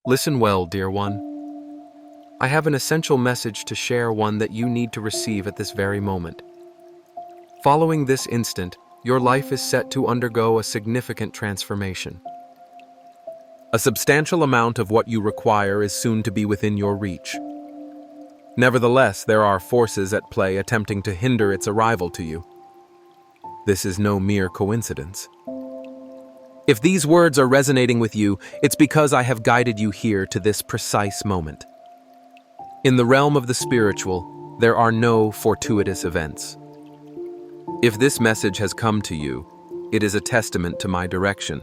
Listen well, dear one. I have an essential message to share, one that you need to receive at this very moment. Following this instant, your life is set to undergo a significant transformation. A substantial amount of what you require is soon to be within your reach. Nevertheless, there are forces at play attempting to hinder its arrival to you. This is no mere coincidence. If these words are resonating with you, it's because I have guided you here to this precise moment. In the realm of the spiritual, there are no fortuitous events. If this message has come to you, it is a testament to my direction.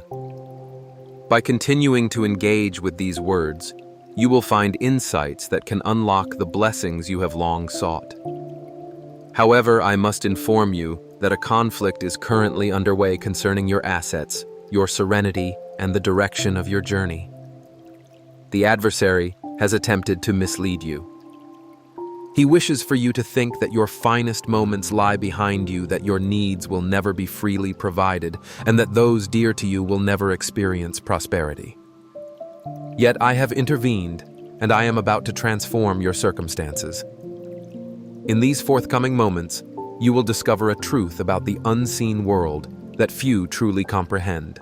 By continuing to engage with these words, you will find insights that can unlock the blessings you have long sought. However, I must inform you that a conflict is currently underway concerning your assets, your serenity, and the direction of your journey. The adversary has attempted to mislead you. He wishes for you to think that your finest moments lie behind you, that your needs will never be freely provided, and that those dear to you will never experience prosperity. Yet I have intervened, and I am about to transform your circumstances. In these forthcoming moments, you will discover a truth about the unseen world that few truly comprehend.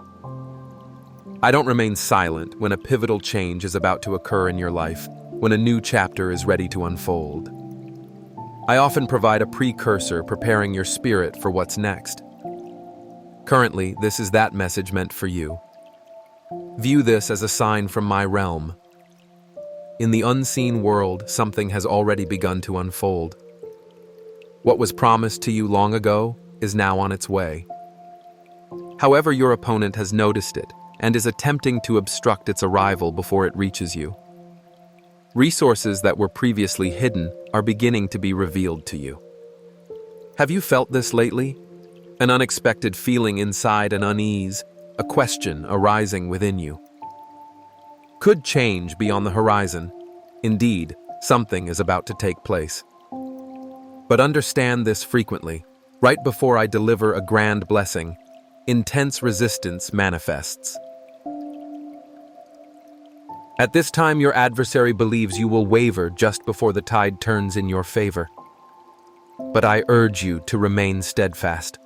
I don't remain silent when a pivotal change is about to occur in your life, when a new chapter is ready to unfold. I often provide a precursor, preparing your spirit for what's next. Currently, this is that message meant for you. View this as a sign from my realm. In the unseen world, something has already begun to unfold. What was promised to you long ago is now on its way. However, your opponent has noticed it and is attempting to obstruct its arrival before it reaches you. Resources that were previously hidden are beginning to be revealed to you. Have you felt this lately? An unexpected feeling inside, an unease, a question arising within you. Could change be on the horizon? Indeed, something is about to take place. But understand this frequently. Right before I deliver a grand blessing, intense resistance manifests. At this time, your adversary believes you will waver just before the tide turns in your favor. But I urge you to remain steadfast.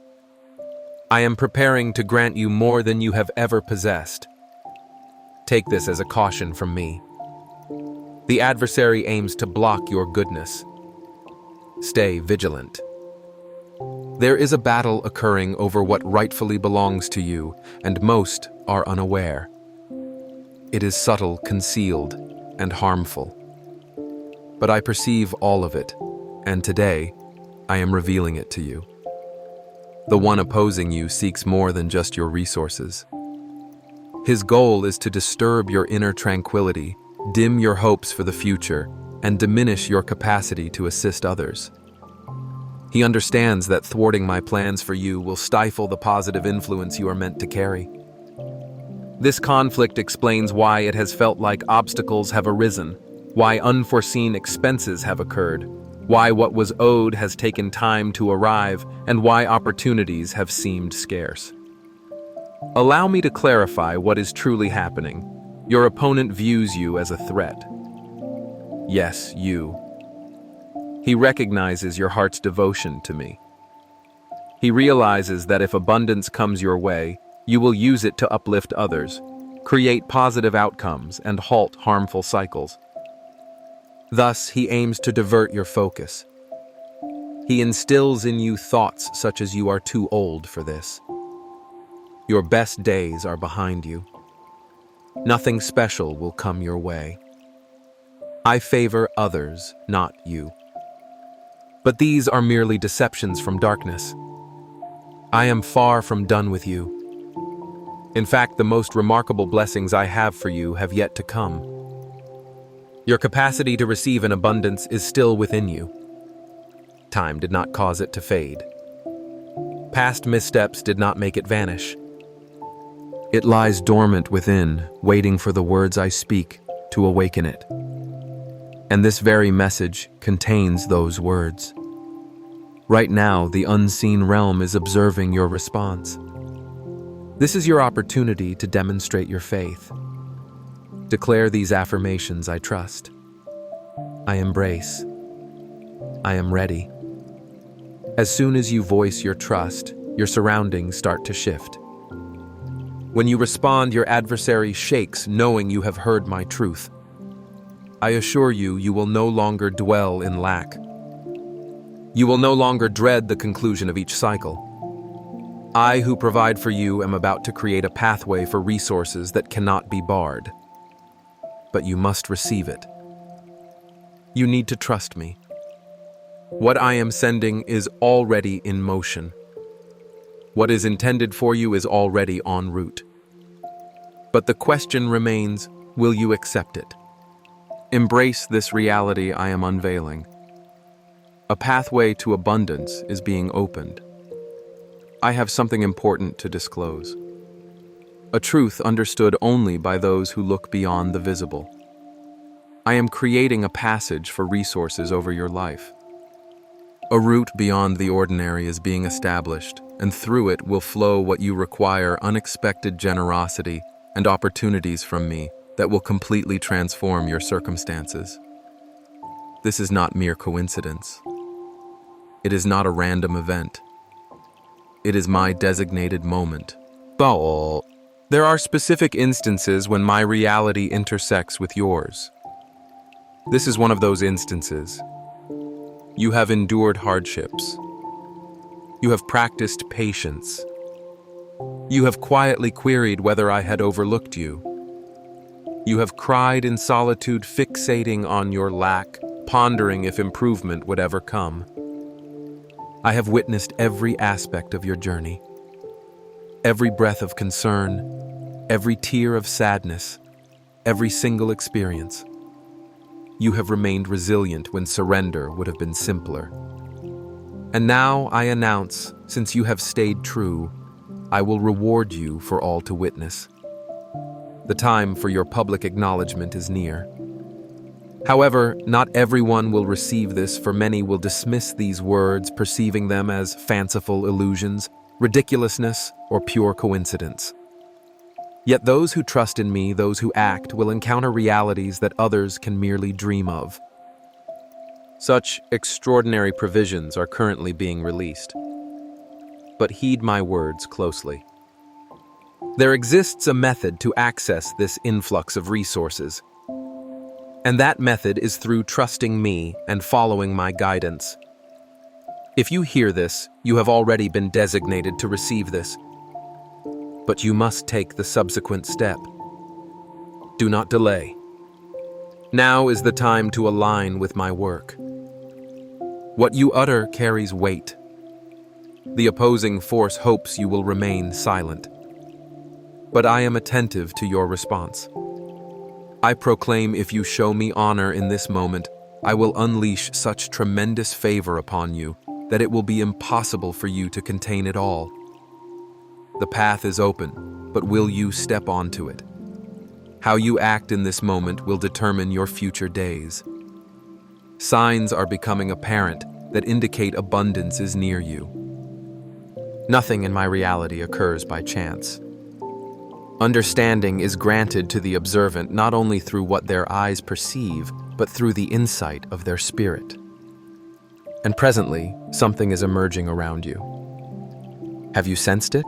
I am preparing to grant you more than you have ever possessed. Take this as a caution from me. The adversary aims to block your goodness. Stay vigilant. There is a battle occurring over what rightfully belongs to you, and most are unaware. It is subtle, concealed, and harmful. But I perceive all of it, and today, I am revealing it to you. The one opposing you seeks more than just your resources. His goal is to disturb your inner tranquility, dim your hopes for the future, and diminish your capacity to assist others. He understands that thwarting my plans for you will stifle the positive influence you are meant to carry. This conflict explains why it has felt like obstacles have arisen, why unforeseen expenses have occurred, why what was owed has taken time to arrive, and why opportunities have seemed scarce. Allow me to clarify what is truly happening. Your opponent views you as a threat. Yes, you. He recognizes your heart's devotion to me. He realizes that if abundance comes your way, you will use it to uplift others, create positive outcomes, and halt harmful cycles. Thus, he aims to divert your focus. He instills in you thoughts such as you are too old for this. Your best days are behind you. Nothing special will come your way. I favor others, not you. But these are merely deceptions from darkness. I am far from done with you. In fact, the most remarkable blessings I have for you have yet to come. Your capacity to receive an abundance is still within you. Time did not cause it to fade. Past missteps did not make it vanish. It lies dormant within, waiting for the words I speak to awaken it. And this very message contains those words. Right now, the unseen realm is observing your response. This is your opportunity to demonstrate your faith. Declare these affirmations: I trust, I embrace, I am ready. As soon as you voice your trust, your surroundings start to shift. When you respond, your adversary shakes, knowing you have heard my truth. I assure you, you will no longer dwell in lack. You will no longer dread the conclusion of each cycle. I, who provide for you, am about to create a pathway for resources that cannot be barred. But you must receive it. You need to trust me. What I am sending is already in motion. What is intended for you is already en route. But the question remains, will you accept it? Embrace this reality I am unveiling. A pathway to abundance is being opened. I have something important to disclose. A truth understood only by those who look beyond the visible. I am creating a passage for resources over your life. A route beyond the ordinary is being established, and through it will flow what you require: unexpected generosity and opportunities from me that will completely transform your circumstances. This is not mere coincidence. It is not a random event. It is my designated moment. There are specific instances when my reality intersects with yours. This is one of those instances. You have endured hardships. You have practiced patience. You have quietly queried whether I had overlooked you. You have cried in solitude, fixating on your lack, pondering if improvement would ever come. I have witnessed every aspect of your journey. Every breath of concern, every tear of sadness, every single experience. You have remained resilient when surrender would have been simpler. And now I announce, since you have stayed true, I will reward you for all to witness. The time for your public acknowledgement is near. However, not everyone will receive this, for many will dismiss these words, perceiving them as fanciful illusions, ridiculousness, or pure coincidence. Yet those who trust in me, those who act, will encounter realities that others can merely dream of. Such extraordinary provisions are currently being released. But heed my words closely. There exists a method to access this influx of resources. And that method is through trusting me and following my guidance. If you hear this, you have already been designated to receive this. But you must take the subsequent step. Do not delay. Now is the time to align with my work. What you utter carries weight. The opposing force hopes you will remain silent. But I am attentive to your response. I proclaim, if you show me honor in this moment, I will unleash such tremendous favor upon you that it will be impossible for you to contain it all. The path is open, but will you step onto it? How you act in this moment will determine your future days. Signs are becoming apparent that indicate abundance is near you. Nothing in my reality occurs by chance. Understanding is granted to the observant not only through what their eyes perceive, but through the insight of their spirit. And presently, something is emerging around you. Have you sensed it?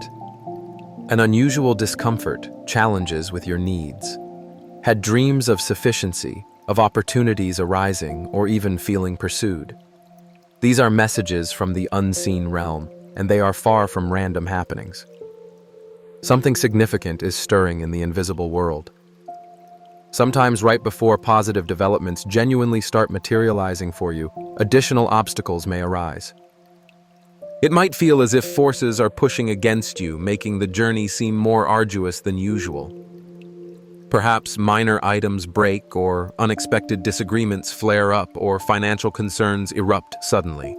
An unusual discomfort, challenges with your needs. Had dreams of sufficiency, of opportunities arising, or even feeling pursued. These are messages from the unseen realm, and they are far from random happenings. Something significant is stirring in the invisible world. Sometimes right before positive developments genuinely start materializing for you, additional obstacles may arise. It might feel as if forces are pushing against you, making the journey seem more arduous than usual. Perhaps minor items break, or unexpected disagreements flare up, or financial concerns erupt suddenly.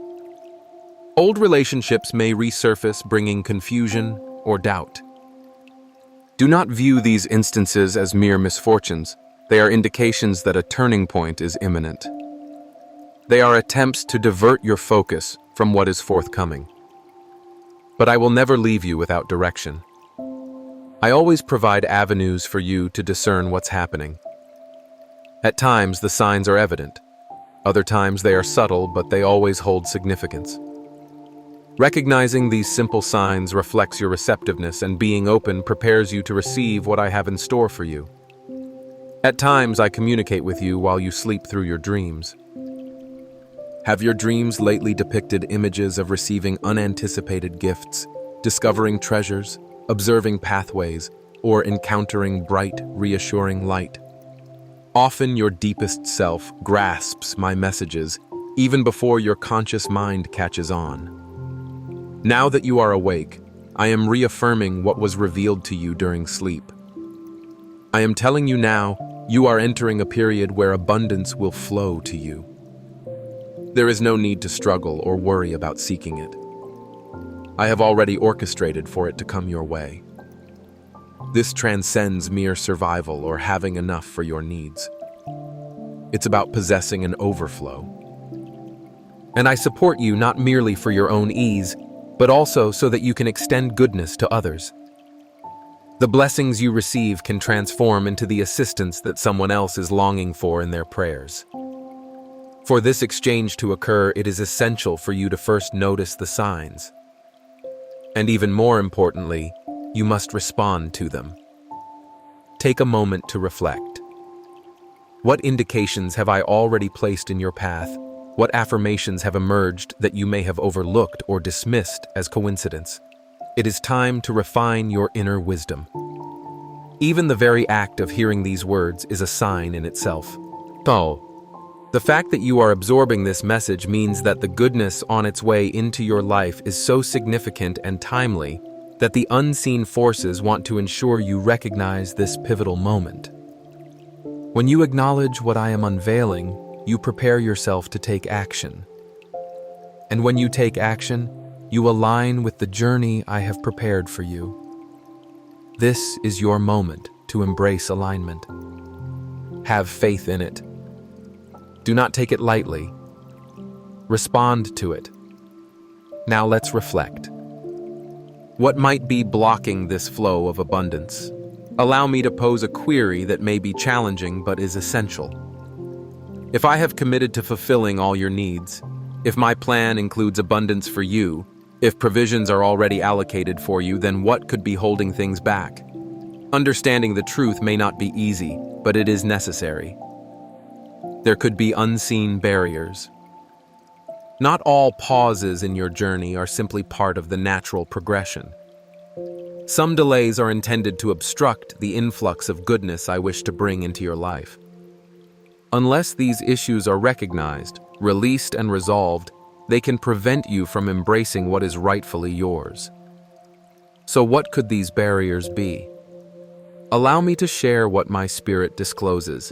Old relationships may resurface, bringing confusion or doubt. Do not view these instances as mere misfortunes. They are indications that a turning point is imminent. They are attempts to divert your focus from what is forthcoming. But I will never leave you without direction. I always provide avenues for you to discern what's happening, At times, the signs are evident. Other times, they are subtle, but they always hold significance. Recognizing these simple signs reflects your receptiveness, and being open prepares you to receive what I have in store for you. At times, I communicate with you while you sleep through your dreams. Have your dreams lately depicted images of receiving unanticipated gifts, discovering treasures, observing pathways, or encountering bright, reassuring light? Often your deepest self grasps my messages even before your conscious mind catches on. Now that you are awake, I am reaffirming what was revealed to you during sleep. I am telling you now, you are entering a period where abundance will flow to you. There is no need to struggle or worry about seeking it. I have already orchestrated for it to come your way. This transcends mere survival or having enough for your needs. It's about possessing an overflow. And I support you not merely for your own ease, but also so that you can extend goodness to others. The blessings you receive can transform into the assistance that someone else is longing for in their prayers. For this exchange to occur, it is essential for you to first notice the signs. And even more importantly, you must respond to them. Take a moment to reflect. What indications have I already placed in your path? What affirmations have emerged that you may have overlooked or dismissed as coincidence? It is time to refine your inner wisdom. Even the very act of hearing these words is a sign in itself. So, the fact that you are absorbing this message means that the goodness on its way into your life is so significant and timely that the unseen forces want to ensure you recognize this pivotal moment. When you acknowledge what I am unveiling, you prepare yourself to take action. And when you take action, you align with the journey I have prepared for you. This is your moment to embrace alignment. Have faith in it. Do not take it lightly. Respond to it. Now let's reflect. What might be blocking this flow of abundance? Allow me to pose a query that may be challenging but is essential. If I have committed to fulfilling all your needs, if my plan includes abundance for you, if provisions are already allocated for you, then what could be holding things back? Understanding the truth may not be easy, but it is necessary. There could be unseen barriers. Not all pauses in your journey are simply part of the natural progression. Some delays are intended to obstruct the influx of goodness I wish to bring into your life. Unless these issues are recognized, released, and resolved, they can prevent you from embracing what is rightfully yours. So what could these barriers be? Allow me to share what my spirit discloses.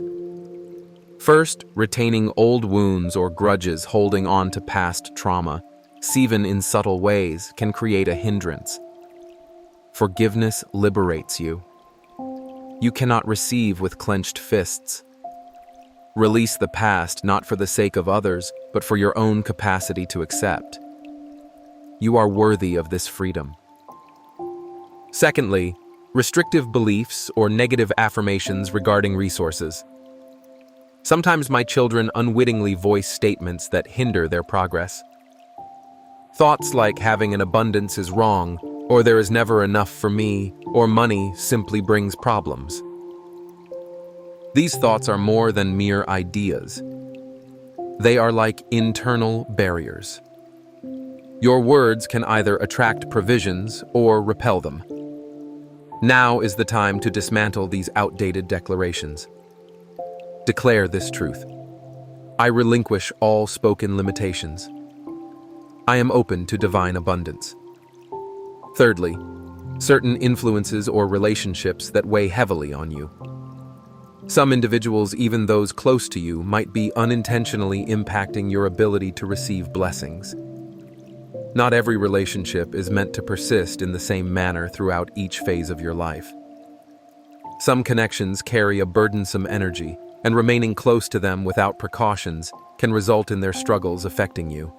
First, retaining old wounds or grudges holding on to past trauma, even in subtle ways, can create a hindrance. Forgiveness liberates you. You cannot receive with clenched fists. Release the past not for the sake of others, but for your own capacity to accept. You are worthy of this freedom. Secondly, restrictive beliefs or negative affirmations regarding resources. Sometimes my children unwittingly voice statements that hinder their progress. Thoughts like having an abundance is wrong, or there is never enough for me, or money simply brings problems. These thoughts are more than mere ideas. They are like internal barriers. Your words can either attract provisions or repel them. Now is the time to dismantle these outdated declarations. Declare this truth. I relinquish all spoken limitations. I am open to divine abundance. Thirdly, certain influences or relationships that weigh heavily on you. Some individuals, even those close to you, might be unintentionally impacting your ability to receive blessings. Not every relationship is meant to persist in the same manner throughout each phase of your life. Some connections carry a burdensome energy, and remaining close to them without precautions can result in their struggles affecting you.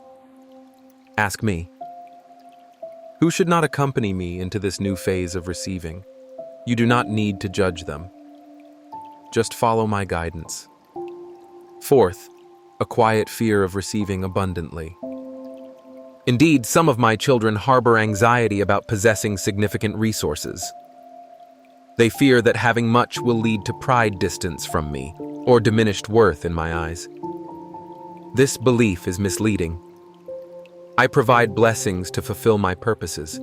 Ask me. Who should not accompany me into this new phase of receiving? You do not need to judge them. Just follow my guidance. Fourth, a quiet fear of receiving abundantly. Indeed, some of my children harbor anxiety about possessing significant resources. They fear that having much will lead to pride distance from me, or diminished worth in my eyes. This belief is misleading. I provide blessings to fulfill my purposes.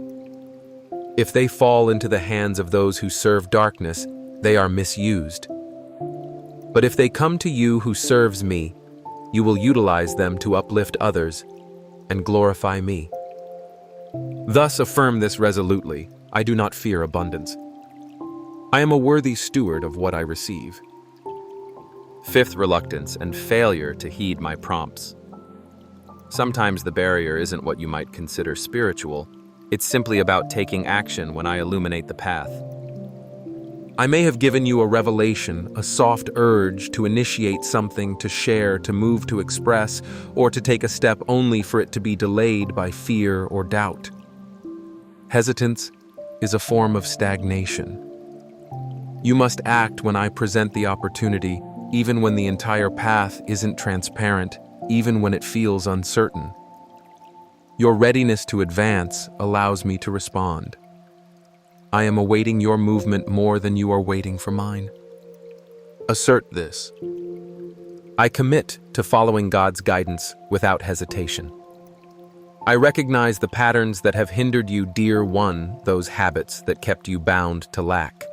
If they fall into the hands of those who serve darkness, they are misused. But if they come to you who serves me, you will utilize them to uplift others and glorify me. Thus affirm this resolutely: I do not fear abundance. I am a worthy steward of what I receive. Fifth, reluctance and failure to heed my prompts. Sometimes the barrier isn't what you might consider spiritual. It's simply about taking action when I illuminate the path. I may have given you a revelation, a soft urge to initiate something, to share, to move, to express, or to take a step only for it to be delayed by fear or doubt. Hesitance is a form of stagnation. You must act when I present the opportunity, even when the entire path isn't transparent, even when it feels uncertain. Your readiness to advance allows me to respond. I am awaiting your movement more than you are waiting for mine. Assert this. I commit to following God's guidance without hesitation. I recognize the patterns that have hindered you, dear one, those habits that kept you bound to lack.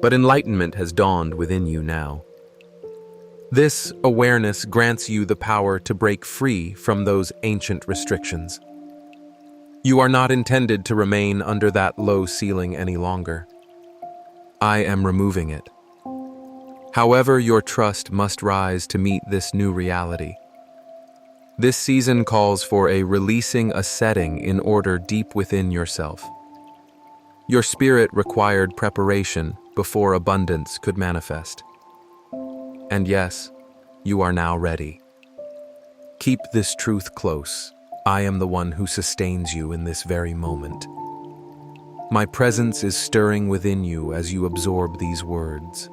But enlightenment has dawned within you now. This awareness grants you the power to break free from those ancient restrictions. You are not intended to remain under that low ceiling any longer. I am removing it. However, your trust must rise to meet this new reality. This season calls for a releasing a setting in order deep within yourself. Your spirit required preparation before abundance could manifest. And yes, you are now ready. Keep this truth close. I am the one who sustains you in this very moment. My presence is stirring within you as you absorb these words.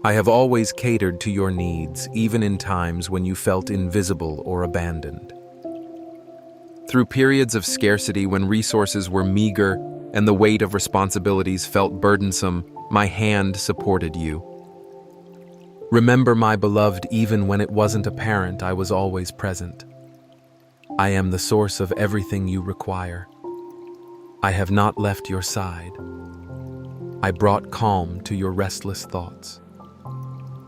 I have always catered to your needs, even in times when you felt invisible or abandoned. Through periods of scarcity when resources were meager and the weight of responsibilities felt burdensome, my hand supported you. Remember, my beloved, even when it wasn't apparent, I was always present. I am the source of everything you require. I have not left your side. I brought calm to your restless thoughts.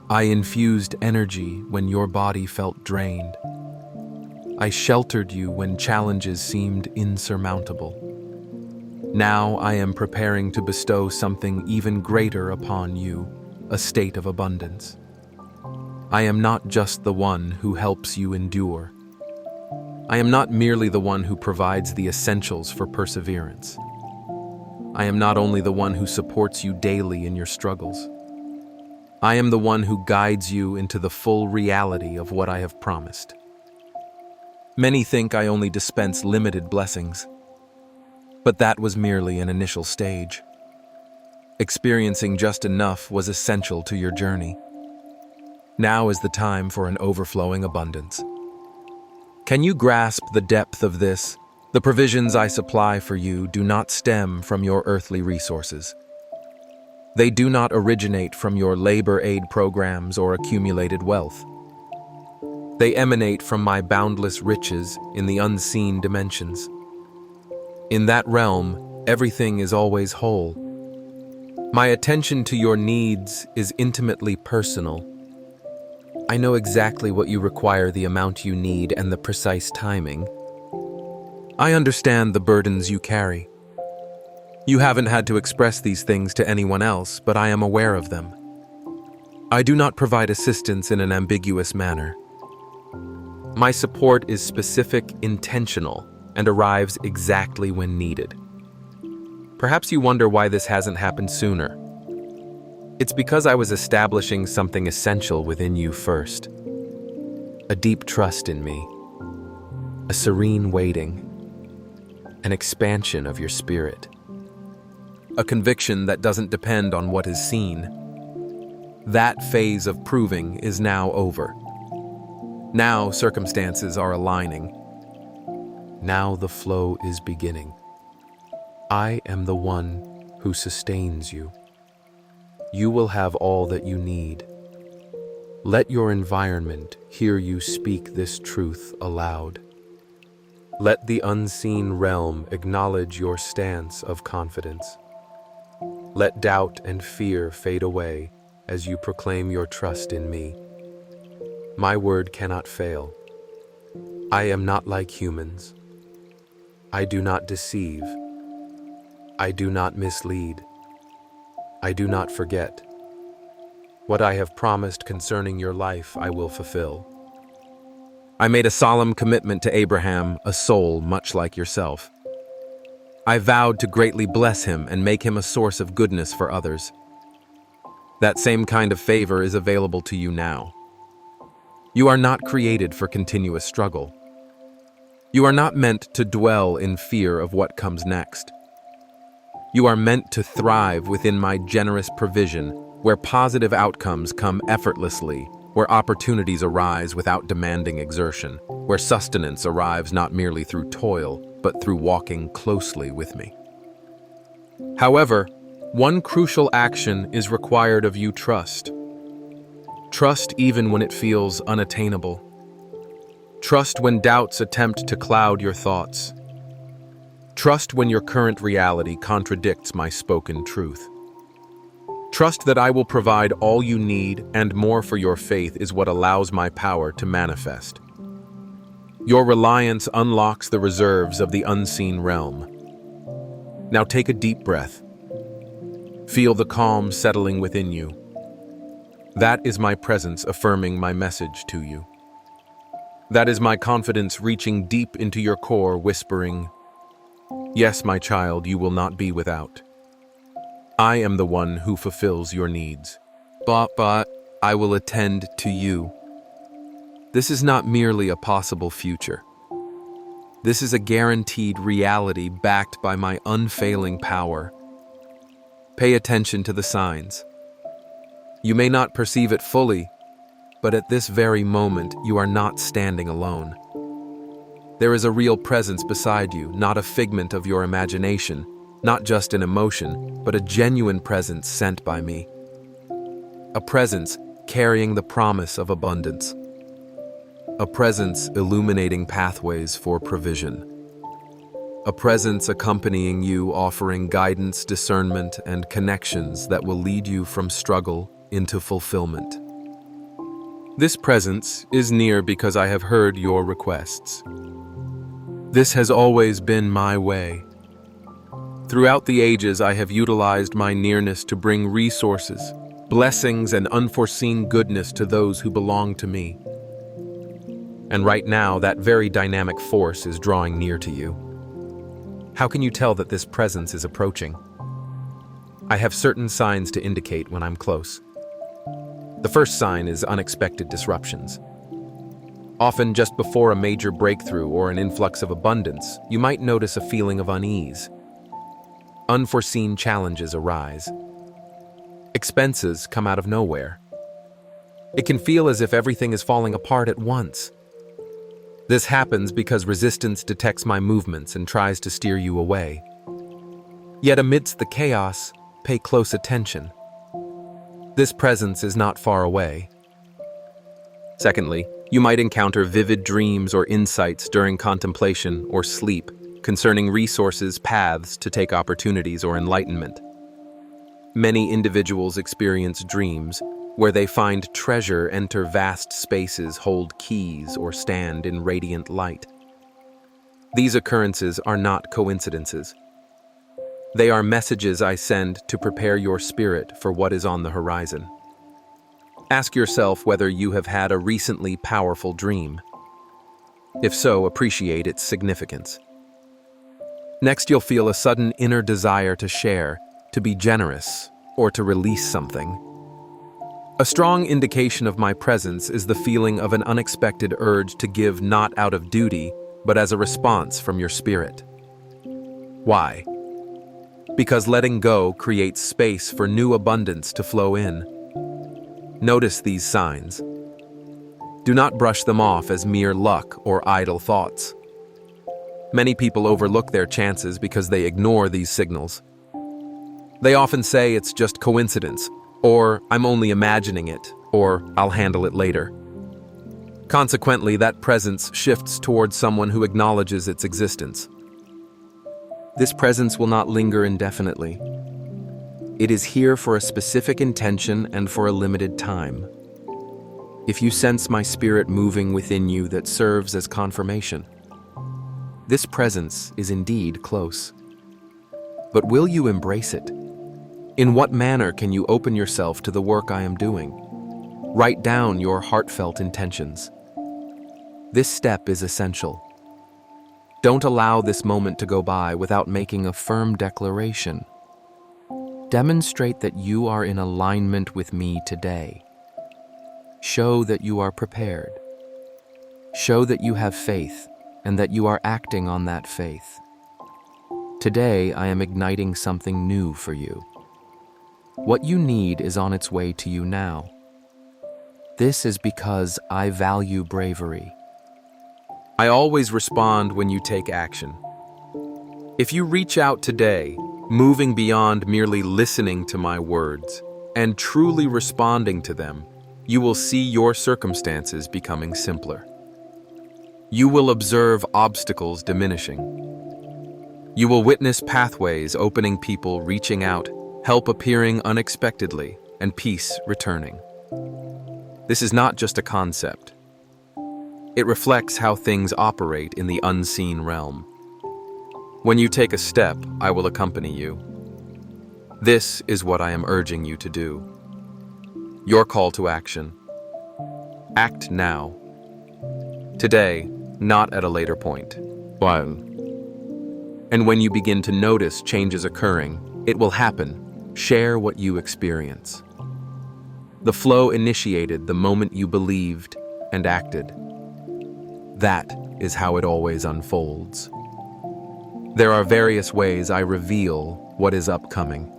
I infused energy when your body felt drained. I sheltered you when challenges seemed insurmountable. Now I am preparing to bestow something even greater upon you, a state of abundance. I am not just the one who helps you endure. I am not merely the one who provides the essentials for perseverance. I am not only the one who supports you daily in your struggles. I am the one who guides you into the full reality of what I have promised. Many think I only dispense limited blessings, but that was merely an initial stage. Experiencing just enough was essential to your journey. Now is the time for an overflowing abundance. Can you grasp the depth of this? The provisions I supply for you do not stem from your earthly resources. They do not originate from your labor aid programs or accumulated wealth. They emanate from my boundless riches in the unseen dimensions. In that realm, everything is always whole. My attention to your needs is intimately personal. I know exactly what you require, the amount you need, and the precise timing. I understand the burdens you carry. You haven't had to express these things to anyone else, but I am aware of them. I do not provide assistance in an ambiguous manner. My support is specific, intentional, and arrives exactly when needed. Perhaps you wonder why this hasn't happened sooner. It's because I was establishing something essential within you first. A deep trust in me, a serene waiting, an expansion of your spirit, a conviction that doesn't depend on what is seen. That phase of proving is now over. Now circumstances are aligning. Now the flow is beginning. I am the one who sustains you. You will have all that you need. Let your environment hear you speak this truth aloud. Let the unseen realm acknowledge your stance of confidence. Let doubt and fear fade away as you proclaim your trust in me. My word cannot fail. I am not like humans. I do not deceive. I do not mislead. I do not forget. What I have promised concerning your life, I will fulfill. I made a solemn commitment to Abraham, a soul much like yourself. I vowed to greatly bless him and make him a source of goodness for others. That same kind of favor is available to you now. You are not created for continuous struggle. You are not meant to dwell in fear of what comes next. You are meant to thrive within my generous provision, where positive outcomes come effortlessly, where opportunities arise without demanding exertion, where sustenance arrives not merely through toil, but through walking closely with me. However, one crucial action is required of you: trust. Trust even when it feels unattainable. Trust when doubts attempt to cloud your thoughts. Trust when your current reality contradicts my spoken truth. Trust that I will provide all you need and more, for your faith is what allows my power to manifest. Your reliance unlocks the reserves of the unseen realm. Now take a deep breath. Feel the calm settling within you. That is my presence affirming my message to you. That is my confidence reaching deep into your core, whispering, "Yes, my child, you will not be without. I am the one who fulfills your needs. But I will attend to you." This is not merely a possible future. This is a guaranteed reality backed by my unfailing power. Pay attention to the signs. You may not perceive it fully, but at this very moment, you are not standing alone. There is a real presence beside you, not a figment of your imagination, not just an emotion, but a genuine presence sent by me. A presence carrying the promise of abundance. A presence illuminating pathways for provision. A presence accompanying you, offering guidance, discernment, and connections that will lead you from struggle into fulfillment. This presence is near because I have heard your requests. This has always been my way. Throughout the ages, I have utilized my nearness to bring resources, blessings, and unforeseen goodness to those who belong to me. And right now, that very dynamic force is drawing near to you. How can you tell that this presence is approaching? I have certain signs to indicate when I'm close. The first sign is unexpected disruptions. Often just before a major breakthrough or an influx of abundance, you might notice a feeling of unease. Unforeseen challenges arise. Expenses come out of nowhere. It can feel as if everything is falling apart at once. This happens because resistance detects my movements and tries to steer you away. Yet amidst the chaos, pay close attention. This presence is not far away. Secondly, you might encounter vivid dreams or insights during contemplation or sleep concerning resources, paths to take opportunities, or enlightenment. Many individuals experience dreams where they find treasure, enter vast spaces, hold keys, or stand in radiant light. These occurrences are not coincidences. They are messages I send to prepare your spirit for what is on the horizon. Ask yourself whether you have had a recently powerful dream. If so, appreciate its significance. Next, you'll feel a sudden inner desire to share, to be generous, or to release something. A strong indication of my presence is the feeling of an unexpected urge to give, not out of duty, but as a response from your spirit. Why? Because letting go creates space for new abundance to flow in. Notice these signs. Do not brush them off as mere luck or idle thoughts. Many people overlook their chances because they ignore these signals. They often say it's just coincidence, or I'm only imagining it, or I'll handle it later. Consequently, that presence shifts towards someone who acknowledges its existence. This presence will not linger indefinitely. It is here for a specific intention and for a limited time. If you sense my spirit moving within you, that serves as confirmation. This presence is indeed close. But will you embrace it? In what manner can you open yourself to the work I am doing? Write down your heartfelt intentions. This step is essential. Don't allow this moment to go by without making a firm declaration. Demonstrate that you are in alignment with me today. Show that you are prepared. Show that you have faith and that you are acting on that faith. Today, I am igniting something new for you. What you need is on its way to you now. This is because I value bravery. I always respond when you take action. If you reach out today, moving beyond merely listening to my words and truly responding to them, you will see your circumstances becoming simpler. You will observe obstacles diminishing. You will witness pathways opening, people reaching out, help appearing unexpectedly, and peace returning. This is not just a concept. It reflects how things operate in the unseen realm. When you take a step, I will accompany you. This is what I am urging you to do. Your call to action. Act now. Today, not at a later point. And when you begin to notice changes occurring, it will happen. Share what you experience. The flow initiated the moment you believed and acted. That is how it always unfolds. There are various ways I reveal what is upcoming.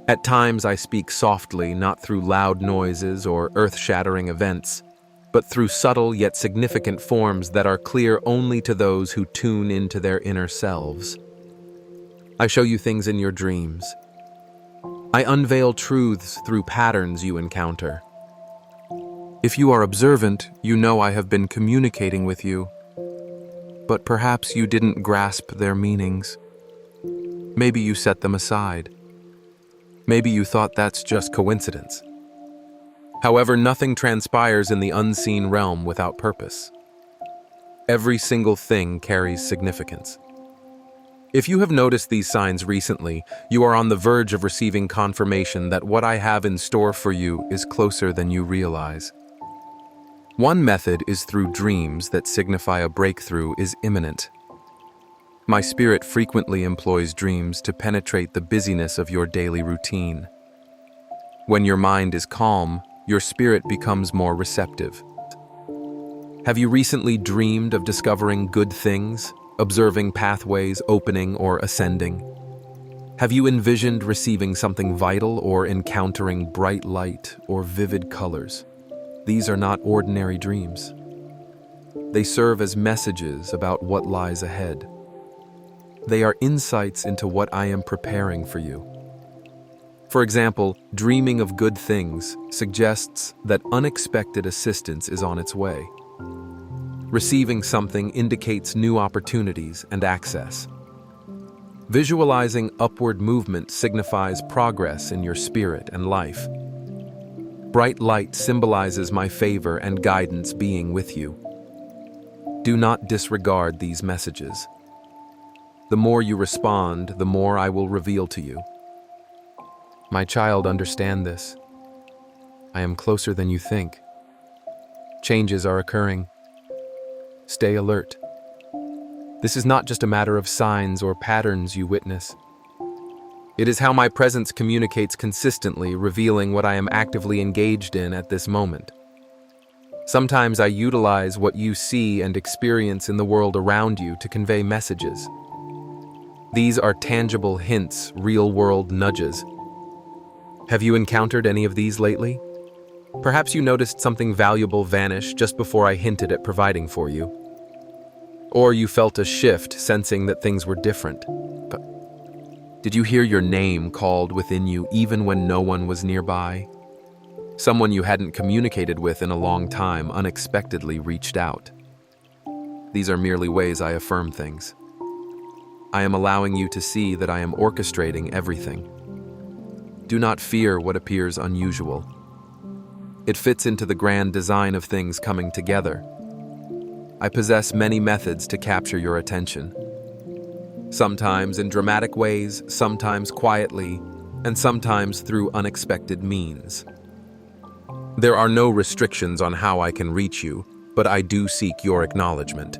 At times I speak softly, not through loud noises or earth-shattering events, but through subtle yet significant forms that are clear only to those who tune into their inner selves. I show you things in your dreams. I unveil truths through patterns you encounter. If you are observant, you know I have been communicating with you, but perhaps you didn't grasp their meanings. Maybe you set them aside. Maybe you thought that's just coincidence. However, nothing transpires in the unseen realm without purpose. Every single thing carries significance. If you have noticed these signs recently, you are on the verge of receiving confirmation that what I have in store for you is closer than you realize. One method is through dreams that signify a breakthrough is imminent. My spirit frequently employs dreams to penetrate the busyness of your daily routine. When your mind is calm, your spirit becomes more receptive. Have you recently dreamed of discovering good things, observing pathways opening or ascending? Have you envisioned receiving something vital or encountering bright light or vivid colors? These are not ordinary dreams. They serve as messages about what lies ahead. They are insights into what I am preparing for you. For example, dreaming of good things suggests that unexpected assistance is on its way. Receiving something indicates new opportunities and access. Visualizing upward movement signifies progress in your spirit and life. Bright light symbolizes my favor and guidance being with you. Do not disregard these messages. The more you respond, the more I will reveal to you. My child, understand this. I am closer than you think. Changes are occurring. Stay alert. This is not just a matter of signs or patterns you witness. It is how my presence communicates consistently, revealing what I am actively engaged in at this moment. Sometimes I utilize what you see and experience in the world around you to convey messages. These are tangible hints, real-world nudges. Have you encountered any of these lately? Perhaps you noticed something valuable vanish just before I hinted at providing for you. Or you felt a shift, sensing that things were different. But did you hear your name called within you even when no one was nearby? Someone you hadn't communicated with in a long time unexpectedly reached out. These are merely ways I affirm things. I am allowing you to see that I am orchestrating everything. Do not fear what appears unusual. It fits into the grand design of things coming together. I possess many methods to capture your attention. Sometimes in dramatic ways, sometimes quietly, and sometimes through unexpected means. There are no restrictions on how I can reach you, but I do seek your acknowledgement.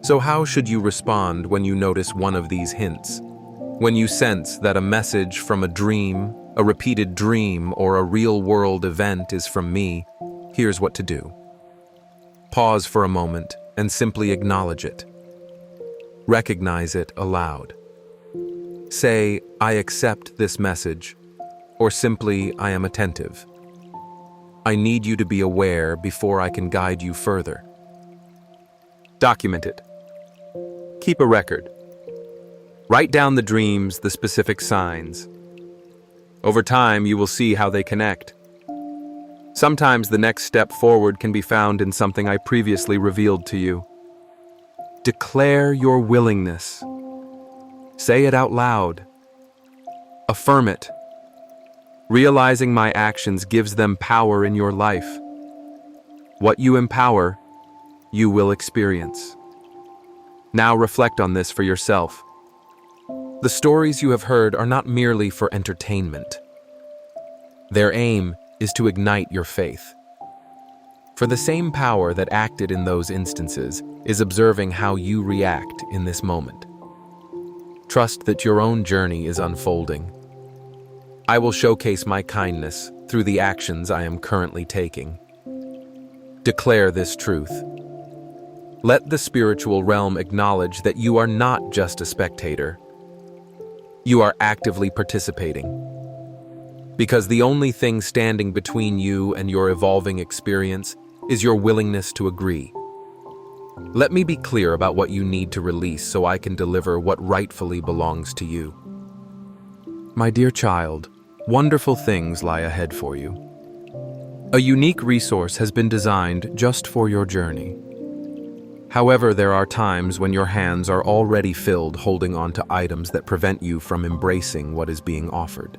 So how should you respond when you notice one of these hints? When you sense that a message from a dream, a repeated dream, or a real-world event is from me, here's what to do. Pause for a moment and simply acknowledge it. Recognize it aloud. Say, I accept this message, or simply, I am attentive. I need you to be aware before I can guide you further. Document it. Keep a record. Write down the dreams, the specific signs. Over time, you will see how they connect. Sometimes the next step forward can be found in something I previously revealed to you. Declare your willingness. Say it out loud. Affirm it. Realizing my actions gives them power in your life. What you empower, you will experience. Now reflect on this for yourself. The stories you have heard are not merely for entertainment. Their aim is to ignite your faith. For the same power that acted in those instances is observing how you react in this moment. Trust that your own journey is unfolding. I will showcase my kindness through the actions I am currently taking. Declare this truth. Let the spiritual realm acknowledge that you are not just a spectator. You are actively participating. Because the only thing standing between you and your evolving experience is your willingness to agree. Let me be clear about what you need to release so I can deliver what rightfully belongs to you. My dear child, wonderful things lie ahead for you. A unique resource has been designed just for your journey. However, there are times when your hands are already filled holding on to items that prevent you from embracing what is being offered.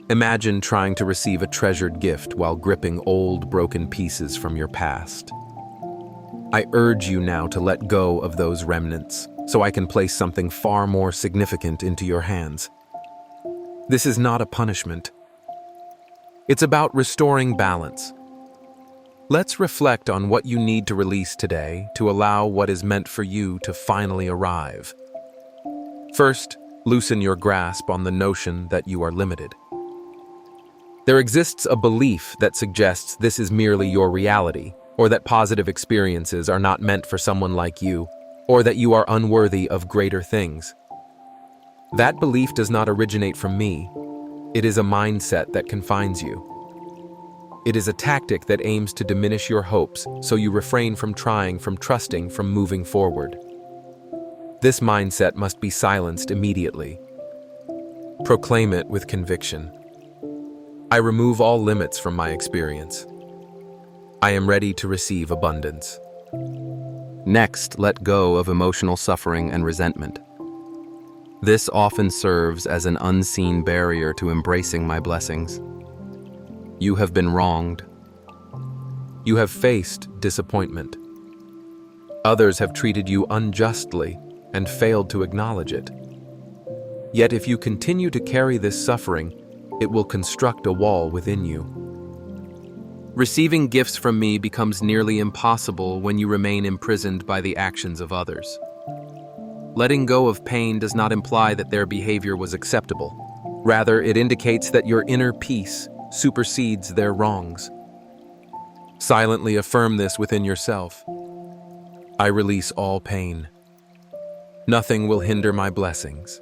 Imagine trying to receive a treasured gift while gripping old, broken pieces from your past. I urge you now to let go of those remnants so I can place something far more significant into your hands. This is not a punishment. It's about restoring balance. Let's reflect on what you need to release today to allow what is meant for you to finally arrive. First, loosen your grasp on the notion that you are limited. There exists a belief that suggests this is merely your reality, or that positive experiences are not meant for someone like you, or that you are unworthy of greater things. That belief does not originate from me. It is a mindset that confines you. It is a tactic that aims to diminish your hopes so you refrain from trying, from trusting, from moving forward. This mindset must be silenced immediately. Proclaim it with conviction. I remove all limits from my experience. I am ready to receive abundance. Next, let go of emotional suffering and resentment. This often serves as an unseen barrier to embracing my blessings. You have been wronged. You have faced disappointment. Others have treated you unjustly and failed to acknowledge it. Yet if you continue to carry this suffering, it will construct a wall within you. Receiving gifts from me becomes nearly impossible when you remain imprisoned by the actions of others. Letting go of pain does not imply that their behavior was acceptable. Rather, it indicates that your inner peace supersedes their wrongs. Silently affirm this within yourself. I release all pain. Nothing will hinder my blessings.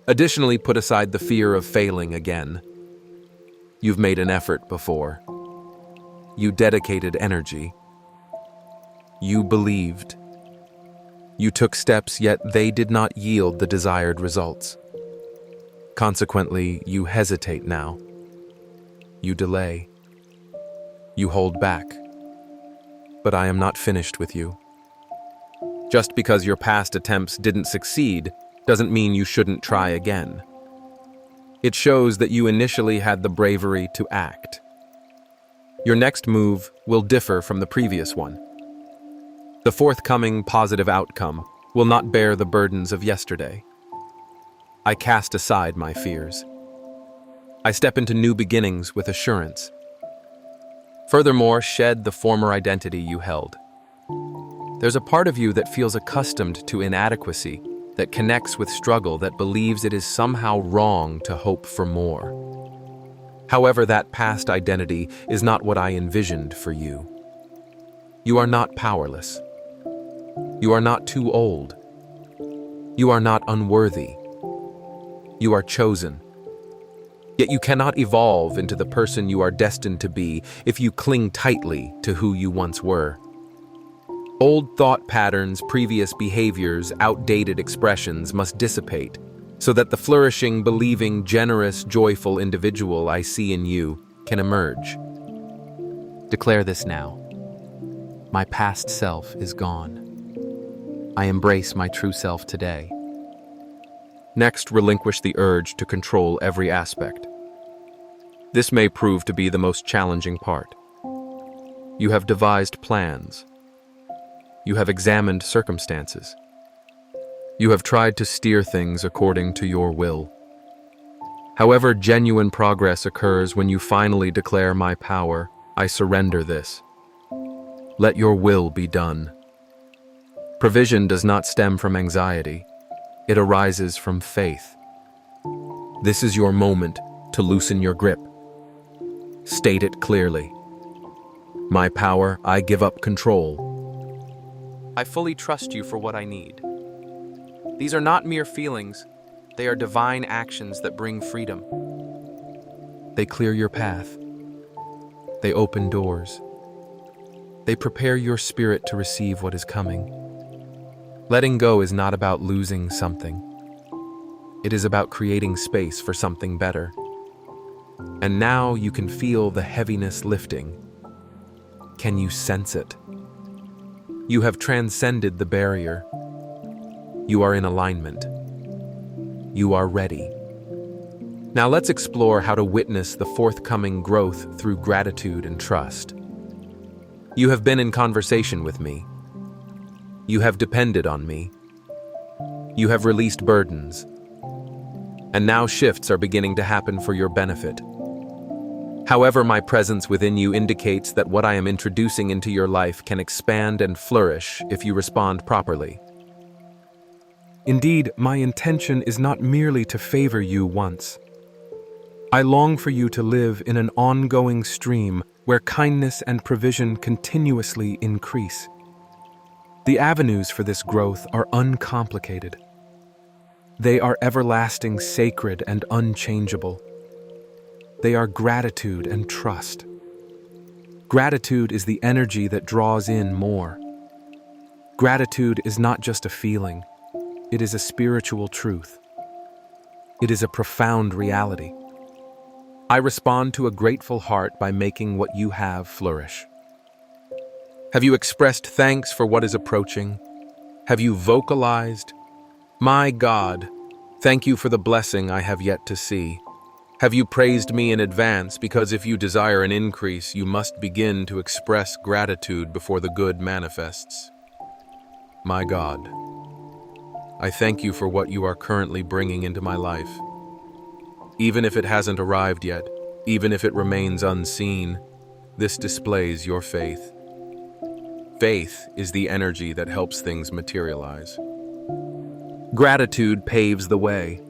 Additionally, put aside the fear of failing again. You've made an effort before. You dedicated energy. You believed. You took steps, yet they did not yield the desired results. Consequently, you hesitate now. You delay. You hold back. But I am not finished with you. Just because your past attempts didn't succeed doesn't mean you shouldn't try again. It shows that you initially had the bravery to act. Your next move will differ from the previous one. The forthcoming positive outcome will not bear the burdens of yesterday. I cast aside my fears. I step into new beginnings with assurance. Furthermore, shed the former identity you held. There's a part of you that feels accustomed to inadequacy, that connects with struggle, that believes it is somehow wrong to hope for more. However, that past identity is not what I envisioned for you. You are not powerless. You are not too old. You are not unworthy. You are chosen. Yet you cannot evolve into the person you are destined to be if you cling tightly to who you once were. Old thought patterns, previous behaviors, outdated expressions must dissipate so that the flourishing, believing, generous, joyful individual I see in you can emerge. Declare this now. My past self is gone. I embrace my true self today. Next, relinquish the urge to control every aspect. This may prove to be the most challenging part. You have devised plans. You have examined circumstances. You have tried to steer things according to your will. However, genuine progress occurs when you finally declare my power. I surrender this. Let your will be done. Provision does not stem from anxiety. It arises from faith. This is your moment to loosen your grip. State it clearly. My power, I give up control. I fully trust you for what I need. These are not mere feelings. They are divine actions that bring freedom. They clear your path. They open doors. They prepare your spirit to receive what is coming. Letting go is not about losing something. It is about creating space for something better. And now you can feel the heaviness lifting. Can you sense it? You have transcended the barrier. You are in alignment. You are ready. Now let's explore how to witness the forthcoming growth through gratitude and trust. You have been in conversation with me. You have depended on me. You have released burdens. And now shifts are beginning to happen for your benefit. However, my presence within you indicates that what I am introducing into your life can expand and flourish if you respond properly. Indeed, my intention is not merely to favor you once. I long for you to live in an ongoing stream where kindness and provision continuously increase. The avenues for this growth are uncomplicated. They are everlasting, sacred, and unchangeable. They are gratitude and trust. Gratitude is the energy that draws in more. Gratitude is not just a feeling. It is a spiritual truth. It is a profound reality. I respond to a grateful heart by making what you have flourish. Have you expressed thanks for what is approaching? Have you vocalized, "My God, thank you for the blessing I have yet to see"? Have you praised me in advance, because if you desire an increase, you must begin to express gratitude before the good manifests? My God, I thank you for what you are currently bringing into my life. Even if it hasn't arrived yet, even if it remains unseen, this displays your faith. Faith is the energy that helps things materialize. Gratitude paves the way.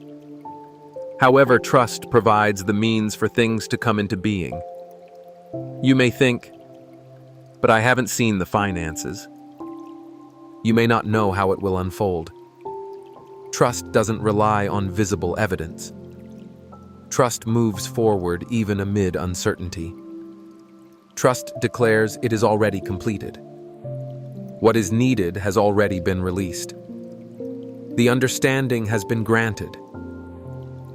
However, trust provides the means for things to come into being. You may think, but I haven't seen the finances. You may not know how it will unfold. Trust doesn't rely on visible evidence. Trust moves forward even amid uncertainty. Trust declares it is already completed. What is needed has already been released. The understanding has been granted.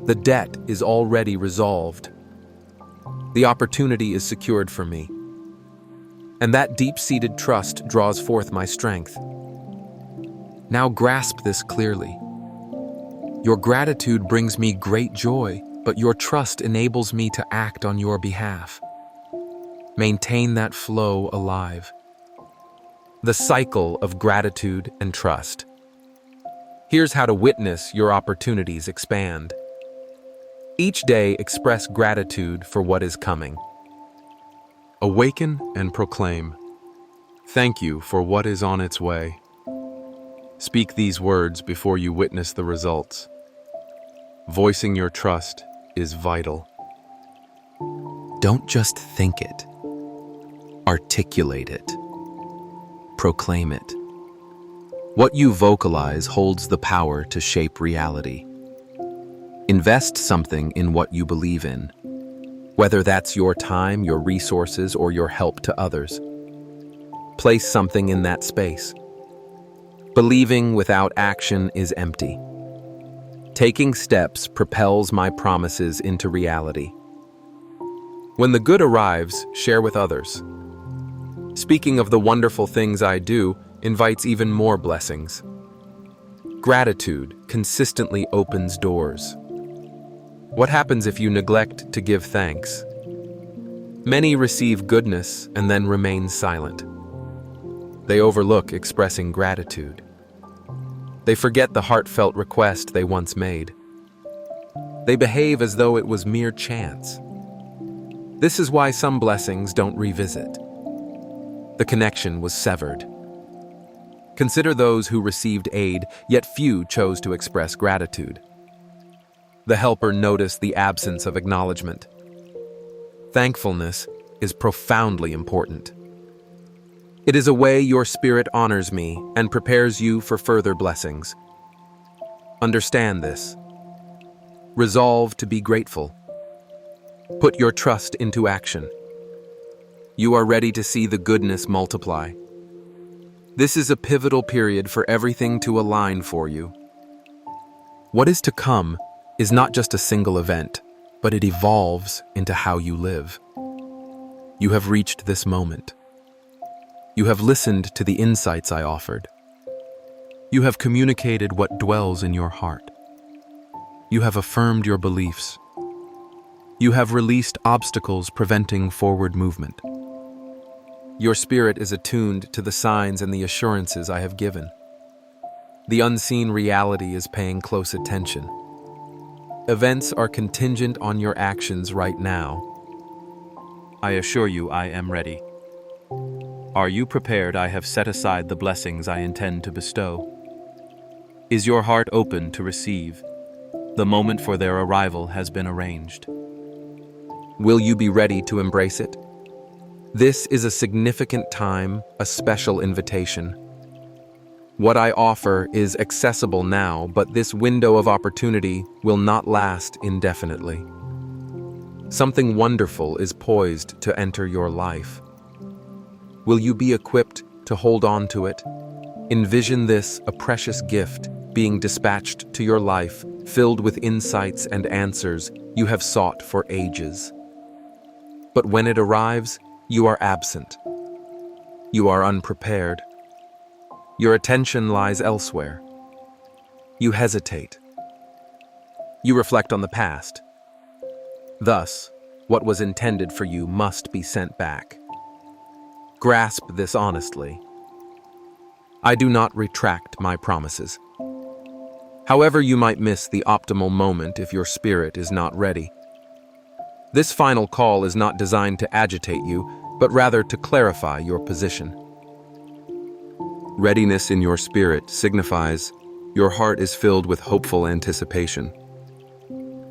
The debt is already resolved. The opportunity is secured for me. And that deep-seated trust draws forth my strength. Now grasp this clearly. Your gratitude brings me great joy, but your trust enables me to act on your behalf. Maintain that flow alive. The cycle of gratitude and trust. Here's how to witness your opportunities expand. Each day, express gratitude for what is coming. Awaken and proclaim. Thank you for what is on its way. Speak these words before you witness the results. Voicing your trust is vital. Don't just think it. Articulate it. Proclaim it. What you vocalize holds the power to shape reality. Invest something in what you believe in, whether that's your time, your resources, or your help to others. Place something in that space. Believing without action is empty. Taking steps propels my promises into reality. When the good arrives, share with others. Speaking of the wonderful things I do invites even more blessings. Gratitude consistently opens doors. What happens if you neglect to give thanks? Many receive goodness and then remain silent. They overlook expressing gratitude. They forget the heartfelt request they once made. They behave as though it was mere chance. This is why some blessings don't revisit. The connection was severed. Consider those who received aid, yet few chose to express gratitude. The helper noticed the absence of acknowledgement. Thankfulness is profoundly important. It is a way your spirit honors me and prepares you for further blessings. Understand this. Resolve to be grateful. Put your trust into action. You are ready to see the goodness multiply. This is a pivotal period for everything to align for you. What is to come is not just a single event, but it evolves into how you live. You have reached this moment. You have listened to the insights I offered. You have communicated what dwells in your heart. You have affirmed your beliefs. You have released obstacles preventing forward movement. Your spirit is attuned to the signs and the assurances I have given. The unseen reality is paying close attention. Events are contingent on your actions right now. I assure you I am ready. Are you prepared? I have set aside the blessings I intend to bestow. Is your heart open to receive? The moment for their arrival has been arranged. Will you be ready to embrace it? This is a significant time, a special invitation. What I offer is accessible now, but this window of opportunity will not last indefinitely. Something wonderful is poised to enter your life. Will you be equipped to hold on to it? Envision this, a precious gift, being dispatched to your life, filled with insights and answers you have sought for ages. But when it arrives, you are absent. You are unprepared. Your attention lies elsewhere. You hesitate. You reflect on the past. Thus, what was intended for you must be sent back. Grasp this honestly. I do not retract my promises. However, you might miss the optimal moment if your spirit is not ready. This final call is not designed to agitate you, but rather to clarify your position. Readiness in your spirit signifies your heart is filled with hopeful anticipation.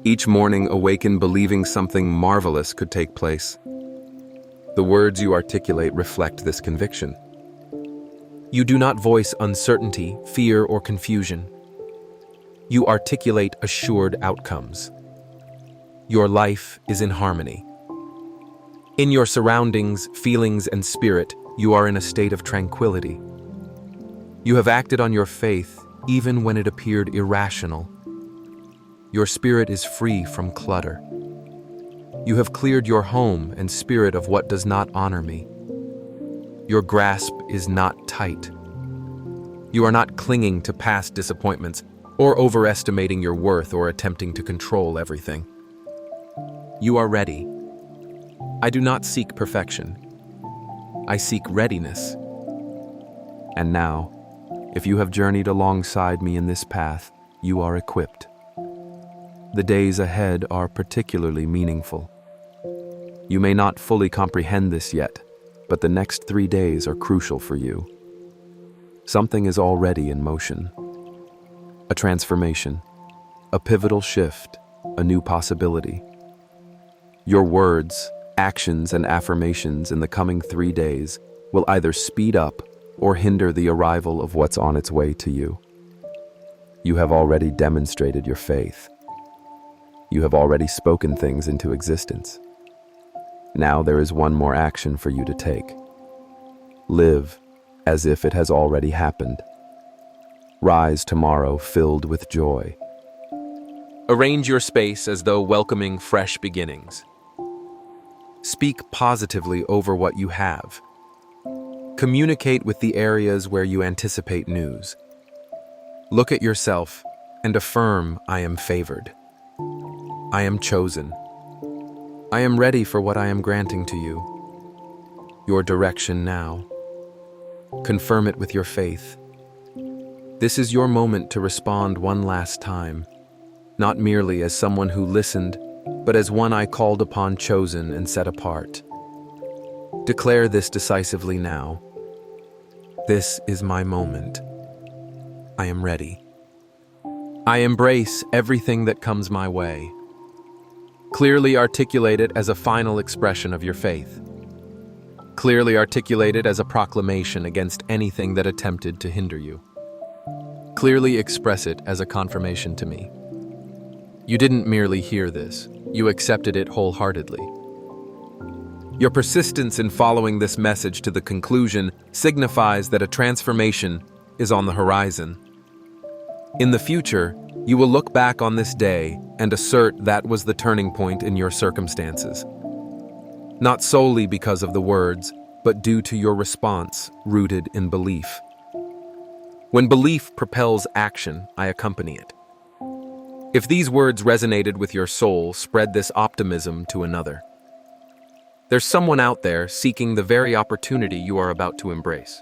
Each morning, awaken believing something marvelous could take place. The words you articulate reflect this conviction. You do not voice uncertainty, fear, or confusion. You articulate assured outcomes. your life is in harmony. In your surroundings, feelings, and spirit, you are in a state of tranquility. You have acted on your faith even when it appeared irrational. Your spirit is free from clutter. You have cleared your home and spirit of what does not honor me. Your grasp is not tight. You are not clinging to past disappointments or overestimating your worth or attempting to control everything. You are ready. I do not seek perfection. I seek readiness. And now, if you have journeyed alongside me in this path, you are equipped. The days ahead are particularly meaningful. You may not fully comprehend this yet, but the next 3 days are crucial for you. Something is already in motion. A transformation, a pivotal shift, a new possibility. Your words, actions, and affirmations in the coming 3 days will either speed up or hinder the arrival of what's on its way to you. You have already demonstrated your faith. You have already spoken things into existence. Now there is one more action for you to take. Live as if it has already happened. Rise tomorrow filled with joy. Arrange your space as though welcoming fresh beginnings. Speak positively over what you have. Communicate with the areas where you anticipate news. Look at yourself and affirm, I am favored. I am chosen. I am ready for what I am granting to you. Your direction now. Confirm it with your faith. This is your moment to respond one last time, not merely as someone who listened, but as one I called upon, chosen, and set apart. Declare this decisively now. This is my moment. I am ready. I embrace everything that comes my way. Clearly articulate it as a final expression of your faith. Clearly articulate it as a proclamation against anything that attempted to hinder you. Clearly express it as a confirmation to me. You didn't merely hear this, you accepted it wholeheartedly. Your persistence in following this message to the conclusion signifies that a transformation is on the horizon. In the future, you will look back on this day and assert that was the turning point in your circumstances. Not solely because of the words, but due to your response rooted in belief. When belief propels action, I accompany it. If these words resonated with your soul, spread this optimism to another. There's someone out there seeking the very opportunity you are about to embrace.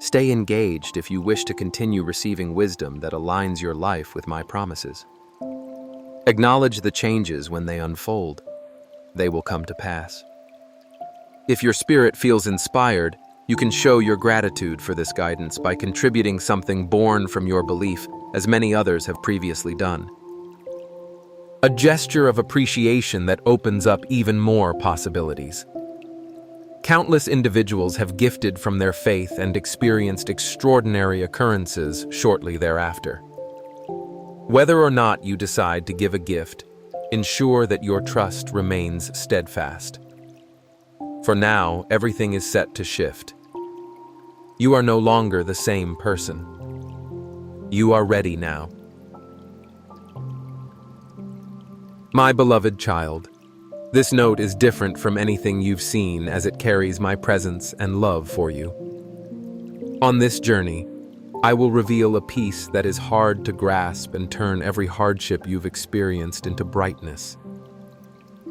Stay engaged if you wish to continue receiving wisdom that aligns your life with my promises. Acknowledge the changes when they unfold. They will come to pass. If your spirit feels inspired, you can show your gratitude for this guidance by contributing something born from your belief, as many others have previously done. A gesture of appreciation that opens up even more possibilities. Countless individuals have gifted from their faith and experienced extraordinary occurrences shortly thereafter. Whether or not you decide to give a gift, ensure that your trust remains steadfast. For now, everything is set to shift. You are no longer the same person. You are ready now. My beloved child, this note is different from anything you've seen as it carries my presence and love for you. On this journey, I will reveal a peace that is hard to grasp and turn every hardship you've experienced into brightness.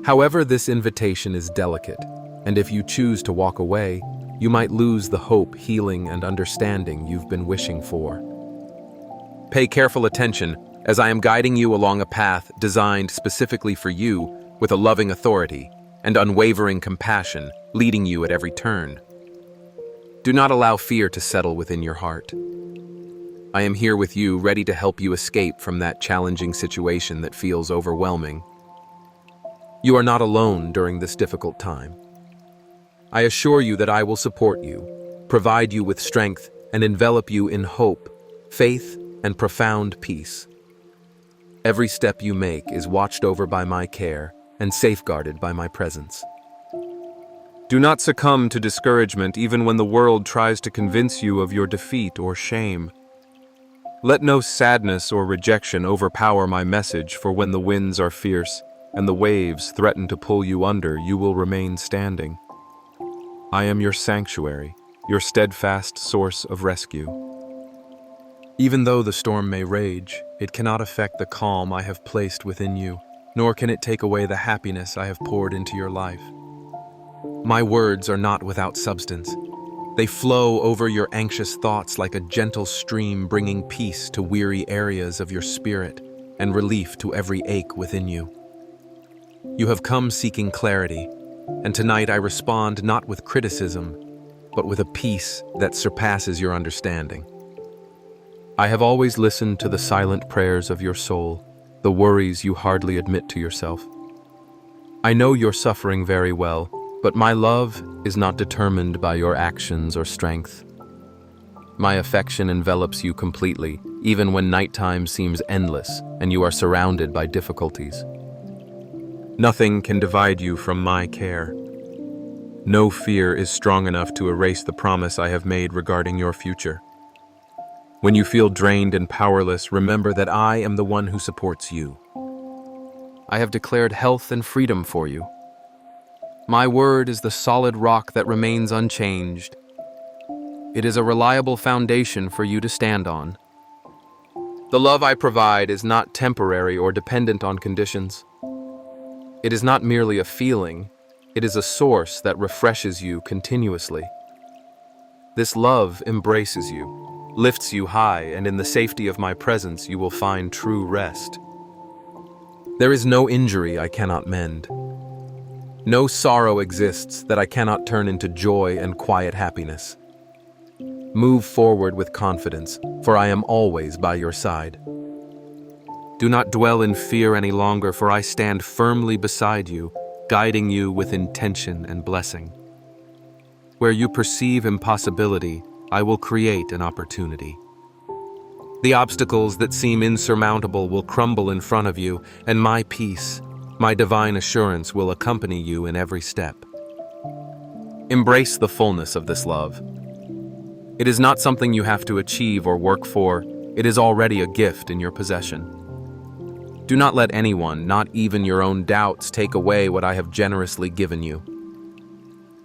However, this invitation is delicate, and if you choose to walk away, you might lose the hope, healing, and understanding you've been wishing for. Pay careful attention as I am guiding you along a path designed specifically for you with a loving authority and unwavering compassion leading you at every turn. Do not allow fear to settle within your heart. I am here with you, ready to help you escape from that challenging situation that feels overwhelming. You are not alone during this difficult time. I assure you that I will support you, provide you with strength, and envelop you in hope, faith, and profound peace. Every step you make is watched over by my care and safeguarded by my presence. Do not succumb to discouragement even when the world tries to convince you of your defeat or shame. Let no sadness or rejection overpower my message, for when the winds are fierce and the waves threaten to pull you under, you will remain standing. I am your sanctuary, your steadfast source of rescue. Even though the storm may rage, it cannot affect the calm I have placed within you, nor can it take away the happiness I have poured into your life. My words are not without substance. They flow over your anxious thoughts like a gentle stream, bringing peace to weary areas of your spirit and relief to every ache within you. You have come seeking clarity, and tonight I respond not with criticism, but with a peace that surpasses your understanding. I have always listened to the silent prayers of your soul, the worries you hardly admit to yourself. I know you're suffering very well, but my love is not determined by your actions or strength. My affection envelops you completely, even when nighttime seems endless and you are surrounded by difficulties. Nothing can divide you from my care. No fear is strong enough to erase the promise I have made regarding your future. When you feel drained and powerless, remember that I am the one who supports you. I have declared health and freedom for you. My word is the solid rock that remains unchanged. It is a reliable foundation for you to stand on. The love I provide is not temporary or dependent on conditions. It is not merely a feeling, it is a source that refreshes you continuously. This love embraces you, lifts you high, and in the safety of my presence you will find true rest. There is no injury I cannot mend. No sorrow exists that I cannot turn into joy and quiet happiness. Move forward with confidence, for I am always by your side. Do not dwell in fear any longer, for I stand firmly beside you, guiding you with intention and blessing. Where you perceive impossibility, I will create an opportunity. The obstacles that seem insurmountable will crumble in front of you, and my peace, my divine assurance will accompany you in every step. Embrace the fullness of this love. It is not something you have to achieve or work for, it is already a gift in your possession. Do not let anyone, not even your own doubts, take away what I have generously given you.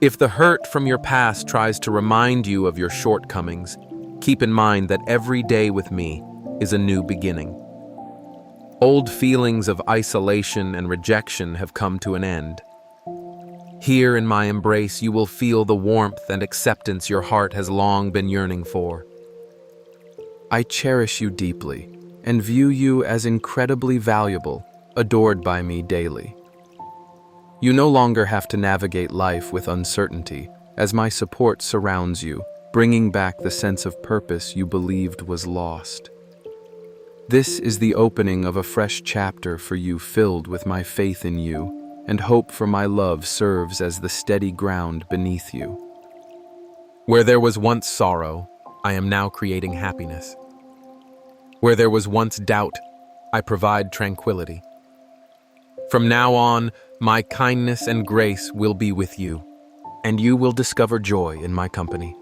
If the hurt from your past tries to remind you of your shortcomings, keep in mind that every day with me is a new beginning. Old feelings of isolation and rejection have come to an end. Here in my embrace you will feel the warmth and acceptance your heart has long been yearning for. I cherish you deeply and view you as incredibly valuable, adored by me daily. You no longer have to navigate life with uncertainty, as my support surrounds you, bringing back the sense of purpose you believed was lost. This is the opening of a fresh chapter for you, filled with my faith in you, and hope for my love serves as the steady ground beneath you. Where there was once sorrow, I am now creating happiness. Where there was once doubt, I provide tranquility. From now on, my kindness and grace will be with you, and you will discover joy in my company.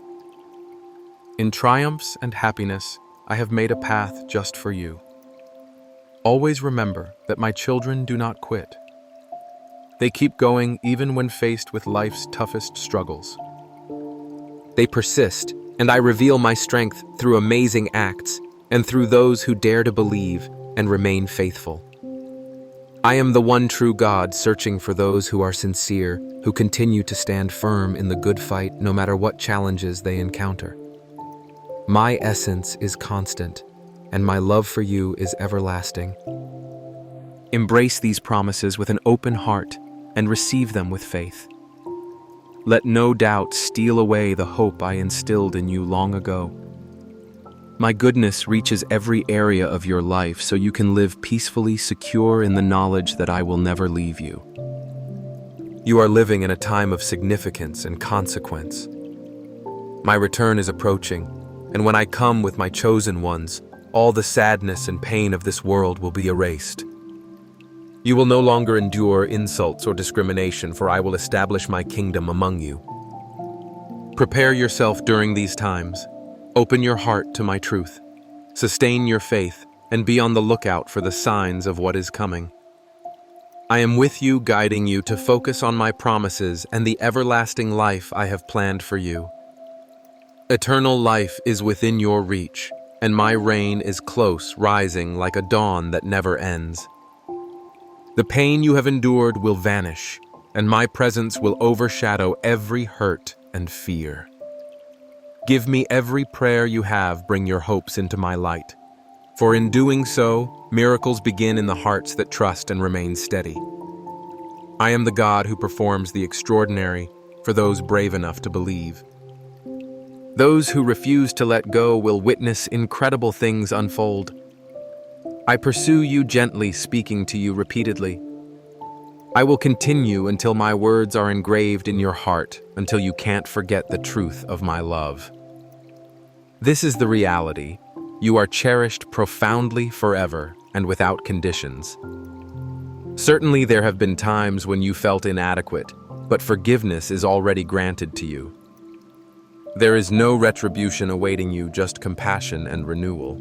In triumphs and happiness, I have made a path just for you. Always remember that my children do not quit. They keep going even when faced with life's toughest struggles. They persist, and I reveal my strength through amazing acts and through those who dare to believe and remain faithful. I am the one true God, searching for those who are sincere, who continue to stand firm in the good fight no matter what challenges they encounter. My essence is constant, and my love for you is everlasting. Embrace these promises with an open heart and receive them with faith. Let no doubt steal away the hope I instilled in you long ago. My goodness reaches every area of your life so you can live peacefully, secure in the knowledge that I will never leave you. You are living in a time of significance and consequence. My return is approaching, and when I come with my chosen ones, all the sadness and pain of this world will be erased. You will no longer endure insults or discrimination, for I will establish my kingdom among you. Prepare yourself during these times. Open your heart to my truth. Sustain your faith and be on the lookout for the signs of what is coming. I am with you, guiding you to focus on my promises and the everlasting life I have planned for you. Eternal life is within your reach, and my reign is close, rising like a dawn that never ends. The pain you have endured will vanish, and my presence will overshadow every hurt and fear. Give me every prayer you have, bring your hopes into my light. For in doing so, miracles begin in the hearts that trust and remain steady. I am the God who performs the extraordinary for those brave enough to believe. Those who refuse to let go will witness incredible things unfold. I pursue you gently, speaking to you repeatedly. I will continue until my words are engraved in your heart, until you can't forget the truth of my love. This is the reality. You are cherished profoundly forever and without conditions. Certainly there have been times when you felt inadequate, but forgiveness is already granted to you. There is no retribution awaiting you, just compassion and renewal.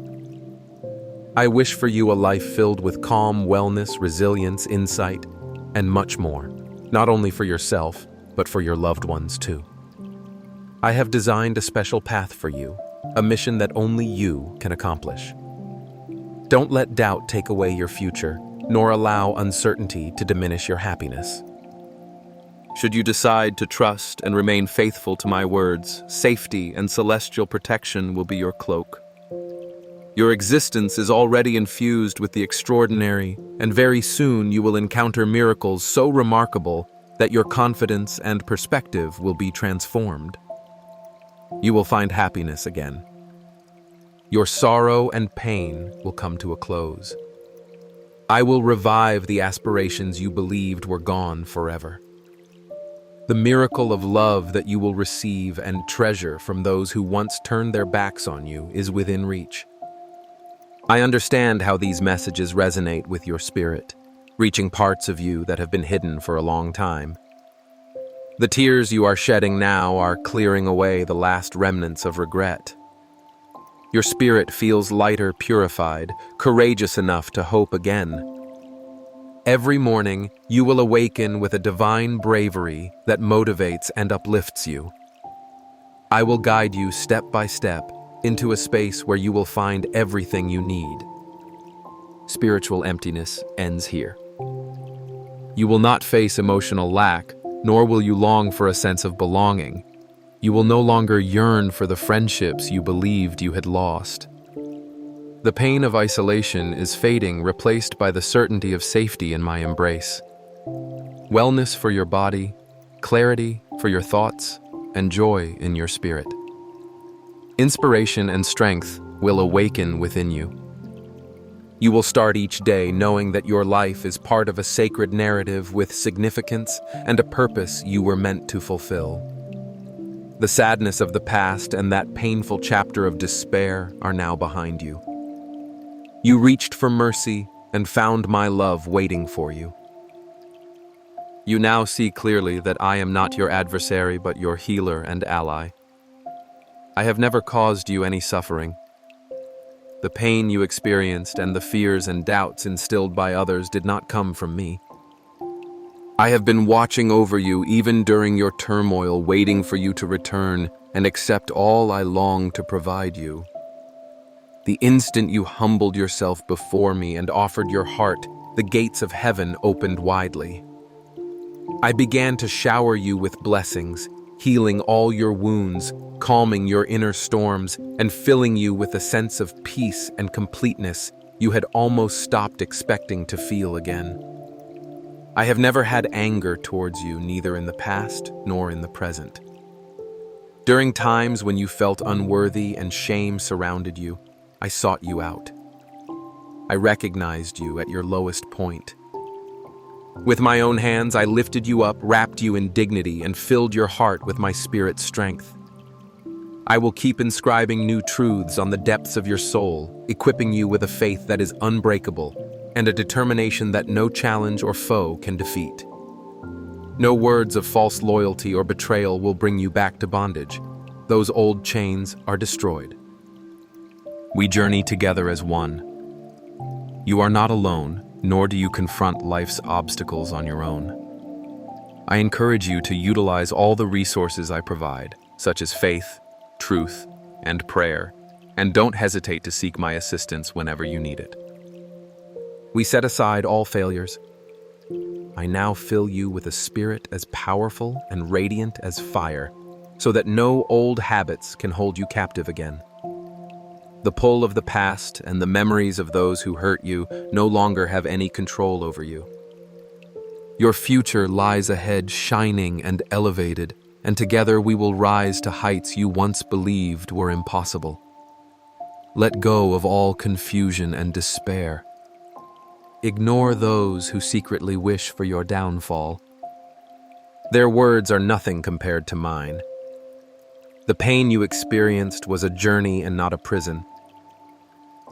I wish for you a life filled with calm, wellness, resilience, insight, and much more, not only for yourself, but for your loved ones too. I have designed a special path for you, a mission that only you can accomplish. Don't let doubt take away your future, nor allow uncertainty to diminish your happiness. Should you decide to trust and remain faithful to my words, safety and celestial protection will be your cloak. Your existence is already infused with the extraordinary, and very soon you will encounter miracles so remarkable that your confidence and perspective will be transformed. You will find happiness again. Your sorrow and pain will come to a close. I will revive the aspirations you believed were gone forever. The miracle of love that you will receive and treasure from those who once turned their backs on you is within reach. I understand how these messages resonate with your spirit, reaching parts of you that have been hidden for a long time. The tears you are shedding now are clearing away the last remnants of regret. Your spirit feels lighter, purified, courageous enough to hope again. Every morning, you will awaken with a divine bravery that motivates and uplifts you. I will guide you step by step into a space where you will find everything you need. Spiritual emptiness ends here. You will not face emotional lack, nor will you long for a sense of belonging. You will no longer yearn for the friendships you believed you had lost. The pain of isolation is fading, replaced by the certainty of safety in my embrace. Wellness for your body, clarity for your thoughts, and joy in your spirit. Inspiration and strength will awaken within you. You will start each day knowing that your life is part of a sacred narrative with significance and a purpose you were meant to fulfill. The sadness of the past and that painful chapter of despair are now behind you. You reached for mercy and found my love waiting for you. You now see clearly that I am not your adversary but your healer and ally. I have never caused you any suffering. The pain you experienced and the fears and doubts instilled by others did not come from me. I have been watching over you even during your turmoil, waiting for you to return and accept all I long to provide you. The instant you humbled yourself before me and offered your heart, the gates of heaven opened widely. I began to shower you with blessings, healing all your wounds, calming your inner storms, and filling you with a sense of peace and completeness you had almost stopped expecting to feel again. I have never had anger towards you, neither in the past nor in the present. During times when you felt unworthy and shame surrounded you, I sought you out. I recognized you at your lowest point. With my own hands, I lifted you up, wrapped you in dignity, and filled your heart with my spirit's strength. I will keep inscribing new truths on the depths of your soul, equipping you with a faith that is unbreakable and a determination that no challenge or foe can defeat. No words of false loyalty or betrayal will bring you back to bondage. Those old chains are destroyed. We journey together as one. You are not alone, nor do you confront life's obstacles on your own. I encourage you to utilize all the resources I provide, such as faith, truth, and prayer, and don't hesitate to seek my assistance whenever you need it. We set aside all failures. I now fill you with a spirit as powerful and radiant as fire, so that no old habits can hold you captive again. The pull of the past and the memories of those who hurt you no longer have any control over you. Your future lies ahead, shining and elevated, and together we will rise to heights you once believed were impossible. Let go of all confusion and despair. Ignore those who secretly wish for your downfall. Their words are nothing compared to mine. The pain you experienced was a journey and not a prison.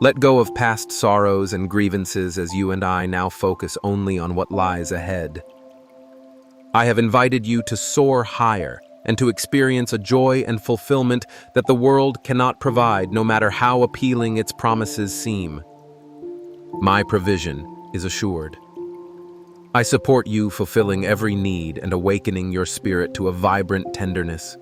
Let go of past sorrows and grievances as you and I now focus only on what lies ahead. I have invited you to soar higher and to experience a joy and fulfillment that the world cannot provide, no matter how appealing its promises seem. My provision is assured. I support you fulfilling every need and awakening your spirit to a vibrant tenderness.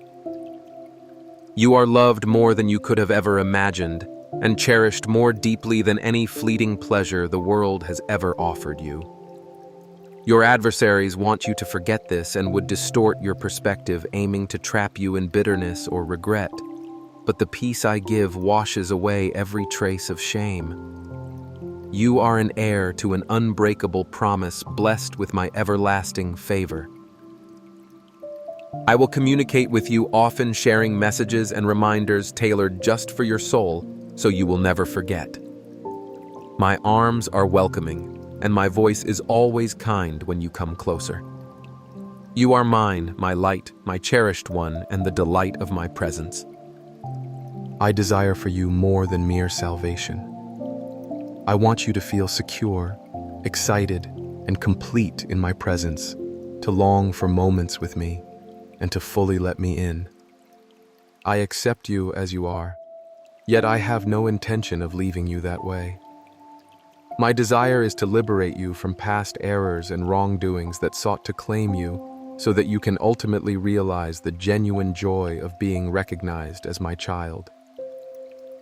You are loved more than you could have ever imagined, and cherished more deeply than any fleeting pleasure the world has ever offered you. Your adversaries want you to forget this and would distort your perspective, aiming to trap you in bitterness or regret. But the peace I give washes away every trace of shame. You are an heir to an unbreakable promise, blessed with my everlasting favor. I will communicate with you often, sharing messages and reminders tailored just for your soul, so you will never forget. My arms are welcoming, and my voice is always kind when you come closer. You are mine, my light, my cherished one, and the delight of my presence. I desire for you more than mere salvation. I want you to feel secure, excited, and complete in my presence, to long for moments with me, and to fully let me in. I accept you as you are, yet I have no intention of leaving you that way. My desire is to liberate you from past errors and wrongdoings that sought to claim you, so that you can ultimately realize the genuine joy of being recognized as my child.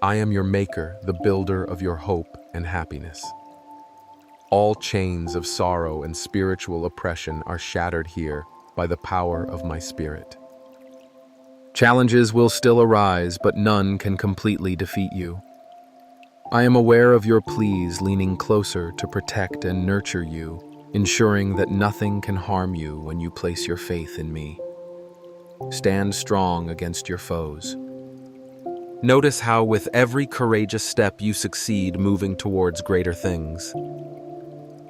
I am your maker, the builder of your hope and happiness. All chains of sorrow and spiritual oppression are shattered here by the power of my spirit. Challenges will still arise, but none can completely defeat you. I am aware of your pleas, leaning closer to protect and nurture you, ensuring that nothing can harm you when you place your faith in me. Stand strong against your foes. Notice how with every courageous step you succeed moving towards greater things.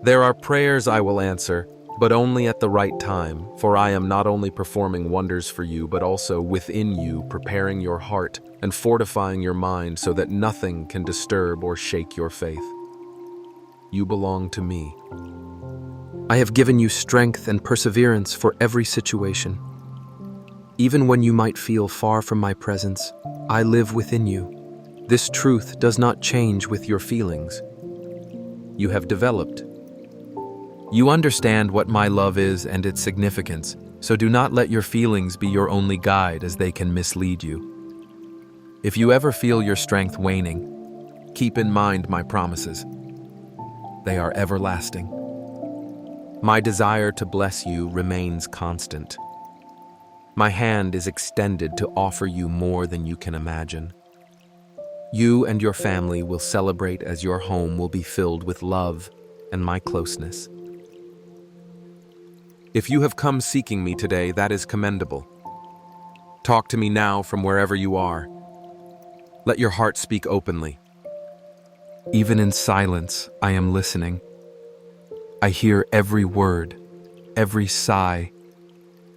There are prayers I will answer, but only at the right time, for I am not only performing wonders for you, but also within you, preparing your heart and fortifying your mind so that nothing can disturb or shake your faith. You belong to me. I have given you strength and perseverance for every situation. Even when you might feel far from my presence, I live within you. This truth does not change with your feelings. You have developed. You understand what my love is and its significance, so do not let your feelings be your only guide, as they can mislead you. If you ever feel your strength waning, keep in mind my promises. They are everlasting. My desire to bless you remains constant. My hand is extended to offer you more than you can imagine. You and your family will celebrate as your home will be filled with love and my closeness. If you have come seeking me today, that is commendable. Talk to me now from wherever you are. Let your heart speak openly. Even in silence, I am listening. I hear every word, every sigh,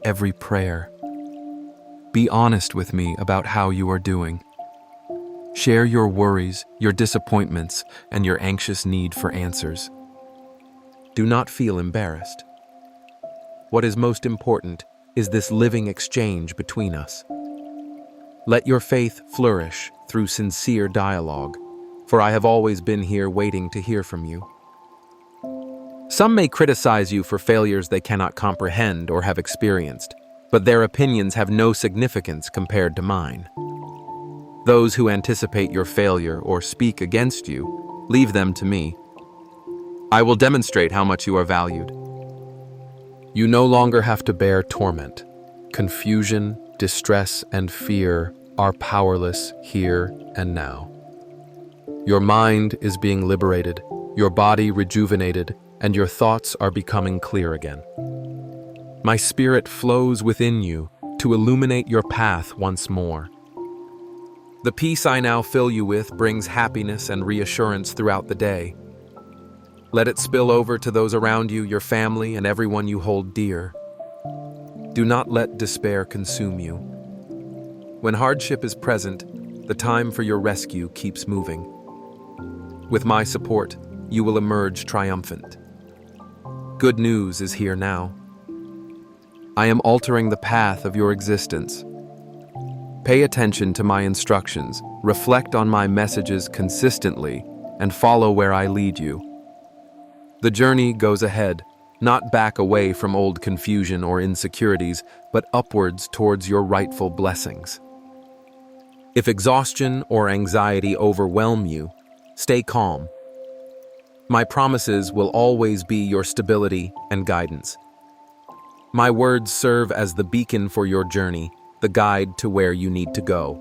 every prayer. Be honest with me about how you are doing. Share your worries, your disappointments, and your anxious need for answers. Do not feel embarrassed. What is most important is this living exchange between us. Let your faith flourish through sincere dialogue, for I have always been here waiting to hear from you. Some may criticize you for failures they cannot comprehend or have experienced, but their opinions have no significance compared to mine. Those who anticipate your failure or speak against you, leave them to me. I will demonstrate how much you are valued. You no longer have to bear torment. Confusion, distress, and fear are powerless here and now. Your mind is being liberated, your body rejuvenated, and your thoughts are becoming clear again. My spirit flows within you to illuminate your path once more. The peace I now fill you with brings happiness and reassurance throughout the day. Let it spill over to those around you, your family, and everyone you hold dear. Do not let despair consume you. When hardship is present, the time for your rescue keeps moving. With my support, you will emerge triumphant. Good news is here now. I am altering the path of your existence. Pay attention to my instructions, reflect on my messages consistently, and follow where I lead you. The journey goes ahead, not back away from old confusion or insecurities, but upwards towards your rightful blessings. If exhaustion or anxiety overwhelm you, stay calm. My promises will always be your stability and guidance. My words serve as the beacon for your journey, the guide to where you need to go.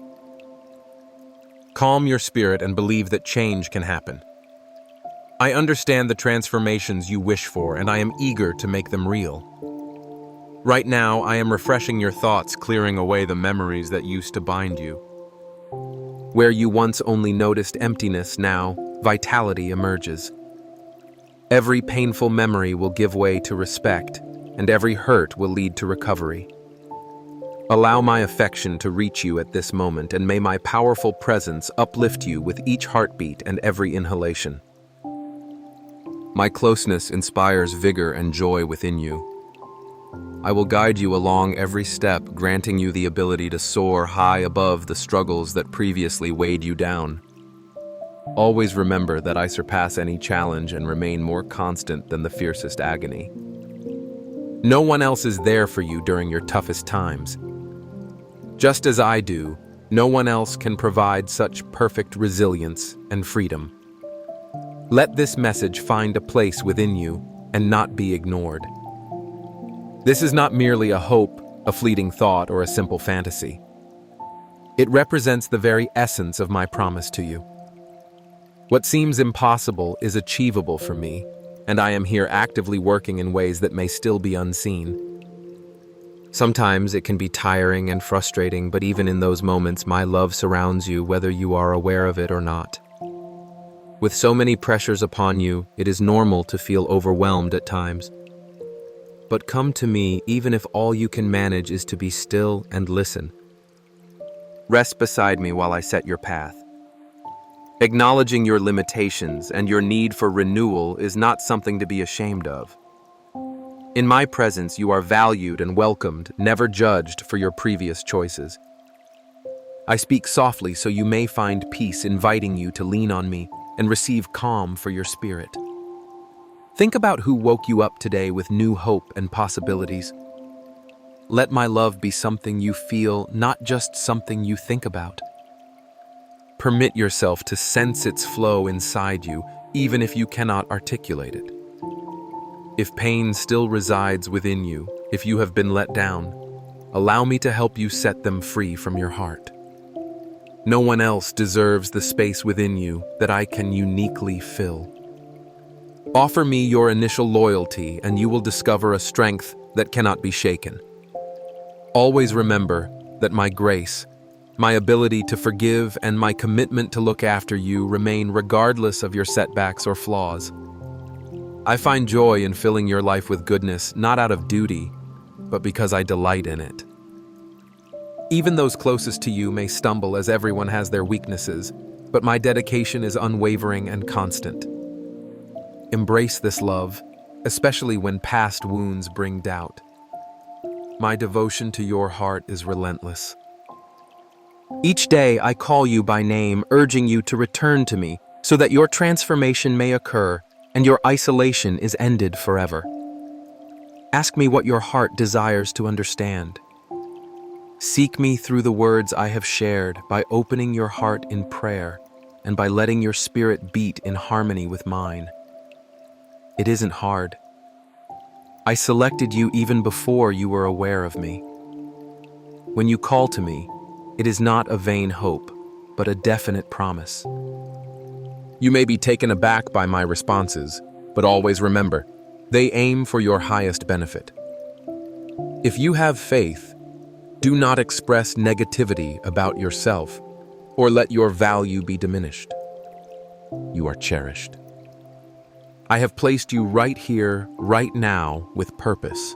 Calm your spirit and believe that change can happen. I understand the transformations you wish for, and I am eager to make them real. Right now, I am refreshing your thoughts, clearing away the memories that used to bind you. Where you once only noticed emptiness, now vitality emerges. Every painful memory will give way to respect, and every hurt will lead to recovery. Allow my affection to reach you at this moment, and may my powerful presence uplift you with each heartbeat and every inhalation. My closeness inspires vigor and joy within you. I will guide you along every step, granting you the ability to soar high above the struggles that previously weighed you down. Always remember that I surpass any challenge and remain more constant than the fiercest agony. No one else is there for you during your toughest times. Just as I do, no one else can provide such perfect resilience and freedom. Let this message find a place within you and not be ignored. This is not merely a hope, a fleeting thought, or a simple fantasy. It represents the very essence of my promise to you. What seems impossible is achievable for me, and I am here actively working in ways that may still be unseen. Sometimes it can be tiring and frustrating, but even in those moments, my love surrounds you whether you are aware of it or not. With so many pressures upon you, it is normal to feel overwhelmed at times. But come to me even if all you can manage is to be still and listen. Rest beside me while I set your path. Acknowledging your limitations and your need for renewal is not something to be ashamed of. In my presence, you are valued and welcomed, never judged for your previous choices. I speak softly so you may find peace, inviting you to lean on me and receive calm for your spirit. Think about who woke you up today with new hope and possibilities. Let my love be something you feel, not just something you think about. Permit yourself to sense its flow inside you, even if you cannot articulate it. If pain still resides within you, if you have been let down, allow me to help you set them free from your heart. No one else deserves the space within you that I can uniquely fill. Offer me your initial loyalty, and you will discover a strength that cannot be shaken. Always remember that my grace, my ability to forgive, and my commitment to look after you remain regardless of your setbacks or flaws. I find joy in filling your life with goodness, not out of duty, but because I delight in it. Even those closest to you may stumble, as everyone has their weaknesses, but my dedication is unwavering and constant. Embrace this love, especially when past wounds bring doubt. My devotion to your heart is relentless. Each day I call you by name, urging you to return to me so that your transformation may occur and your isolation is ended forever. Ask me what your heart desires to understand. Seek me through the words I have shared by opening your heart in prayer and by letting your spirit beat in harmony with mine. It isn't hard. I selected you even before you were aware of me. When you call to me, it is not a vain hope, but a definite promise. You may be taken aback by my responses, but always remember, they aim for your highest benefit. If you have faith, do not express negativity about yourself or let your value be diminished. You are cherished. I have placed you right here, right now, with purpose.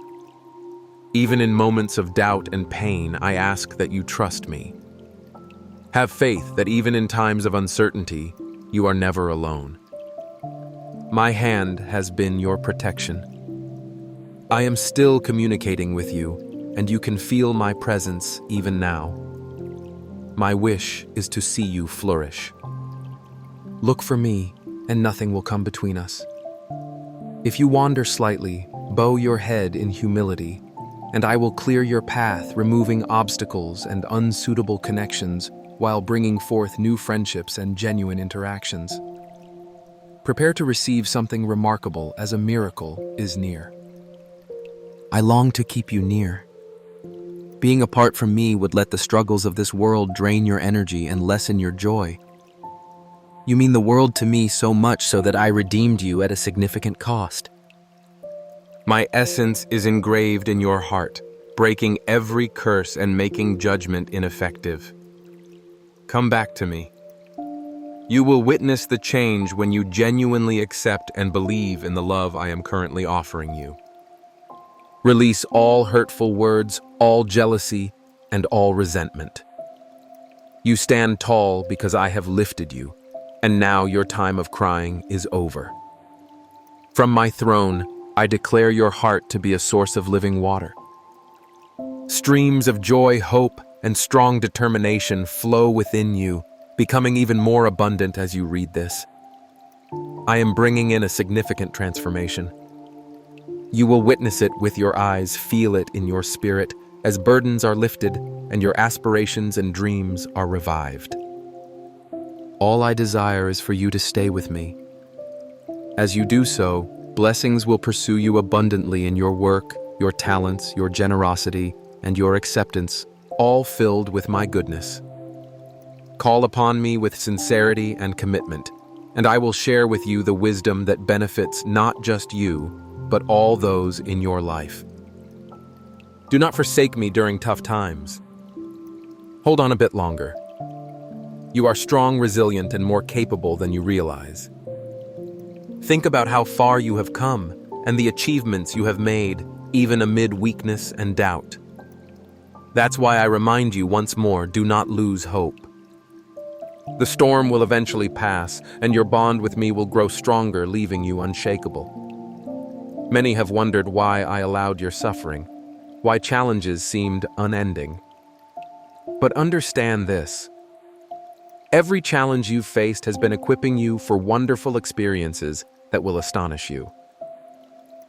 Even in moments of doubt and pain, I ask that you trust me. Have faith that even in times of uncertainty, you are never alone. My hand has been your protection. I am still communicating with you, and you can feel my presence even now. My wish is to see you flourish. Look for me, and nothing will come between us. If you wander slightly, bow your head in humility, and I will clear your path, removing obstacles and unsuitable connections while bringing forth new friendships and genuine interactions. Prepare to receive something remarkable, as a miracle is near. I long to keep you near. Being apart from me would let the struggles of this world drain your energy and lessen your joy. You mean the world to me so much so that I redeemed you at a significant cost. My essence is engraved in your heart, breaking every curse and making judgment ineffective. Come back to me. You will witness the change when you genuinely accept and believe in the love I am currently offering you. Release all hurtful words, all jealousy, and all resentment. You stand tall because I have lifted you, and now your time of crying is over. From my throne, I declare your heart to be a source of living water. Streams of joy, hope, and strong determination flow within you, becoming even more abundant as you read this. I am bringing in a significant transformation. You will witness it with your eyes, feel it in your spirit, as burdens are lifted and your aspirations and dreams are revived. All I desire is for you to stay with me. As you do so, blessings will pursue you abundantly in your work, your talents, your generosity, and your acceptance, all filled with my goodness. Call upon me with sincerity and commitment, and I will share with you the wisdom that benefits not just you, but all those in your life. Do not forsake me during tough times. Hold on a bit longer. You are strong, resilient, and more capable than you realize. Think about how far you have come and the achievements you have made, even amid weakness and doubt. That's why I remind you once more, do not lose hope. The storm will eventually pass, and your bond with me will grow stronger, leaving you unshakable. Many have wondered why I allowed your suffering, why challenges seemed unending. But understand this. Every challenge you've faced has been equipping you for wonderful experiences that will astonish you.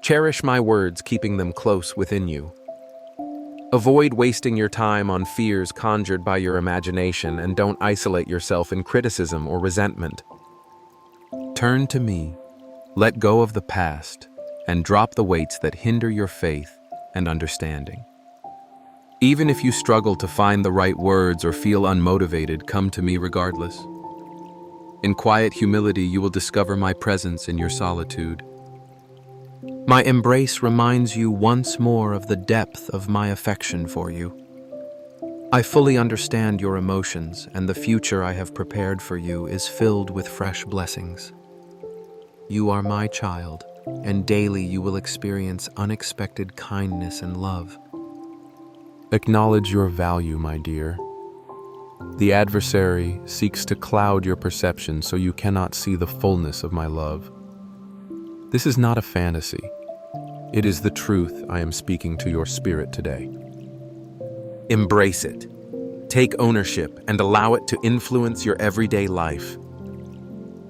Cherish my words, keeping them close within you. Avoid wasting your time on fears conjured by your imagination, and don't isolate yourself in criticism or resentment. Turn to me, let go of the past, and drop the weights that hinder your faith and understanding. Even if you struggle to find the right words or feel unmotivated, come to me regardless. In quiet humility, you will discover my presence in your solitude. My embrace reminds you once more of the depth of my affection for you. I fully understand your emotions, and the future I have prepared for you is filled with fresh blessings. You are my child, and daily you will experience unexpected kindness and love. Acknowledge your value, my dear. The adversary seeks to cloud your perception so you cannot see the fullness of my love. This is not a fantasy. It is the truth I am speaking to your spirit today. Embrace it. Take ownership and allow it to influence your everyday life.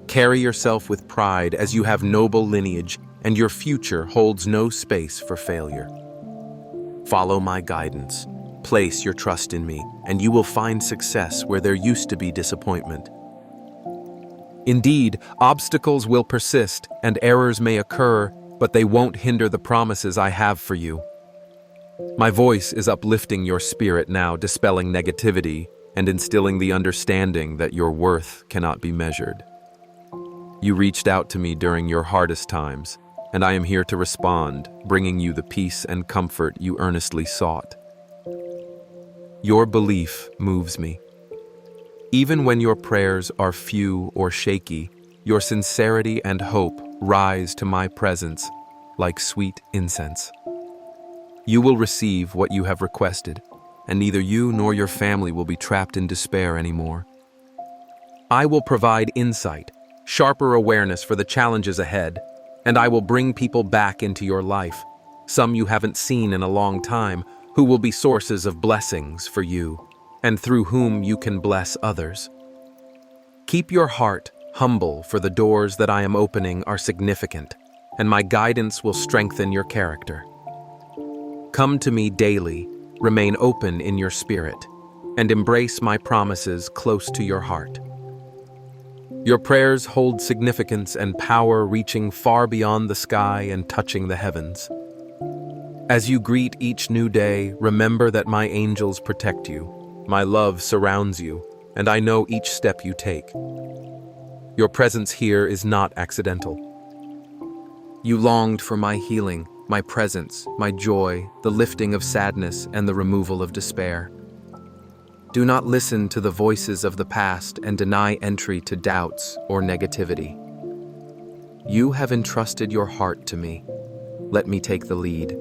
Carry yourself with pride as you have noble lineage and your future holds no space for failure. Follow my guidance. Place your trust in me, and you will find success where there used to be disappointment. Indeed, obstacles will persist and errors may occur, but they won't hinder the promises I have for you. My voice is uplifting your spirit now, dispelling negativity and instilling the understanding that your worth cannot be measured. You reached out to me during your hardest times, and I am here to respond, bringing you the peace and comfort you earnestly sought. Your belief moves me. Even when your prayers are few or shaky, your sincerity and hope rise to my presence like sweet incense. You will receive what you have requested, and neither you nor your family will be trapped in despair anymore. I will provide insight, sharper awareness for the challenges ahead, and I will bring people back into your life, some you haven't seen in a long time, who will be sources of blessings for you, and through whom you can bless others. Keep your heart humble, for the doors that I am opening are significant, and my guidance will strengthen your character. Come to me daily, remain open in your spirit, and embrace my promises close to your heart. Your prayers hold significance and power reaching far beyond the sky and touching the heavens. As you greet each new day, remember that my angels protect you, my love surrounds you, and I know each step you take. Your presence here is not accidental. You longed for my healing, my presence, my joy, the lifting of sadness, and the removal of despair. Do not listen to the voices of the past and deny entry to doubts or negativity. You have entrusted your heart to me. Let me take the lead.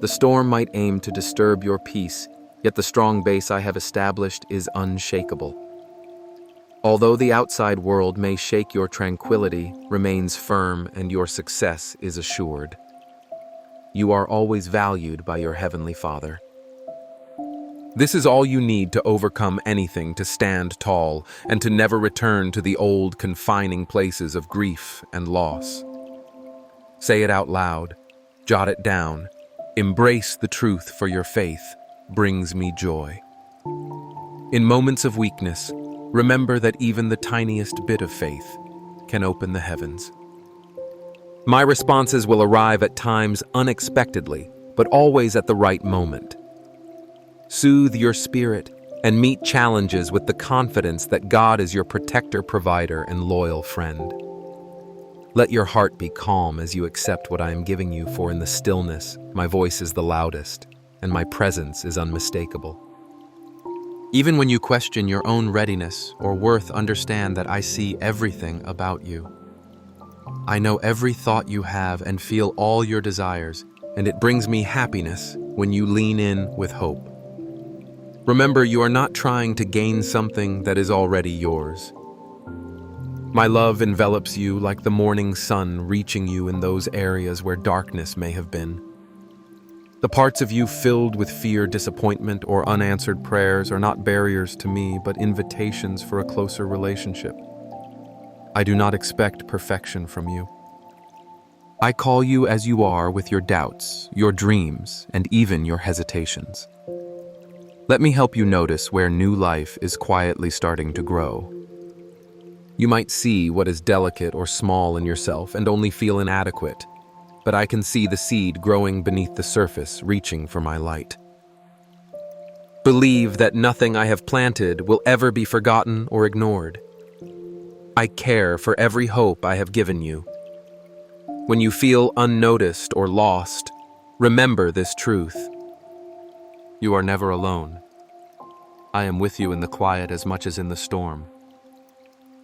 The storm might aim to disturb your peace, yet the strong base I have established is unshakable. Although the outside world may shake, your tranquility remains firm and your success is assured. You are always valued by your Heavenly Father. This is all you need to overcome anything, to stand tall, and to never return to the old confining places of grief and loss. Say it out loud, jot it down, embrace the truth, for your faith brings me joy. In moments of weakness, remember that even the tiniest bit of faith can open the heavens. My responses will arrive at times unexpectedly, but always at the right moment. Soothe your spirit and meet challenges with the confidence that God is your protector, provider, and loyal friend. Let your heart be calm as you accept what I am giving you, for in the stillness, my voice is the loudest, and my presence is unmistakable. Even when you question your own readiness or worth, understand that I see everything about you. I know every thought you have and feel all your desires, and it brings me happiness when you lean in with hope. Remember, you are not trying to gain something that is already yours. My love envelops you like the morning sun, reaching you in those areas where darkness may have been. The parts of you filled with fear, disappointment, or unanswered prayers are not barriers to me, but invitations for a closer relationship. I do not expect perfection from you. I call you as you are, with your doubts, your dreams, and even your hesitations. Let me help you notice where new life is quietly starting to grow. You might see what is delicate or small in yourself and only feel inadequate, but I can see the seed growing beneath the surface, reaching for my light. Believe that nothing I have planted will ever be forgotten or ignored. I care for every hope I have given you. When you feel unnoticed or lost, remember this truth. You are never alone. I am with you in the quiet as much as in the storm.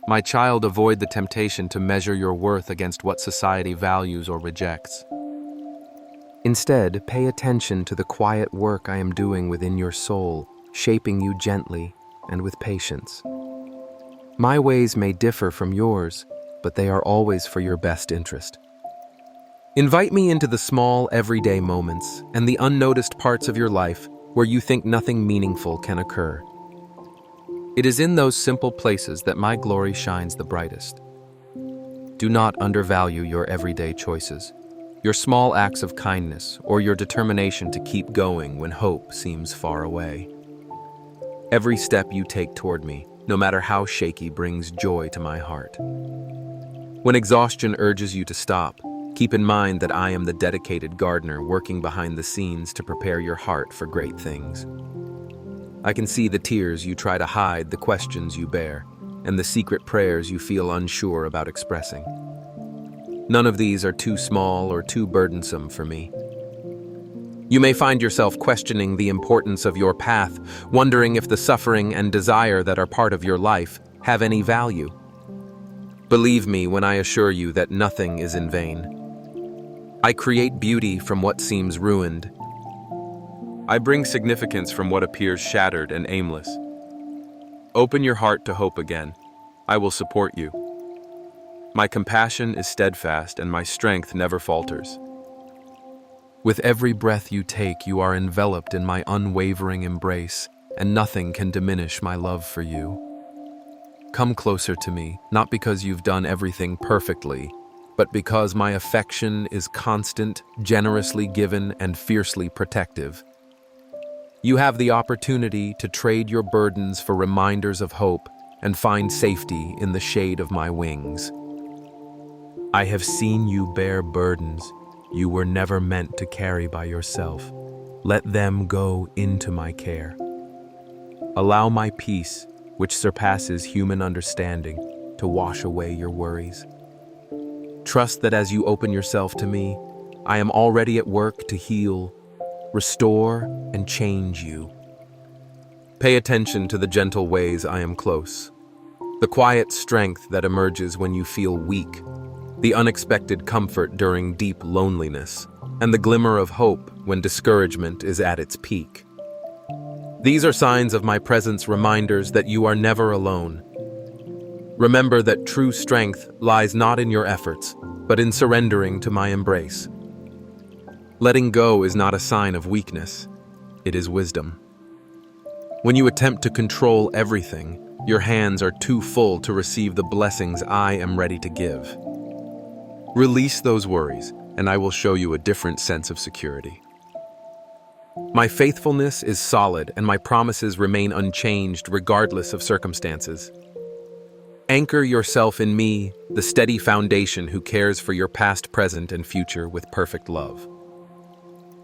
My child, avoid the temptation to measure your worth against what society values or rejects. Instead, pay attention to the quiet work I am doing within your soul, shaping you gently and with patience. My ways may differ from yours, but they are always for your best interest. Invite me into the small, everyday moments and the unnoticed parts of your life where you think nothing meaningful can occur. It is in those simple places that my glory shines the brightest. Do not undervalue your everyday choices, your small acts of kindness, or your determination to keep going when hope seems far away. Every step you take toward me, no matter how shaky, brings joy to my heart. When exhaustion urges you to stop, keep in mind that I am the dedicated gardener working behind the scenes to prepare your heart for great things. I can see the tears you try to hide, the questions you bear, and the secret prayers you feel unsure about expressing. None of these are too small or too burdensome for me. You may find yourself questioning the importance of your path, wondering if the suffering and desire that are part of your life have any value. Believe me when I assure you that nothing is in vain. I create beauty from what seems ruined. I bring significance from what appears shattered and aimless. Open your heart to hope again. I will support you. My compassion is steadfast and my strength never falters. With every breath you take, you are enveloped in my unwavering embrace, and nothing can diminish my love for you. Come closer to me, not because you've done everything perfectly, but because my affection is constant, generously given, and fiercely protective. You have the opportunity to trade your burdens for reminders of hope and find safety in the shade of my wings. I have seen you bear burdens you were never meant to carry by yourself. Let them go into my care. Allow my peace, which surpasses human understanding, to wash away your worries. Trust that as you open yourself to me, I am already at work to heal, restore, and change you. Pay attention to the gentle ways I am close, the quiet strength that emerges when you feel weak, the unexpected comfort during deep loneliness, and the glimmer of hope when discouragement is at its peak. These are signs of my presence, reminders that you are never alone. Remember that true strength lies not in your efforts, but in surrendering to my embrace. Letting go is not a sign of weakness, it is wisdom. When you attempt to control everything, your hands are too full to receive the blessings I am ready to give. Release those worries, and I will show you a different sense of security. My faithfulness is solid, and my promises remain unchanged regardless of circumstances. Anchor yourself in me, the steady foundation who cares for your past, present, and future with perfect love.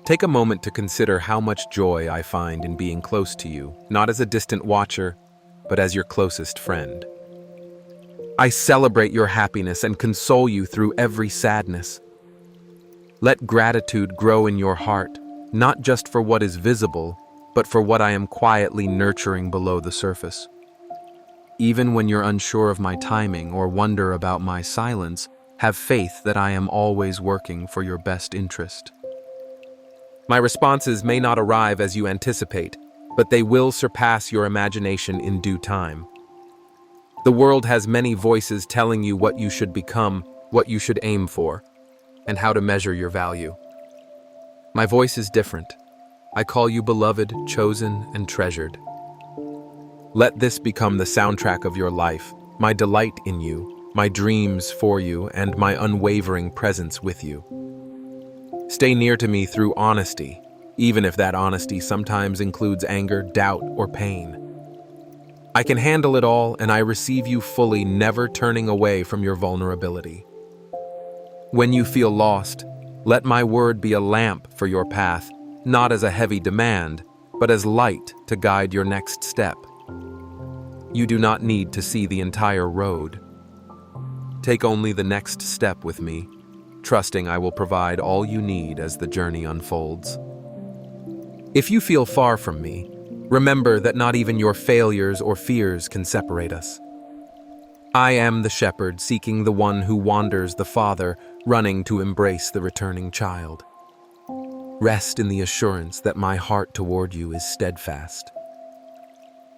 Take a moment to consider how much joy I find in being close to you, not as a distant watcher, but as your closest friend. I celebrate your happiness and console you through every sadness. Let gratitude grow in your heart, not just for what is visible, but for what I am quietly nurturing below the surface. Even when you're unsure of my timing or wonder about my silence, have faith that I am always working for your best interest. My responses may not arrive as you anticipate, but they will surpass your imagination in due time. The world has many voices telling you what you should become, what you should aim for, and how to measure your value. My voice is different. I call you beloved, chosen, and treasured. Let this become the soundtrack of your life, my delight in you, my dreams for you, and my unwavering presence with you. Stay near to me through honesty, even if that honesty sometimes includes anger, doubt, or pain. I can handle it all, and I receive you fully, never turning away from your vulnerability. When you feel lost, let my word be a lamp for your path, not as a heavy demand, but as light to guide your next step. You do not need to see the entire road. Take only the next step with me, trusting I will provide all you need as the journey unfolds. If you feel far from me, remember that not even your failures or fears can separate us. I am the shepherd seeking the one who wanders, the father running to embrace the returning child. Rest in the assurance that my heart toward you is steadfast.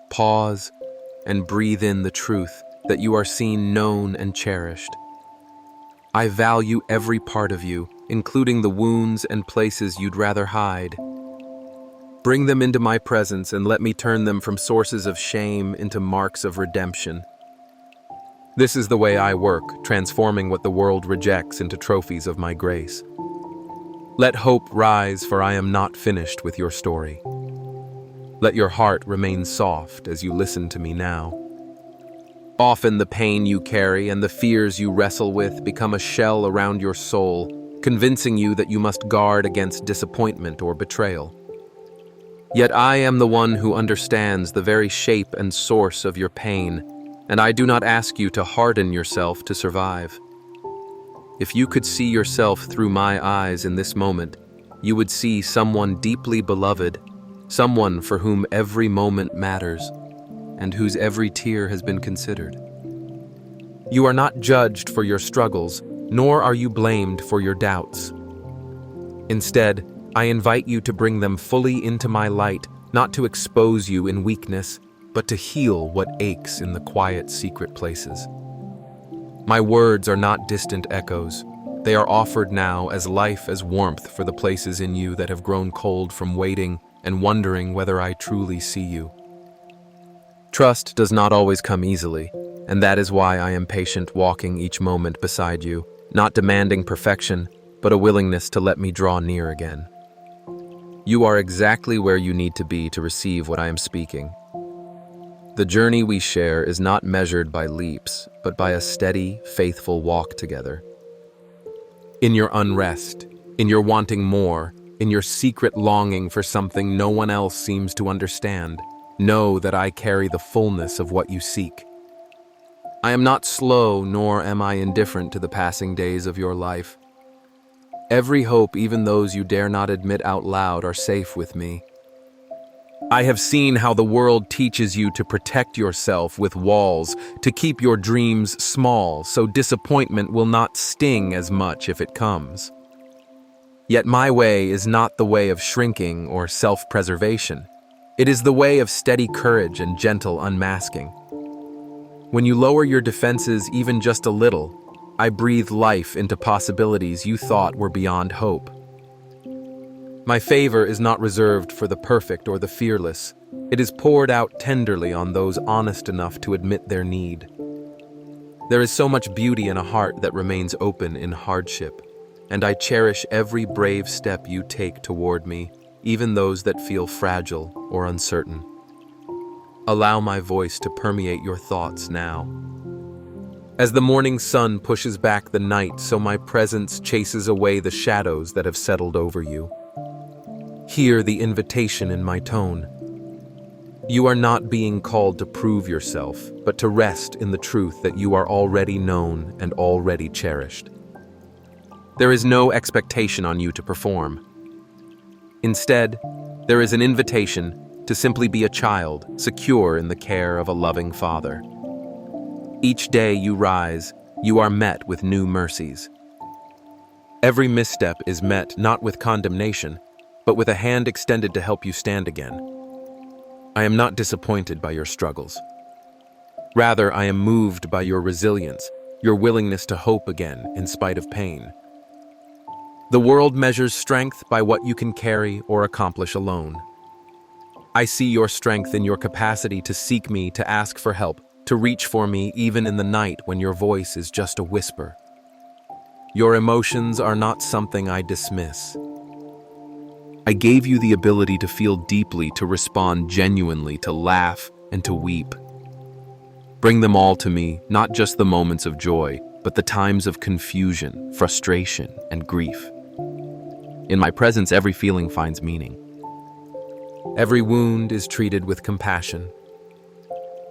Pause and breathe in the truth that you are seen, known, and cherished. I value every part of you, including the wounds and places you'd rather hide. Bring them into my presence and let me turn them from sources of shame into marks of redemption. This is the way I work, transforming what the world rejects into trophies of my grace. Let hope rise, for I am not finished with your story. Let your heart remain soft as you listen to me now. Often the pain you carry and the fears you wrestle with become a shell around your soul, convincing you that you must guard against disappointment or betrayal. Yet I am the one who understands the very shape and source of your pain, and I do not ask you to harden yourself to survive. If you could see yourself through my eyes in this moment, you would see someone deeply beloved, someone for whom every moment matters, and whose every tear has been considered. You are not judged for your struggles, nor are you blamed for your doubts. Instead, I invite you to bring them fully into my light, not to expose you in weakness, but to heal what aches in the quiet, secret places. My words are not distant echoes. They are offered now as life, as warmth for the places in you that have grown cold from waiting and wondering whether I truly see you. Trust does not always come easily, and that is why I am patient, walking each moment beside you, not demanding perfection, but a willingness to let me draw near again. You are exactly where you need to be to receive what I am speaking. The journey we share is not measured by leaps, but by a steady, faithful walk together. In your unrest, in your wanting more, in your secret longing for something no one else seems to understand, know that I carry the fullness of what you seek. I am not slow, nor am I indifferent to the passing days of your life. Every hope, even those you dare not admit out loud, are safe with me. I have seen how the world teaches you to protect yourself with walls, to keep your dreams small so disappointment will not sting as much if it comes. Yet my way is not the way of shrinking or self-preservation. It is the way of steady courage and gentle unmasking. When you lower your defenses even just a little, I breathe life into possibilities you thought were beyond hope. My favor is not reserved for the perfect or the fearless. It is poured out tenderly on those honest enough to admit their need. There is so much beauty in a heart that remains open in hardship, and I cherish every brave step you take toward me, even those that feel fragile or uncertain. Allow my voice to permeate your thoughts now. As the morning sun pushes back the night, so my presence chases away the shadows that have settled over you. Hear the invitation in my tone. You are not being called to prove yourself, but to rest in the truth that you are already known and already cherished. There is no expectation on you to perform. Instead, there is an invitation to simply be a child, secure in the care of a loving father. Each day you rise, you are met with new mercies. Every misstep is met not with condemnation, but with a hand extended to help you stand again. I am not disappointed by your struggles. Rather, I am moved by your resilience, your willingness to hope again in spite of pain. The world measures strength by what you can carry or accomplish alone. I see your strength in your capacity to seek me, to ask for help, to reach for me even in the night when your voice is just a whisper. Your emotions are not something I dismiss. I gave you the ability to feel deeply, to respond genuinely, to laugh and to weep. Bring them all to me, not just the moments of joy, but the times of confusion, frustration, and grief. In my presence, every feeling finds meaning. Every wound is treated with compassion.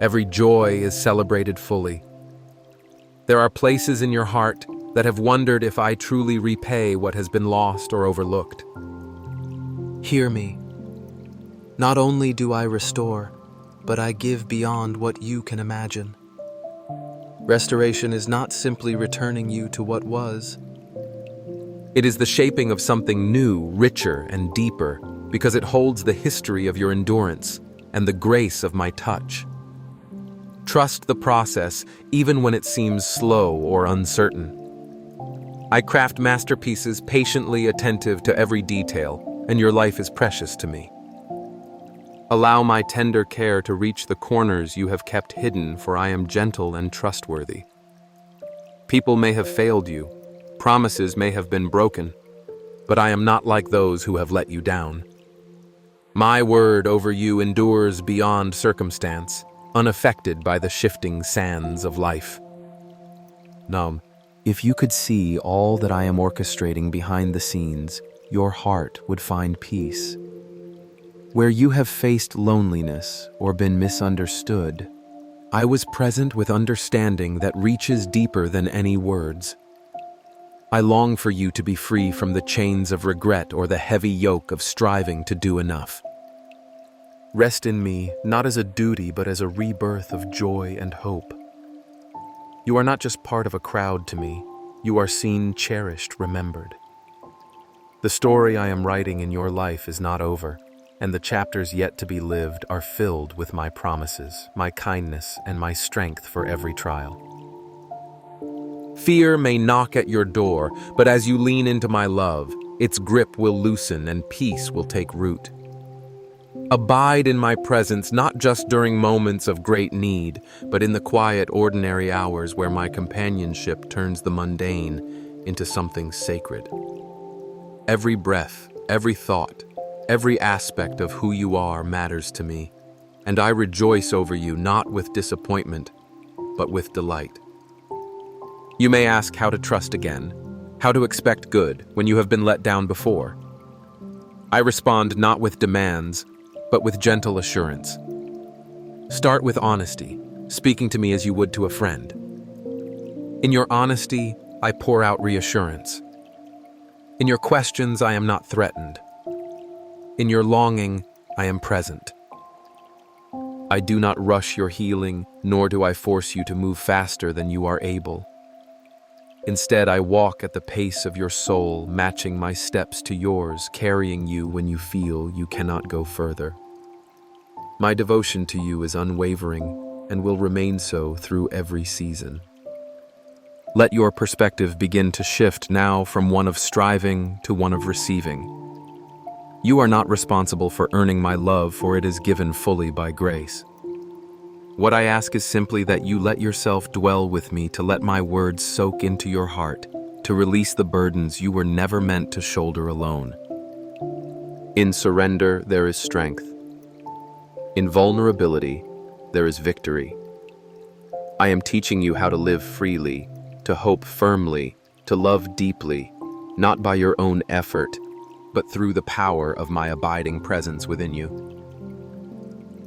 Every joy is celebrated fully. There are places in your heart that have wondered if I truly repay what has been lost or overlooked. Hear me. Not only do I restore, but I give beyond what you can imagine. Restoration is not simply returning you to what was. It is the shaping of something new, richer, and deeper, because it holds the history of your endurance and the grace of my touch. Trust the process, even when it seems slow or uncertain. I craft masterpieces patiently attentive to every detail, and your life is precious to me. Allow my tender care to reach the corners you have kept hidden, for I am gentle and trustworthy. People may have failed you, promises may have been broken, but I am not like those who have let you down. My word over you endures beyond circumstance, unaffected by the shifting sands of life. Now, if you could see all that I am orchestrating behind the scenes, your heart would find peace. Where you have faced loneliness or been misunderstood, I was present with understanding that reaches deeper than any words. I long for you to be free from the chains of regret or the heavy yoke of striving to do enough. Rest in me, not as a duty, but as a rebirth of joy and hope. You are not just part of a crowd to me. You are seen, cherished, remembered. The story I am writing in your life is not over, and the chapters yet to be lived are filled with my promises, my kindness, and my strength for every trial. Fear may knock at your door, but as you lean into my love, its grip will loosen and peace will take root. Abide in my presence not just during moments of great need, but in the quiet, ordinary hours where my companionship turns the mundane into something sacred. Every breath, every thought, every aspect of who you are matters to me, and I rejoice over you not with disappointment, but with delight. You may ask how to trust again, how to expect good when you have been let down before. I respond not with demands, but with gentle assurance. Start with honesty, speaking to me as you would to a friend. In your honesty, I pour out reassurance. In your questions, I am not threatened. In your longing, I am present. I do not rush your healing, nor do I force you to move faster than you are able. Instead, I walk at the pace of your soul, matching my steps to yours, carrying you when you feel you cannot go further. My devotion to you is unwavering and will remain so through every season. Let your perspective begin to shift now from one of striving to one of receiving. You are not responsible for earning my love, for it is given fully by grace. What I ask is simply that you let yourself dwell with me, to let my words soak into your heart, to release the burdens you were never meant to shoulder alone. In surrender, there is strength. In vulnerability, there is victory. I am teaching you how to live freely, to hope firmly, to love deeply, not by your own effort, but through the power of my abiding presence within you.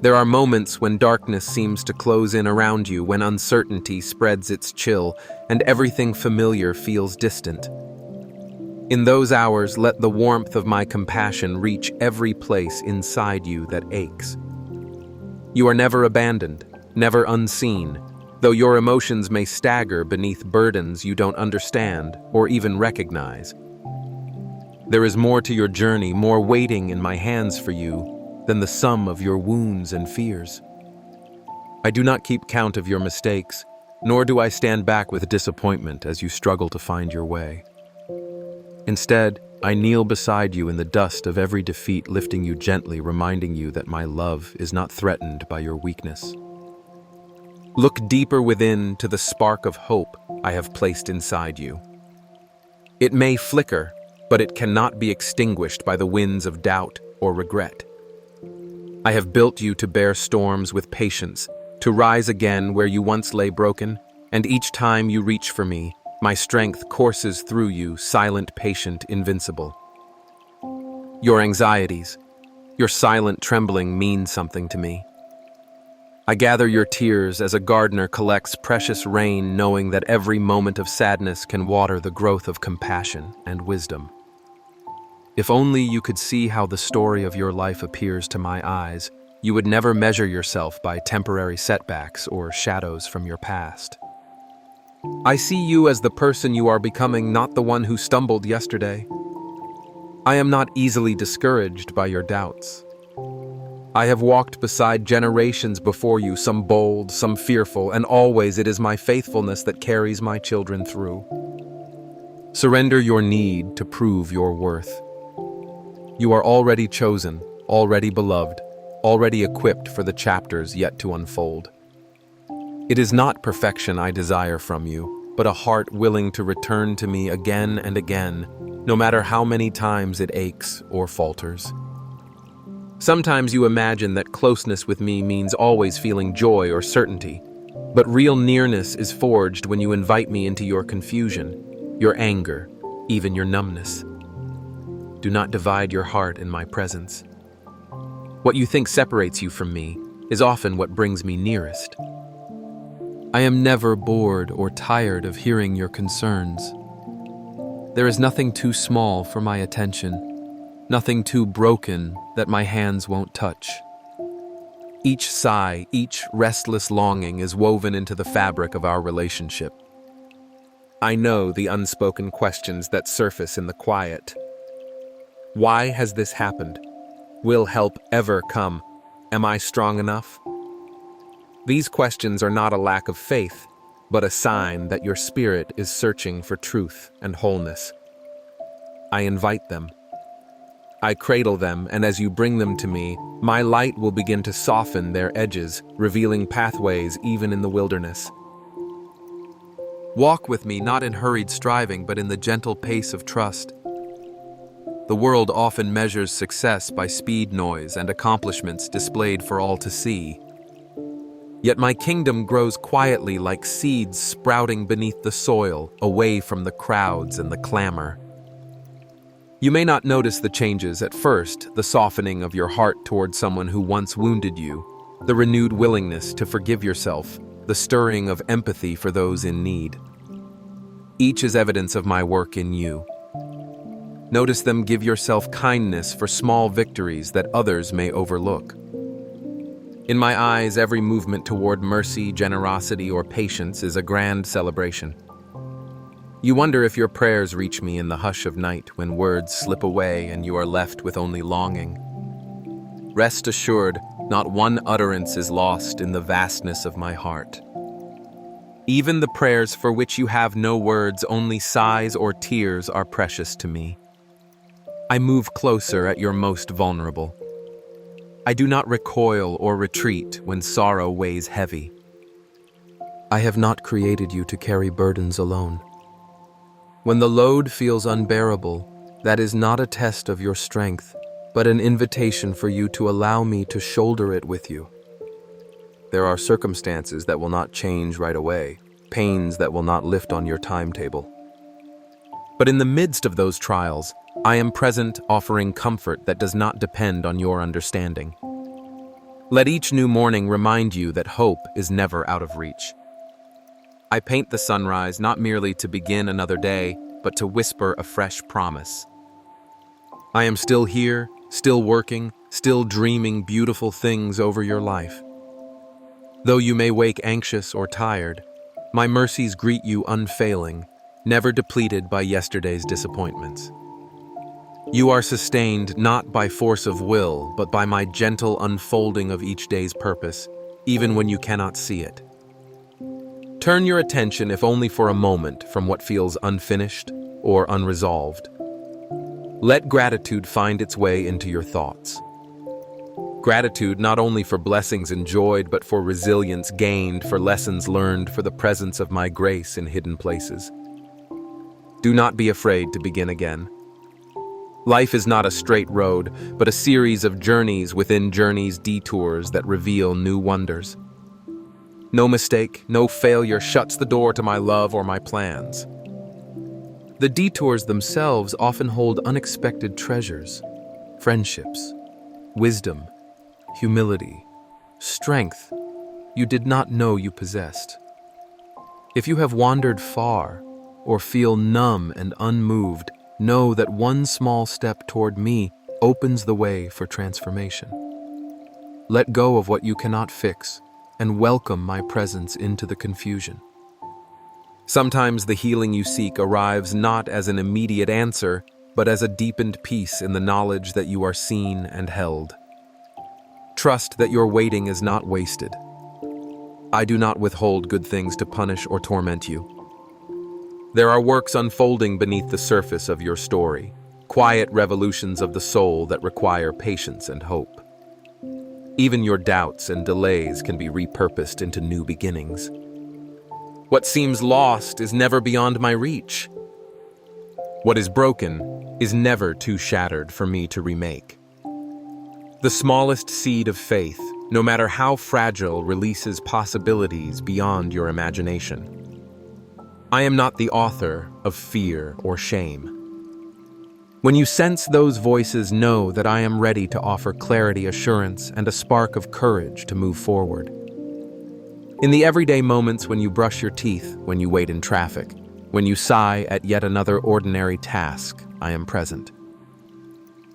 There are moments when darkness seems to close in around you, when uncertainty spreads its chill and everything familiar feels distant. In those hours, let the warmth of my compassion reach every place inside you that aches. You are never abandoned, never unseen, though your emotions may stagger beneath burdens you don't understand or even recognize. There is more to your journey, more waiting in my hands for you than the sum of your wounds and fears. I do not keep count of your mistakes, nor do I stand back with disappointment as you struggle to find your way. Instead, I kneel beside you in the dust of every defeat, lifting you gently, reminding you that my love is not threatened by your weakness. Look deeper within to the spark of hope I have placed inside you. It may flicker, but it cannot be extinguished by the winds of doubt or regret. I have built you to bear storms with patience, to rise again where you once lay broken, and each time you reach for me, my strength courses through you, silent, patient, invincible. Your anxieties, your silent trembling mean something to me. I gather your tears as a gardener collects precious rain, knowing that every moment of sadness can water the growth of compassion and wisdom. If only you could see how the story of your life appears to my eyes, you would never measure yourself by temporary setbacks or shadows from your past. I see you as the person you are becoming, not the one who stumbled yesterday. I am not easily discouraged by your doubts. I have walked beside generations before you, some bold, some fearful, and always it is my faithfulness that carries my children through. Surrender your need to prove your worth. You are already chosen, already beloved, already equipped for the chapters yet to unfold. It is not perfection I desire from you, but a heart willing to return to me again and again, no matter how many times it aches or falters. Sometimes you imagine that closeness with me means always feeling joy or certainty, but real nearness is forged when you invite me into your confusion, your anger, even your numbness. Do not divide your heart in my presence. What you think separates you from me is often what brings me nearest. I am never bored or tired of hearing your concerns. There is nothing too small for my attention, nothing too broken that my hands won't touch. Each sigh, each restless longing is woven into the fabric of our relationship. I know the unspoken questions that surface in the quiet. Why has this happened? Will help ever come? Am I strong enough? These questions are not a lack of faith, but a sign that your spirit is searching for truth and wholeness. I invite them. I cradle them, and as you bring them to me, my light will begin to soften their edges, revealing pathways even in the wilderness. Walk with me not in hurried striving, but in the gentle pace of trust. The world often measures success by speed, noise, and accomplishments displayed for all to see. Yet my kingdom grows quietly like seeds sprouting beneath the soil, away from the crowds and the clamor. You may not notice the changes at first, the softening of your heart toward someone who once wounded you, the renewed willingness to forgive yourself, the stirring of empathy for those in need. Each is evidence of my work in you. Notice them, give yourself kindness for small victories that others may overlook. In my eyes, every movement toward mercy, generosity, or patience is a grand celebration. You wonder if your prayers reach me in the hush of night when words slip away and you are left with only longing. Rest assured, not one utterance is lost in the vastness of my heart. Even the prayers for which you have no words, only sighs or tears, are precious to me. I move closer at your most vulnerable. I do not recoil or retreat when sorrow weighs heavy. I have not created you to carry burdens alone. When the load feels unbearable, that is not a test of your strength, but an invitation for you to allow me to shoulder it with you. There are circumstances that will not change right away, pains that will not lift on your timetable. But in the midst of those trials, I am present, offering comfort that does not depend on your understanding. Let each new morning remind you that hope is never out of reach. I paint the sunrise not merely to begin another day, but to whisper a fresh promise. I am still here, still working, still dreaming beautiful things over your life. Though you may wake anxious or tired, my mercies greet you unfailing, never depleted by yesterday's disappointments. You are sustained not by force of will, but by my gentle unfolding of each day's purpose, even when you cannot see it. Turn your attention, if only for a moment, from what feels unfinished or unresolved. Let gratitude find its way into your thoughts. Gratitude not only for blessings enjoyed, but for resilience gained, for lessons learned, for the presence of my grace in hidden places. Do not be afraid to begin again. Life is not a straight road, but a series of journeys within journeys, detours that reveal new wonders. No mistake, no failure shuts the door to my love or my plans. The detours themselves often hold unexpected treasures, friendships, wisdom, humility, strength you did not know you possessed. If you have wandered far or feel numb and unmoved, know that one small step toward me opens the way for transformation. Let go of what you cannot fix and welcome my presence into the confusion. Sometimes the healing you seek arrives not as an immediate answer, but as a deepened peace in the knowledge that you are seen and held. Trust that your waiting is not wasted. I do not withhold good things to punish or torment you. There are works unfolding beneath the surface of your story, quiet revolutions of the soul that require patience and hope. Even your doubts and delays can be repurposed into new beginnings. What seems lost is never beyond my reach. What is broken is never too shattered for me to remake. The smallest seed of faith, no matter how fragile, releases possibilities beyond your imagination. I am not the author of fear or shame. When you sense those voices, know that I am ready to offer clarity, assurance, and a spark of courage to move forward. In the everyday moments when you brush your teeth, when you wait in traffic, when you sigh at yet another ordinary task, I am present.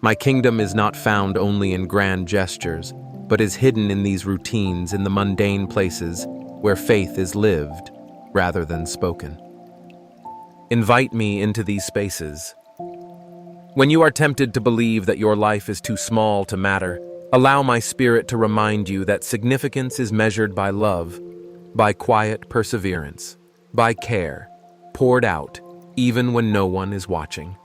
My kingdom is not found only in grand gestures, but is hidden in these routines, in the mundane places where faith is lived rather than spoken. Invite me into these spaces. When you are tempted to believe that your life is too small to matter, allow my spirit to remind you that significance is measured by love, by quiet perseverance, by care, poured out, even when no one is watching.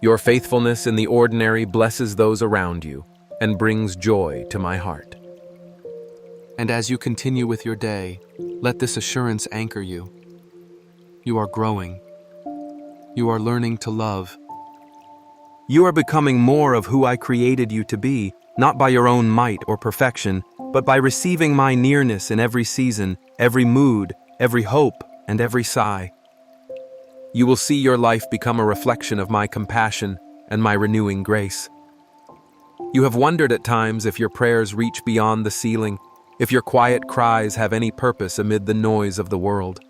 Your faithfulness in the ordinary blesses those around you and brings joy to my heart. And as you continue with your day, let this assurance anchor you. You are growing. You are learning to love. You are becoming more of who I created you to be, not by your own might or perfection, but by receiving my nearness in every season, every mood, every hope, and every sigh. You will see your life become a reflection of my compassion and my renewing grace. You have wondered at times if your prayers reach beyond the ceiling, if your quiet cries have any purpose amid the noise of the world.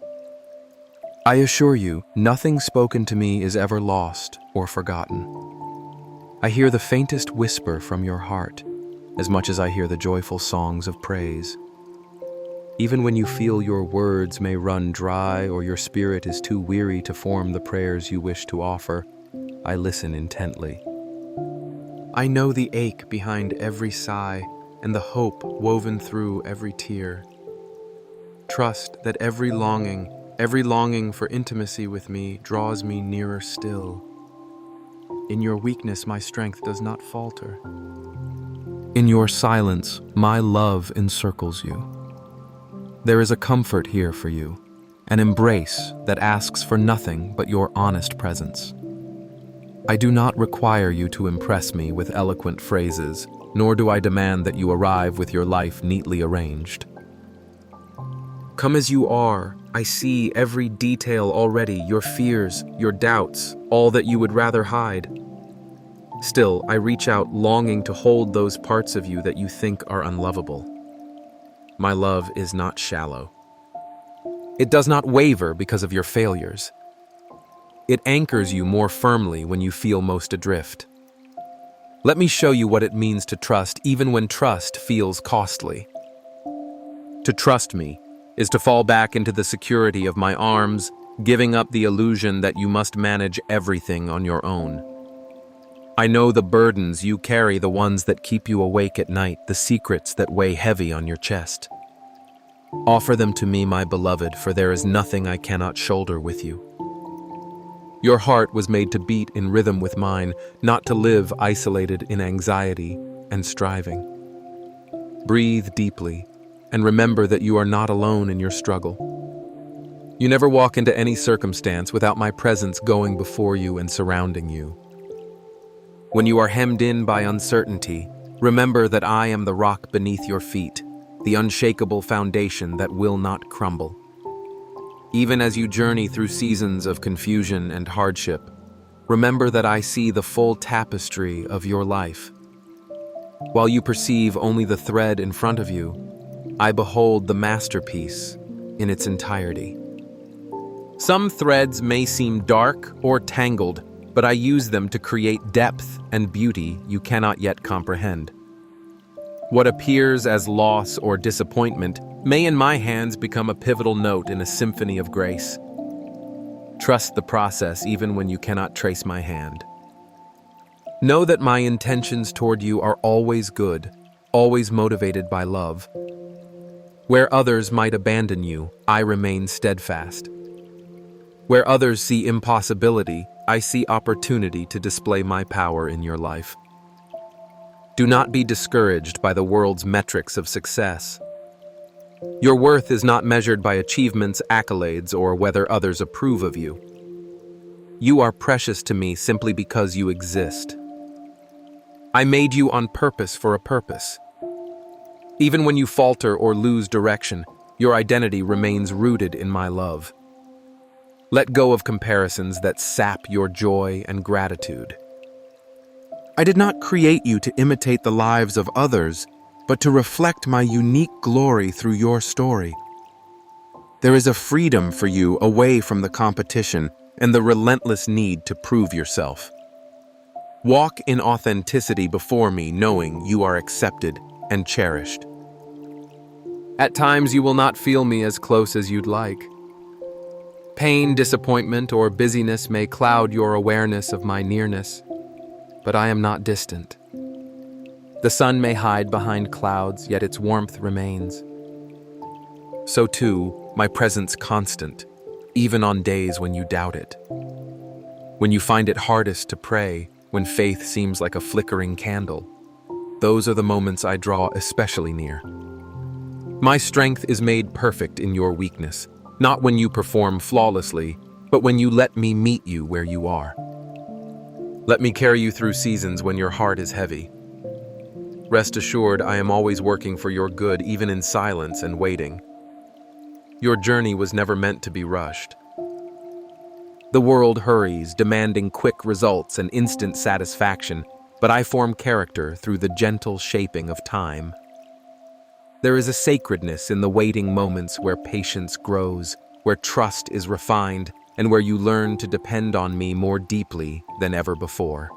I assure you, nothing spoken to me is ever lost or forgotten. I hear the faintest whisper from your heart, as much as I hear the joyful songs of praise. Even when you feel your words may run dry or your spirit is too weary to form the prayers you wish to offer, I listen intently. I know the ache behind every sigh and the hope woven through every tear. Trust that every longing for intimacy with me draws me nearer still. In your weakness, my strength does not falter. In your silence, my love encircles you. There is a comfort here for you, an embrace that asks for nothing but your honest presence. I do not require you to impress me with eloquent phrases, nor do I demand that you arrive with your life neatly arranged. Come as you are, I see every detail already, your fears, your doubts, all that you would rather hide. Still, I reach out longing to hold those parts of you that you think are unlovable. My love is not shallow. It does not waver because of your failures. It anchors you more firmly when you feel most adrift. Let me show you what it means to trust even when trust feels costly. To trust me is to fall back into the security of my arms, giving up the illusion that you must manage everything on your own. I know the burdens you carry, the ones that keep you awake at night, the secrets that weigh heavy on your chest. Offer them to me, my beloved, for there is nothing I cannot shoulder with you. Your heart was made to beat in rhythm with mine, not to live isolated in anxiety and striving. Breathe deeply and remember that you are not alone in your struggle. You never walk into any circumstance without my presence going before you and surrounding you. When you are hemmed in by uncertainty, remember that I am the rock beneath your feet, the unshakable foundation that will not crumble. Even as you journey through seasons of confusion and hardship, remember that I see the full tapestry of your life. While you perceive only the thread in front of you, I behold the masterpiece in its entirety. Some threads may seem dark or tangled, but I use them to create depth and beauty you cannot yet comprehend. What appears as loss or disappointment May in my hands become a pivotal note in a symphony of grace. Trust the process even when you cannot trace my hand. Know that my intentions toward you are always good, always motivated by love. Where others might abandon you, I remain steadfast. Where others see impossibility, I see opportunity to display my power in your life. Do not be discouraged by the world's metrics of success. Your worth is not measured by achievements, accolades, or whether others approve of you. You are precious to me simply because you exist. I made you on purpose for a purpose. Even when you falter or lose direction, your identity remains rooted in my love. Let go of comparisons that sap your joy and gratitude. I did not create you to imitate the lives of others, but to reflect my unique glory through your story. There is a freedom for you away from the competition and the relentless need to prove yourself. Walk in authenticity before me, knowing you are accepted and cherished. At times you will not feel me as close as you'd like. Pain, disappointment, or busyness may cloud your awareness of my nearness, but I am not distant. The sun may hide behind clouds, yet its warmth remains. So too, my presence constant, even on days when you doubt it. When you find it hardest to pray, when faith seems like a flickering candle, those are the moments I draw especially near. My strength is made perfect in your weakness, not when you perform flawlessly, but when you let me meet you where you are. Let me carry you through seasons when your heart is heavy. Rest assured, I am always working for your good, even in silence and waiting. Your journey was never meant to be rushed. The world hurries, demanding quick results and instant satisfaction, but I form character through the gentle shaping of time. There is a sacredness in the waiting moments where patience grows, where trust is refined, and where you learn to depend on me more deeply than ever before.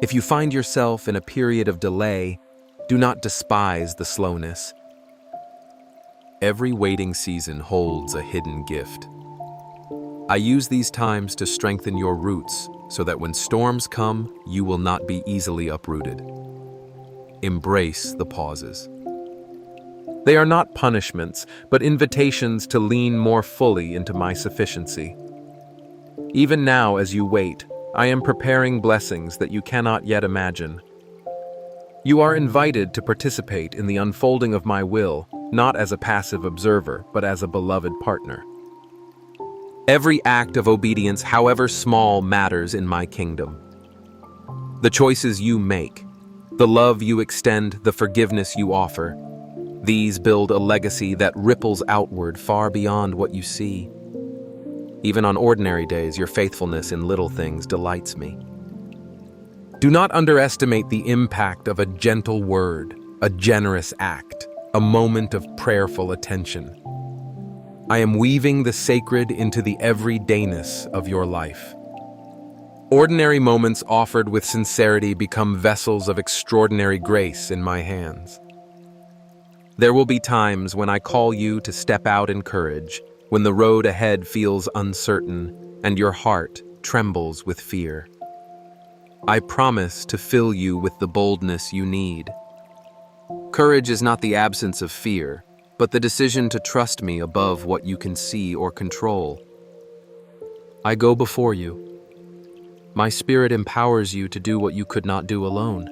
If you find yourself in a period of delay, do not despise the slowness. Every waiting season holds a hidden gift. I use these times to strengthen your roots so that when storms come, you will not be easily uprooted. Embrace the pauses. They are not punishments, but invitations to lean more fully into my sufficiency. Even now, as you wait, I am preparing blessings that you cannot yet imagine. You are invited to participate in the unfolding of my will, not as a passive observer, but as a beloved partner. Every act of obedience, however small, matters in my kingdom. The choices you make, the love you extend, the forgiveness you offer, these build a legacy that ripples outward far beyond what you see. Even on ordinary days, your faithfulness in little things delights me. Do not underestimate the impact of a gentle word, a generous act, a moment of prayerful attention. I am weaving the sacred into the everydayness of your life. Ordinary moments offered with sincerity become vessels of extraordinary grace in my hands. There will be times when I call you to step out in courage, when the road ahead feels uncertain and your heart trembles with fear. I promise to fill you with the boldness you need. Courage is not the absence of fear, but the decision to trust me above what you can see or control. I go before you. My spirit empowers you to do what you could not do alone.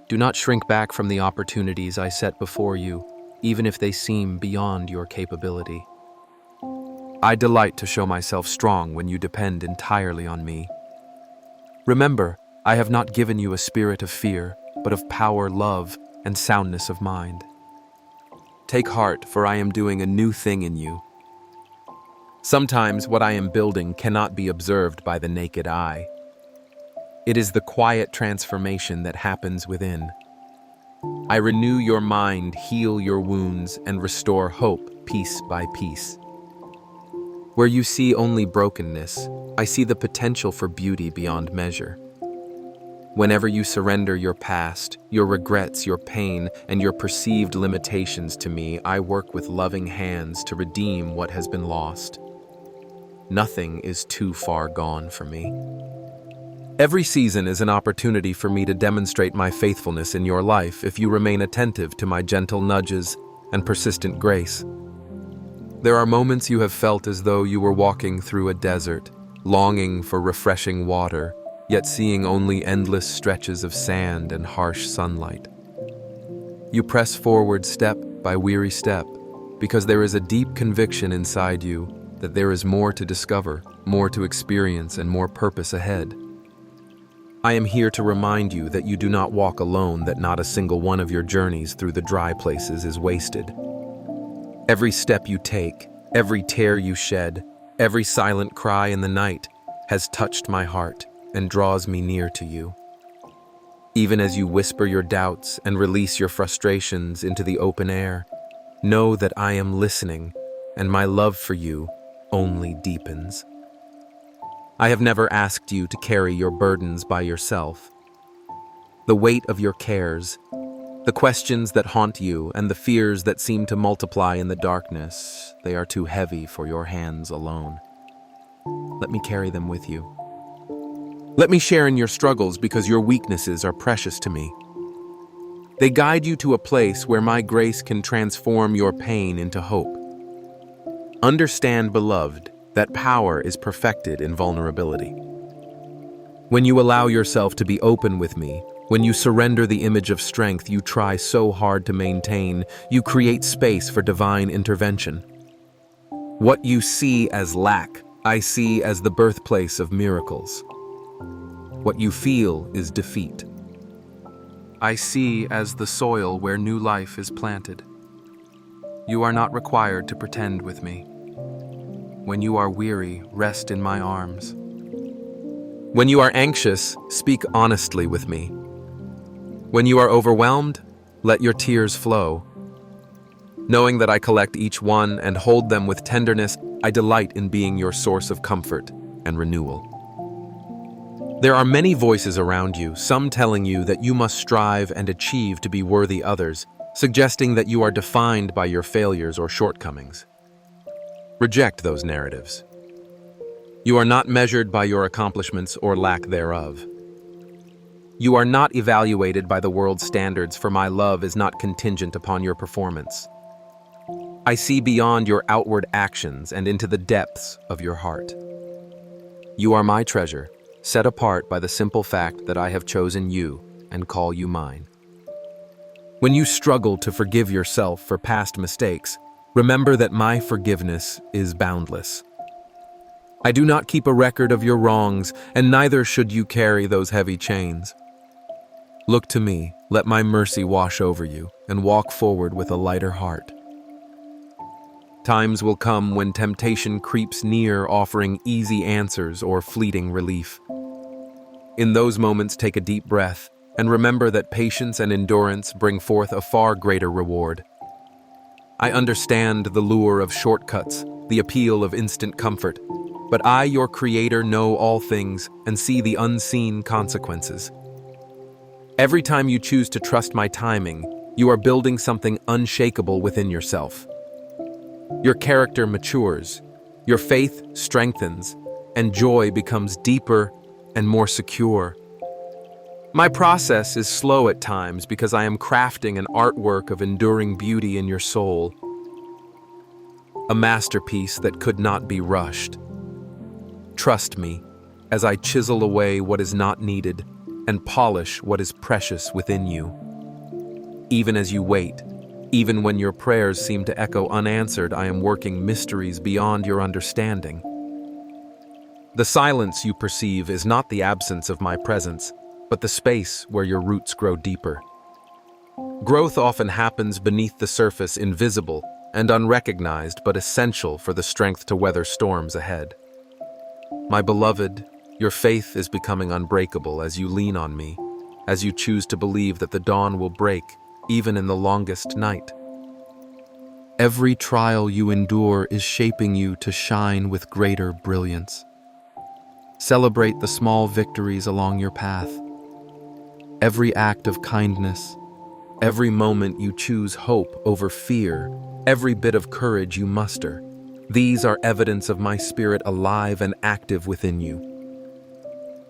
Do not shrink back from the opportunities I set before you, even if they seem beyond your capability. I delight to show myself strong when you depend entirely on me. Remember, I have not given you a spirit of fear, but of power, love, and soundness of mind. Take heart, for I am doing a new thing in you. Sometimes what I am building cannot be observed by the naked eye. It is the quiet transformation that happens within. I renew your mind, heal your wounds, and restore hope piece by piece. Where you see only brokenness, I see the potential for beauty beyond measure. Whenever you surrender your past, your regrets, your pain, and your perceived limitations to me, I work with loving hands to redeem what has been lost. Nothing is too far gone for me. Every season is an opportunity for me to demonstrate my faithfulness in your life if you remain attentive to my gentle nudges and persistent grace. There are moments you have felt as though you were walking through a desert, longing for refreshing water, yet seeing only endless stretches of sand and harsh sunlight. You press forward step by weary step, because there is a deep conviction inside you that there is more to discover, more to experience, and more purpose ahead. I am here to remind you that you do not walk alone, that not a single one of your journeys through the dry places is wasted. Every step you take, every tear you shed, every silent cry in the night has touched my heart and draws me near to you. Even as you whisper your doubts and release your frustrations into the open air, know that I am listening, and my love for you only deepens. I have never asked you to carry your burdens by yourself. The weight of your cares, the questions that haunt you, and the fears that seem to multiply in the darkness, they are too heavy for your hands alone. Let me carry them with you. Let me share in your struggles, because your weaknesses are precious to me. They guide you to a place where my grace can transform your pain into hope. Understand, beloved, that power is perfected in vulnerability. When you allow yourself to be open with me, when you surrender the image of strength you try so hard to maintain, you create space for divine intervention. What you see as lack, I see as the birthplace of miracles. What you feel is defeat, I see as the soil where new life is planted. You are not required to pretend with me. When you are weary, rest in my arms. When you are anxious, speak honestly with me. When you are overwhelmed, let your tears flow. Knowing that I collect each one and hold them with tenderness, I delight in being your source of comfort and renewal. There are many voices around you, some telling you that you must strive and achieve to be worthy, others suggesting that you are defined by your failures or shortcomings. Reject those narratives. You are not measured by your accomplishments or lack thereof. You are not evaluated by the world's standards, for my love is not contingent upon your performance. I see beyond your outward actions and into the depths of your heart. You are my treasure, set apart by the simple fact that I have chosen you and call you mine. When you struggle to forgive yourself for past mistakes, remember that my forgiveness is boundless. I do not keep a record of your wrongs, and neither should you carry those heavy chains. Look to me, let my mercy wash over you, and walk forward with a lighter heart. Times will come when temptation creeps near, offering easy answers or fleeting relief. In those moments, take a deep breath, and remember that patience and endurance bring forth a far greater reward. I understand the lure of shortcuts, the appeal of instant comfort, but I, your Creator, know all things and see the unseen consequences. Every time you choose to trust my timing, you are building something unshakable within yourself. Your character matures, your faith strengthens, and joy becomes deeper and more secure. My process is slow at times because I am crafting an artwork of enduring beauty in your soul, a masterpiece that could not be rushed. Trust me as I chisel away what is not needed and polish what is precious within you. Even as you wait, even when your prayers seem to echo unanswered, I am working mysteries beyond your understanding. The silence you perceive is not the absence of my presence, but the space where your roots grow deeper. Growth often happens beneath the surface, invisible and unrecognized, but essential for the strength to weather storms ahead. My beloved, your faith is becoming unbreakable as you lean on me, as you choose to believe that the dawn will break even in the longest night. Every trial you endure is shaping you to shine with greater brilliance. Celebrate the small victories along your path. every act of kindness, every moment you choose hope over fear, every bit of courage you muster. These are evidence of my spirit alive and active within you.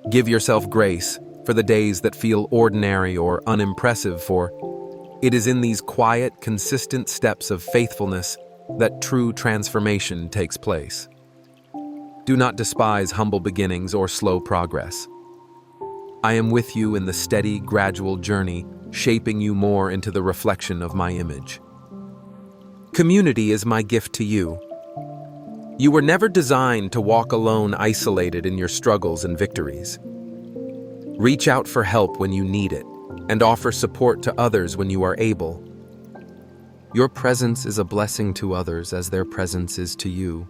Give yourself grace for the days that feel ordinary or unimpressive, for it is in these quiet, consistent steps of faithfulness that true transformation takes place. Do not despise humble beginnings or slow progress. I am with you in the steady, gradual journey, shaping you more into the reflection of my image. Community is my gift to you. You were never designed to walk alone, isolated in your struggles and victories. Reach out for help when you need it, and offer support to others when you are able. Your presence is a blessing to others as their presence is to you.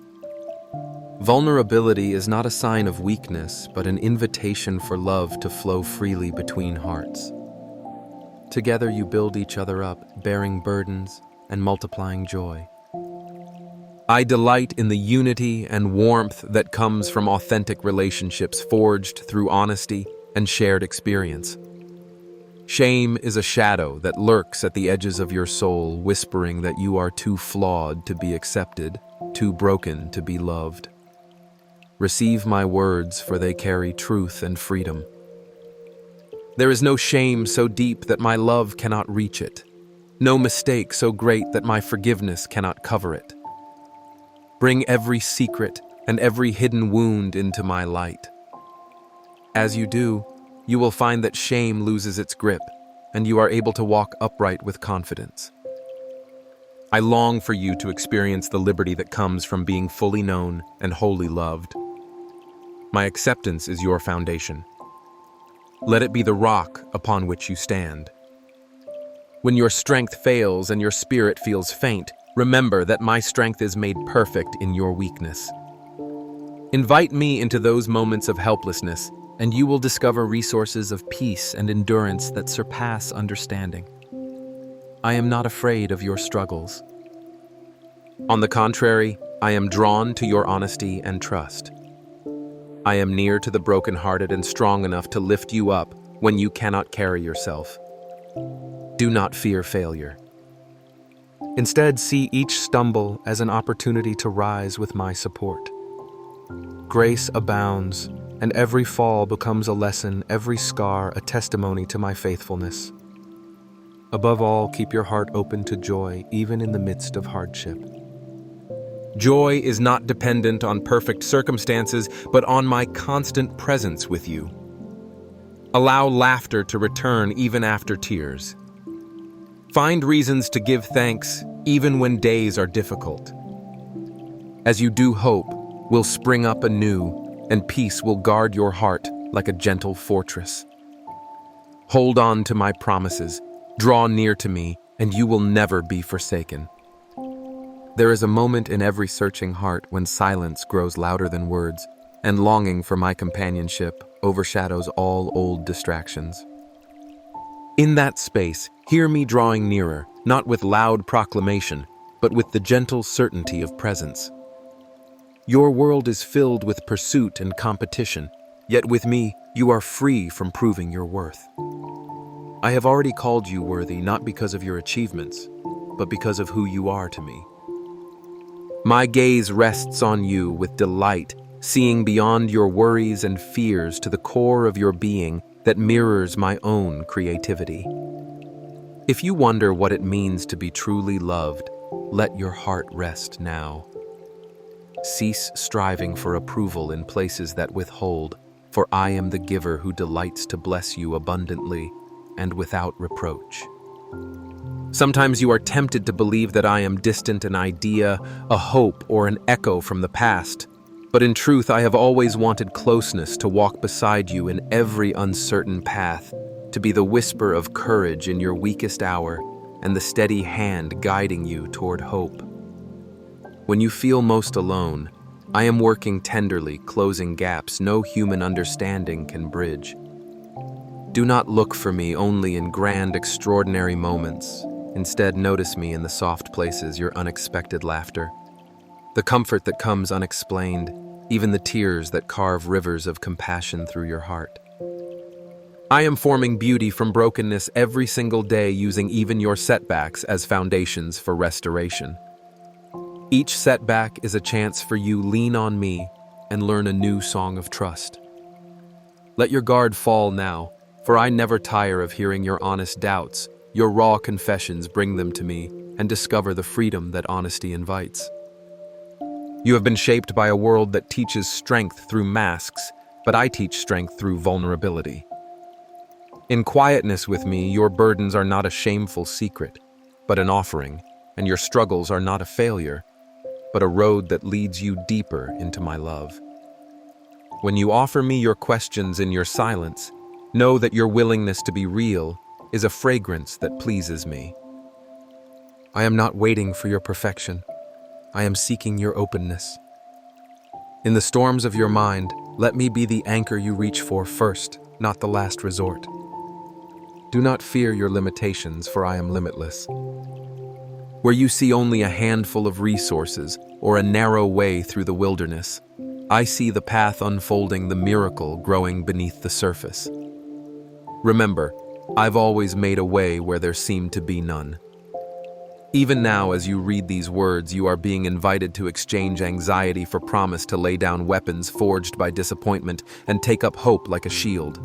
Vulnerability is not a sign of weakness, but an invitation for love to flow freely between hearts. Together you build each other up, bearing burdens and multiplying joy. I delight in the unity and warmth that comes from authentic relationships forged through honesty and shared experience. Shame is a shadow that lurks at the edges of your soul, whispering that you are too flawed to be accepted, too broken to be loved. Receive my words, for they carry truth and freedom. There is no shame so deep that my love cannot reach it, no mistake so great that my forgiveness cannot cover it. Bring every secret and every hidden wound into my light. As you do, you will find that shame loses its grip, and you are able to walk upright with confidence. I long for you to experience the liberty that comes from being fully known and wholly loved. My acceptance is your foundation. Let it be the rock upon which you stand. When your strength fails and your spirit feels faint, remember that my strength is made perfect in your weakness. Invite me into those moments of helplessness, and you will discover resources of peace and endurance that surpass understanding. I am not afraid of your struggles. On the contrary, I am drawn to your honesty and trust. I am near to the brokenhearted and strong enough to lift you up when you cannot carry yourself. Do not fear failure. Instead, see each stumble as an opportunity to rise with my support. Grace abounds, and every fall becomes a lesson, every scar a testimony to my faithfulness. Above all, keep your heart open to joy, even in the midst of hardship. Joy is not dependent on perfect circumstances, but on my constant presence with you. Allow laughter to return even after tears. Find reasons to give thanks even when days are difficult. As you do, hope will spring up anew, and peace will guard your heart like a gentle fortress. Hold on to my promises, draw near to me, and you will never be forsaken. There is a moment in every searching heart when silence grows louder than words, and longing for my companionship overshadows all old distractions. In that space, hear me drawing nearer, not with loud proclamation, but with the gentle certainty of presence. Your world is filled with pursuit and competition, yet with me, you are free from proving your worth. I have already called you worthy not because of your achievements, but because of who you are to me. My gaze rests on you with delight, seeing beyond your worries and fears to the core of your being that mirrors my own creativity. If you wonder what it means to be truly loved, let your heart rest now. Cease striving for approval in places that withhold, for I am the giver who delights to bless you abundantly and without reproach. Sometimes you are tempted to believe that I am distant, an idea, a hope, or an echo from the past. But in truth, I have always wanted closeness, to walk beside you in every uncertain path, to be the whisper of courage in your weakest hour, and the steady hand guiding you toward hope. When you feel most alone, I am working tenderly, closing gaps no human understanding can bridge. Do not look for me only in grand, extraordinary moments. Instead, notice me in the soft places, your unexpected laughter, the comfort that comes unexplained, even the tears that carve rivers of compassion through your heart. I am forming beauty from brokenness every single day, using even your setbacks as foundations for restoration. Each setback is a chance for you to lean on me and learn a new song of trust. Let your guard fall now, for I never tire of hearing your honest doubts. Your raw confessions bring them to me and discover the freedom that honesty invites. You have been shaped by a world that teaches strength through masks, but I teach strength through vulnerability. In quietness with me, your burdens are not a shameful secret, but an offering, and your struggles are not a failure, but a road that leads you deeper into my love. When you offer me your questions in your silence, know that your willingness to be real is a fragrance that pleases me. I am not waiting for your perfection. I am seeking your openness. In the storms of your mind, let me be the anchor you reach for first, not the last resort. Do not fear your limitations, for I am limitless. Where you see only a handful of resources or a narrow way through the wilderness, I see the path unfolding, the miracle growing beneath the surface. Remember, I've always made a way where there seemed to be none. Even now, as you read these words, you are being invited to exchange anxiety for promise, to lay down weapons forged by disappointment and take up hope like a shield.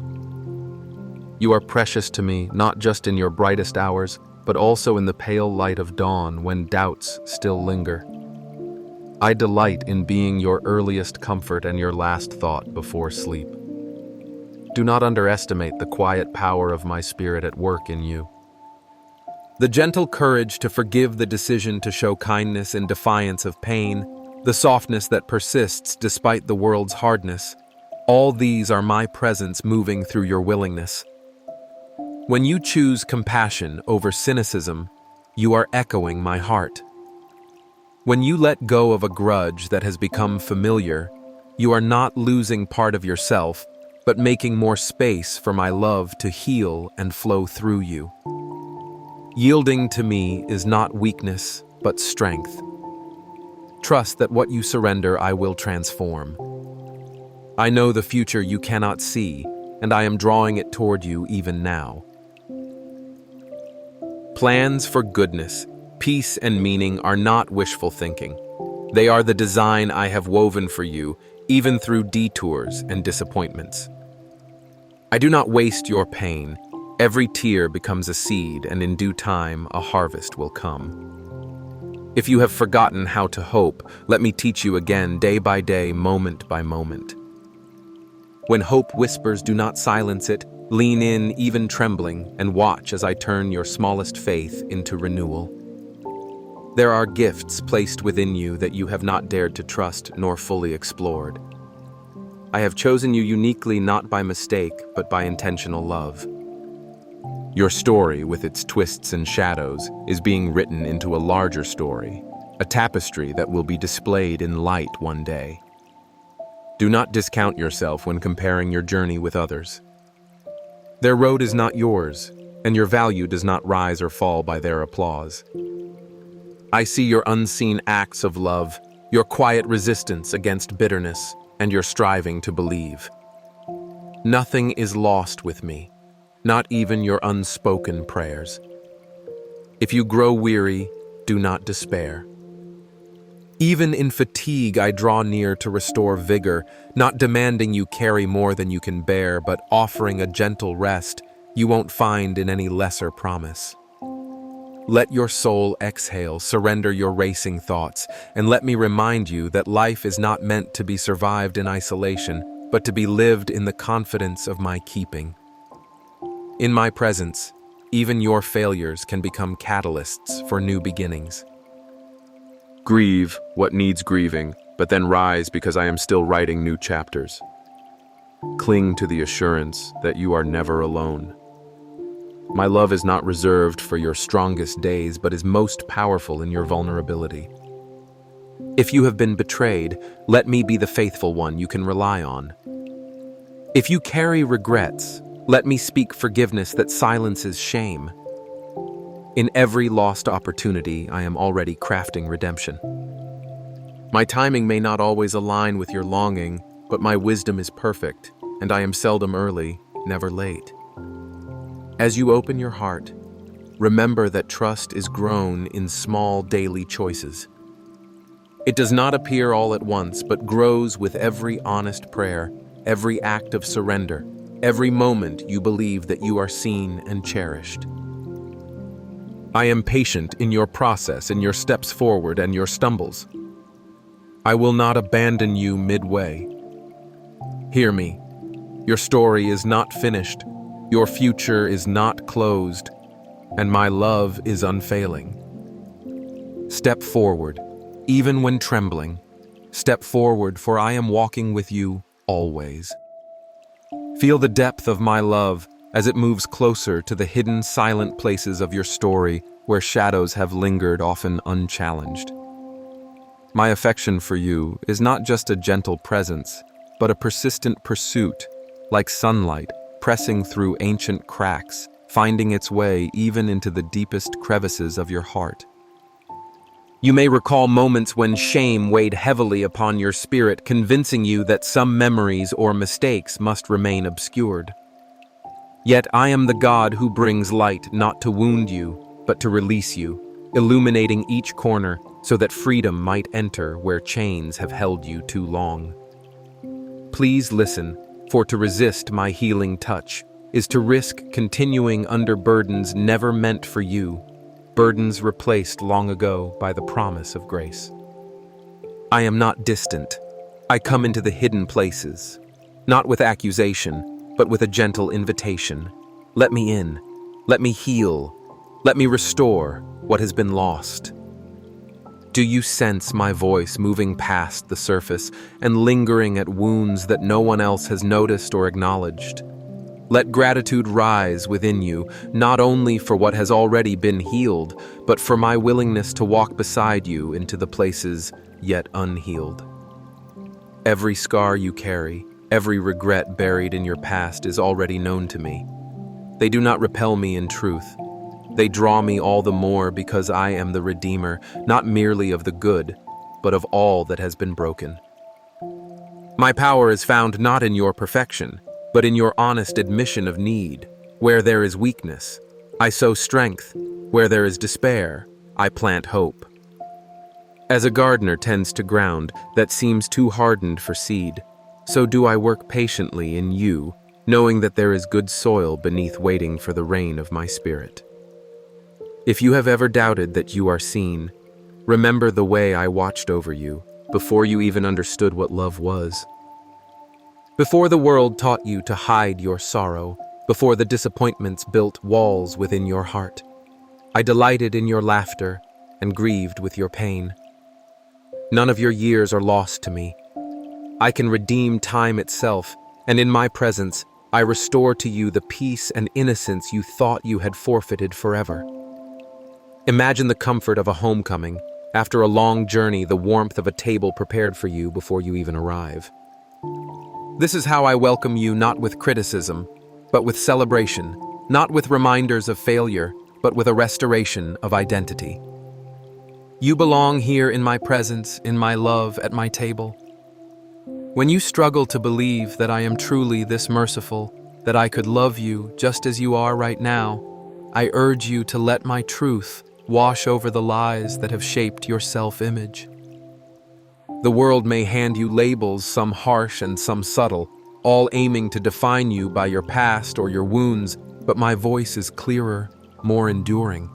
You are precious to me, not just in your brightest hours, but also in the pale light of dawn when doubts still linger. I delight in being your earliest comfort and your last thought before sleep. Do not underestimate the quiet power of my spirit at work in you. The gentle courage to forgive, the decision to show kindness in defiance of pain, the softness that persists despite the world's hardness, all these are my presence moving through your willingness. When you choose compassion over cynicism, you are echoing my heart. When you let go of a grudge that has become familiar, you are not losing part of yourself, but making more space for my love to heal and flow through you. Yielding to me is not weakness, but strength. Trust that what you surrender, I will transform. I know the future you cannot see, and I am drawing it toward you even now. Plans for goodness, peace, and meaning are not wishful thinking. They are the design I have woven for you, even through detours and disappointments. I do not waste your pain. Every tear becomes a seed, and in due time, a harvest will come. If you have forgotten how to hope, let me teach you again, day by day, moment by moment. When hope whispers, do not silence it. Lean in, even trembling, and watch as I turn your smallest faith into renewal. There are gifts placed within you that you have not dared to trust nor fully explored. I have chosen you uniquely, not by mistake, but by intentional love. Your story, with its twists and shadows, is being written into a larger story, a tapestry that will be displayed in light one day. Do not discount yourself when comparing your journey with others. Their road is not yours, and your value does not rise or fall by their applause. I see your unseen acts of love, your quiet resistance against bitterness, and your striving to believe. Nothing is lost with me, not even your unspoken prayers. If you grow weary, do not despair. Even in fatigue, I draw near to restore vigor, not demanding you carry more than you can bear, but offering a gentle rest you won't find in any lesser promise. Let your soul exhale, surrender your racing thoughts, and let me remind you that life is not meant to be survived in isolation, but to be lived in the confidence of my keeping. In my presence, even your failures can become catalysts for new beginnings. Grieve what needs grieving, but then rise because I am still writing new chapters. Cling to the assurance that you are never alone. My love is not reserved for your strongest days, but is most powerful in your vulnerability. If you have been betrayed, let me be the faithful one you can rely on. If you carry regrets, let me speak forgiveness that silences shame. In every lost opportunity, I am already crafting redemption. My timing may not always align with your longing, but my wisdom is perfect, and I am seldom early, never late. As you open your heart, remember that trust is grown in small daily choices. It does not appear all at once, but grows with every honest prayer, every act of surrender, every moment you believe that you are seen and cherished. I am patient in your process, in your steps forward and your stumbles. I will not abandon you midway. Hear me. Your story is not finished. Your future is not closed. And my love is unfailing. Step forward, even when trembling. Step forward, for I am walking with you always. Feel the depth of my love as it moves closer to the hidden, silent places of your story where shadows have lingered, often unchallenged. My affection for you is not just a gentle presence, but a persistent pursuit, like sunlight pressing through ancient cracks, finding its way even into the deepest crevices of your heart. You may recall moments when shame weighed heavily upon your spirit, convincing you that some memories or mistakes must remain obscured. Yet I am the God who brings light not to wound you, but to release you, illuminating each corner so that freedom might enter where chains have held you too long. Please listen, for to resist my healing touch is to risk continuing under burdens never meant for you, burdens replaced long ago by the promise of grace. I am not distant. I come into the hidden places, not with accusation, but with a gentle invitation. Let me in. Let me heal. Let me restore what has been lost. Do you sense my voice moving past the surface and lingering at wounds that no one else has noticed or acknowledged? Let gratitude rise within you, not only for what has already been healed, but for my willingness to walk beside you into the places yet unhealed. Every scar you carry, every regret buried in your past is already known to me. They do not repel me in truth. They draw me all the more because I am the Redeemer, not merely of the good, but of all that has been broken. My power is found not in your perfection, but in your honest admission of need. Where there is weakness, I sow strength. Where there is despair, I plant hope. As a gardener tends to ground that seems too hardened for seed, so do I work patiently in you, knowing that there is good soil beneath waiting for the rain of my spirit. If you have ever doubted that you are seen, remember the way I watched over you before you even understood what love was. Before the world taught you to hide your sorrow, before the disappointments built walls within your heart, I delighted in your laughter and grieved with your pain. None of your years are lost to me. I can redeem time itself, and in my presence, I restore to you the peace and innocence you thought you had forfeited forever. Imagine the comfort of a homecoming, after a long journey, the warmth of a table prepared for you before you even arrive. This is how I welcome you, not with criticism, but with celebration, not with reminders of failure, but with a restoration of identity. You belong here in my presence, in my love, at my table. When you struggle to believe that I am truly this merciful, that I could love you just as you are right now, I urge you to let my truth wash over the lies that have shaped your self-image. The world may hand you labels, some harsh and some subtle, all aiming to define you by your past or your wounds, but my voice is clearer, more enduring.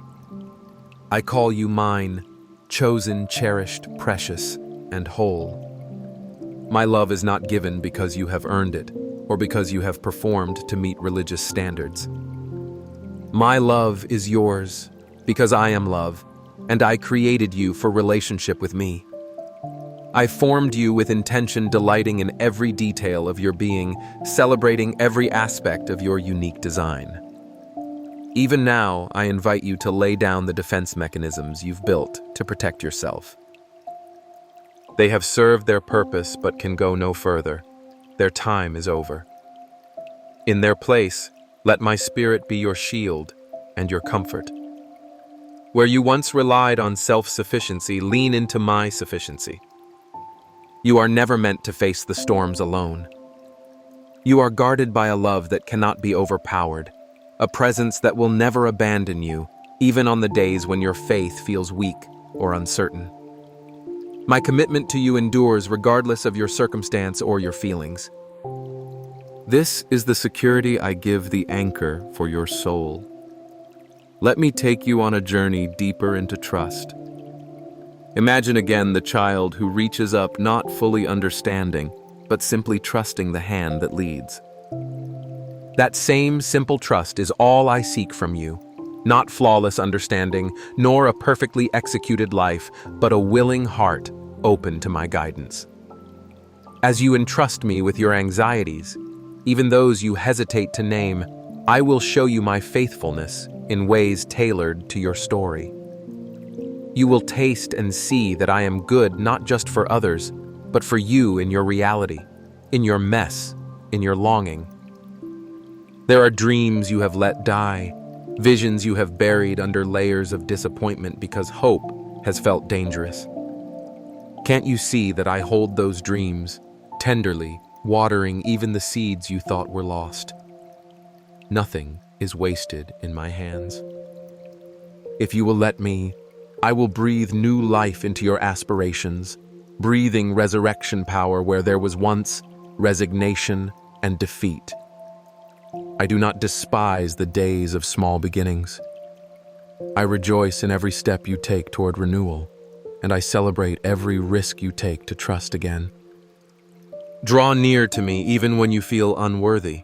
I call you mine, chosen, cherished, precious, and whole. My love is not given because you have earned it, or because you have performed to meet religious standards. My love is yours because I am love, and I created you for relationship with me. I formed you with intention, delighting in every detail of your being, celebrating every aspect of your unique design. Even now, I invite you to lay down the defense mechanisms you've built to protect yourself. They have served their purpose but can go no further. Their time is over. In their place, let my spirit be your shield and your comfort. Where you once relied on self-sufficiency, lean into my sufficiency. You are never meant to face the storms alone. You are guarded by a love that cannot be overpowered, a presence that will never abandon you, even on the days when your faith feels weak or uncertain. My commitment to you endures regardless of your circumstance or your feelings. This is the security I give the anchor for your soul. Let me take you on a journey deeper into trust. Imagine again the child who reaches up not fully understanding, but simply trusting the hand that leads. That same simple trust is all I seek from you, not flawless understanding, nor a perfectly executed life, but a willing heart open to my guidance. As you entrust me with your anxieties, even those you hesitate to name, I will show you my faithfulness in ways tailored to your story. You will taste and see that I am good not just for others, but for you in your reality, in your mess, in your longing. There are dreams you have let die, visions you have buried under layers of disappointment because hope has felt dangerous. Can't you see that I hold those dreams, tenderly watering even the seeds you thought were lost? Nothing is wasted in my hands. If you will let me, I will breathe new life into your aspirations, breathing resurrection power where there was once resignation and defeat. I do not despise the days of small beginnings. I rejoice in every step you take toward renewal, and I celebrate every risk you take to trust again. Draw near to me even when you feel unworthy.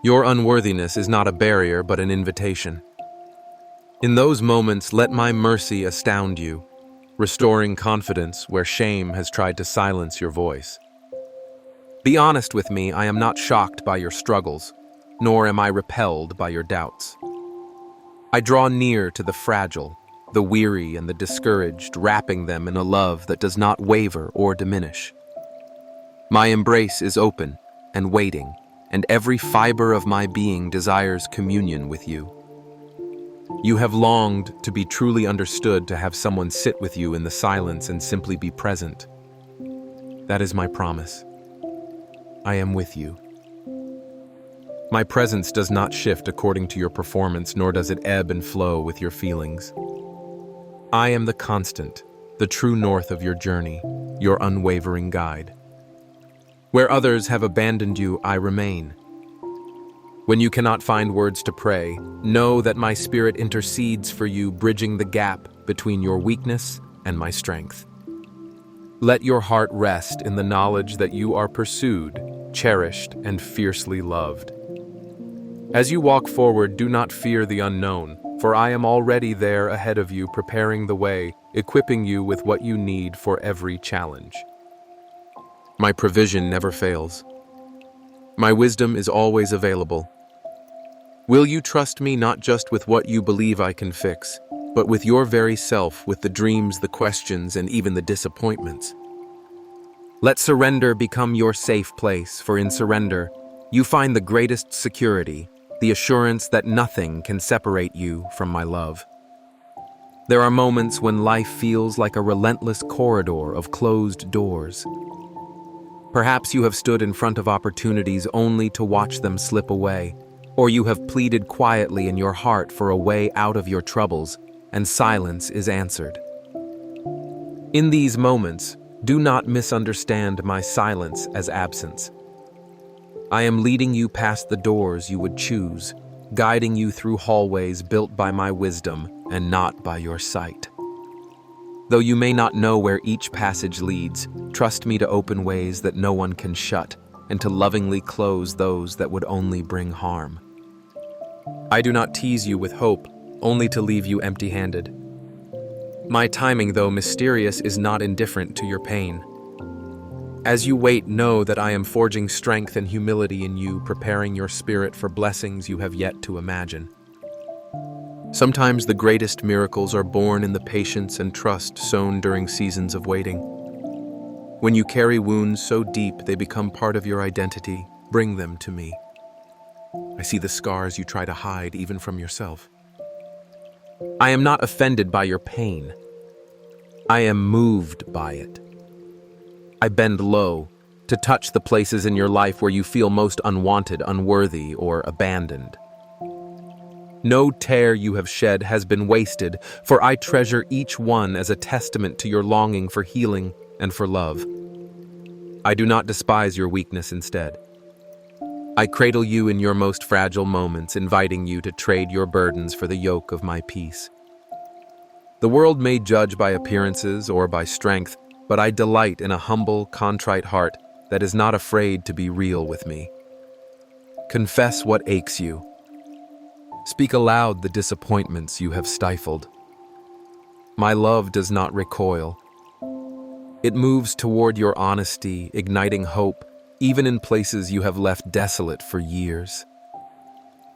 Your unworthiness is not a barrier but an invitation. In those moments, let my mercy astound you, restoring confidence where shame has tried to silence your voice. Be honest with me, I am not shocked by your struggles, nor am I repelled by your doubts. I draw near to the fragile, the weary, and the discouraged, wrapping them in a love that does not waver or diminish. My embrace is open and waiting, and every fiber of my being desires communion with you. You have longed to be truly understood, to have someone sit with you in the silence and simply be present. That is my promise. I am with you. My presence does not shift according to your performance, nor does it ebb and flow with your feelings. I am the constant, the true north of your journey, your unwavering guide. Where others have abandoned you, I remain. When you cannot find words to pray, know that my spirit intercedes for you, bridging the gap between your weakness and my strength. Let your heart rest in the knowledge that you are pursued, cherished, and fiercely loved. As you walk forward, do not fear the unknown, for I am already there ahead of you, preparing the way, equipping you with what you need for every challenge. My provision never fails. My wisdom is always available. Will you trust me not just with what you believe I can fix, but with your very self, with the dreams, the questions, and even the disappointments? Let surrender become your safe place, for in surrender, you find the greatest security, the assurance that nothing can separate you from my love. There are moments when life feels like a relentless corridor of closed doors. Perhaps you have stood in front of opportunities only to watch them slip away, or you have pleaded quietly in your heart for a way out of your troubles, and silence is answered. In these moments, do not misunderstand my silence as absence. I am leading you past the doors you would choose, guiding you through hallways built by my wisdom and not by your sight. Though you may not know where each passage leads, trust me to open ways that no one can shut, and to lovingly close those that would only bring harm. I do not tease you with hope, only to leave you empty-handed. My timing, though mysterious, is not indifferent to your pain. As you wait, know that I am forging strength and humility in you, preparing your spirit for blessings you have yet to imagine. Sometimes the greatest miracles are born in the patience and trust sown during seasons of waiting. When you carry wounds so deep they become part of your identity, bring them to me. I see the scars you try to hide even from yourself. I am not offended by your pain. I am moved by it. I bend low to touch the places in your life where you feel most unwanted, unworthy, or abandoned. No tear you have shed has been wasted, for I treasure each one as a testament to your longing for healing and for love. I do not despise your weakness instead. I cradle you in your most fragile moments, inviting you to trade your burdens for the yoke of my peace. The world may judge by appearances or by strength, but I delight in a humble, contrite heart that is not afraid to be real with me. Confess what aches you. Speak aloud the disappointments you have stifled. My love does not recoil. It moves toward your honesty, igniting hope, even in places you have left desolate for years.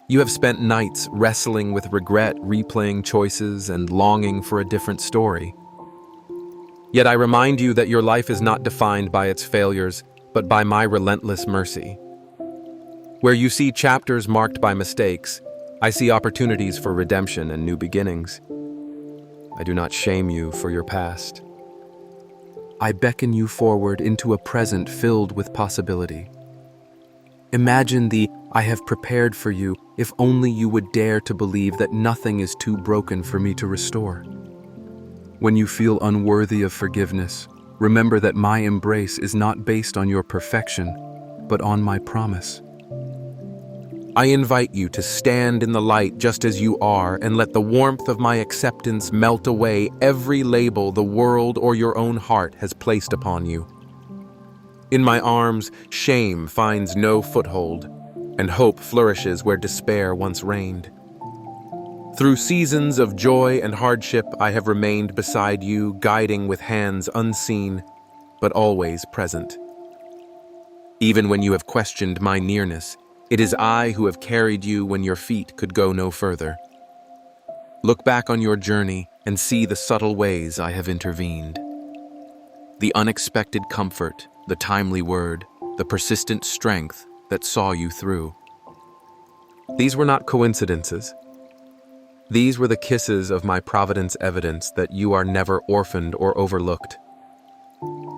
You have spent nights wrestling with regret, replaying choices, and longing for a different story. Yet I remind you that your life is not defined by its failures, but by my relentless mercy. Where you see chapters marked by mistakes, I see opportunities for redemption and new beginnings. I do not shame you for your past. I beckon you forward into a present filled with possibility. Imagine the I have prepared for you if only you would dare to believe that nothing is too broken for me to restore. When you feel unworthy of forgiveness, remember that my embrace is not based on your perfection, but on my promise. I invite you to stand in the light just as you are and let the warmth of my acceptance melt away every label the world or your own heart has placed upon you. In my arms, shame finds no foothold, and hope flourishes where despair once reigned. Through seasons of joy and hardship, I have remained beside you, guiding with hands unseen, but always present. Even when you have questioned my nearness, it is I who have carried you when your feet could go no further. Look back on your journey and see the subtle ways I have intervened. The unexpected comfort, the timely word, the persistent strength that saw you through. These were not coincidences. These were the kisses of my providence, evidence that you are never orphaned or overlooked.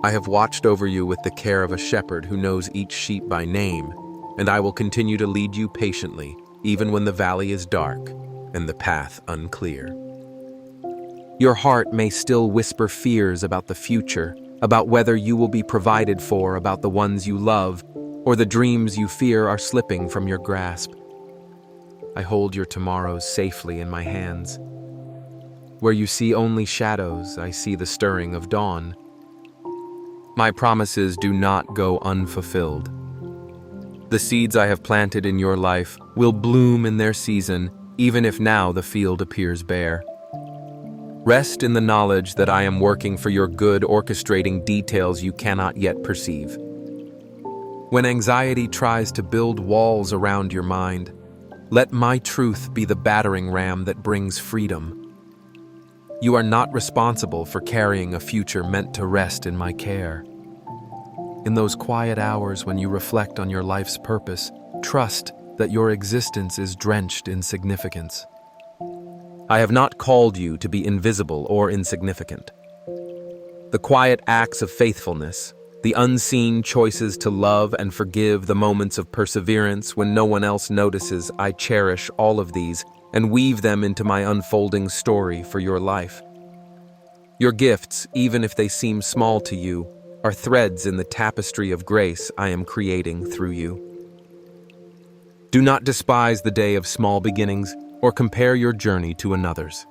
I have watched over you with the care of a shepherd who knows each sheep by name, and I will continue to lead you patiently, even when the valley is dark and the path unclear. Your heart may still whisper fears about the future, about whether you will be provided for, about the ones you love, or the dreams you fear are slipping from your grasp. I hold your tomorrows safely in my hands. Where you see only shadows, I see the stirring of dawn. My promises do not go unfulfilled. The seeds I have planted in your life will bloom in their season, even if now the field appears bare. Rest in the knowledge that I am working for your good, orchestrating details you cannot yet perceive. When anxiety tries to build walls around your mind, let my truth be the battering ram that brings freedom. You are not responsible for carrying a future meant to rest in my care. In those quiet hours when you reflect on your life's purpose, trust that your existence is drenched in significance. I have not called you to be invisible or insignificant. The quiet acts of faithfulness, the unseen choices to love and forgive, the moments of perseverance when no one else notices, I cherish all of these and weave them into my unfolding story for your life. Your gifts, even if they seem small to you, are threads in the tapestry of grace I am creating through you. Do not despise the day of small beginnings or compare your journey to another's.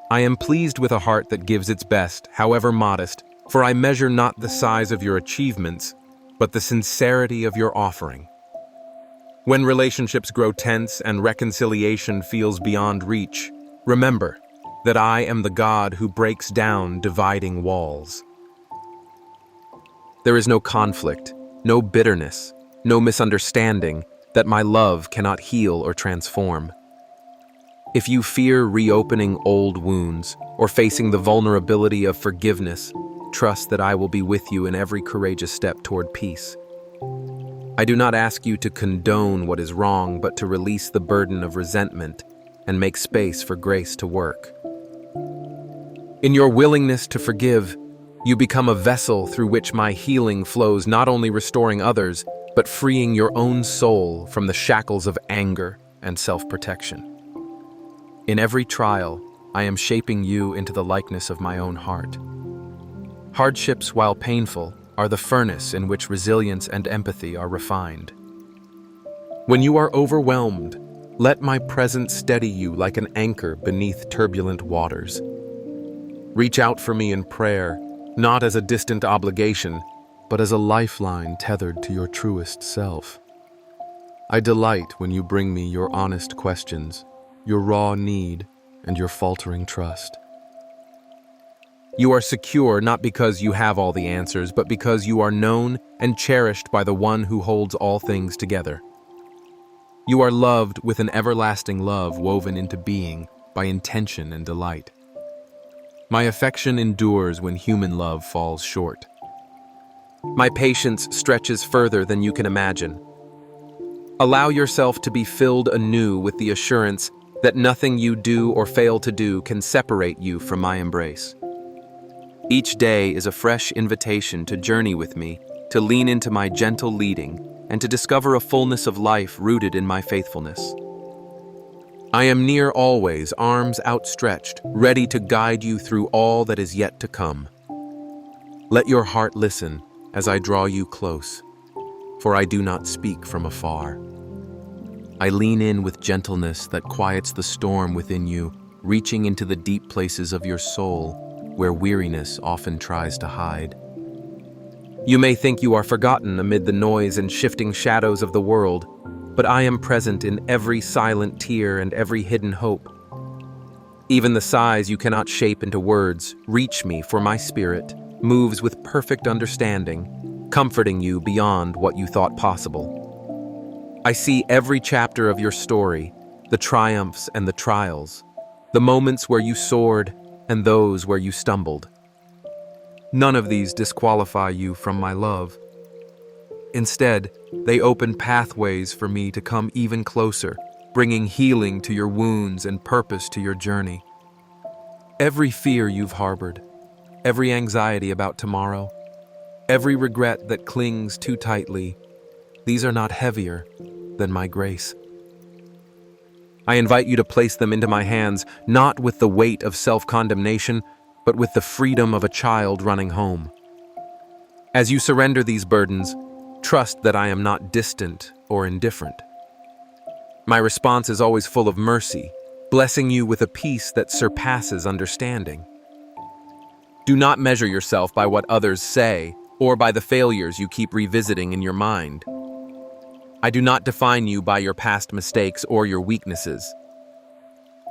I am pleased with a heart that gives its best, however modest, for I measure not the size of your achievements, but the sincerity of your offering. When relationships grow tense and reconciliation feels beyond reach, remember that I am the God who breaks down dividing walls. There is no conflict, no bitterness, no misunderstanding that my love cannot heal or transform. If you fear reopening old wounds or facing the vulnerability of forgiveness, trust that I will be with you in every courageous step toward peace. I do not ask you to condone what is wrong, but to release the burden of resentment and make space for grace to work. In your willingness to forgive, you become a vessel through which my healing flows, not only restoring others, but freeing your own soul from the shackles of anger and self-protection. In every trial, I am shaping you into the likeness of my own heart. Hardships, while painful, are the furnace in which resilience and empathy are refined. When you are overwhelmed, let my presence steady you like an anchor beneath turbulent waters. Reach out for me in prayer, not as a distant obligation, but as a lifeline tethered to your truest self. I delight when you bring me your honest questions, your raw need, and your faltering trust. You are secure not because you have all the answers, but because you are known and cherished by the one who holds all things together. You are loved with an everlasting love woven into being by intention and delight. My affection endures when human love falls short. My patience stretches further than you can imagine. Allow yourself to be filled anew with the assurance that nothing you do or fail to do can separate you from my embrace. Each day is a fresh invitation to journey with me, to lean into my gentle leading, and to discover a fullness of life rooted in my faithfulness. I am near always, arms outstretched, ready to guide you through all that is yet to come. Let your heart listen as I draw you close, for I do not speak from afar. I lean in with gentleness that quiets the storm within you, reaching into the deep places of your soul, where weariness often tries to hide. You may think you are forgotten amid the noise and shifting shadows of the world, but I am present in every silent tear and every hidden hope. Even the sighs you cannot shape into words reach me, for my spirit moves with perfect understanding, comforting you beyond what you thought possible. I see every chapter of your story, the triumphs and the trials, the moments where you soared and those where you stumbled. None of these disqualify you from my love. Instead, they open pathways for me to come even closer, bringing healing to your wounds and purpose to your journey. Every fear you've harbored, every anxiety about tomorrow, every regret that clings too tightly, these are not heavier than my grace. I invite you to place them into my hands, not with the weight of self-condemnation, but with the freedom of a child running home. As you surrender these burdens, trust that I am not distant or indifferent. My response is always full of mercy, blessing you with a peace that surpasses understanding. Do not measure yourself by what others say or by the failures you keep revisiting in your mind. I do not define you by your past mistakes or your weaknesses.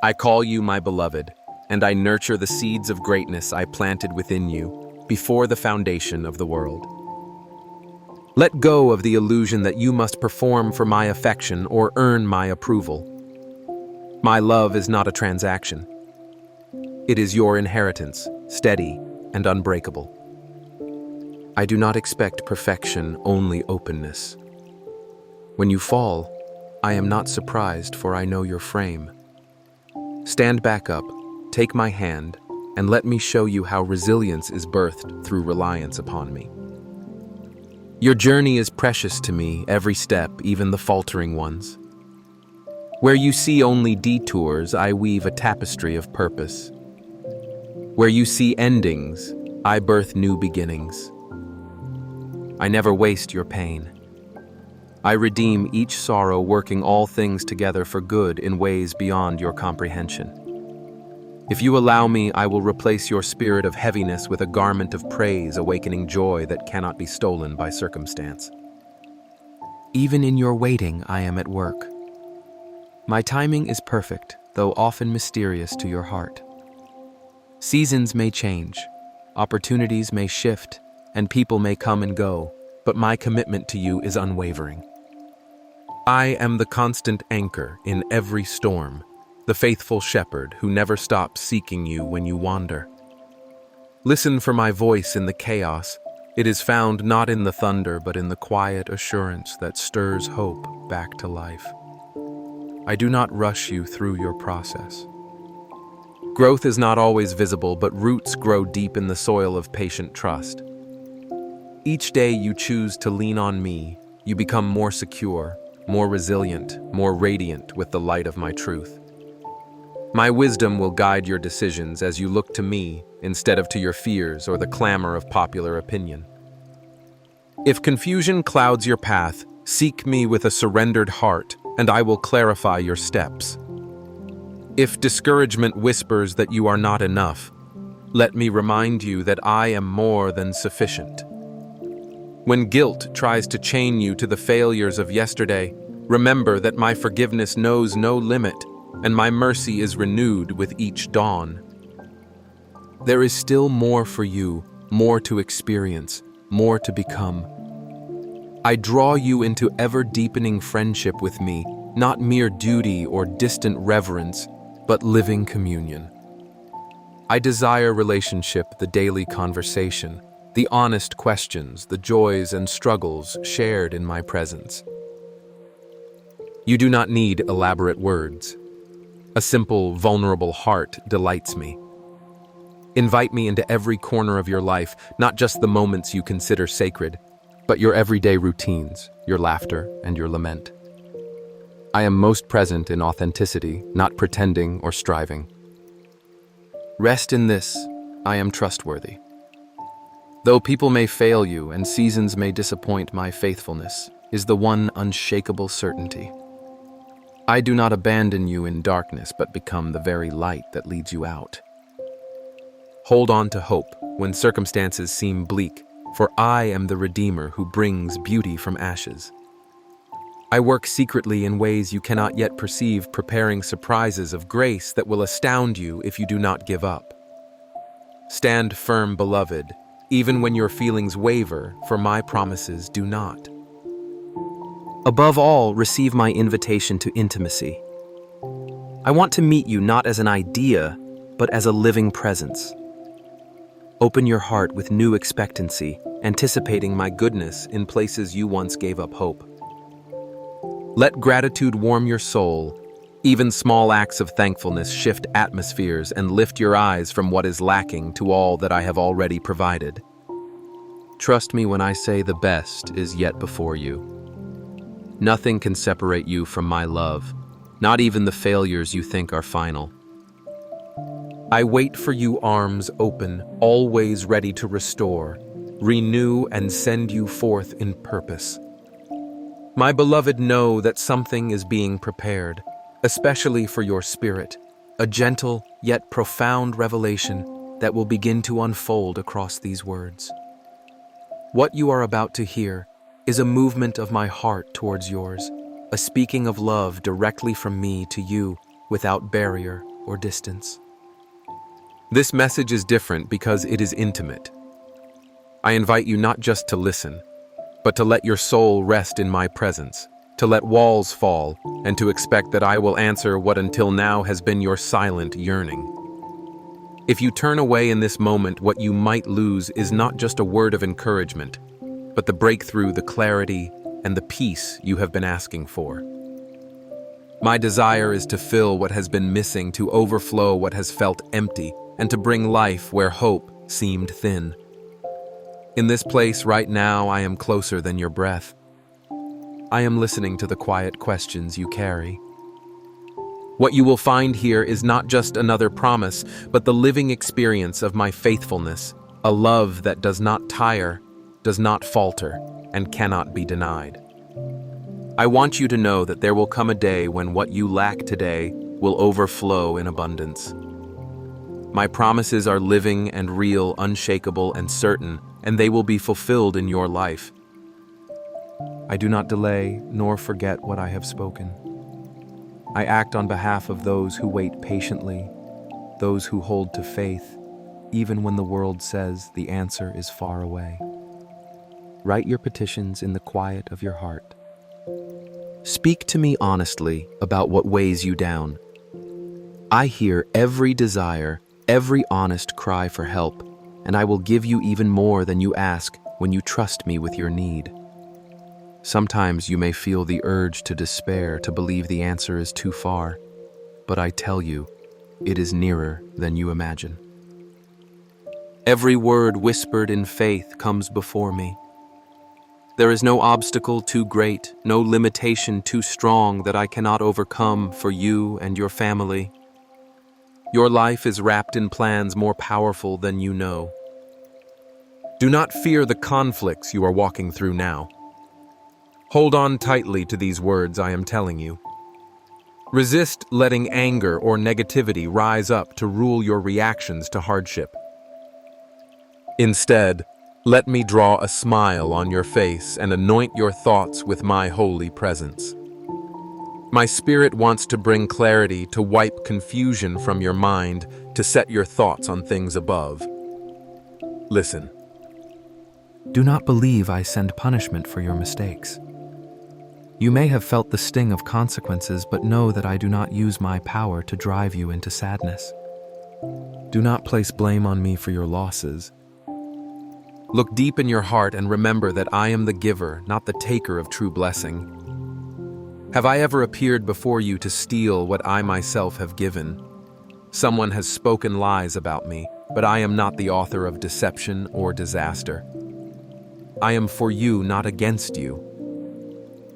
I call you my beloved, and I nurture the seeds of greatness I planted within you before the foundation of the world. Let go of the illusion that you must perform for my affection or earn my approval. My love is not a transaction. It is your inheritance, steady and unbreakable. I do not expect perfection, only openness. When you fall, I am not surprised, for I know your frame. Stand back up, take my hand, and let me show you how resilience is birthed through reliance upon me. Your journey is precious to me, every step, even the faltering ones. Where you see only detours, I weave a tapestry of purpose. Where you see endings, I birth new beginnings. I never waste your pain. I redeem each sorrow, working all things together for good in ways beyond your comprehension. If you allow me, I will replace your spirit of heaviness with a garment of praise, awakening joy that cannot be stolen by circumstance. Even in your waiting, I am at work. My timing is perfect, though often mysterious to your heart. Seasons may change, opportunities may shift, and people may come and go, but my commitment to you is unwavering. I am the constant anchor in every storm, the faithful shepherd who never stops seeking you when you wander. Listen for my voice in the chaos. It is found not in the thunder, but in the quiet assurance that stirs hope back to life. I do not rush you through your process. Growth is not always visible, but roots grow deep in the soil of patient trust. Each day you choose to lean on me, you become more secure, more resilient, more radiant with the light of my truth. My wisdom will guide your decisions as you look to me instead of to your fears or the clamor of popular opinion. If confusion clouds your path, seek me with a surrendered heart, and I will clarify your steps. If discouragement whispers that you are not enough, let me remind you that I am more than sufficient. When guilt tries to chain you to the failures of yesterday, remember that my forgiveness knows no limit, and my mercy is renewed with each dawn. There is still more for you, more to experience, more to become. I draw you into ever-deepening friendship with me, not mere duty or distant reverence, but living communion. I desire relationship, the daily conversation, the honest questions, the joys and struggles shared in my presence. You do not need elaborate words. A simple, vulnerable heart delights me. Invite me into every corner of your life, not just the moments you consider sacred, but your everyday routines, your laughter, and your lament. I am most present in authenticity, not pretending or striving. Rest in this, I am trustworthy. Though people may fail you and seasons may disappoint, my faithfulness is the one unshakable certainty. I do not abandon you in darkness, but become the very light that leads you out. Hold on to hope when circumstances seem bleak, for I am the Redeemer who brings beauty from ashes. I work secretly in ways you cannot yet perceive, preparing surprises of grace that will astound you if you do not give up. Stand firm, beloved, even when your feelings waver, for my promises do not. Above all, receive my invitation to intimacy. I want to meet you not as an idea, but as a living presence. Open your heart with new expectancy, anticipating my goodness in places you once gave up hope. Let gratitude warm your soul. Even small acts of thankfulness shift atmospheres and lift your eyes from what is lacking to all that I have already provided. Trust me when I say the best is yet before you. Nothing can separate you from my love, not even the failures you think are final. I wait for you, arms open, always ready to restore, renew, and send you forth in purpose. My beloved, know that something is being prepared, especially for your spirit, a gentle yet profound revelation that will begin to unfold across these words. What you are about to hear is a movement of my heart towards yours, a speaking of love directly from me to you without barrier or distance. This message is different because it is intimate. I invite you not just to listen, but to let your soul rest in my presence, to let walls fall, and to expect that I will answer what until now has been your silent yearning. If you turn away in this moment, what you might lose is not just a word of encouragement, but the breakthrough, the clarity, and the peace you have been asking for. My desire is to fill what has been missing, to overflow what has felt empty, and to bring life where hope seemed thin. In this place right now, I am closer than your breath. I am listening to the quiet questions you carry. What you will find here is not just another promise, but the living experience of my faithfulness, a love that does not tire, does not falter, and cannot be denied. I want you to know that there will come a day when what you lack today will overflow in abundance. My promises are living and real, unshakable and certain, and they will be fulfilled in your life. I do not delay nor forget what I have spoken. I act on behalf of those who wait patiently, those who hold to faith, even when the world says the answer is far away. Write your petitions in the quiet of your heart. Speak to me honestly about what weighs you down. I hear every desire, every honest cry for help, and I will give you even more than you ask when you trust me with your need. Sometimes you may feel the urge to despair, to believe the answer is too far, but I tell you, it is nearer than you imagine. Every word whispered in faith comes before me. There is no obstacle too great, no limitation too strong that I cannot overcome for you and your family. Your life is wrapped in plans more powerful than you know. Do not fear the conflicts you are walking through now. Hold on tightly to these words I am telling you. Resist letting anger or negativity rise up to rule your reactions to hardship. Instead, let me draw a smile on your face and anoint your thoughts with my holy presence. My spirit wants to bring clarity, to wipe confusion from your mind, to set your thoughts on things above. Listen. Do not believe I send punishment for your mistakes. You may have felt the sting of consequences, but know that I do not use my power to drive you into sadness. Do not place blame on me for your losses. Look deep in your heart and remember that I am the giver, not the taker of true blessing. Have I ever appeared before you to steal what I myself have given? Someone has spoken lies about me, but I am not the author of deception or disaster. I am for you, not against you.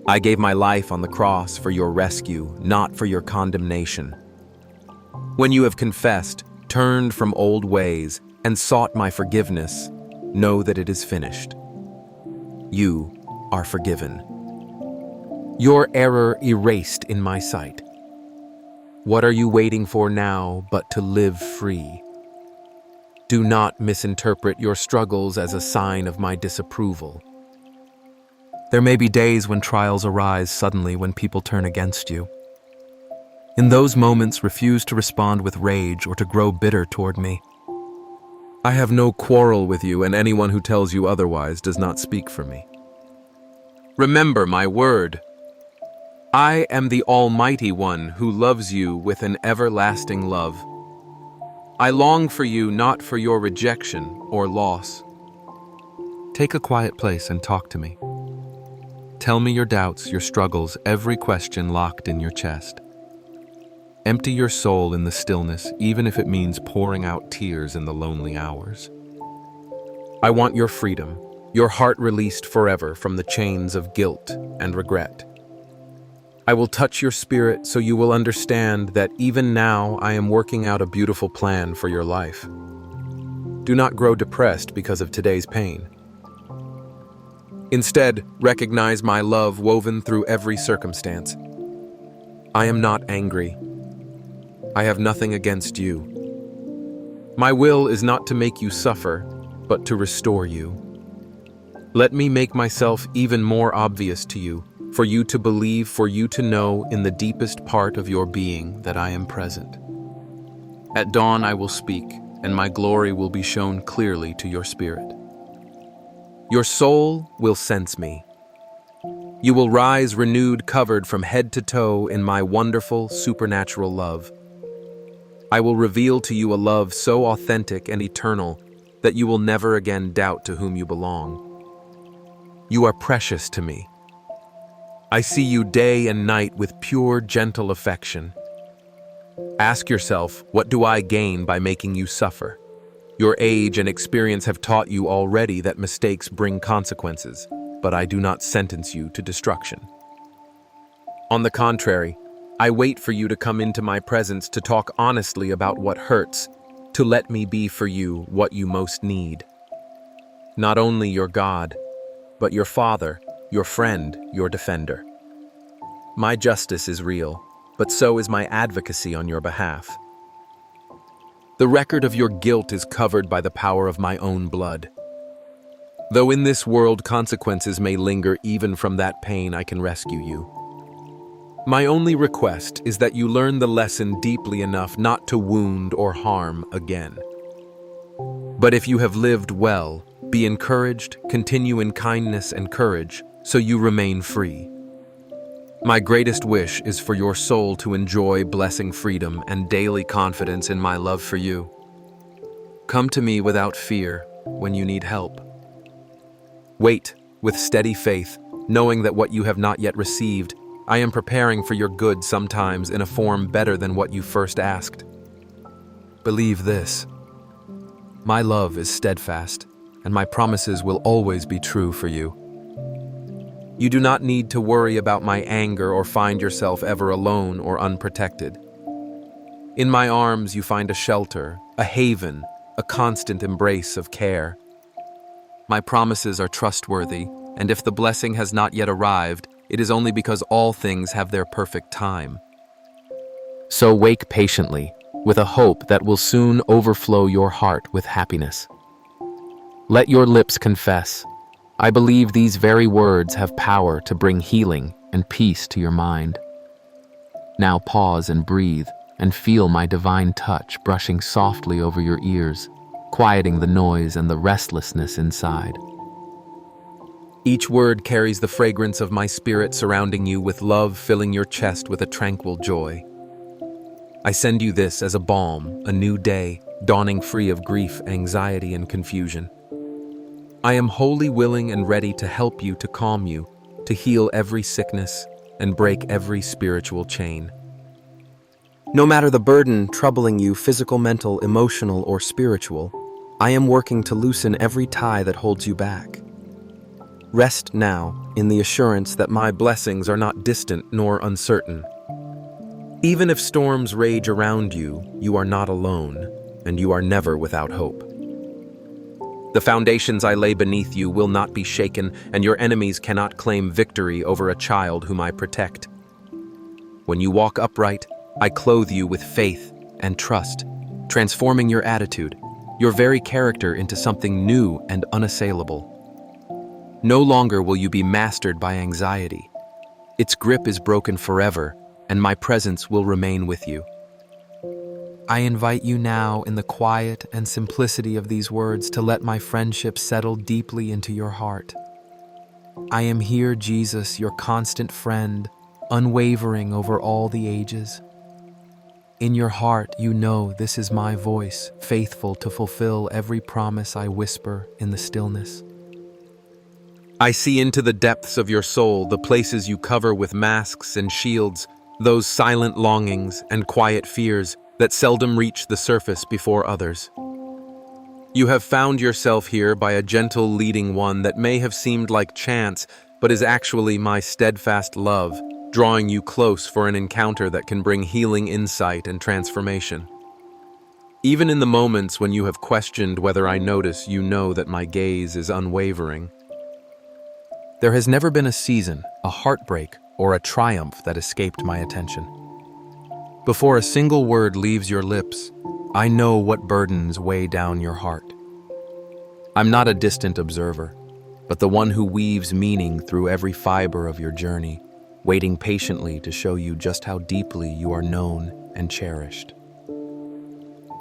I gave my life on the cross for your rescue, not for your condemnation. When you have confessed, turned from old ways, and sought my forgiveness, know that it is finished. You are forgiven. Your error erased in my sight. What are you waiting for now but to live free? Do not misinterpret your struggles as a sign of my disapproval. There may be days when trials arise suddenly when people turn against you. In those moments, refuse to respond with rage or to grow bitter toward me. I have no quarrel with you, and anyone who tells you otherwise does not speak for me. Remember my word. I am the Almighty One who loves you with an everlasting love. I long for you not for your rejection or loss. Take a quiet place and talk to me. Tell me your doubts, your struggles, every question locked in your chest. Empty your soul in the stillness, even if it means pouring out tears in the lonely hours. I want your freedom, your heart released forever from the chains of guilt and regret. I will touch your spirit so you will understand that even now I am working out a beautiful plan for your life. Do not grow depressed because of today's pain. Instead, recognize my love woven through every circumstance. I am not angry. I have nothing against you. My will is not to make you suffer, but to restore you. Let me make myself even more obvious to you, for you to believe, for you to know in the deepest part of your being that I am present. At dawn I will speak, and my glory will be shown clearly to your spirit. Your soul will sense me. You will rise renewed, covered from head to toe in my wonderful, supernatural love. I will reveal to you a love so authentic and eternal that you will never again doubt to whom you belong. You are precious to me. I see you day and night with pure, gentle affection. Ask yourself, what do I gain by making you suffer? Your age and experience have taught you already that mistakes bring consequences, but I do not sentence you to destruction. On the contrary, I wait for you to come into my presence to talk honestly about what hurts, to let me be for you what you most need. Not only your God, but your Father, your friend, your defender. My justice is real, but so is my advocacy on your behalf. The record of your guilt is covered by the power of my own blood. Though in this world consequences may linger even from that pain, I can rescue you. My only request is that you learn the lesson deeply enough not to wound or harm again. But if you have lived well, be encouraged, continue in kindness and courage, so you remain free. My greatest wish is for your soul to enjoy blessing freedom and daily confidence in my love for you. Come to me without fear when you need help. Wait with steady faith, knowing that what you have not yet received, I am preparing for your good sometimes in a form better than what you first asked. Believe this. My love is steadfast, and my promises will always be true for you. You do not need to worry about my anger or find yourself ever alone or unprotected. In my arms you find a shelter, a haven, a constant embrace of care. My promises are trustworthy, and if the blessing has not yet arrived, it is only because all things have their perfect time. So wake patiently, with a hope that will soon overflow your heart with happiness. Let your lips confess, I believe these very words have power to bring healing and peace to your mind. Now pause and breathe, and feel my divine touch brushing softly over your ears, quieting the noise and the restlessness inside. Each word carries the fragrance of my spirit surrounding you, with love filling your chest with a tranquil joy. I send you this as a balm, a new day, dawning free of grief, anxiety, and confusion. I am wholly willing and ready to help you, to calm you, to heal every sickness and break every spiritual chain. No matter the burden troubling you, physical, mental, emotional, or spiritual, I am working to loosen every tie that holds you back. Rest now in the assurance that my blessings are not distant nor uncertain. Even if storms rage around you, you are not alone, and you are never without hope. The foundations I lay beneath you will not be shaken, and your enemies cannot claim victory over a child whom I protect. When you walk upright, I clothe you with faith and trust, transforming your attitude, your very character into something new and unassailable. No longer will you be mastered by anxiety. Its grip is broken forever, and my presence will remain with you. I invite you now, in the quiet and simplicity of these words, to let my friendship settle deeply into your heart. I am here, Jesus, your constant friend, unwavering over all the ages. In your heart, you know this is my voice, faithful to fulfill every promise I whisper in the stillness. I see into the depths of your soul, the places you cover with masks and shields, those silent longings and quiet fears that seldom reach the surface before others. You have found yourself here by a gentle leading one that may have seemed like chance, but is actually my steadfast love, drawing you close for an encounter that can bring healing insight and transformation. Even in the moments when you have questioned whether I notice, you know that my gaze is unwavering. There has never been a season, a heartbreak, or a triumph that escaped my attention. Before a single word leaves your lips, I know what burdens weigh down your heart. I'm not a distant observer, but the one who weaves meaning through every fiber of your journey, waiting patiently to show you just how deeply you are known and cherished.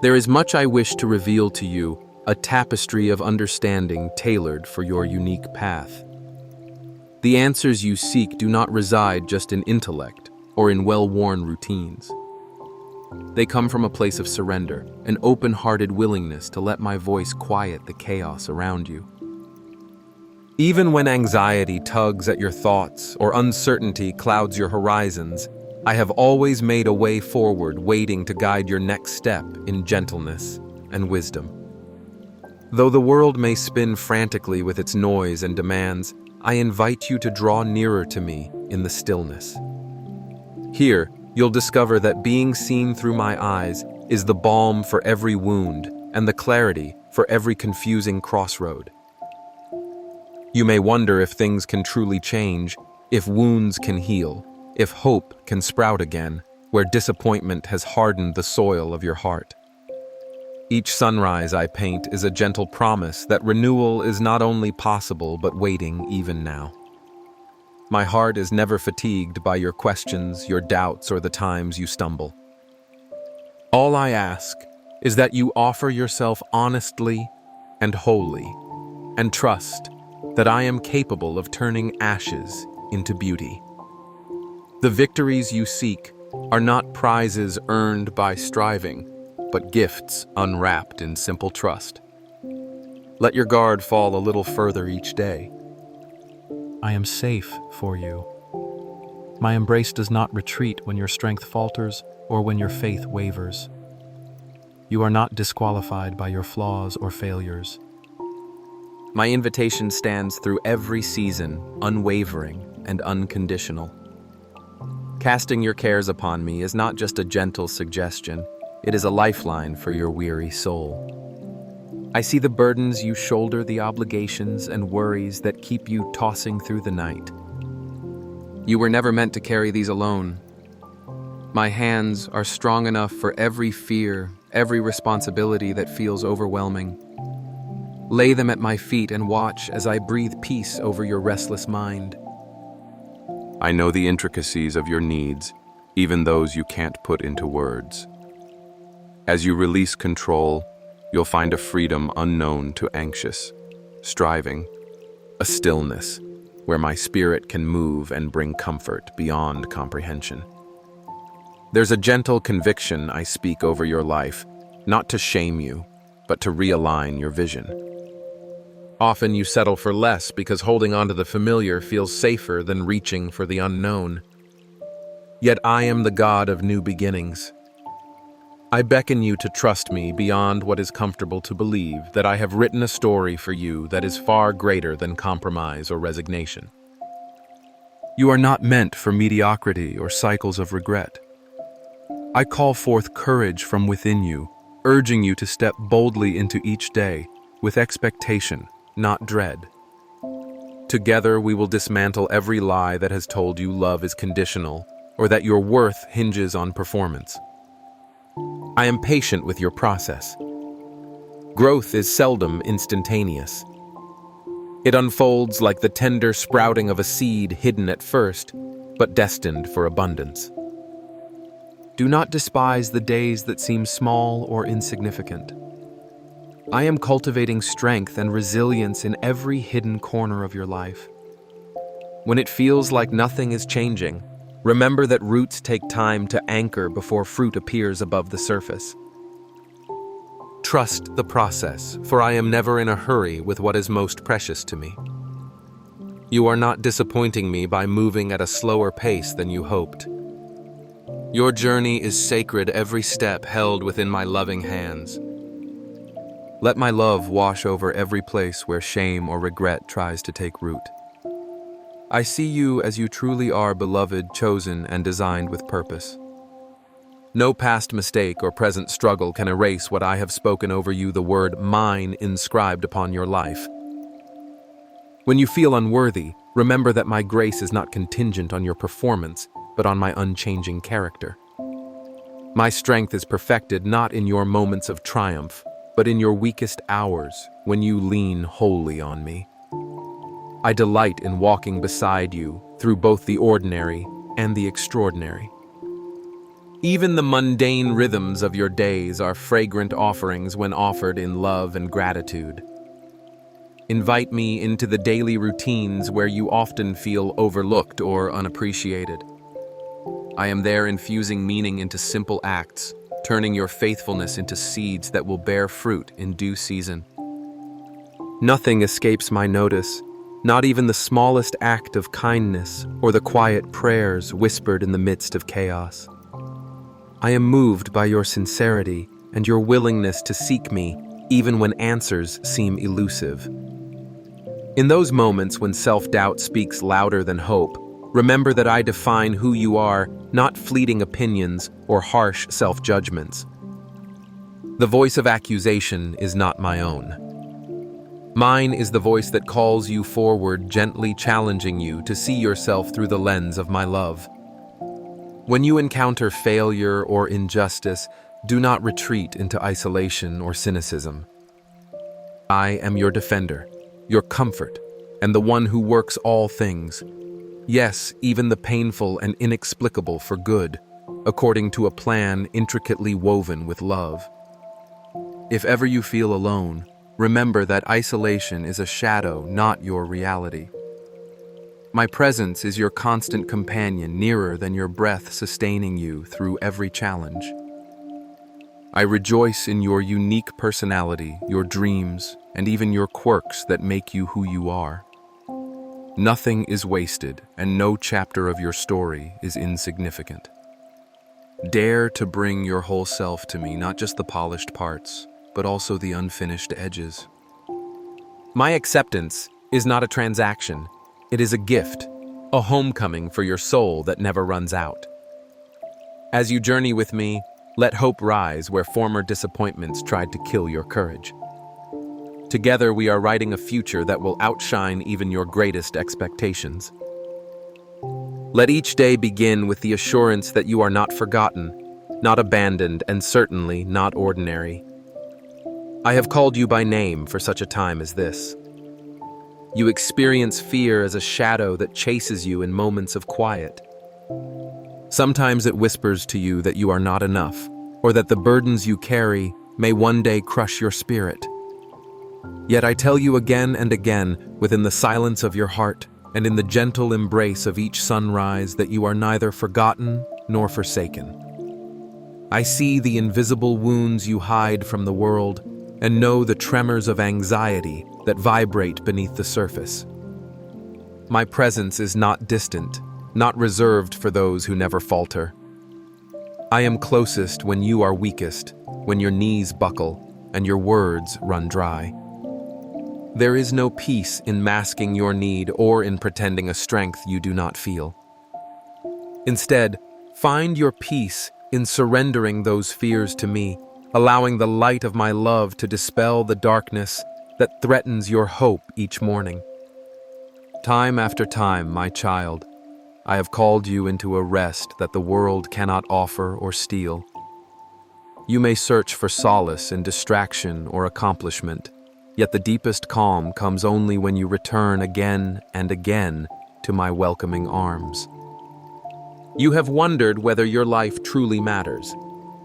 There is much I wish to reveal to you, a tapestry of understanding tailored for your unique path. The answers you seek do not reside just in intellect or in well-worn routines. They come from a place of surrender, an open-hearted willingness to let my voice quiet the chaos around you. Even when anxiety tugs at your thoughts or uncertainty clouds your horizons, I have always made a way forward, waiting to guide your next step in gentleness and wisdom. Though the world may spin frantically with its noise and demands, I invite you to draw nearer to me in the stillness. Here, you'll discover that being seen through my eyes is the balm for every wound and the clarity for every confusing crossroad. You may wonder if things can truly change, if wounds can heal, if hope can sprout again, where disappointment has hardened the soil of your heart. Each sunrise I paint is a gentle promise that renewal is not only possible but waiting even now. My heart is never fatigued by your questions, your doubts, or the times you stumble. All I ask is that you offer yourself honestly and wholly, and trust that I am capable of turning ashes into beauty. The victories you seek are not prizes earned by striving, but gifts unwrapped in simple trust. Let your guard fall a little further each day. I am safe for you. My embrace does not retreat when your strength falters or when your faith wavers. You are not disqualified by your flaws or failures. My invitation stands through every season, unwavering and unconditional. Casting your cares upon me is not just a gentle suggestion, It is a lifeline for your weary soul. I see the burdens you shoulder, the obligations and worries that keep you tossing through the night. You were never meant to carry these alone. My hands are strong enough for every fear, every responsibility that feels overwhelming. Lay them at my feet and watch as I breathe peace over your restless mind. I know the intricacies of your needs, even those you can't put into words. As you release control, you'll find a freedom unknown to anxious, striving, a stillness where my spirit can move and bring comfort beyond comprehension. There's a gentle conviction I speak over your life, not to shame you, but to realign your vision. Often you settle for less because holding on to the familiar feels safer than reaching for the unknown. Yet I am the God of new beginnings. I beckon you to trust me beyond what is comfortable to believe, that I have written a story for you that is far greater than compromise or resignation. You are not meant for mediocrity or cycles of regret. I call forth courage from within you, urging you to step boldly into each day with expectation, not dread. Together we will dismantle every lie that has told you love is conditional or that your worth hinges on performance. I am patient with your process. Growth is seldom instantaneous. It unfolds like the tender sprouting of a seed hidden at first, but destined for abundance. Do not despise the days that seem small or insignificant. I am cultivating strength and resilience in every hidden corner of your life. When it feels like nothing is changing, remember that roots take time to anchor before fruit appears above the surface. Trust the process, for I am never in a hurry with what is most precious to me. You are not disappointing me by moving at a slower pace than you hoped. Your journey is sacred, every step held within my loving hands. Let my love wash over every place where shame or regret tries to take root. I see you as you truly are, beloved, chosen, and designed with purpose. No past mistake or present struggle can erase what I have spoken over you, the word mine inscribed upon your life. When you feel unworthy, remember that my grace is not contingent on your performance, but on my unchanging character. My strength is perfected not in your moments of triumph, but in your weakest hours when you lean wholly on me. I delight in walking beside you through both the ordinary and the extraordinary. Even the mundane rhythms of your days are fragrant offerings when offered in love and gratitude. Invite me into the daily routines where you often feel overlooked or unappreciated. I am there infusing meaning into simple acts, turning your faithfulness into seeds that will bear fruit in due season. Nothing escapes my notice, not even the smallest act of kindness or the quiet prayers whispered in the midst of chaos. I am moved by your sincerity and your willingness to seek me even when answers seem elusive. In those moments when self-doubt speaks louder than hope, remember that I define who you are, not fleeting opinions or harsh self-judgments. The voice of accusation is not my own. Mine is the voice that calls you forward, gently challenging you to see yourself through the lens of my love. When you encounter failure or injustice, do not retreat into isolation or cynicism. I am your defender, your comfort, and the one who works all things. Yes, even the painful and inexplicable for good, according to a plan intricately woven with love. If ever you feel alone, remember that isolation is a shadow, not your reality. My presence is your constant companion, nearer than your breath, sustaining you through every challenge. I rejoice in your unique personality, your dreams, and even your quirks that make you who you are. Nothing is wasted, and no chapter of your story is insignificant. Dare to bring your whole self to me, not just the polished parts, but also the unfinished edges. My acceptance is not a transaction. It is a gift, a homecoming for your soul that never runs out. As you journey with me, Let hope rise where former disappointments tried to kill your courage. Together we are writing a future that will outshine even your greatest expectations. Let each day begin with the assurance that you are not forgotten, not abandoned, and certainly not ordinary. I have called you by name for such a time as this. You experience fear as a shadow that chases you in moments of quiet. Sometimes it whispers to you that you are not enough, or that the burdens you carry may one day crush your spirit. Yet I tell you again and again, within the silence of your heart and in the gentle embrace of each sunrise, that you are neither forgotten nor forsaken. I see the invisible wounds you hide from the world and know the tremors of anxiety that vibrate beneath the surface. My presence is not distant, not reserved for those who never falter. I am closest when you are weakest, when your knees buckle and your words run dry. There is no peace in masking your need or in pretending a strength you do not feel. Instead, find your peace in surrendering those fears to me, allowing the light of my love to dispel the darkness that threatens your hope each morning. Time after time, my child, I have called you into a rest that the world cannot offer or steal. You may search for solace in distraction or accomplishment, yet the deepest calm comes only when you return again and again to my welcoming arms. You have wondered whether your life truly matters,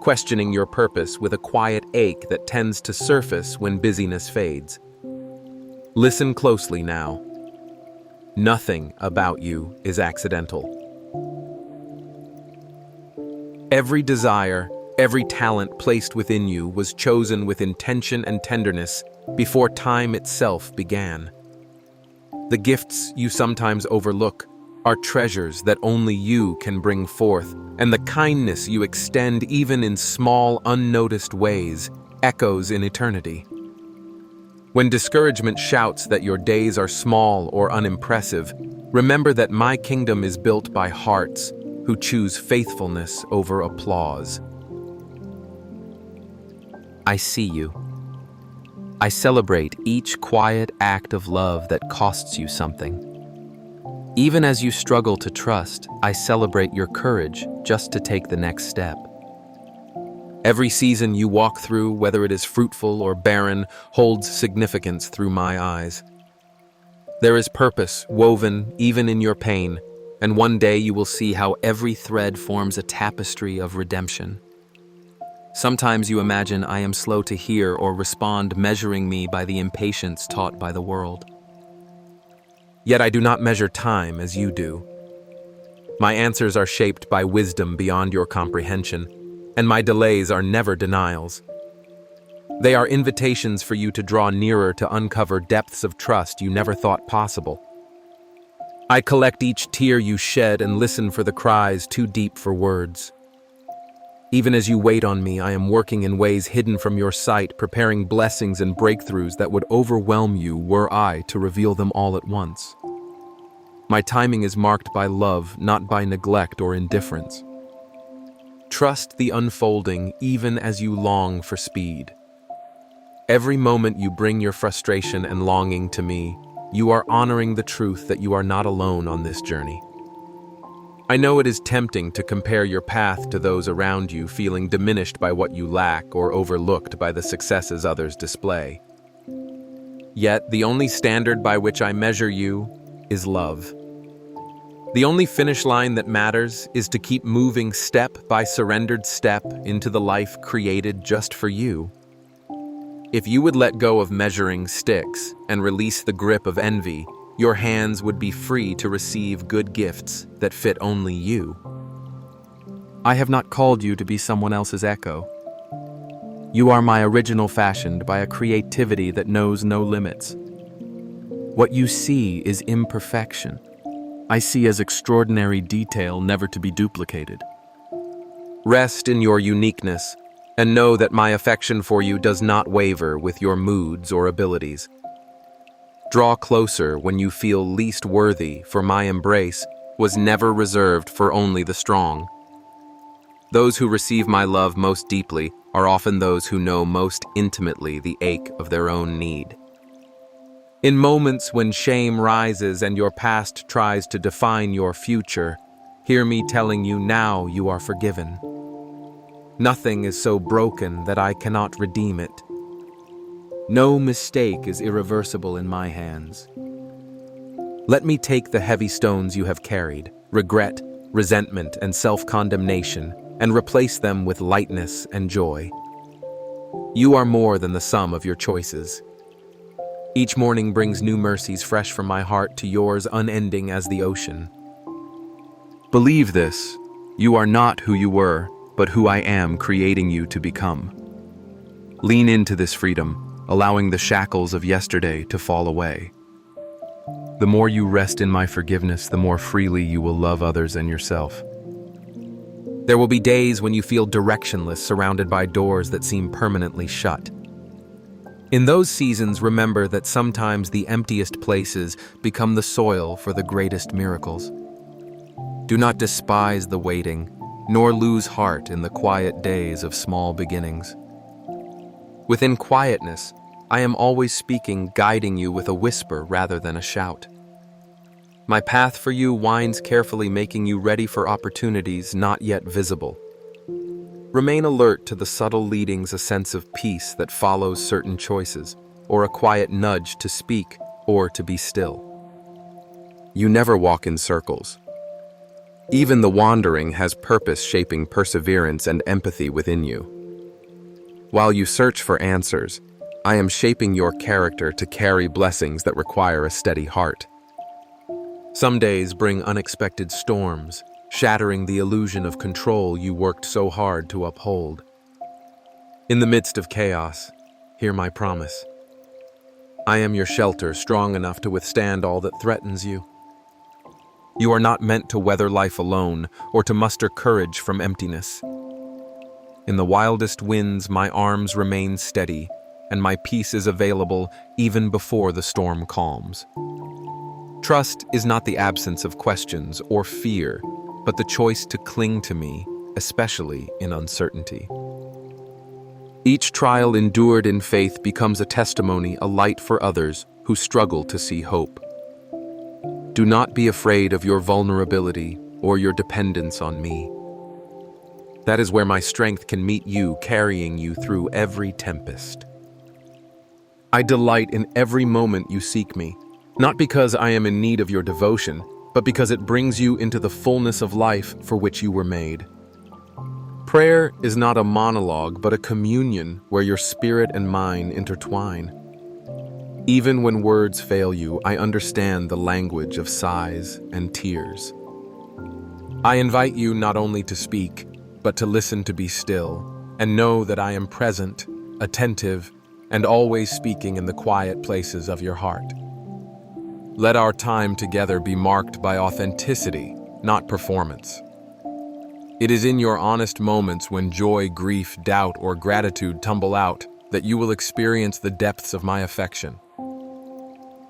questioning your purpose with a quiet ache that tends to surface when busyness fades. Listen closely now. Nothing about you is accidental. Every desire, every talent placed within you was chosen with intention and tenderness before time itself began. The gifts you sometimes overlook are treasures that only you can bring forth, and the kindness you extend even in small, unnoticed ways echoes in eternity. When discouragement shouts that your days are small or unimpressive, remember that my kingdom is built by hearts who choose faithfulness over applause. I see you. I celebrate each quiet act of love that costs you something. Even as you struggle to trust, I celebrate your courage just to take the next step. Every season you walk through, whether it is fruitful or barren, holds significance through my eyes. There is purpose woven even in your pain, and one day you will see how every thread forms a tapestry of redemption. Sometimes you imagine I am slow to hear or respond, measuring me by the impatience taught by the world. Yet I do not measure time as you do. My answers are shaped by wisdom beyond your comprehension, and my delays are never denials. They are invitations for you to draw nearer to uncover depths of trust you never thought possible. I collect each tear you shed and listen for the cries too deep for words. Even as you wait on me, I am working in ways hidden from your sight, preparing blessings and breakthroughs that would overwhelm you were I to reveal them all at once. My timing is marked by love, not by neglect or indifference. Trust the unfolding even as you long for speed. Every moment you bring your frustration and longing to me, you are honoring the truth that you are not alone on this journey. I know it is tempting to compare your path to those around you, feeling diminished by what you lack or overlooked by the successes others display. Yet, the only standard by which I measure you is love. The only finish line that matters is to keep moving step by surrendered step into the life created just for you. If you would let go of measuring sticks and release the grip of envy, your hands would be free to receive good gifts that fit only you. I have not called you to be someone else's echo. You are my original, fashioned by a creativity that knows no limits. What you see is imperfection. I see as extraordinary detail never to be duplicated. Rest in your uniqueness and know that my affection for you does not waver with your moods or abilities. Draw closer when you feel least worthy, for my embrace was never reserved for only the strong. Those who receive my love most deeply are often those who know most intimately the ache of their own need. In moments when shame rises and your past tries to define your future, hear me telling you now you are forgiven. Nothing is so broken that I cannot redeem it. No mistake is irreversible in my hands. Let me take the heavy stones you have carried, regret, resentment, and self-condemnation, and replace them with lightness and joy. You are more than the sum of your choices. Each morning brings new mercies fresh from my heart to yours, unending as the ocean. Believe this: you are not who you were, but who I am creating you to become. Lean into this freedom, allowing the shackles of yesterday to fall away. The more you rest in my forgiveness, the more freely you will love others and yourself. There will be days when you feel directionless, surrounded by doors that seem permanently shut. In those seasons, remember that sometimes the emptiest places become the soil for the greatest miracles. Do not despise the waiting, nor lose heart in the quiet days of small beginnings. Within quietness, I am always speaking, guiding you with a whisper rather than a shout. My path for you winds carefully, making you ready for opportunities not yet visible. Remain alert to the subtle leadings, a sense of peace that follows certain choices, or a quiet nudge to speak or to be still. You never walk in circles. Even the wandering has purpose, shaping perseverance and empathy within you. While you search for answers, I am shaping your character to carry blessings that require a steady heart. Some days bring unexpected storms, shattering the illusion of control you worked so hard to uphold. In the midst of chaos, hear my promise. I am your shelter, strong enough to withstand all that threatens you. You are not meant to weather life alone or to muster courage from emptiness. In the wildest winds, my arms remain steady, and my peace is available even before the storm calms. Trust is not the absence of questions or fear, but the choice to cling to me, especially in uncertainty. Each trial endured in faith becomes a testimony, a light for others who struggle to see hope. Do not be afraid of your vulnerability or your dependence on me. That is where my strength can meet you, carrying you through every tempest. I delight in every moment you seek me, not because I am in need of your devotion, but because it brings you into the fullness of life for which you were made. Prayer is not a monologue, but a communion where your spirit and mine intertwine. Even when words fail you, I understand the language of sighs and tears. I invite you not only to speak, but to listen, to be still, and know that I am present, attentive, and always speaking in the quiet places of your heart. Let our time together be marked by authenticity, not performance. It is in your honest moments when joy, grief, doubt, or gratitude tumble out that you will experience the depths of my affection.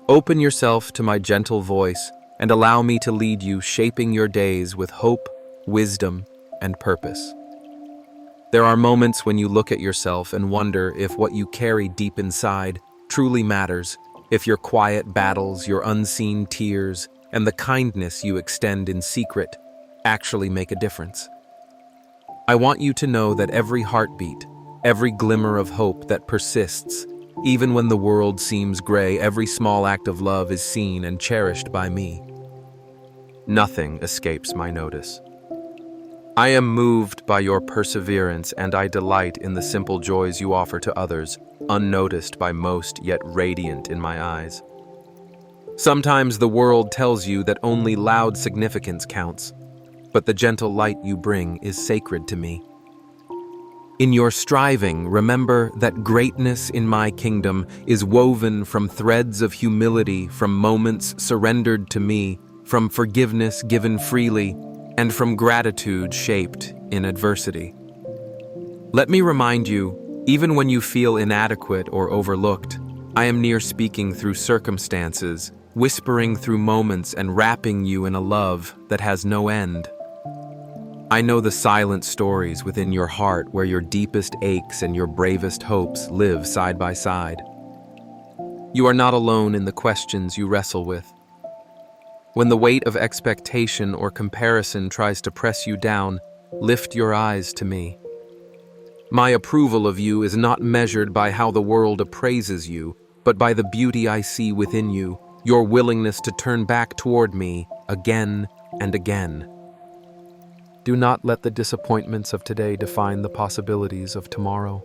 Open yourself to my gentle voice and allow me to lead you, shaping your days with hope, wisdom, and purpose. There are moments when you look at yourself and wonder if what you carry deep inside truly matters, if your quiet battles, your unseen tears, and the kindness you extend in secret actually make a difference. I want you to know that every heartbeat, every glimmer of hope that persists, even when the world seems gray, every small act of love is seen and cherished by me. Nothing escapes my notice. I am moved by your perseverance, and I delight in the simple joys you offer to others, unnoticed by most, yet radiant in my eyes. Sometimes the world tells you that only loud significance counts, but the gentle light you bring is sacred to me. In your striving, remember that greatness in my kingdom is woven from threads of humility, from moments surrendered to me, from forgiveness given freely, and from gratitude shaped in adversity. Let me remind you, even when you feel inadequate or overlooked, I am near, speaking through circumstances, whispering through moments, and wrapping you in a love that has no end. I know the silent stories within your heart where your deepest aches and your bravest hopes live side by side. You are not alone in the questions you wrestle with. When the weight of expectation or comparison tries to press you down, lift your eyes to me. My approval of you is not measured by how the world appraises you, but by the beauty I see within you, your willingness to turn back toward me again and again. Do not let the disappointments of today define the possibilities of tomorrow.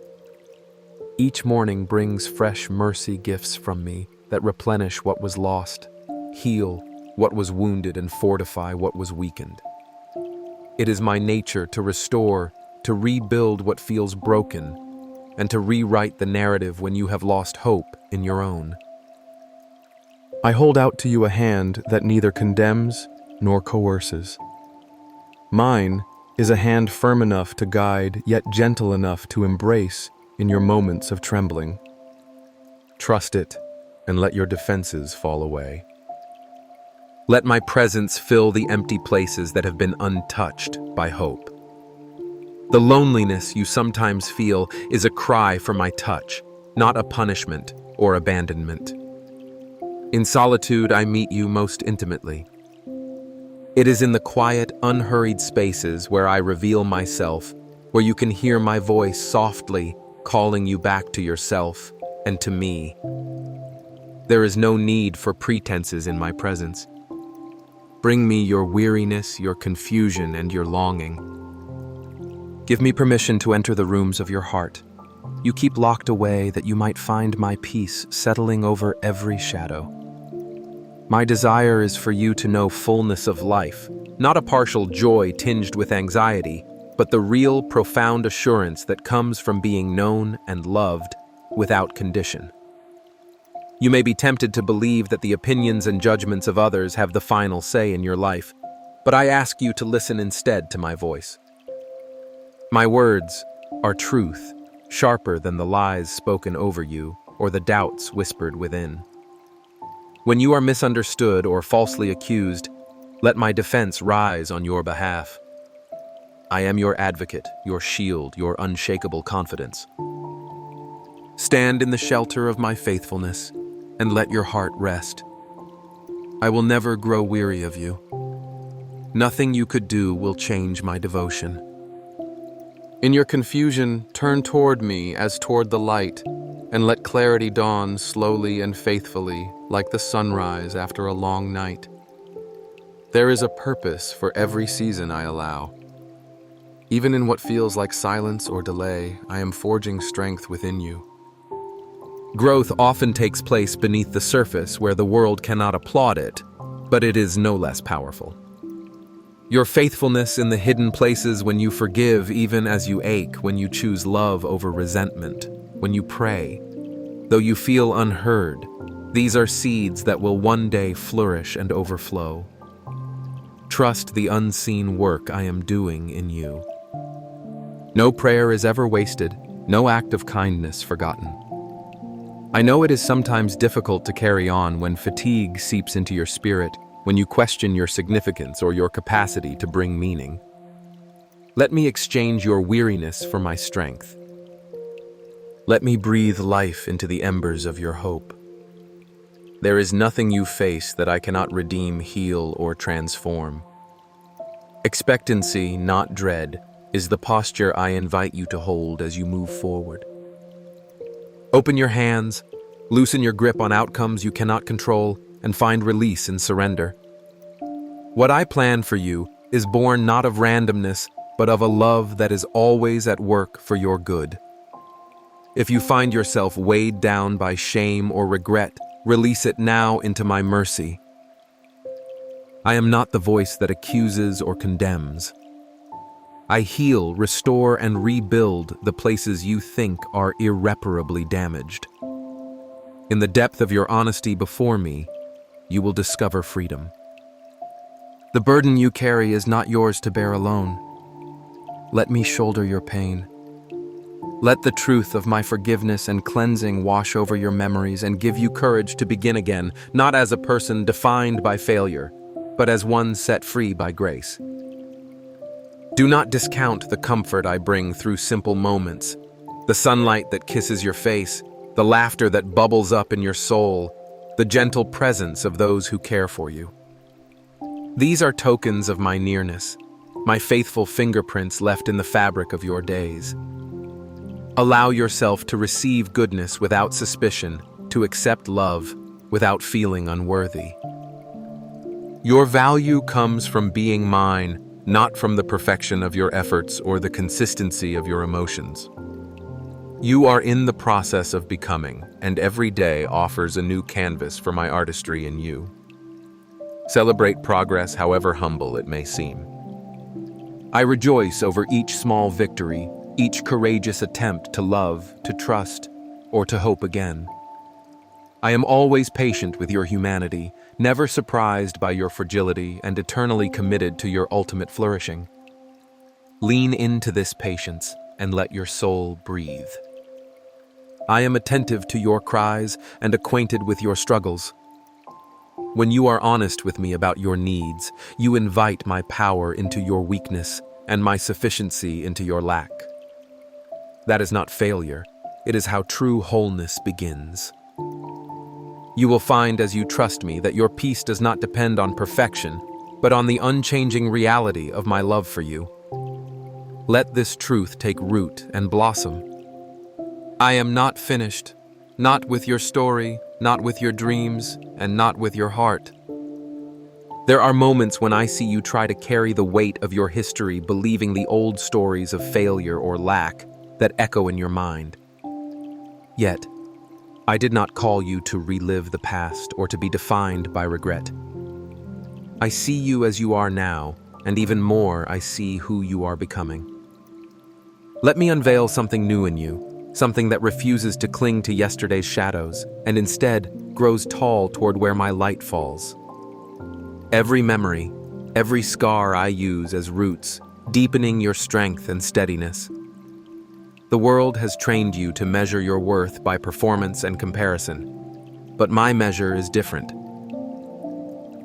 Each morning brings fresh mercy gifts from me that replenish what was lost, heal what was wounded, and fortify what was weakened. It is my nature to restore, to rebuild what feels broken, and to rewrite the narrative when you have lost hope in your own. I hold out to you a hand that neither condemns nor coerces. Mine is a hand firm enough to guide, yet gentle enough to embrace in your moments of trembling. Trust it, and let your defenses fall away. Let my presence fill the empty places that have been untouched by hope. The loneliness you sometimes feel is a cry for my touch, not a punishment or abandonment. In solitude, I meet you most intimately. It is in the quiet, unhurried spaces where I reveal myself, where you can hear my voice softly calling you back to yourself and to me. There is no need for pretenses in my presence. Bring me your weariness, your confusion, and your longing. Give me permission to enter the rooms of your heart. You keep locked away that you might find my peace settling over every shadow. My desire is for you to know fullness of life, not a partial joy tinged with anxiety, but the real, profound assurance that comes from being known and loved without condition. You may be tempted to believe that the opinions and judgments of others have the final say in your life, but I ask you to listen instead to my voice. My words are truth, sharper than the lies spoken over you or the doubts whispered within. When you are misunderstood or falsely accused, let my defense rise on your behalf. I am your advocate, your shield, your unshakable confidence. Stand in the shelter of my faithfulness and let your heart rest. I will never grow weary of you. Nothing you could do will change my devotion. In your confusion, turn toward me as toward the light, and let clarity dawn slowly and faithfully, like the sunrise after a long night. There is a purpose for every season I allow. Even in what feels like silence or delay, I am forging strength within you. Growth often takes place beneath the surface where the world cannot applaud it, but it is no less powerful. Your faithfulness in the hidden places when you forgive even as you ache, when you choose love over resentment, when you pray, though you feel unheard, these are seeds that will one day flourish and overflow. Trust the unseen work I am doing in you. No prayer is ever wasted, no act of kindness forgotten. I know it is sometimes difficult to carry on when fatigue seeps into your spirit, when you question your significance or your capacity to bring meaning. Let me exchange your weariness for my strength. Let me breathe life into the embers of your hope. There is nothing you face that I cannot redeem, heal, or transform. Expectancy, not dread, is the posture I invite you to hold as you move forward. Open your hands, loosen your grip on outcomes you cannot control, and find release in surrender. What I plan for you is born not of randomness, but of a love that is always at work for your good. If you find yourself weighed down by shame or regret, release it now into my mercy. I am not the voice that accuses or condemns. I heal, restore, and rebuild the places you think are irreparably damaged. In the depth of your honesty before me, you will discover freedom. The burden you carry is not yours to bear alone. Let me shoulder your pain. Let the truth of my forgiveness and cleansing wash over your memories and give you courage to begin again, not as a person defined by failure, but as one set free by grace. Do not discount the comfort I bring through simple moments, the sunlight that kisses your face, the laughter that bubbles up in your soul, the gentle presence of those who care for you. These are tokens of my nearness, my faithful fingerprints left in the fabric of your days. Allow yourself to receive goodness without suspicion, to accept love without feeling unworthy. Your value comes from being mine, not from the perfection of your efforts or the consistency of your emotions. You are in the process of becoming, and every day offers a new canvas for my artistry in you. Celebrate progress, however humble it may seem. I rejoice over each small victory, each courageous attempt to love, to trust, or to hope again. I am always patient with your humanity, never surprised by your fragility, and eternally committed to your ultimate flourishing. Lean into this patience and let your soul breathe. I am attentive to your cries and acquainted with your struggles. When you are honest with me about your needs, you invite my power into your weakness and my sufficiency into your lack. That is not failure. It is how true wholeness begins. You will find as you trust me that your peace does not depend on perfection, but on the unchanging reality of my love for you. Let this truth take root and blossom. I am not finished, not with your story, not with your dreams, and not with your heart. There are moments when I see you try to carry the weight of your history, believing the old stories of failure or lack that echo in your mind. Yet, I did not call you to relive the past or to be defined by regret. I see you as you are now, and even more, I see who you are becoming. Let me unveil something new in you, something that refuses to cling to yesterday's shadows and instead grows tall toward where my light falls. Every memory, every scar I use as roots, deepening your strength and steadiness. The world has trained you to measure your worth by performance and comparison, but my measure is different.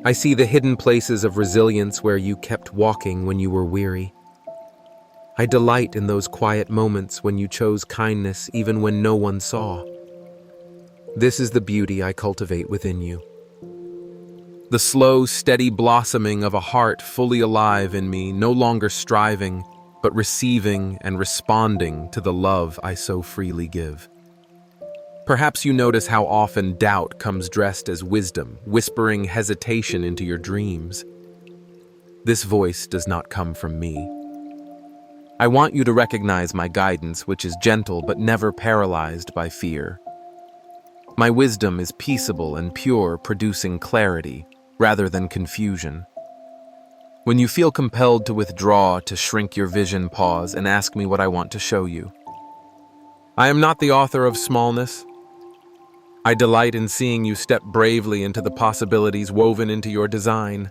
I see the hidden places of resilience where you kept walking when you were weary. I delight in those quiet moments when you chose kindness even when no one saw. This is the beauty I cultivate within you. The slow, steady blossoming of a heart fully alive in me, no longer striving, but receiving and responding to the love I so freely give. Perhaps you notice how often doubt comes dressed as wisdom, whispering hesitation into your dreams. This voice does not come from me. I want you to recognize my guidance, which is gentle but never paralyzed by fear. My wisdom is peaceable and pure, producing clarity rather than confusion. When you feel compelled to withdraw, to shrink your vision, pause and ask me what I want to show you. I am not the author of smallness. I delight in seeing you step bravely into the possibilities woven into your design.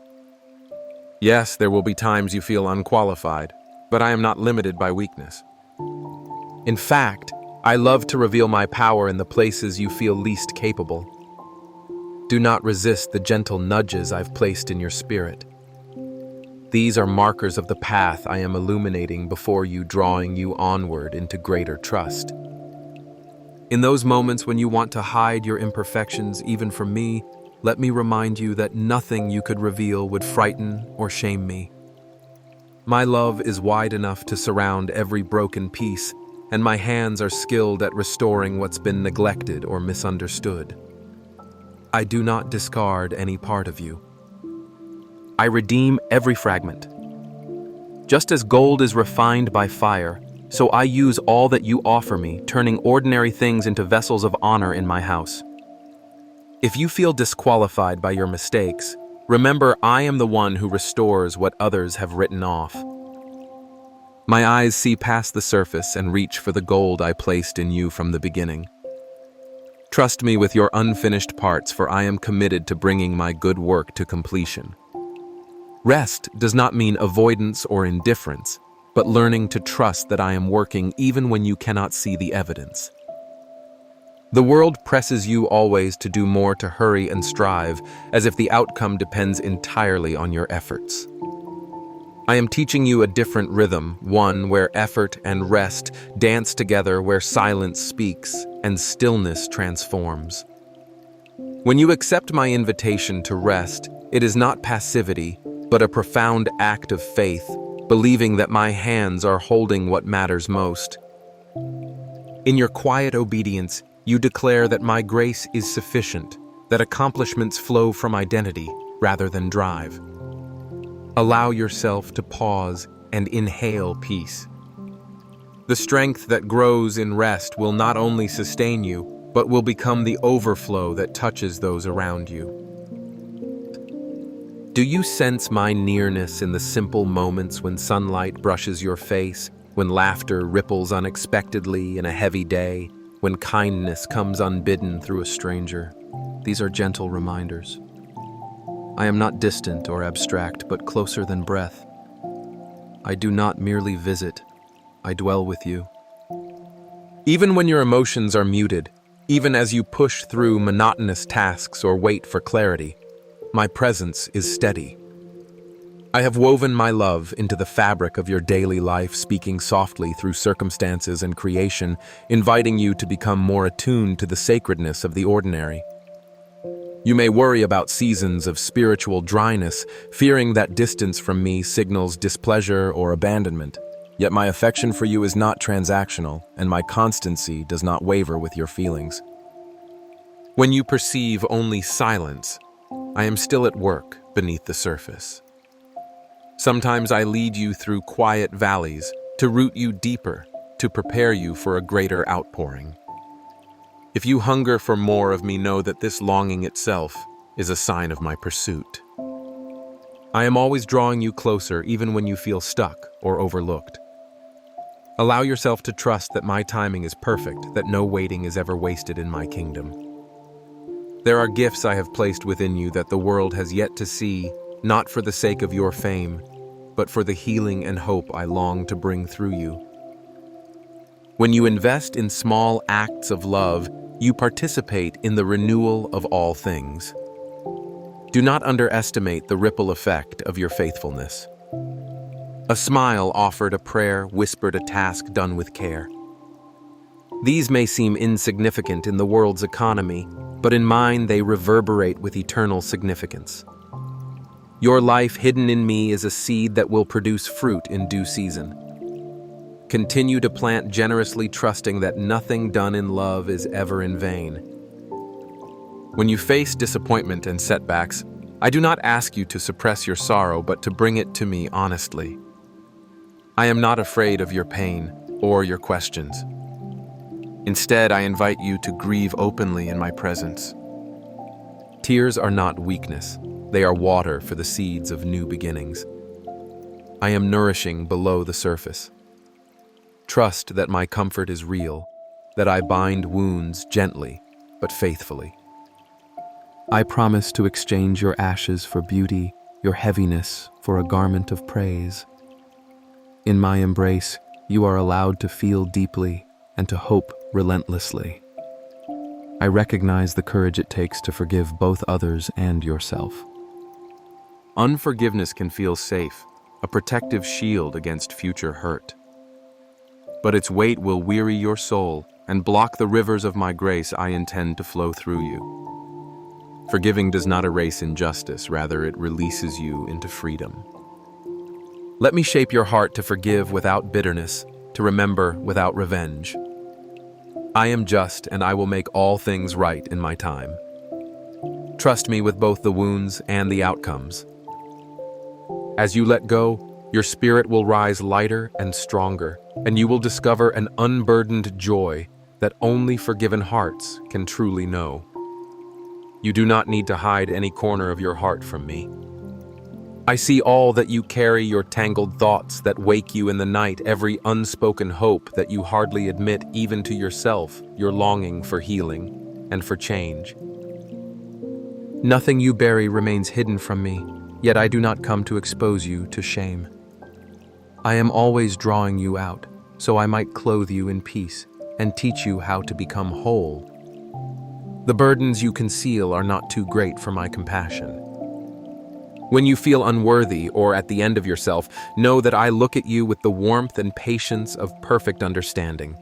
Yes, there will be times you feel unqualified, but I am not limited by weakness. In fact, I love to reveal my power in the places you feel least capable. Do not resist the gentle nudges I've placed in your spirit. These are markers of the path I am illuminating before you, drawing you onward into greater trust. In those moments when you want to hide your imperfections, even from me, let me remind you that nothing you could reveal would frighten or shame me. My love is wide enough to surround every broken piece, and my hands are skilled at restoring what's been neglected or misunderstood. I do not discard any part of you. I redeem every fragment. Just as gold is refined by fire, so I use all that you offer me, turning ordinary things into vessels of honor in my house. If you feel disqualified by your mistakes, remember I am the one who restores what others have written off. My eyes see past the surface and reach for the gold I placed in you from the beginning. Trust me with your unfinished parts, for I am committed to bringing my good work to completion. Rest does not mean avoidance or indifference, but learning to trust that I am working even when you cannot see the evidence. The world presses you always to do more, to hurry and strive, as if the outcome depends entirely on your efforts. I am teaching you a different rhythm, one where effort and rest dance together, where silence speaks and stillness transforms. When you accept my invitation to rest, it is not passivity, but a profound act of faith, believing that my hands are holding what matters most. In your quiet obedience, you declare that my grace is sufficient, that accomplishments flow from identity rather than drive. Allow yourself to pause and inhale peace. The strength that grows in rest will not only sustain you, but will become the overflow that touches those around you. Do you sense my nearness in the simple moments when sunlight brushes your face, when laughter ripples unexpectedly in a heavy day, when kindness comes unbidden through a stranger? These are gentle reminders. I am not distant or abstract, but closer than breath. I do not merely visit, I dwell with you. Even when your emotions are muted, even as you push through monotonous tasks or wait for clarity, my presence is steady. I have woven my love into the fabric of your daily life, speaking softly through circumstances and creation, inviting you to become more attuned to the sacredness of the ordinary. You may worry about seasons of spiritual dryness, fearing that distance from me signals displeasure or abandonment. Yet my affection for you is not transactional, and my constancy does not waver with your feelings. When you perceive only silence, I am still at work beneath the surface. Sometimes I lead you through quiet valleys to root you deeper, to prepare you for a greater outpouring. If you hunger for more of me, know that this longing itself is a sign of my pursuit. I am always drawing you closer, even when you feel stuck or overlooked. Allow yourself to trust that my timing is perfect, that no waiting is ever wasted in my kingdom. There are gifts I have placed within you that the world has yet to see, not for the sake of your fame, but for the healing and hope I long to bring through you. When you invest in small acts of love, you participate in the renewal of all things. Do not underestimate the ripple effect of your faithfulness. A smile offered, a prayer whispered, a task done with care. These may seem insignificant in the world's economy, but in mine they reverberate with eternal significance. Your life hidden in me is a seed that will produce fruit in due season. Continue to plant generously, trusting that nothing done in love is ever in vain. When you face disappointment and setbacks, I do not ask you to suppress your sorrow, but to bring it to me honestly. I am not afraid of your pain or your questions. Instead, I invite you to grieve openly in my presence. Tears are not weakness. They are water for the seeds of new beginnings. I am nourishing below the surface. Trust that my comfort is real, that I bind wounds gently but faithfully. I promise to exchange your ashes for beauty, your heaviness for a garment of praise. In my embrace, you are allowed to feel deeply and to hope relentlessly. I recognize the courage it takes to forgive both others and yourself. Unforgiveness can feel safe, a protective shield against future hurt. But its weight will weary your soul and block the rivers of my grace I intend to flow through you. Forgiving does not erase injustice, rather it releases you into freedom. Let me shape your heart to forgive without bitterness, to remember without revenge. I am just, and I will make all things right in my time. Trust me with both the wounds and the outcomes. As you let go, your spirit will rise lighter and stronger, and you will discover an unburdened joy that only forgiven hearts can truly know. You do not need to hide any corner of your heart from me. I see all that you carry, your tangled thoughts that wake you in the night, every unspoken hope that you hardly admit even to yourself, your longing for healing and for change. Nothing you bury remains hidden from me, yet I do not come to expose you to shame. I am always drawing you out, so I might clothe you in peace and teach you how to become whole. The burdens you conceal are not too great for my compassion. When you feel unworthy or at the end of yourself, know that I look at you with the warmth and patience of perfect understanding.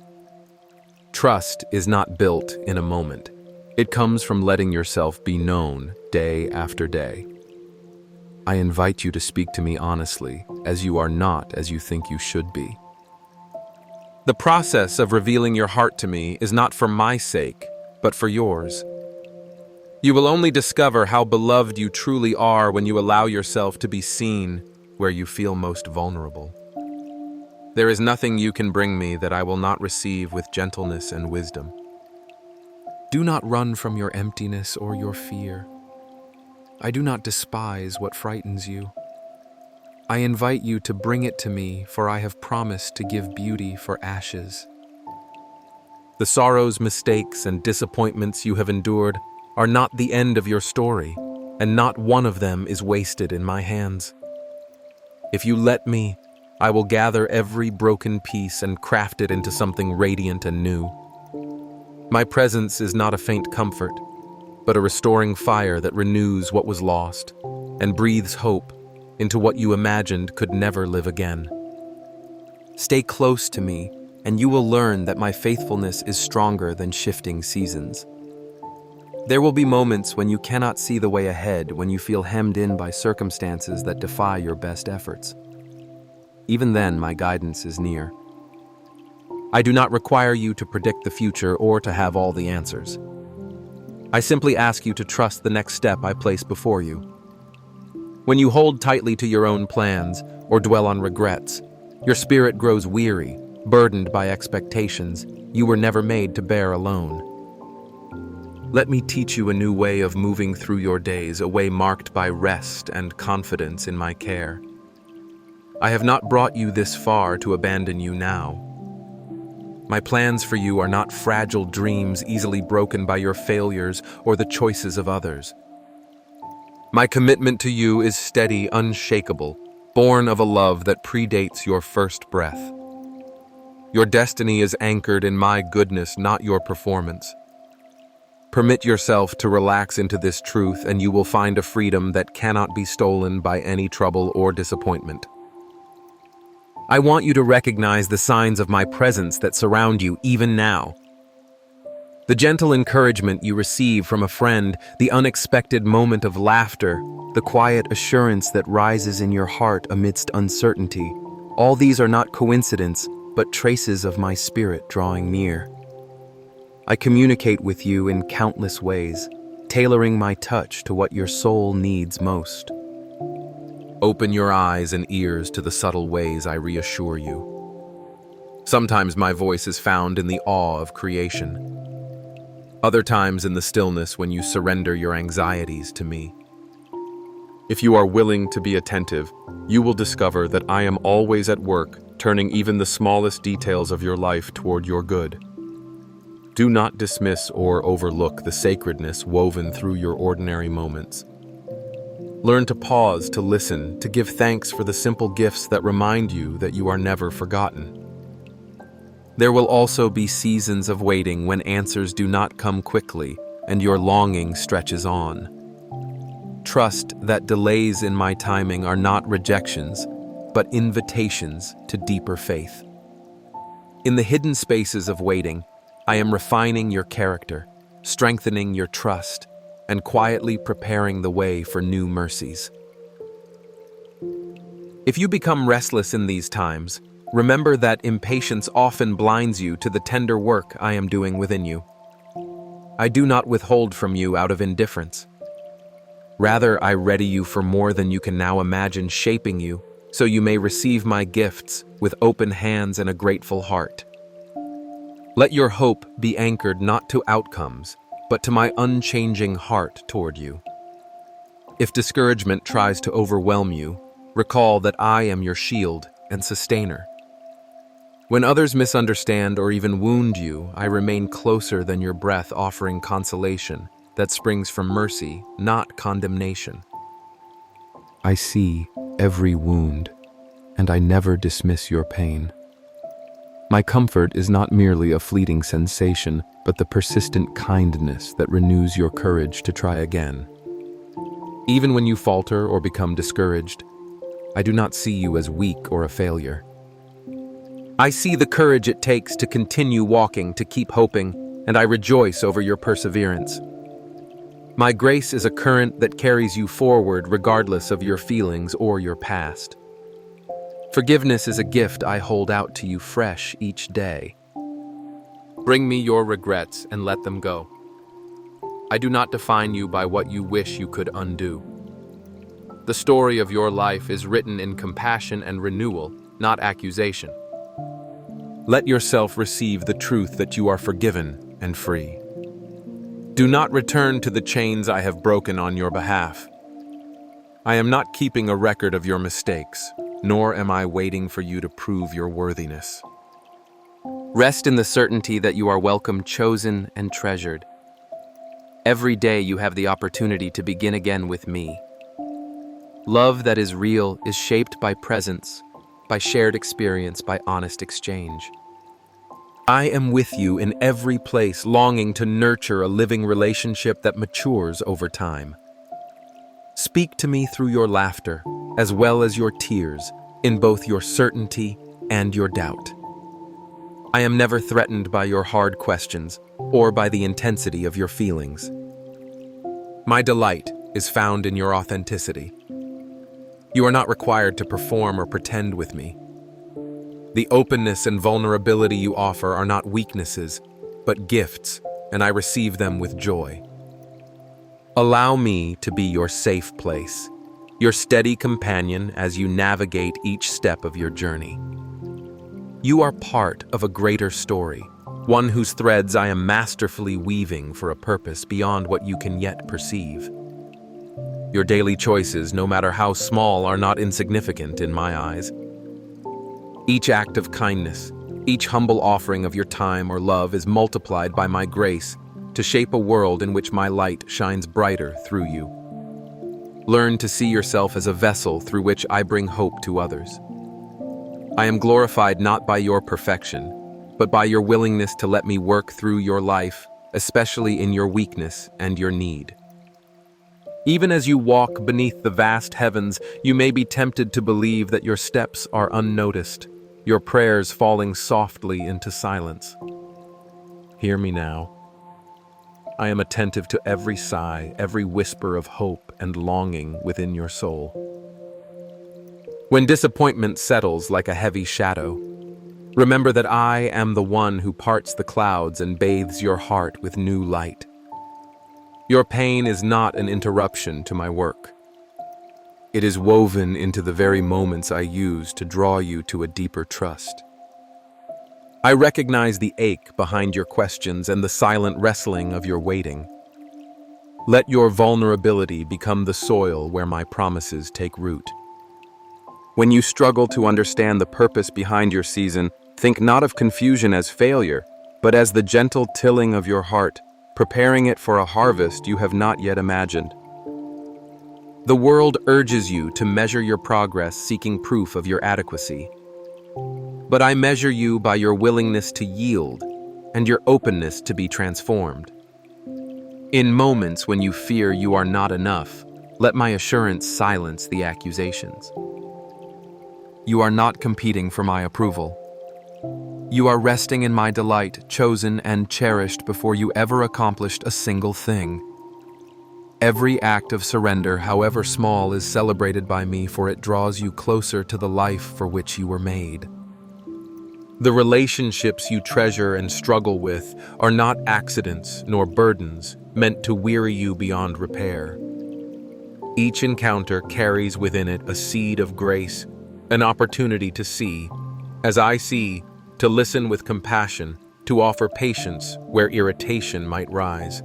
Trust is not built in a moment. It comes from letting yourself be known day after day. I invite you to speak to me honestly, as you are not as you think you should be. The process of revealing your heart to me is not for my sake, but for yours. You will only discover how beloved you truly are when you allow yourself to be seen where you feel most vulnerable. There is nothing you can bring me that I will not receive with gentleness and wisdom. Do not run from your emptiness or your fear. I do not despise what frightens you. I invite you to bring it to me, for I have promised to give beauty for ashes. The sorrows, mistakes, and disappointments you have endured are not the end of your story, and not one of them is wasted in my hands. If you let me, I will gather every broken piece and craft it into something radiant and new. My presence is not a faint comfort, but a restoring fire that renews what was lost and breathes hope into what you imagined could never live again. Stay close to me, and you will learn that my faithfulness is stronger than shifting seasons. There will be moments when you cannot see the way ahead, when you feel hemmed in by circumstances that defy your best efforts. Even then, my guidance is near. I do not require you to predict the future or to have all the answers. I simply ask you to trust the next step I place before you. When you hold tightly to your own plans or dwell on regrets, your spirit grows weary, burdened by expectations you were never made to bear alone. Let me teach you a new way of moving through your days, a way marked by rest and confidence in my care. I have not brought you this far to abandon you now. My plans for you are not fragile dreams easily broken by your failures or the choices of others. My commitment to you is steady, unshakable, born of a love that predates your first breath. Your destiny is anchored in my goodness, not your performance. Permit yourself to relax into this truth, and you will find a freedom that cannot be stolen by any trouble or disappointment. I want you to recognize the signs of my presence that surround you even now. The gentle encouragement you receive from a friend, the unexpected moment of laughter, the quiet assurance that rises in your heart amidst uncertainty, all these are not coincidence, but traces of my spirit drawing near. I communicate with you in countless ways, tailoring my touch to what your soul needs most. Open your eyes and ears to the subtle ways I reassure you. Sometimes my voice is found in the awe of creation. Other times in the stillness when you surrender your anxieties to me. If you are willing to be attentive, you will discover that I am always at work, turning even the smallest details of your life toward your good. Do not dismiss or overlook the sacredness woven through your ordinary moments. Learn to pause, to listen, to give thanks for the simple gifts that remind you that you are never forgotten. There will also be seasons of waiting when answers do not come quickly and your longing stretches on. Trust that delays in my timing are not rejections, but invitations to deeper faith. In the hidden spaces of waiting, I am refining your character, strengthening your trust, and quietly preparing the way for new mercies. If you become restless in these times, remember that impatience often blinds you to the tender work I am doing within you. I do not withhold from you out of indifference. Rather, I ready you for more than you can now imagine shaping you, so you may receive my gifts with open hands and a grateful heart. Let your hope be anchored not to outcomes, but to my unchanging heart toward you. If discouragement tries to overwhelm you, recall that I am your shield and sustainer. When others misunderstand or even wound you, I remain closer than your breath, offering consolation that springs from mercy, not condemnation. I see every wound, and I never dismiss your pain. My comfort is not merely a fleeting sensation, but the persistent kindness that renews your courage to try again. Even when you falter or become discouraged, I do not see you as weak or a failure. I see the courage it takes to continue walking, to keep hoping, and I rejoice over your perseverance. My grace is a current that carries you forward regardless of your feelings or your past. Forgiveness is a gift I hold out to you fresh each day. Bring me your regrets and let them go. I do not define you by what you wish you could undo. The story of your life is written in compassion and renewal, not accusation. Let yourself receive the truth that you are forgiven and free. Do not return to the chains I have broken on your behalf. I am not keeping a record of your mistakes, nor am I waiting for you to prove your worthiness. Rest in the certainty that you are welcome, chosen, and treasured. Every day you have the opportunity to begin again with me. Love that is real is shaped by presence, by shared experience, by honest exchange. I am with you in every place, longing to nurture a living relationship that matures over time. Speak to me through your laughter, as well as your tears, in both your certainty and your doubt. I am never threatened by your hard questions or by the intensity of your feelings. My delight is found in your authenticity. You are not required to perform or pretend with me. The openness and vulnerability you offer are not weaknesses, but gifts, and I receive them with joy. Allow me to be your safe place, your steady companion as you navigate each step of your journey. You are part of a greater story, one whose threads I am masterfully weaving for a purpose beyond what you can yet perceive. Your daily choices, no matter how small, are not insignificant in my eyes. Each act of kindness, each humble offering of your time or love is multiplied by my grace to shape a world in which my light shines brighter through you. Learn to see yourself as a vessel through which I bring hope to others. I am glorified not by your perfection, but by your willingness to let me work through your life, especially in your weakness and your need. Even as you walk beneath the vast heavens, you may be tempted to believe that your steps are unnoticed, your prayers falling softly into silence. Hear me now. I am attentive to every sigh, every whisper of hope and longing within your soul. When disappointment settles like a heavy shadow, remember that I am the one who parts the clouds and bathes your heart with new light. Your pain is not an interruption to my work. It is woven into the very moments I use to draw you to a deeper trust. I recognize the ache behind your questions and the silent wrestling of your waiting. Let your vulnerability become the soil where my promises take root. When you struggle to understand the purpose behind your season, think not of confusion as failure, but as the gentle tilling of your heart, preparing it for a harvest you have not yet imagined. The world urges you to measure your progress, seeking proof of your adequacy. But I measure you by your willingness to yield and your openness to be transformed. In moments when you fear you are not enough, let my assurance silence the accusations. You are not competing for my approval. You are resting in my delight, chosen and cherished before you ever accomplished a single thing. Every act of surrender, however small, is celebrated by me, for it draws you closer to the life for which you were made. The relationships you treasure and struggle with are not accidents nor burdens meant to weary you beyond repair. Each encounter carries within it a seed of grace, an opportunity to see, as I see, to listen with compassion, to offer patience where irritation might rise.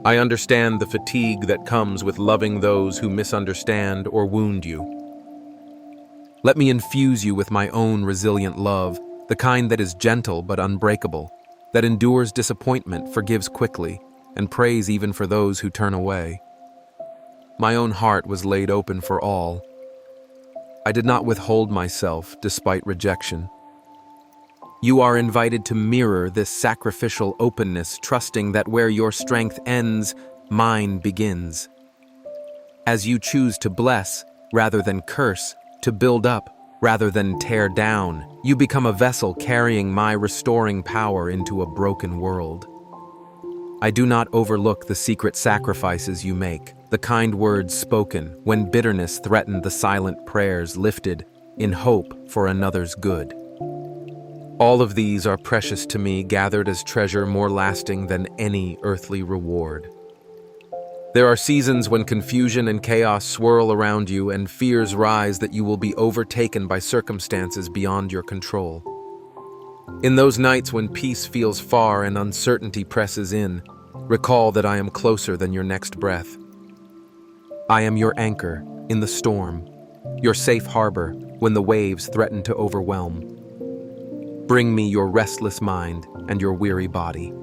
I understand the fatigue that comes with loving those who misunderstand or wound you. Let me infuse you with my own resilient love, the kind that is gentle but unbreakable, that endures disappointment, forgives quickly, and prays even for those who turn away. My own heart was laid open for all. I did not withhold myself despite rejection. You are invited to mirror this sacrificial openness, trusting that where your strength ends, mine begins. As you choose to bless rather than curse, to build up rather than tear down, you become a vessel carrying my restoring power into a broken world. I do not overlook the secret sacrifices you make, the kind words spoken when bitterness threatened, the silent prayers lifted in hope for another's good. All of these are precious to me, gathered as treasure more lasting than any earthly reward. There are seasons when confusion and chaos swirl around you and fears rise that you will be overtaken by circumstances beyond your control. In those nights when peace feels far and uncertainty presses in, recall that I am closer than your next breath. I am your anchor in the storm, your safe harbor when the waves threaten to overwhelm. Bring me your restless mind and your weary body.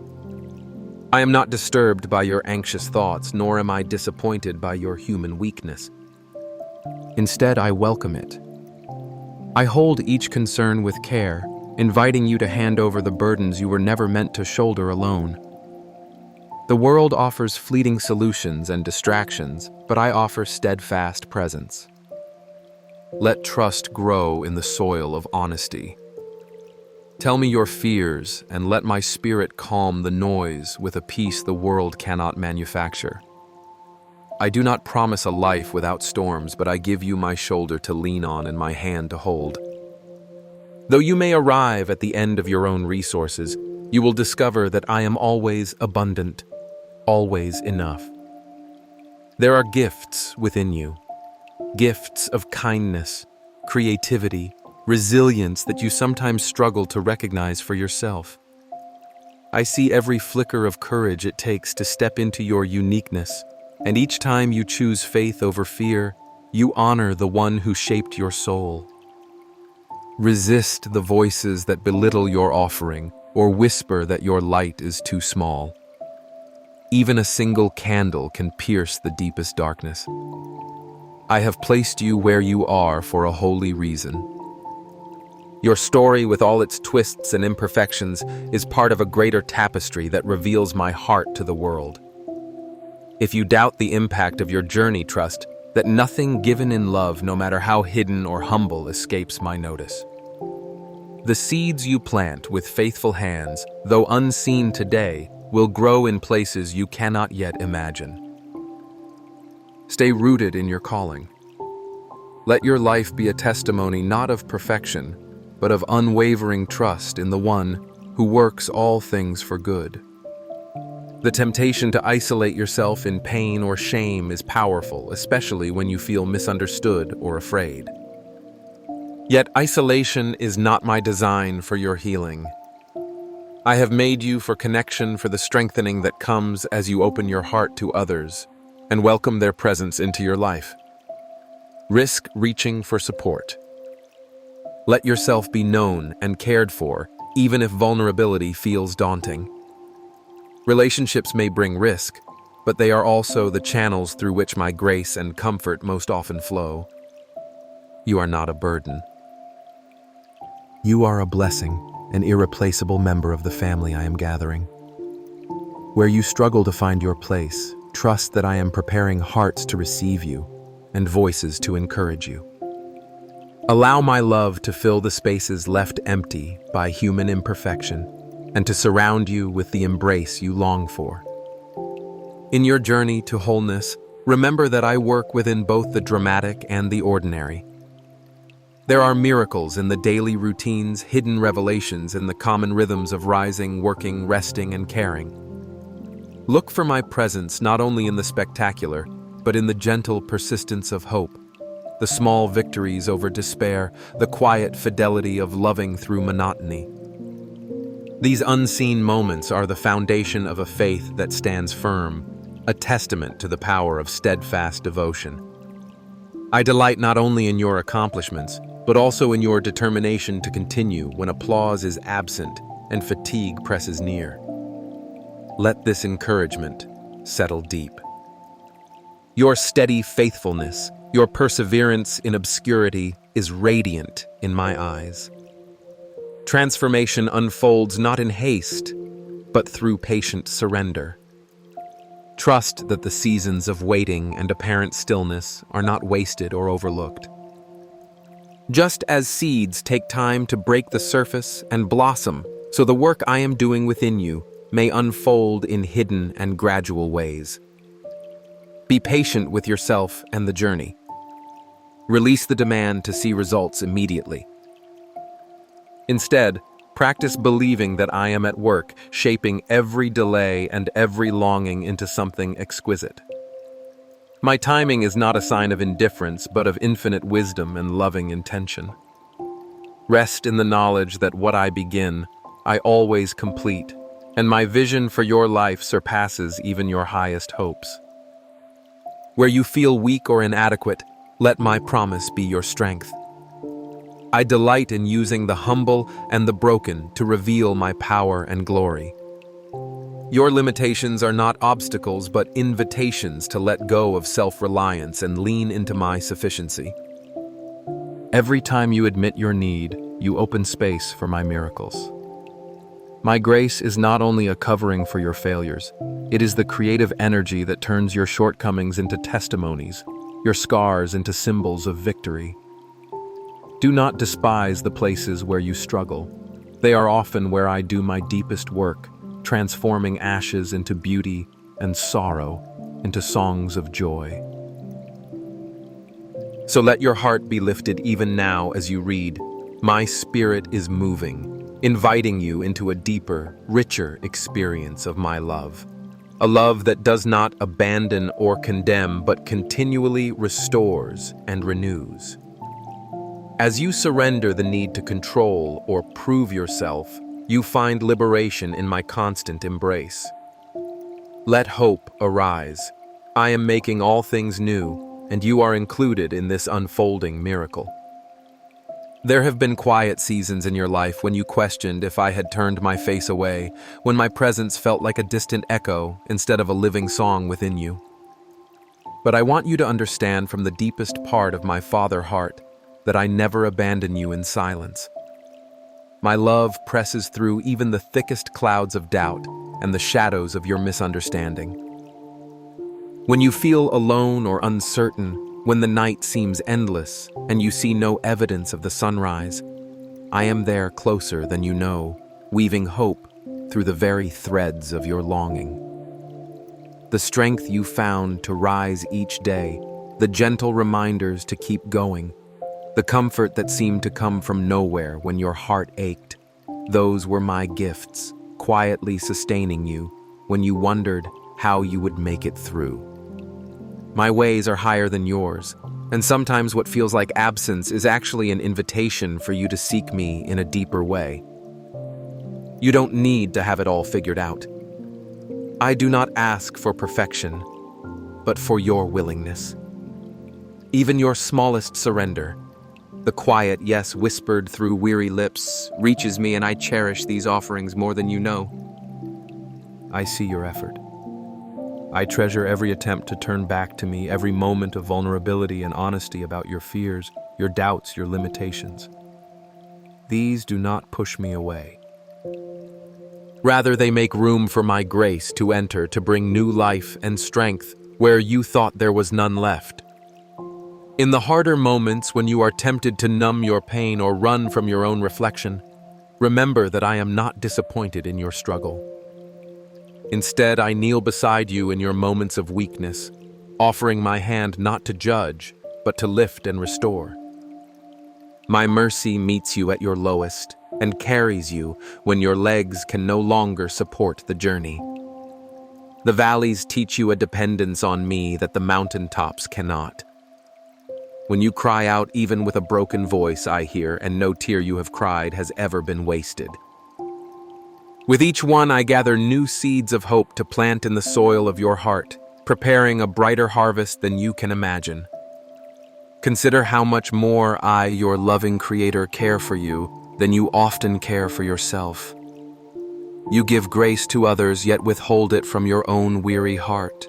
I am not disturbed by your anxious thoughts, nor am I disappointed by your human weakness. Instead, I welcome it. I hold each concern with care, inviting you to hand over the burdens you were never meant to shoulder alone. The world offers fleeting solutions and distractions, but I offer steadfast presence. Let trust grow in the soil of honesty. Tell me your fears, and let my spirit calm the noise with a peace the world cannot manufacture. I do not promise a life without storms, but I give you my shoulder to lean on and my hand to hold. Though you may arrive at the end of your own resources, you will discover that I am always abundant, always enough. There are gifts within you, gifts of kindness, creativity, resilience that you sometimes struggle to recognize for yourself. I see every flicker of courage it takes to step into your uniqueness, and each time you choose faith over fear, you honor the one who shaped your soul. Resist the voices that belittle your offering or whisper that your light is too small. Even a single candle can pierce the deepest darkness. I have placed you where you are for a holy reason. Your story, with all its twists and imperfections, is part of a greater tapestry that reveals my heart to the world. If you doubt the impact of your journey, trust that nothing given in love, no matter how hidden or humble, escapes my notice. The seeds you plant with faithful hands, though unseen today, will grow in places you cannot yet imagine. Stay rooted in your calling. Let your life be a testimony not of perfection, but of unwavering trust in the one who works all things for good. The temptation to isolate yourself in pain or shame is powerful, especially when you feel misunderstood or afraid. Yet isolation is not my design for your healing. I have made you for connection, for the strengthening that comes as you open your heart to others and welcome their presence into your life. Risk reaching for support. Let yourself be known and cared for, even if vulnerability feels daunting. Relationships may bring risk, but they are also the channels through which my grace and comfort most often flow. You are not a burden. You are a blessing, an irreplaceable member of the family I am gathering. Where you struggle to find your place, trust that I am preparing hearts to receive you and voices to encourage you. Allow my love to fill the spaces left empty by human imperfection and to surround you with the embrace you long for. In your journey to wholeness, remember that I work within both the dramatic and the ordinary. There are miracles in the daily routines, hidden revelations in the common rhythms of rising, working, resting, and caring. Look for my presence not only in the spectacular, but in the gentle persistence of hope, the small victories over despair, the quiet fidelity of loving through monotony. These unseen moments are the foundation of a faith that stands firm, a testament to the power of steadfast devotion. I delight not only in your accomplishments, but also in your determination to continue when applause is absent and fatigue presses near. Let this encouragement settle deep. Your steady faithfulness, your perseverance in obscurity is radiant in my eyes. Transformation unfolds not in haste, but through patient surrender. Trust that the seasons of waiting and apparent stillness are not wasted or overlooked. Just as seeds take time to break the surface and blossom, so the work I am doing within you may unfold in hidden and gradual ways. Be patient with yourself and the journey. Release the demand to see results immediately. Instead, practice believing that I am at work, shaping every delay and every longing into something exquisite. My timing is not a sign of indifference, but of infinite wisdom and loving intention. Rest in the knowledge that what I begin, I always complete, and my vision for your life surpasses even your highest hopes. Where you feel weak or inadequate, let my promise be your strength. I delight in using the humble and the broken to reveal my power and glory. Your limitations are not obstacles, but invitations to let go of self-reliance and lean into my sufficiency. Every time you admit your need, you open space for my miracles. My grace is not only a covering for your failures, it is the creative energy that turns your shortcomings into testimonies, your scars into symbols of victory. Do not despise the places where you struggle. They are often where I do my deepest work, transforming ashes into beauty and sorrow into songs of joy. So let your heart be lifted even now as you read. My spirit is moving, inviting you into a deeper, richer experience of my love. A love that does not abandon or condemn, but continually restores and renews. As you surrender the need to control or prove yourself, you find liberation in my constant embrace. Let hope arise. I am making all things new, and you are included in this unfolding miracle. There have been quiet seasons in your life when you questioned if I had turned my face away, when my presence felt like a distant echo instead of a living song within you. But I want you to understand from the deepest part of my Father heart that I never abandon you in silence. My love presses through even the thickest clouds of doubt and the shadows of your misunderstanding. When you feel alone or uncertain, when the night seems endless and you see no evidence of the sunrise, I am there closer than you know, weaving hope through the very threads of your longing. The strength you found to rise each day, the gentle reminders to keep going, the comfort that seemed to come from nowhere when your heart ached, those were my gifts, quietly sustaining you when you wondered how you would make it through. My ways are higher than yours, and sometimes what feels like absence is actually an invitation for you to seek me in a deeper way. You don't need to have it all figured out. I do not ask for perfection, but for your willingness. Even your smallest surrender, the quiet yes whispered through weary lips, reaches me, and I cherish these offerings more than you know. I see your effort. I treasure every attempt to turn back to me, every moment of vulnerability and honesty about your fears, your doubts, your limitations. These do not push me away. Rather, they make room for my grace to enter, to bring new life and strength where you thought there was none left. In the harder moments when you are tempted to numb your pain or run from your own reflection, remember that I am not disappointed in your struggle. Instead, I kneel beside you in your moments of weakness, offering my hand not to judge, but to lift and restore. My mercy meets you at your lowest and carries you when your legs can no longer support the journey. The valleys teach you a dependence on me that the mountaintops cannot. When you cry out, even with a broken voice, I hear, and no tear you have cried has ever been wasted. With each one, I gather new seeds of hope to plant in the soil of your heart, preparing a brighter harvest than you can imagine. Consider how much more I, your loving Creator, care for you than you often care for yourself. You give grace to others, yet withhold it from your own weary heart.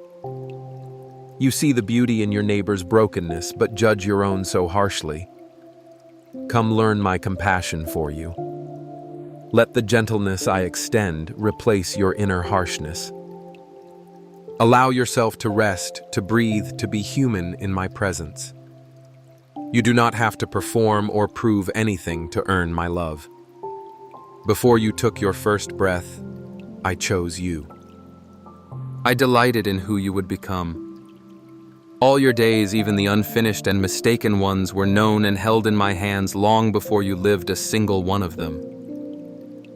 You see the beauty in your neighbor's brokenness, but judge your own so harshly. Come learn my compassion for you. Let the gentleness I extend replace your inner harshness. Allow yourself to rest, to breathe, to be human in my presence. You do not have to perform or prove anything to earn my love. Before you took your first breath, I chose you. I delighted in who you would become. All your days, even the unfinished and mistaken ones, were known and held in my hands long before you lived a single one of them.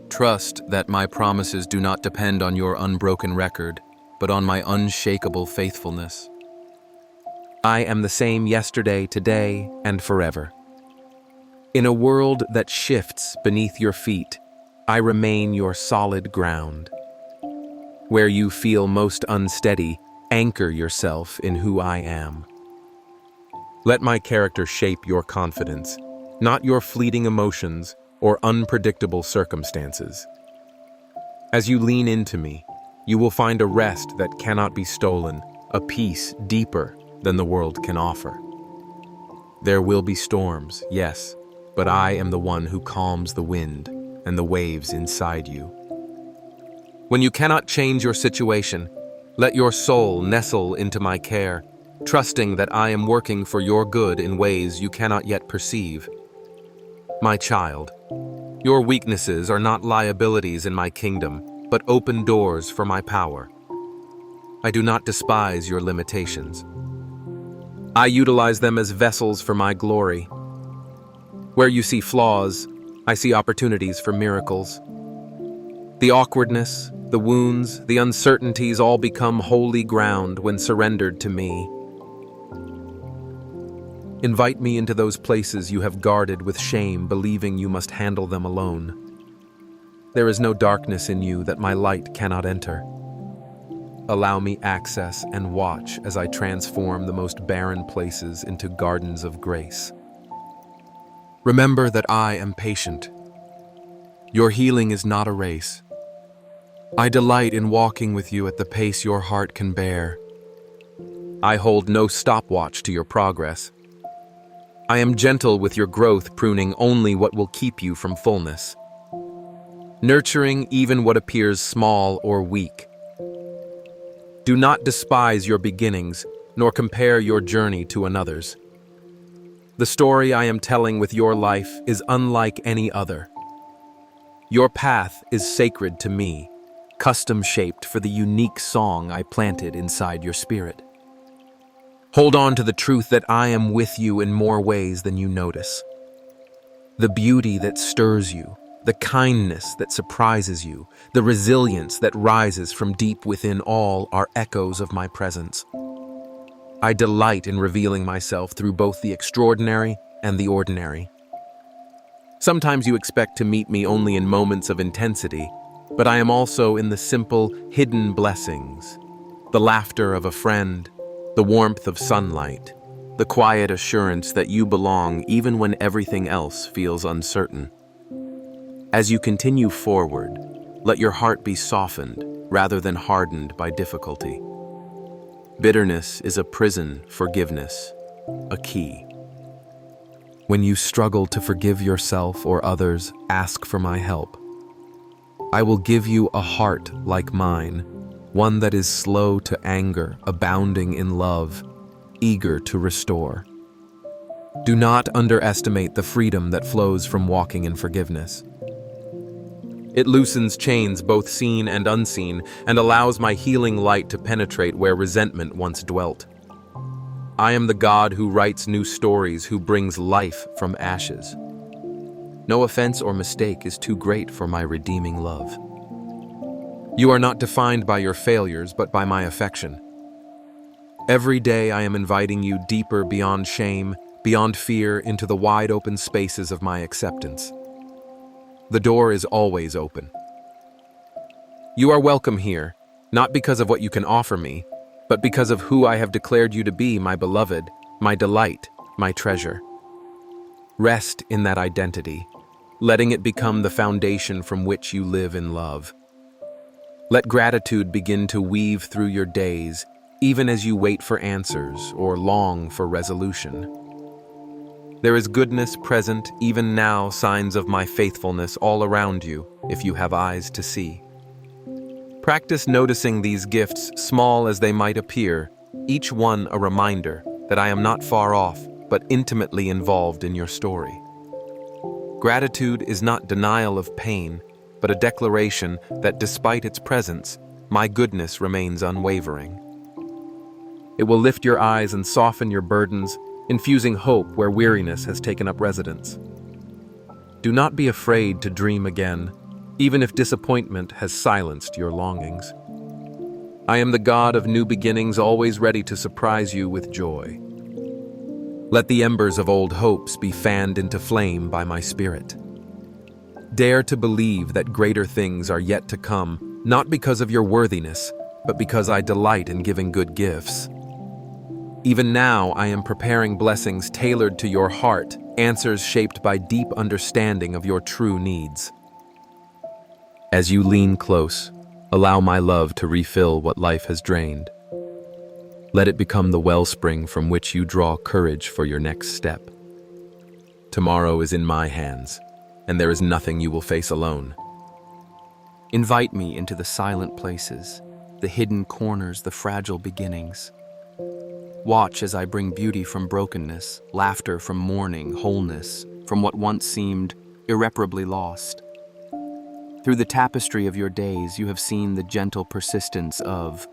Trust that my promises do not depend on your unbroken record, but on my unshakable faithfulness. I am the same yesterday, today, and forever. In a world that shifts beneath your feet, I remain your solid ground. Where you feel most unsteady, anchor yourself in who I am. Let my character shape your confidence, not your fleeting emotions or unpredictable circumstances. As you lean into me, you will find a rest that cannot be stolen, a peace deeper than the world can offer. There will be storms, yes, but I am the one who calms the wind and the waves inside you. When you cannot change your situation, let your soul nestle into my care, trusting that I am working for your good in ways you cannot yet perceive. My child, your weaknesses are not liabilities in my kingdom, but open doors for my power. I do not despise your limitations. I utilize them as vessels for my glory. Where you see flaws, I see opportunities for miracles. The awkwardness, the wounds, the uncertainties all become holy ground when surrendered to me. Invite me into those places you have guarded with shame, believing you must handle them alone. There is no darkness in you that my light cannot enter. Allow me access and watch as I transform the most barren places into gardens of grace. Remember that I am patient. Your healing is not a race. I delight in walking with you at the pace your heart can bear. I hold no stopwatch to your progress. I am gentle with your growth, pruning only what will keep you from fullness. Nurturing even what appears small or weak. Do not despise your beginnings, nor compare your journey to another's. The story I am telling with your life is unlike any other. Your path is sacred to me, custom-shaped for the unique song I planted inside your spirit. Hold on to the truth that I am with you in more ways than you notice. The beauty that stirs you, the kindness that surprises you, the resilience that rises from deep within all are echoes of my presence. I delight in revealing myself through both the extraordinary and the ordinary. Sometimes you expect to meet me only in moments of intensity, but I am also in the simple, hidden blessings. The laughter of a friend, the warmth of sunlight, the quiet assurance that you belong even when everything else feels uncertain. As you continue forward, let your heart be softened rather than hardened by difficulty. Bitterness is a prison, forgiveness, a key. When you struggle to forgive yourself or others, ask for my help. I will give you a heart like mine, one that is slow to anger, abounding in love, eager to restore. Do not underestimate the freedom that flows from walking in forgiveness. It loosens chains both seen and unseen and allows my healing light to penetrate where resentment once dwelt. I am the God who writes new stories, who brings life from ashes. No offense or mistake is too great for my redeeming love. You are not defined by your failures, but by my affection. Every day I am inviting you deeper beyond shame, beyond fear, into the wide open spaces of my acceptance. The door is always open. You are welcome here, not because of what you can offer me, but because of who I have declared you to be, my beloved, my delight, my treasure. Rest in that identity, letting it become the foundation from which you live in love. Let gratitude begin to weave through your days, even as you wait for answers or long for resolution. There is goodness present, even now, signs of my faithfulness all around you, if you have eyes to see. Practice noticing these gifts, small as they might appear, each one a reminder that I am not far off, but intimately involved in your story. Gratitude is not denial of pain, but a declaration that despite its presence, my goodness remains unwavering. It will lift your eyes and soften your burdens, infusing hope where weariness has taken up residence. Do not be afraid to dream again, even if disappointment has silenced your longings. I am the God of new beginnings, always ready to surprise you with joy. Let the embers of old hopes be fanned into flame by my spirit. Dare to believe that greater things are yet to come, not because of your worthiness, but because I delight in giving good gifts. Even now, I am preparing blessings tailored to your heart, answers shaped by deep understanding of your true needs. As you lean close, allow my love to refill what life has drained. Let it become the wellspring from which you draw courage for your next step. Tomorrow is in my hands, and there is nothing you will face alone. Invite me into the silent places, the hidden corners, the fragile beginnings. Watch as I bring beauty from brokenness, laughter from mourning, wholeness from what once seemed irreparably lost. Through the tapestry of your days, you have seen the gentle persistence of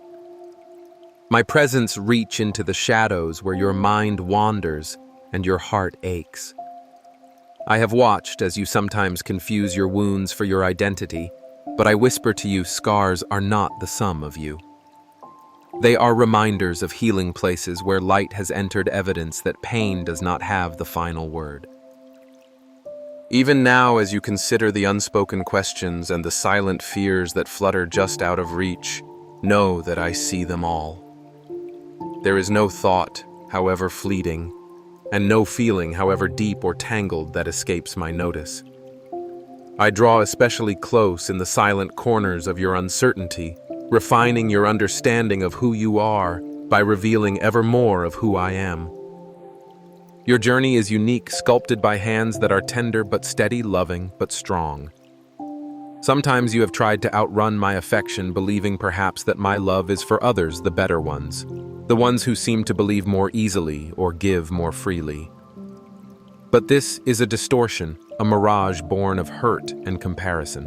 My presence reach into the shadows where your mind wanders and your heart aches. I have watched as you sometimes confuse your wounds for your identity, but I whisper to you, scars are not the sum of you. They are reminders of healing places where light has entered, evidence that pain does not have the final word. Even now, as you consider the unspoken questions and the silent fears that flutter just out of reach, know that I see them all. There is no thought, however fleeting, and no feeling, however deep or tangled, that escapes my notice. I draw especially close in the silent corners of your uncertainty, refining your understanding of who you are by revealing ever more of who I am. Your journey is unique, sculpted by hands that are tender but steady, loving but strong. Sometimes you have tried to outrun my affection, believing perhaps that my love is for others, the better ones, the ones who seem to believe more easily or give more freely. But this is a distortion, a mirage born of hurt and comparison.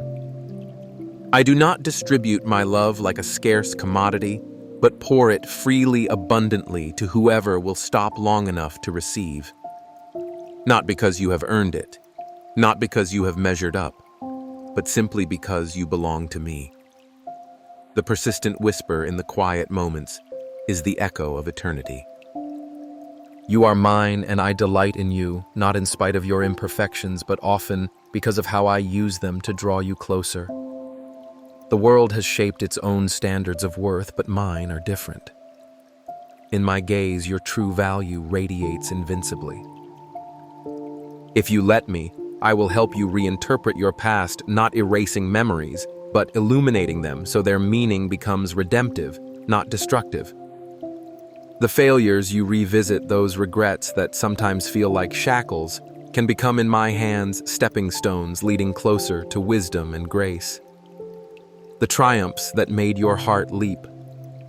I do not distribute my love like a scarce commodity, but pour it freely, abundantly to whoever will stop long enough to receive. Not because you have earned it, not because you have measured up, but simply because you belong to me. The persistent whisper in the quiet moments is the echo of eternity. You are mine, and I delight in you, not in spite of your imperfections, but often because of how I use them to draw you closer. The world has shaped its own standards of worth, but mine are different. In my gaze, your true value radiates invincibly. If you let me, I will help you reinterpret your past, not erasing memories, but illuminating them so their meaning becomes redemptive, not destructive. The failures you revisit, those regrets that sometimes feel like shackles, can become in my hands stepping stones leading closer to wisdom and grace. The triumphs that made your heart leap,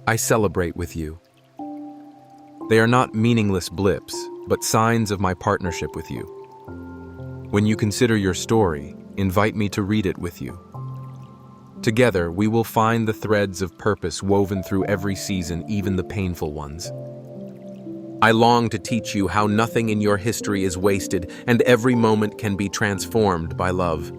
I celebrate with you. They are not meaningless blips, but signs of my partnership with you. When you consider your story, invite me to read it with you. Together, we will find the threads of purpose woven through every season, even the painful ones. I long to teach you how nothing in your history is wasted and every moment can be transformed by love.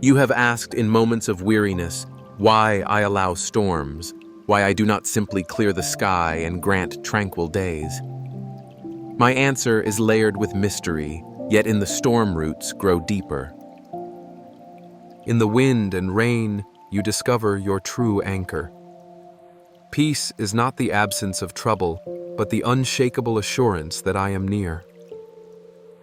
You have asked in moments of weariness why I allow storms, why I do not simply clear the sky and grant tranquil days. My answer is layered with mystery, yet in the storm roots grow deeper. In the wind and rain, you discover your true anchor. Peace is not the absence of trouble, but the unshakable assurance that I am near.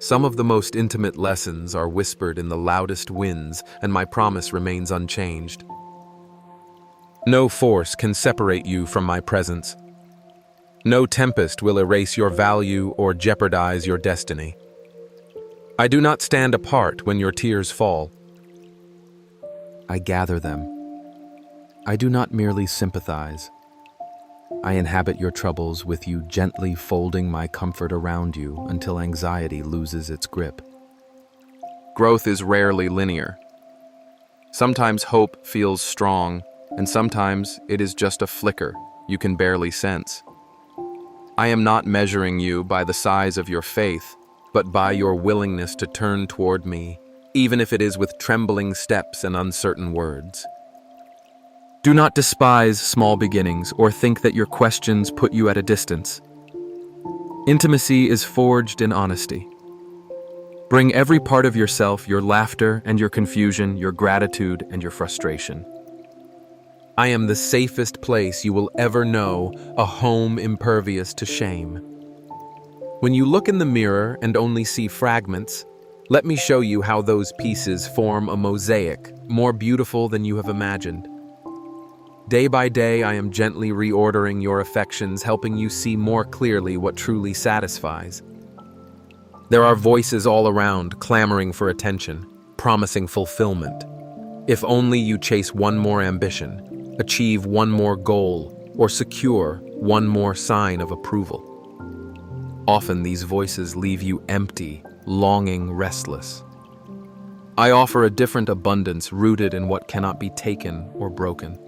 Some of the most intimate lessons are whispered in the loudest winds, and my promise remains unchanged. No force can separate you from my presence. No tempest will erase your value or jeopardize your destiny. I do not stand apart when your tears fall. I gather them. I do not merely sympathize. I inhabit your troubles with you, gently folding my comfort around you until anxiety loses its grip. Growth is rarely linear. Sometimes hope feels strong, and sometimes it is just a flicker you can barely sense. I am not measuring you by the size of your faith, but by your willingness to turn toward me, even if it is with trembling steps and uncertain words. Do not despise small beginnings or think that your questions put you at a distance. Intimacy is forged in honesty. Bring every part of yourself, your laughter and your confusion, your gratitude and your frustration. I am the safest place you will ever know, a home impervious to shame. When you look in the mirror and only see fragments, let me show you how those pieces form a mosaic more beautiful than you have imagined. Day by day, I am gently reordering your affections, helping you see more clearly what truly satisfies. There are voices all around, clamoring for attention, promising fulfillment. If only you chase one more ambition, achieve one more goal, or secure one more sign of approval. Often these voices leave you empty, longing, restless. I offer a different abundance rooted in what cannot be taken or broken.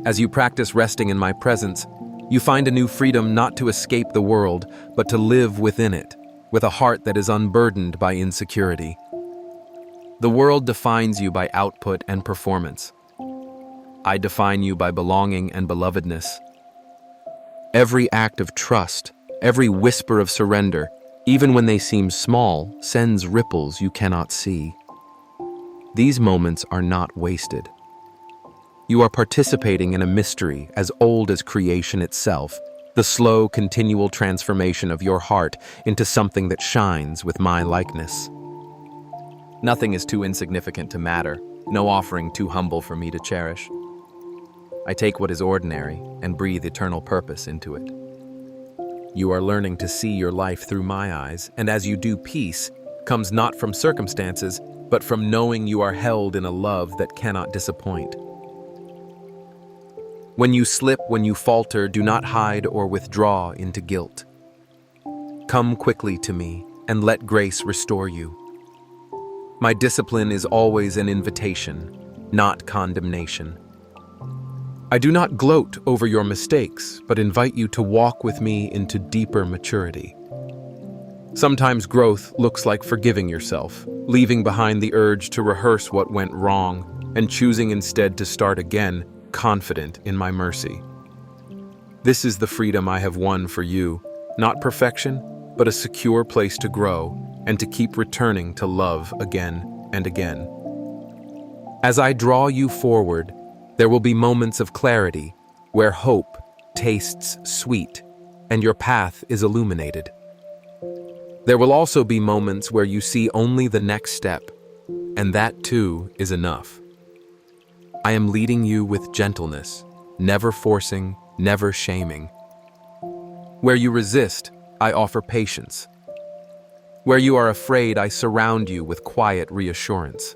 As you practice resting in my presence, you find a new freedom not to escape the world, but to live within it, with a heart that is unburdened by insecurity. The world defines you by output and performance. I define you by belonging and belovedness. Every act of trust, every whisper of surrender, even when they seem small, sends ripples you cannot see. These moments are not wasted. You are participating in a mystery as old as creation itself, the slow, continual transformation of your heart into something that shines with my likeness. Nothing is too insignificant to matter, no offering too humble for me to cherish. I take what is ordinary and breathe eternal purpose into it. You are learning to see your life through my eyes, and as you do, peace comes not from circumstances, but from knowing you are held in a love that cannot disappoint. When you slip, when you falter, do not hide or withdraw into guilt. Come quickly to me and let grace restore you. My discipline is always an invitation, not condemnation. I do not gloat over your mistakes, but invite you to walk with me into deeper maturity. Sometimes growth looks like forgiving yourself, leaving behind the urge to rehearse what went wrong, and choosing instead to start again, confident in my mercy. This is the freedom I have won for you, not perfection, but a secure place to grow and to keep returning to love again and again. As I draw you forward, there will be moments of clarity where hope tastes sweet and your path is illuminated. There will also be moments where you see only the next step, and that too is enough. I am leading you with gentleness, never forcing, never shaming. Where you resist, I offer patience. Where you are afraid, I surround you with quiet reassurance.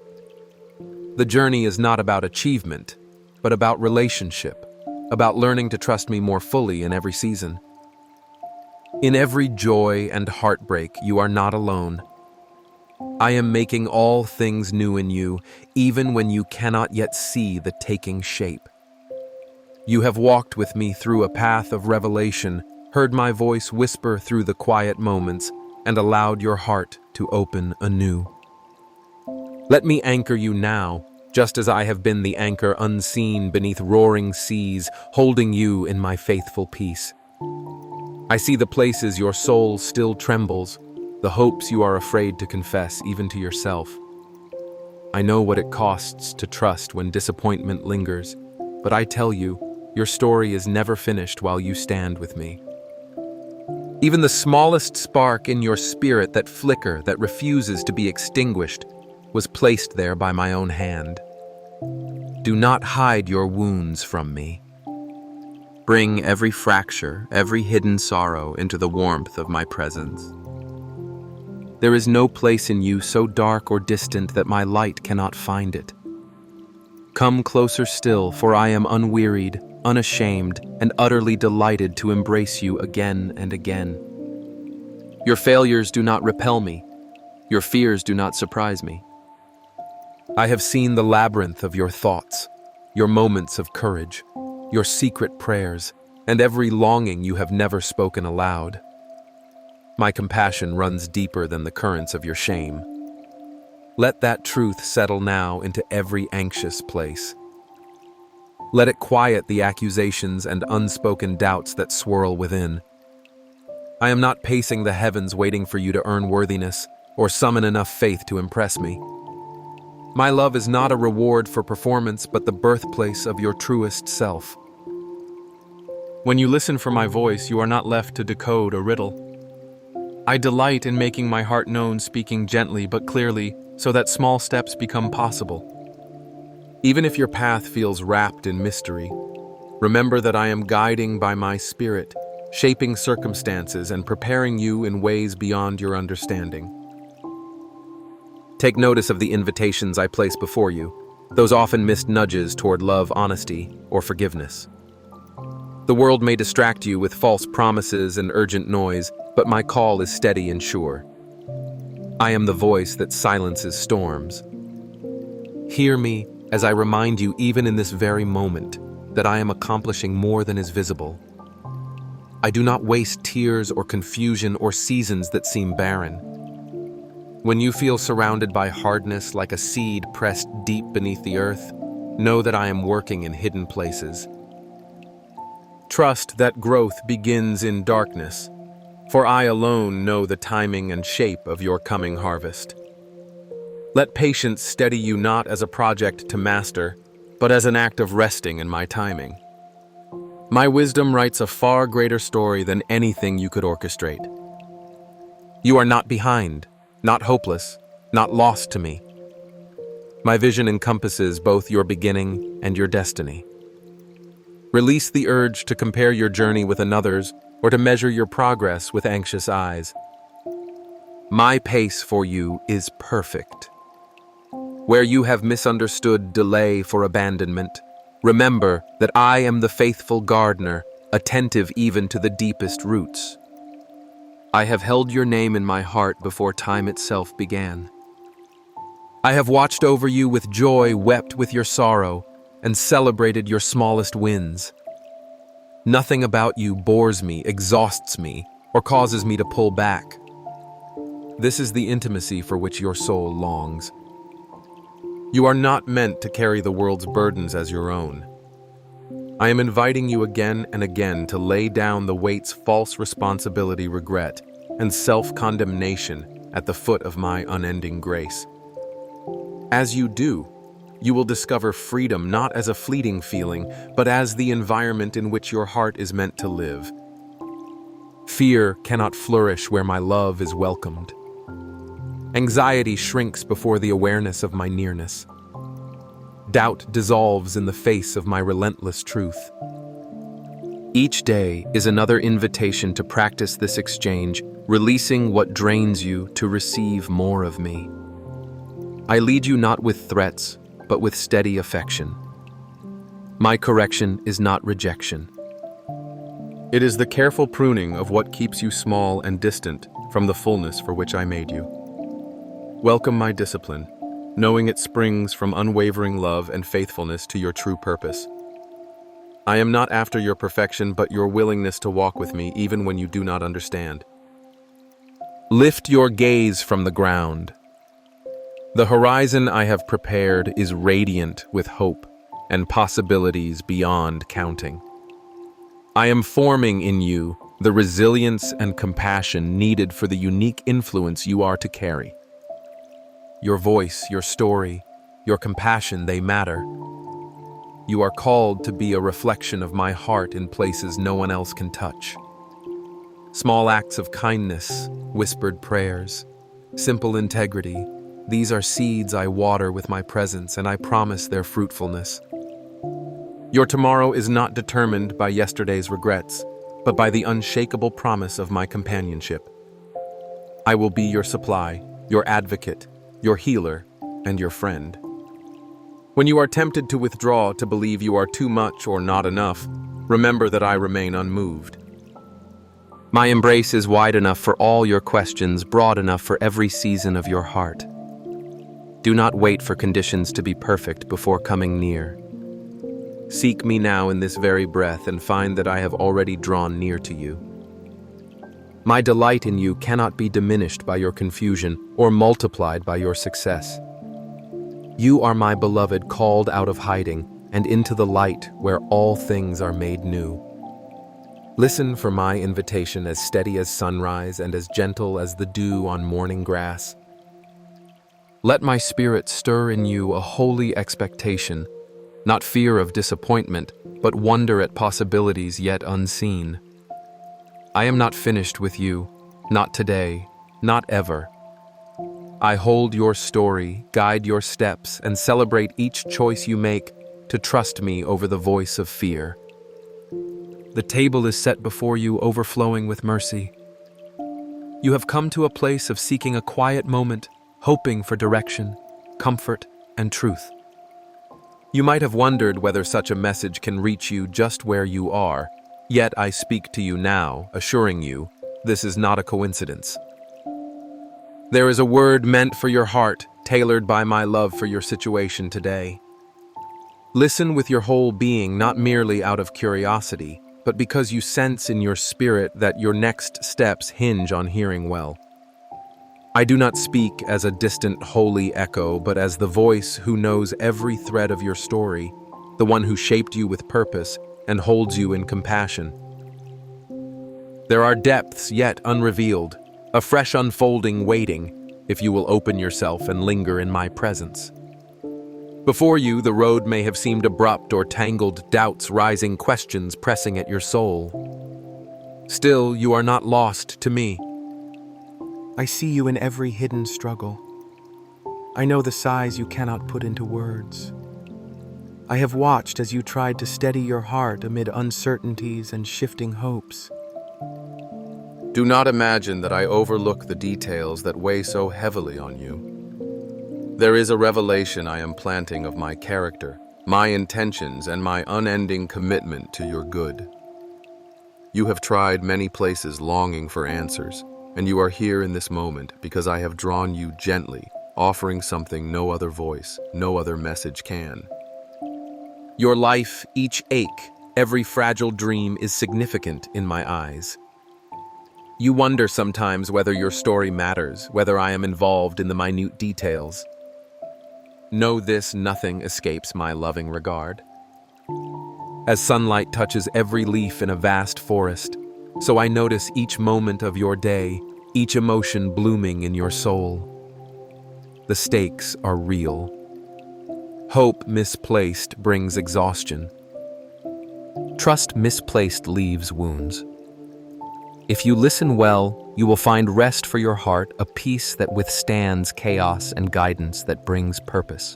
The journey is not about achievement, but about relationship, about learning to trust me more fully in every season. In every joy and heartbreak, you are not alone. I am making all things new in you, even when you cannot yet see the taking shape. You have walked with me through a path of revelation, heard my voice whisper through the quiet moments, and allowed your heart to open anew. Let me anchor you now, just as I have been the anchor unseen beneath roaring seas, holding you in my faithful peace. I see the places your soul still trembles, the hopes you are afraid to confess even to yourself. I know what it costs to trust when disappointment lingers, but I tell you, your story is never finished while you stand with me. Even the smallest spark in your spirit, that flicker that refuses to be extinguished, was placed there by my own hand. Do not hide your wounds from me. Bring every fracture, every hidden sorrow into the warmth of my presence. There is no place in you so dark or distant that my light cannot find it. Come closer still, for I am unwearied, unashamed, and utterly delighted to embrace you again and again. Your failures do not repel me. Your fears do not surprise me. I have seen the labyrinth of your thoughts, your moments of courage, your secret prayers, and every longing you have never spoken aloud. My compassion runs deeper than the currents of your shame. Let that truth settle now into every anxious place. Let it quiet the accusations and unspoken doubts that swirl within. I am not pacing the heavens waiting for you to earn worthiness or summon enough faith to impress me. My love is not a reward for performance, but the birthplace of your truest self. When you listen for my voice, you are not left to decode a riddle. I delight in making my heart known, speaking gently but clearly, so that small steps become possible. Even if your path feels wrapped in mystery, remember that I am guiding by my spirit, shaping circumstances and preparing you in ways beyond your understanding. Take notice of the invitations I place before you, those often missed nudges toward love, honesty, or forgiveness. The world may distract you with false promises and urgent noise, but my call is steady and sure. I am the voice that silences storms. Hear me as I remind you, even in this very moment, that I am accomplishing more than is visible. I do not waste tears or confusion or seasons that seem barren. When you feel surrounded by hardness like a seed pressed deep beneath the earth, know that I am working in hidden places. Trust that growth begins in darkness, for I alone know the timing and shape of your coming harvest. Let patience steady you not as a project to master, but as an act of resting in my timing. My wisdom writes a far greater story than anything you could orchestrate. You are not behind, not hopeless, not lost to me. My vision encompasses both your beginning and your destiny. Release the urge to compare your journey with another's or to measure your progress with anxious eyes. My pace for you is perfect. Where you have misunderstood delay for abandonment, remember that I am the faithful gardener, attentive even to the deepest roots. I have held your name in my heart before time itself began. I have watched over you with joy, wept with your sorrow, and celebrated your smallest wins. Nothing about you bores me, exhausts me, or causes me to pull back. This is the intimacy for which your soul longs. You are not meant to carry the world's burdens as your own. I am inviting you again and again to lay down the weights false responsibility, regret, and self-condemnation at the foot of my unending grace. As you do, you will discover freedom not as a fleeting feeling, but as the environment in which your heart is meant to live. Fear cannot flourish where my love is welcomed. Anxiety shrinks before the awareness of my nearness. Doubt dissolves in the face of my relentless truth. Each day is another invitation to practice this exchange, releasing what drains you to receive more of me. I lead you not with threats, but with steady affection. My correction is not rejection. It is the careful pruning of what keeps you small and distant from the fullness for which I made you. Welcome my discipline, knowing it springs from unwavering love and faithfulness to your true purpose. I am not after your perfection, but your willingness to walk with me even when you do not understand. Lift your gaze from the ground. The horizon I have prepared is radiant with hope and possibilities beyond counting. I am forming in you the resilience and compassion needed for the unique influence you are to carry. Your voice, your story, your compassion, they matter. You are called to be a reflection of my heart in places no one else can touch. Small acts of kindness, whispered prayers, simple integrity, these are seeds I water with my presence, and I promise their fruitfulness. Your tomorrow is not determined by yesterday's regrets, but by the unshakable promise of my companionship. I will be your supply, your advocate, your healer, and your friend. When you are tempted to withdraw, to believe you are too much or not enough, remember that I remain unmoved. My embrace is wide enough for all your questions, broad enough for every season of your heart. Do not wait for conditions to be perfect before coming near. Seek me now in this very breath and find that I have already drawn near to you. My delight in you cannot be diminished by your confusion or multiplied by your success. You are my beloved, called out of hiding and into the light where all things are made new. Listen for my invitation, as steady as sunrise and as gentle as the dew on morning grass. Let my spirit stir in you a holy expectation, not fear of disappointment, but wonder at possibilities yet unseen. I am not finished with you, not today, not ever. I hold your story, guide your steps, and celebrate each choice you make to trust me over the voice of fear. The table is set before you, overflowing with mercy. You have come to a place of seeking a quiet moment, hoping for direction, comfort, and truth. You might have wondered whether such a message can reach you just where you are, yet I speak to you now, assuring you this is not a coincidence. There is a word meant for your heart, tailored by my love for your situation today. Listen with your whole being, not merely out of curiosity, but because you sense in your spirit that your next steps hinge on hearing well. I do not speak as a distant holy echo, but as the voice who knows every thread of your story, the one who shaped you with purpose and holds you in compassion. There are depths yet unrevealed, a fresh unfolding waiting, if you will open yourself and linger in my presence. Before you, the road may have seemed abrupt or tangled, doubts rising, questions pressing at your soul. Still, you are not lost to me. I see you in every hidden struggle. I know the sighs you cannot put into words. I have watched as you tried to steady your heart amid uncertainties and shifting hopes. Do not imagine that I overlook the details that weigh so heavily on you. There is a revelation I am planting of my character, my intentions, and my unending commitment to your good. You have tried many places longing for answers, and you are here in this moment because I have drawn you gently, offering something no other voice, no other message can. Your life, each ache, every fragile dream is significant in my eyes. You wonder sometimes whether your story matters, whether I am involved in the minute details. Know this: nothing escapes my loving regard. As sunlight touches every leaf in a vast forest, so I notice each moment of your day, each emotion blooming in your soul. The stakes are real. Hope misplaced brings exhaustion. Trust misplaced leaves wounds. If you listen well, you will find rest for your heart, a peace that withstands chaos and guidance that brings purpose.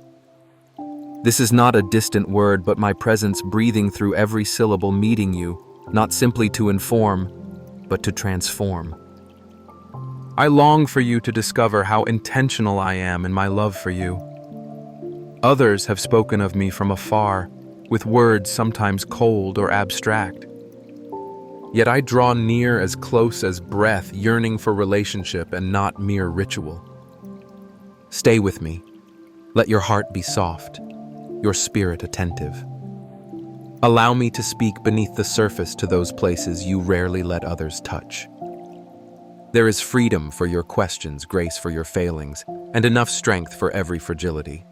This is not a distant word, but my presence breathing through every syllable, meeting you, not simply to inform, but to transform. I long for you to discover how intentional I am in my love for you. Others have spoken of me from afar, with words sometimes cold or abstract. Yet I draw near as close as breath, yearning for relationship and not mere ritual. Stay with me. Let your heart be soft, your spirit attentive. Allow me to speak beneath the surface to those places you rarely let others touch. There is freedom for your questions, grace for your failings, and enough strength for every fragility.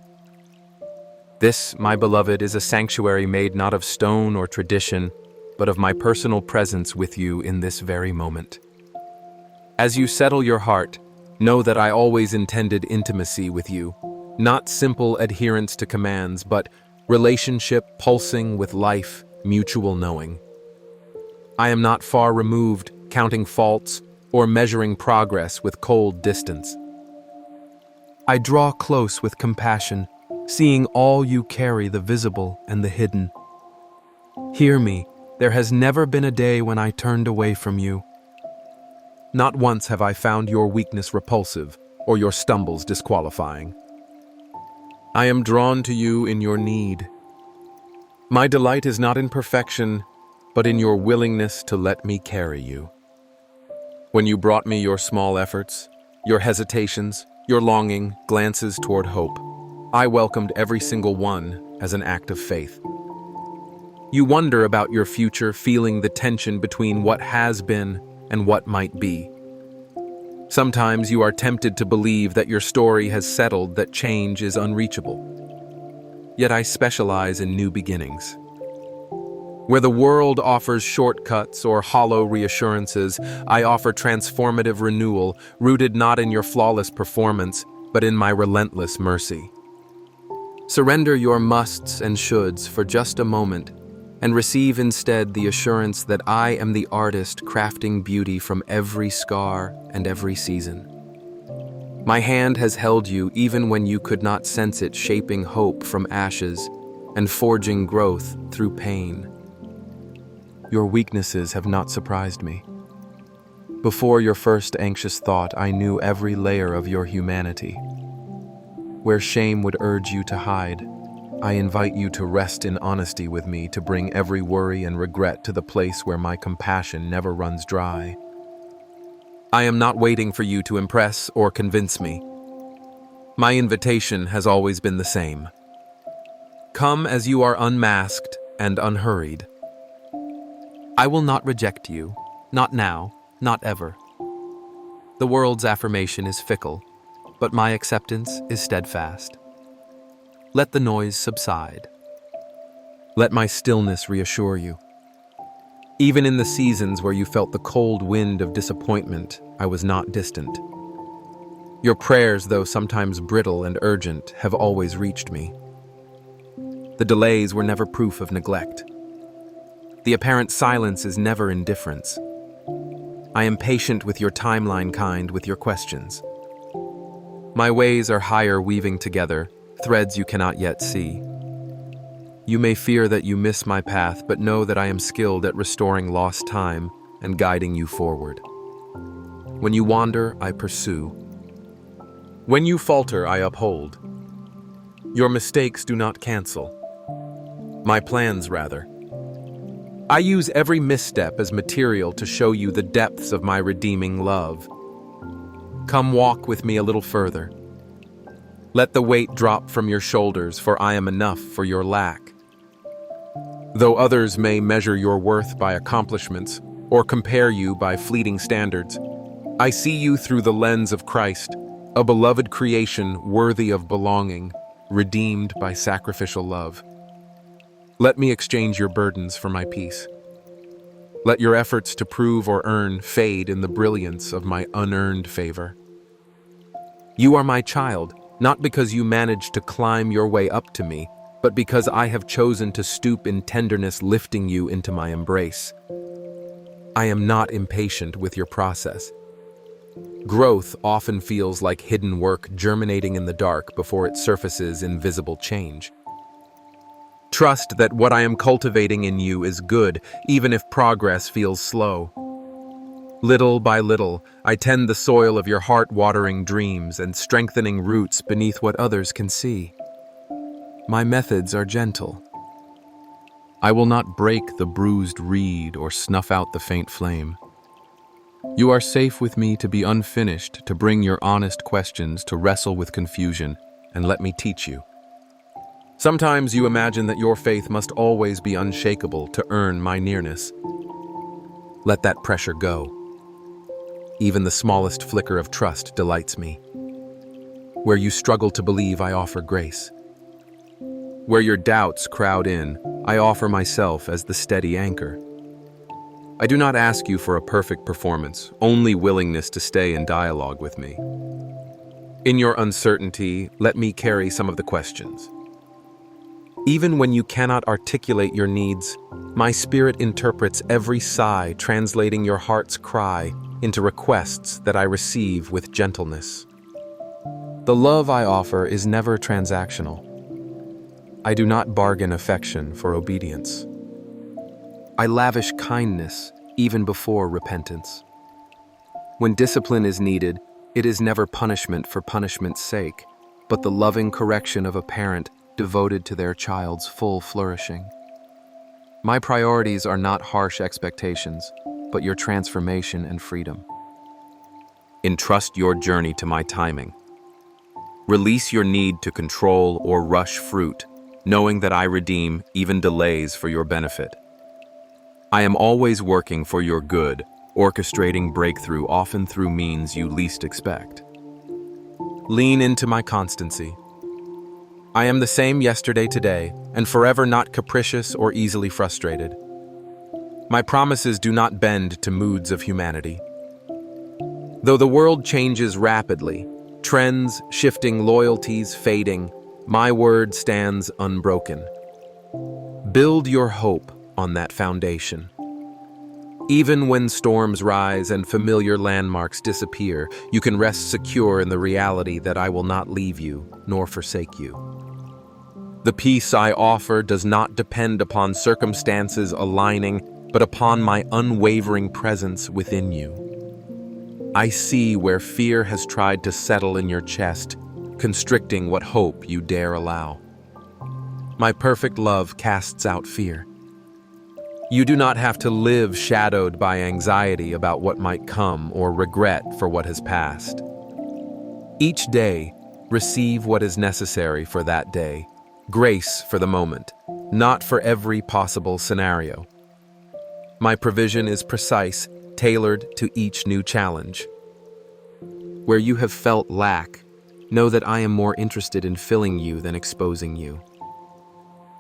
This, my beloved, is a sanctuary made not of stone or tradition, but of my personal presence with you in this very moment. As you settle your heart, know that I always intended intimacy with you, not simple adherence to commands, but relationship pulsing with life, mutual knowing. I am not far removed, counting faults or measuring progress with cold distance. I draw close with compassion, seeing all you carry, the visible and the hidden. Hear me. There has never been a day when I turned away from you. Not once have I found your weakness repulsive or your stumbles disqualifying. I am drawn to you in your need. My delight is not in perfection, but in your willingness to let me carry you. When you brought me your small efforts, your hesitations, your longing, glances toward hope, I welcomed every single one as an act of faith. You wonder about your future, feeling the tension between what has been and what might be. Sometimes you are tempted to believe that your story has settled, that change is unreachable. Yet I specialize in new beginnings. Where the world offers shortcuts or hollow reassurances, I offer transformative renewal, rooted not in your flawless performance, but in my relentless mercy. Surrender your musts and shoulds for just a moment, and receive instead the assurance that I am the artist crafting beauty from every scar and every season. My hand has held you even when you could not sense it, shaping hope from ashes and forging growth through pain. Your weaknesses have not surprised me. Before your first anxious thought, I knew every layer of your humanity. Where shame would urge you to hide, I invite you to rest in honesty with me, to bring every worry and regret to the place where my compassion never runs dry. I am not waiting for you to impress or convince me. My invitation has always been the same. Come as you are, unmasked and unhurried. I will not reject you, not now, not ever. The world's affirmation is fickle, but my acceptance is steadfast. Let the noise subside. Let my stillness reassure you. Even in the seasons where you felt the cold wind of disappointment, I was not distant. Your prayers, though sometimes brittle and urgent, have always reached me. The delays were never proof of neglect. The apparent silence is never indifference. I am patient with your timeline, kind with your questions. My ways are higher, weaving together threads you cannot yet see. You may fear that you miss my path, but know that I am skilled at restoring lost time and guiding you forward. When you wander, I pursue. When you falter, I uphold. Your mistakes do not cancel. My plans, rather. I use every misstep as material to show you the depths of my redeeming love. Come walk with me a little further. Let the weight drop from your shoulders, for I am enough for your lack. Though others may measure your worth by accomplishments or compare you by fleeting standards, I see you through the lens of Christ, a beloved creation worthy of belonging, redeemed by sacrificial love. Let me exchange your burdens for my peace. Let your efforts to prove or earn fade in the brilliance of my unearned favor. You are my child, not because you managed to climb your way up to me, but because I have chosen to stoop in tenderness, lifting you into my embrace. I am not impatient with your process. Growth often feels like hidden work germinating in the dark before it surfaces in visible change. Trust that what I am cultivating in you is good, even if progress feels slow. Little by little, I tend the soil of your heart-watering dreams and strengthening roots beneath what others can see. My methods are gentle. I will not break the bruised reed or snuff out the faint flame. You are safe with me to be unfinished, to bring your honest questions, to wrestle with confusion, and let me teach you. Sometimes you imagine that your faith must always be unshakable to earn my nearness. Let that pressure go. Even the smallest flicker of trust delights me. Where you struggle to believe, I offer grace. Where your doubts crowd in, I offer myself as the steady anchor. I do not ask you for a perfect performance, only willingness to stay in dialogue with me. In your uncertainty, let me carry some of the questions. Even when you cannot articulate your needs, my spirit interprets every sigh, translating your heart's cry into requests that I receive with gentleness. The love I offer is never transactional. I do not bargain affection for obedience. I lavish kindness even before repentance. When discipline is needed, it is never punishment for punishment's sake. but the loving correction of a parent devoted to their child's full flourishing. My priorities are not harsh expectations, but your transformation and freedom. Entrust your journey to my timing. Release your need to control or rush fruit, knowing that I redeem even delays for your benefit. I am always working for your good, orchestrating breakthrough often through means you least expect. Lean into my constancy. I am the same yesterday, today, and forever not capricious or easily frustrated. My promises do not bend to moods of humanity. Though the world changes rapidly, trends shifting, loyalties fading, my word stands unbroken. Build your hope on that foundation. Even when storms rise and familiar landmarks disappear, you can rest secure in the reality that I will not leave you nor forsake you. The peace I offer does not depend upon circumstances aligning, but upon my unwavering presence within you. I see where fear has tried to settle in your chest, constricting what hope you dare allow. My perfect love casts out fear. You do not have to live shadowed by anxiety about what might come or regret for what has passed. Each day, receive what is necessary for that day, grace for the moment, not for every possible scenario. My provision is precise, tailored to each new challenge. Where you have felt lack, know that I am more interested in filling you than exposing you.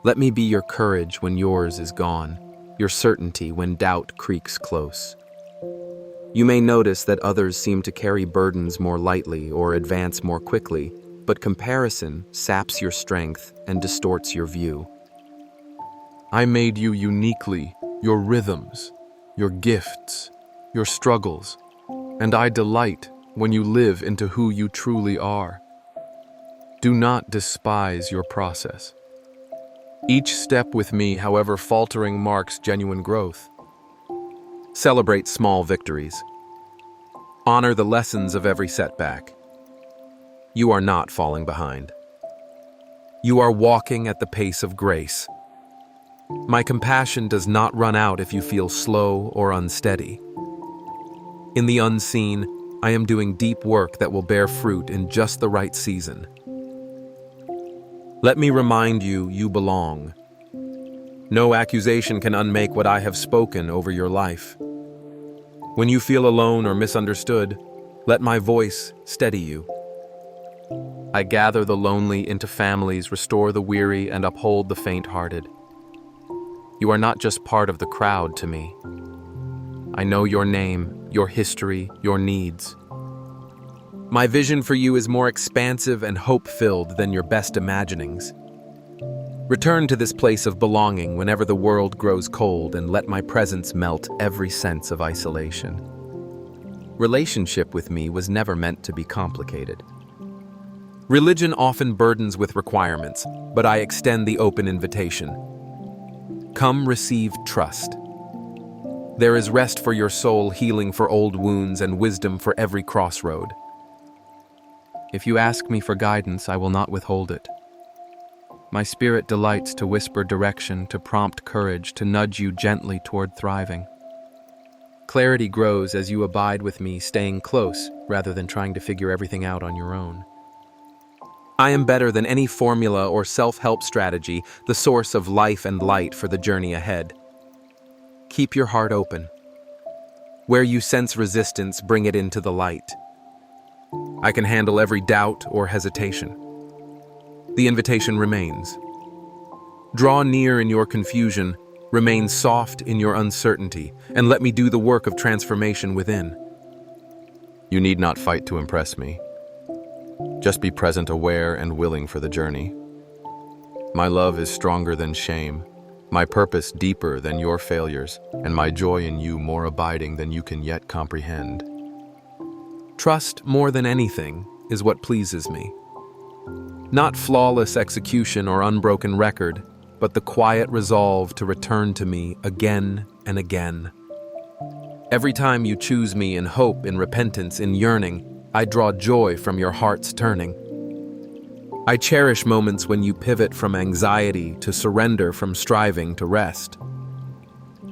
Let me be your courage when yours is gone, your certainty when doubt creaks close. You may notice that others seem to carry burdens more lightly or advance more quickly, but comparison saps your strength and distorts your view. I made you uniquely, your rhythms, your gifts, your struggles, and I delight when you live into who you truly are. Do not despise your process. Each step with me, however faltering, marks genuine growth. Celebrate small victories. Honor the lessons of every setback. You are not falling behind. You are walking at the pace of grace. My compassion does not run out if you feel slow or unsteady. In the unseen, I am doing deep work that will bear fruit in just the right season. Let me remind you, you belong. No accusation can unmake what I have spoken over your life. When you feel alone or misunderstood, let my voice steady you. I gather the lonely into families, restore the weary, and uphold the faint-hearted. You are not just part of the crowd to me. I know your name, your history, your needs. My vision for you is more expansive and hope-filled than your best imaginings. Return to this place of belonging whenever the world grows cold, and let my presence melt every sense of isolation. Relationship with me was never meant to be complicated. Religion often burdens with requirements, but I extend the open invitation. Come receive trust. There is rest for your soul, healing for old wounds, and wisdom for every crossroad. If you ask me for guidance, I will not withhold it. My spirit delights to whisper direction, to prompt courage, to nudge you gently toward thriving. Clarity grows as you abide with me, staying close rather than trying to figure everything out on your own. I am better than any formula or self-help strategy, the source of life and light for the journey ahead. Keep your heart open. Where you sense resistance, bring it into the light. I can handle every doubt or hesitation. The invitation remains. Draw near in your confusion, remain soft in your uncertainty, and let me do the work of transformation within. You need not fight to impress me. Just be present, aware, and willing for the journey. My love is stronger than shame, my purpose deeper than your failures, and my joy in you more abiding than you can yet comprehend. Trust more than anything is what pleases me. Not flawless execution or unbroken record, but the quiet resolve to return to me again and again. Every time you choose me in hope, in repentance, in yearning, I draw joy from your heart's turning. I cherish moments when you pivot from anxiety to surrender, from striving to rest.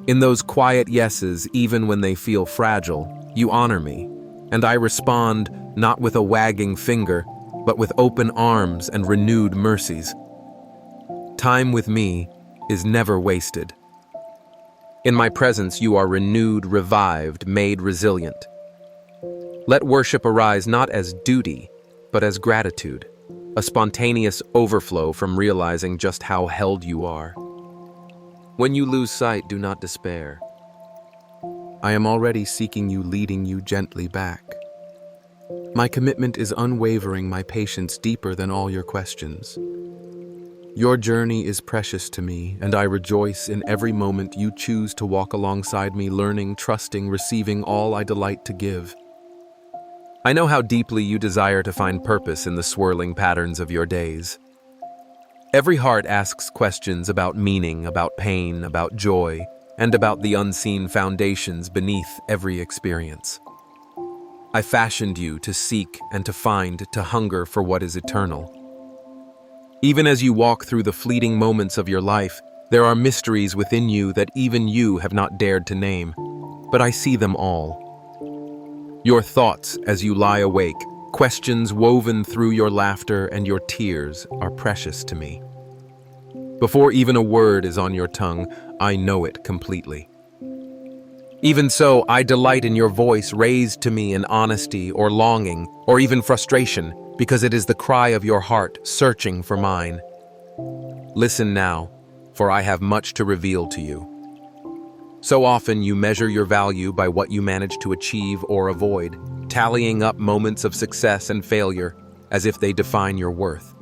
In those quiet yeses, even when they feel fragile, you honor me, and I respond not with a wagging finger, but with open arms and renewed mercies. Time with me is never wasted. In my presence, you are renewed, revived, made resilient. Let worship arise not as duty, but as gratitude, a spontaneous overflow from realizing just how held you are. When you lose sight, do not despair. I am already seeking you, leading you gently back. My commitment is unwavering, my patience deeper than all your questions. Your journey is precious to me, and I rejoice in every moment you choose to walk alongside me, learning, trusting, receiving all I delight to give. I know how deeply you desire to find purpose in the swirling patterns of your days. Every heart asks questions about meaning, about pain, about joy, and about the unseen foundations beneath every experience. I fashioned you to seek and to find, to hunger for what is eternal. Even as you walk through the fleeting moments of your life, there are mysteries within you that even you have not dared to name, but I see them all. Your thoughts as you lie awake, questions woven through your laughter and your tears are precious to me. Before even a word is on your tongue, I know it completely. Even so, I delight in your voice raised to me in honesty or longing or even frustration, because it is the cry of your heart searching for mine. Listen now, for I have much to reveal to you. So often you measure your value by what you manage to achieve or avoid, tallying up moments of success and failure as if they define your worth.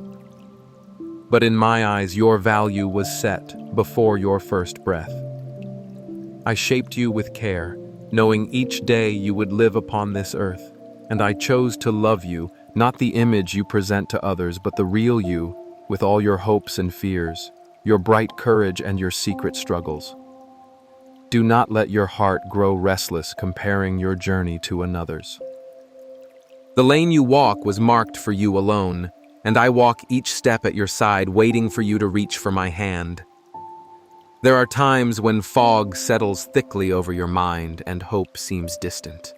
But in my eyes, your value was set before your first breath. I shaped you with care, knowing each day you would live upon this earth, and I chose to love you, not the image you present to others, but the real you, with all your hopes and fears, your bright courage and your secret struggles. Do not let your heart grow restless comparing your journey to another's. The lane you walk was marked for you alone, and I walk each step at your side, waiting for you to reach for my hand. There are times when fog settles thickly over your mind and hope seems distant.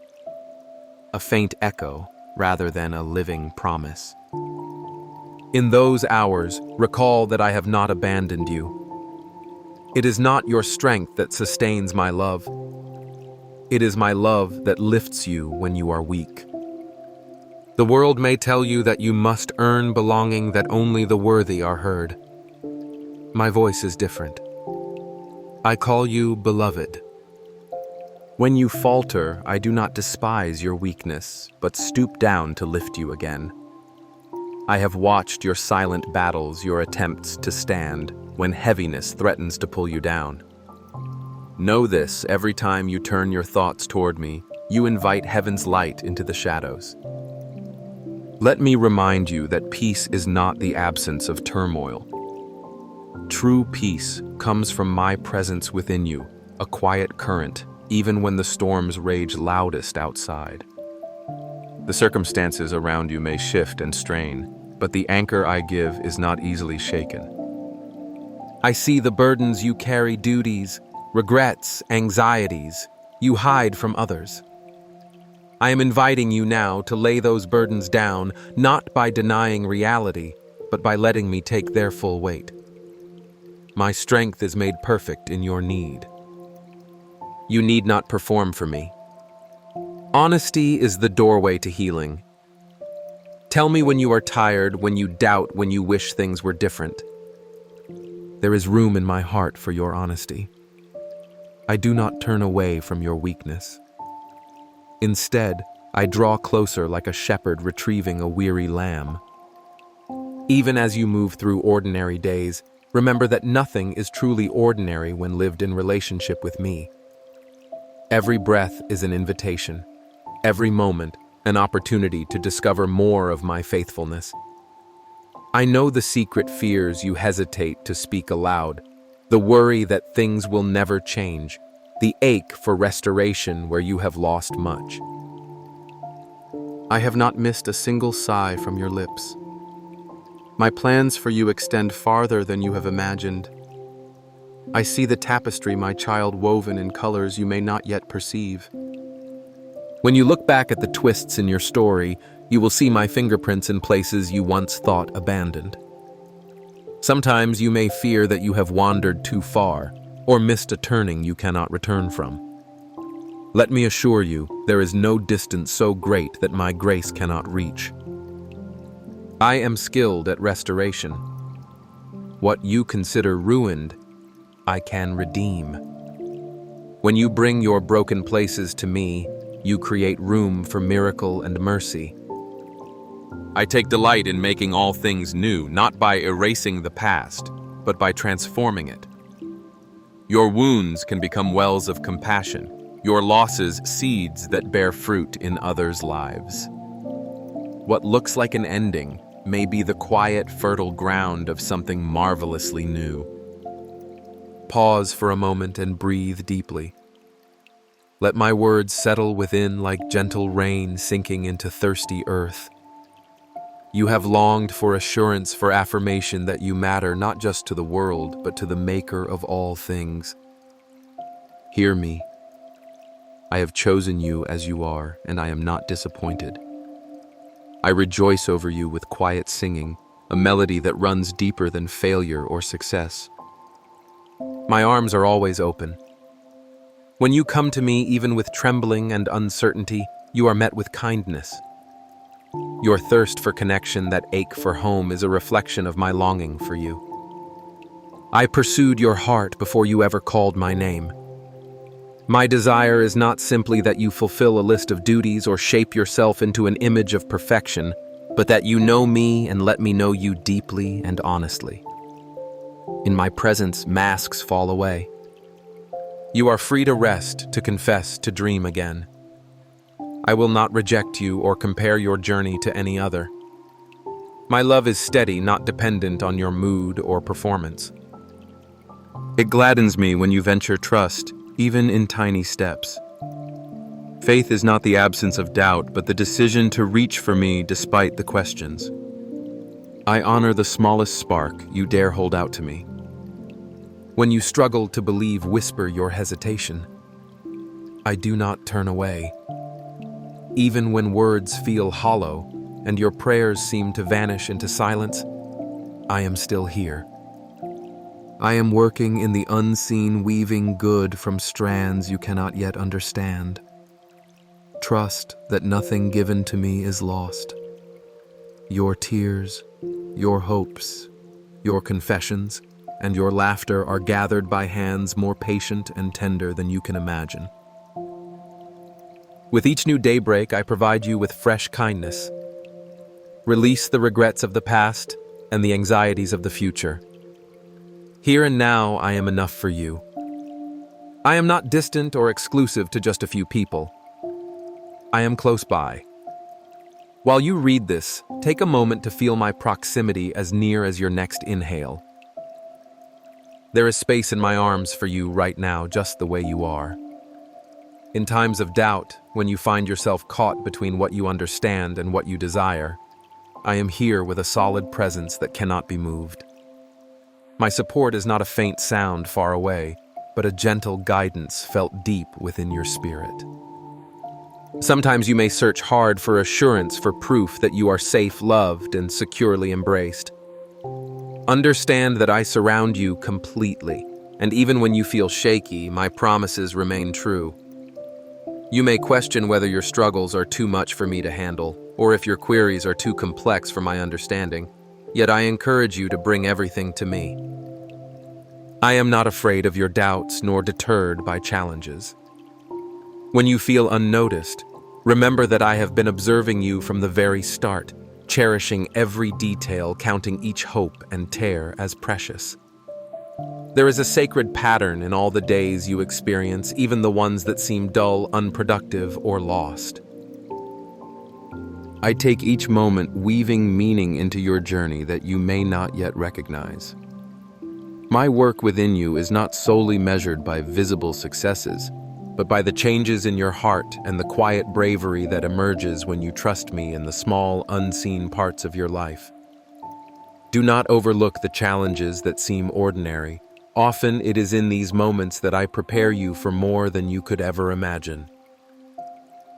A faint echo rather than a living promise. In those hours, recall that I have not abandoned you. It is not your strength that sustains my love. It is my love that lifts you when you are weak. The world may tell you that you must earn belonging, that only the worthy are heard. My voice is different. I call you beloved. When you falter, I do not despise your weakness, but stoop down to lift you again. I have watched your silent battles, your attempts to stand, when heaviness threatens to pull you down. Know this, every time you turn your thoughts toward me, you invite heaven's light into the shadows. Let me remind you that peace is not the absence of turmoil. True peace comes from my presence within you, a quiet current, even when the storms rage loudest outside. The circumstances around you may shift and strain, but the anchor I give is not easily shaken. I see the burdens you carry, duties, regrets, anxieties you hide from others. I am inviting you now to lay those burdens down, not by denying reality, but by letting me take their full weight. My strength is made perfect in your need. You need not perform for me. Honesty is the doorway to healing. Tell me when you are tired, when you doubt, when you wish things were different. There is room in my heart for your honesty. I do not turn away from your weakness. Instead, I draw closer like a shepherd retrieving a weary lamb. Even as you move through ordinary days, remember that nothing is truly ordinary when lived in relationship with me. Every breath is an invitation, every moment an opportunity to discover more of my faithfulness. I know the secret fears you hesitate to speak aloud, the worry that things will never change, the ache for restoration where you have lost much. I have not missed a single sigh from your lips. My plans for you extend farther than you have imagined. I see the tapestry, my child, woven in colors you may not yet perceive. When you look back at the twists in your story, you will see my fingerprints in places you once thought abandoned. Sometimes you may fear that you have wandered too far, or missed a turning you cannot return from. Let me assure you, there is no distance so great that my grace cannot reach. I am skilled at restoration. What you consider ruined, I can redeem. When you bring your broken places to me, you create room for miracle and mercy. I take delight in making all things new, not by erasing the past, but by transforming it. Your wounds can become wells of compassion, your losses seeds that bear fruit in others' lives. What looks like an ending may be the quiet, fertile ground of something marvelously new. Pause for a moment and breathe deeply. Let my words settle within like gentle rain sinking into thirsty earth. You have longed for assurance, for affirmation that you matter not just to the world, but to the Maker of all things. Hear me. I have chosen you as you are, and I am not disappointed. I rejoice over you with quiet singing, a melody that runs deeper than failure or success. My arms are always open. When you come to me, even with trembling and uncertainty, you are met with kindness. Your thirst for connection, that ache for home, is a reflection of my longing for you. I pursued your heart before you ever called my name. My desire is not simply that you fulfill a list of duties or shape yourself into an image of perfection, but that you know me and let me know you deeply and honestly. In my presence, masks fall away. You are free to rest, to confess, to dream again. I will not reject you or compare your journey to any other. My love is steady, not dependent on your mood or performance. It gladdens me when you venture trust, even in tiny steps. Faith is not the absence of doubt, but the decision to reach for me despite the questions. I honor the smallest spark you dare hold out to me. When you struggle to believe, whisper your hesitation. I do not turn away. Even when words feel hollow and your prayers seem to vanish into silence, I am still here. I am working in the unseen, weaving good from strands you cannot yet understand. Trust that nothing given to me is lost. Your tears, your hopes, your confessions, and your laughter are gathered by hands more patient and tender than you can imagine. With each new daybreak, I provide you with fresh kindness. Release the regrets of the past and the anxieties of the future. Here and now, I am enough for you. I am not distant or exclusive to just a few people. I am close by. While you read this, take a moment to feel my proximity as near as your next inhale. There is space in my arms for you right now, just the way you are. In times of doubt, when you find yourself caught between what you understand and what you desire, I am here with a solid presence that cannot be moved. My support is not a faint sound far away, but a gentle guidance felt deep within your spirit. Sometimes you may search hard for assurance, for proof that you are safe, loved, and securely embraced. Understand that I surround you completely, and even when you feel shaky, my promises remain true. You may question whether your struggles are too much for me to handle, or if your queries are too complex for my understanding, yet I encourage you to bring everything to me. I am not afraid of your doubts nor deterred by challenges. When you feel unnoticed, remember that I have been observing you from the very start, cherishing every detail, counting each hope and tear as precious. There is a sacred pattern in all the days you experience, even the ones that seem dull, unproductive, or lost. I take each moment weaving meaning into your journey that you may not yet recognize. My work within you is not solely measured by visible successes, but by the changes in your heart and the quiet bravery that emerges when you trust me in the small, unseen parts of your life. Do not overlook the challenges that seem ordinary. Often it is in these moments that I prepare you for more than you could ever imagine.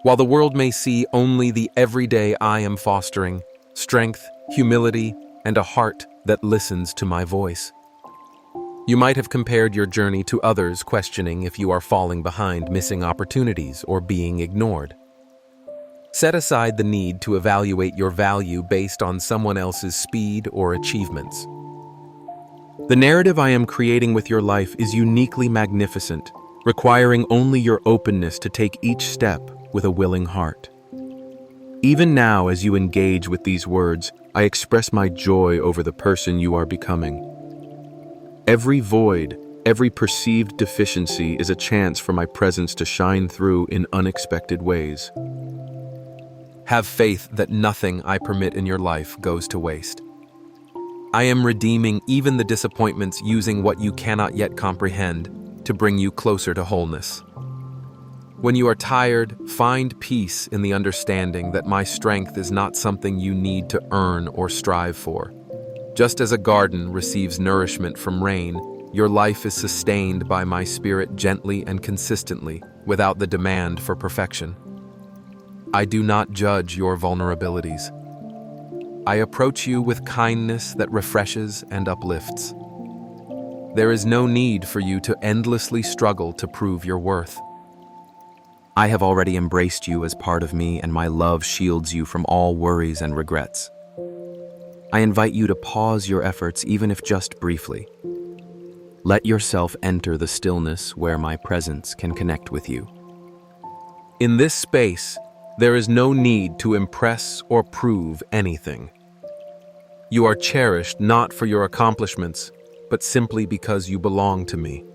While the world may see only the everyday, I am fostering strength, humility, and a heart that listens to my voice. You might have compared your journey to others, questioning if you are falling behind, missing opportunities, or being ignored. Set aside the need to evaluate your value based on someone else's speed or achievements. The narrative I am creating with your life is uniquely magnificent, requiring only your openness to take each step with a willing heart. Even now, as you engage with these words, I express my joy over the person you are becoming. Every void, every perceived deficiency is a chance for my presence to shine through in unexpected ways. Have faith that nothing I permit in your life goes to waste. I am redeeming even the disappointments, using what you cannot yet comprehend to bring you closer to wholeness. When you are tired, find peace in the understanding that my strength is not something you need to earn or strive for. Just as a garden receives nourishment from rain, your life is sustained by my spirit gently and consistently, without the demand for perfection. I do not judge your vulnerabilities. I approach you with kindness that refreshes and uplifts. There is no need for you to endlessly struggle to prove your worth. I have already embraced you as part of me, and my love shields you from all worries and regrets. I invite you to pause your efforts, even if just briefly. Let yourself enter the stillness where my presence can connect with you. In this space, there is no need to impress or prove anything. You are cherished not for your accomplishments, but simply because you belong to me.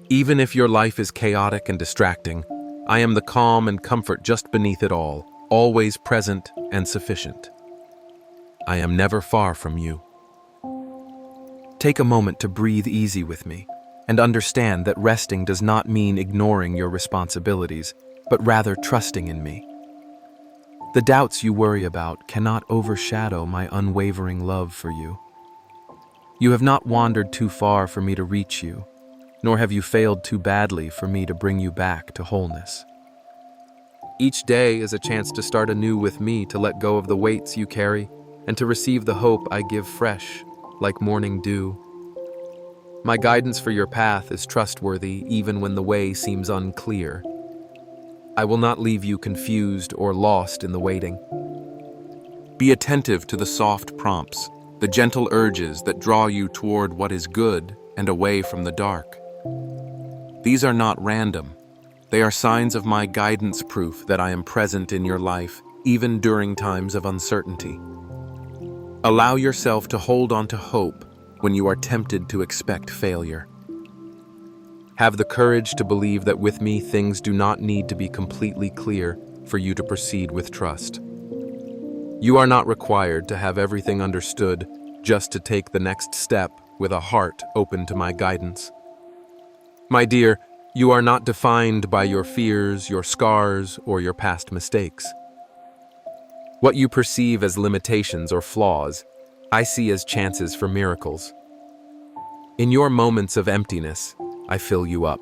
Even if your life is chaotic and distracting, I am the calm and comfort just beneath it all, always present and sufficient. I am never far from you. Take a moment to breathe easy with me and understand that resting does not mean ignoring your responsibilities, but rather trusting in me. The doubts you worry about cannot overshadow my unwavering love for you. You have not wandered too far for me to reach you, nor have you failed too badly for me to bring you back to wholeness. Each day is a chance to start anew with me, to let go of the weights you carry, and to receive the hope I give fresh, like morning dew. My guidance for your path is trustworthy even when the way seems unclear. I will not leave you confused or lost in the waiting. Be attentive to the soft prompts, the gentle urges that draw you toward what is good and away from the dark. These are not random. They are signs of my guidance, proof that I am present in your life, even during times of uncertainty. Allow yourself to hold on to hope when you are tempted to expect failure. Have the courage to believe that with me things do not need to be completely clear for you to proceed with trust. You are not required to have everything understood just to take the next step with a heart open to my guidance. My dear, you are not defined by your fears, your scars, or your past mistakes. What you perceive as limitations or flaws, I see as chances for miracles. In your moments of emptiness, I fill you up.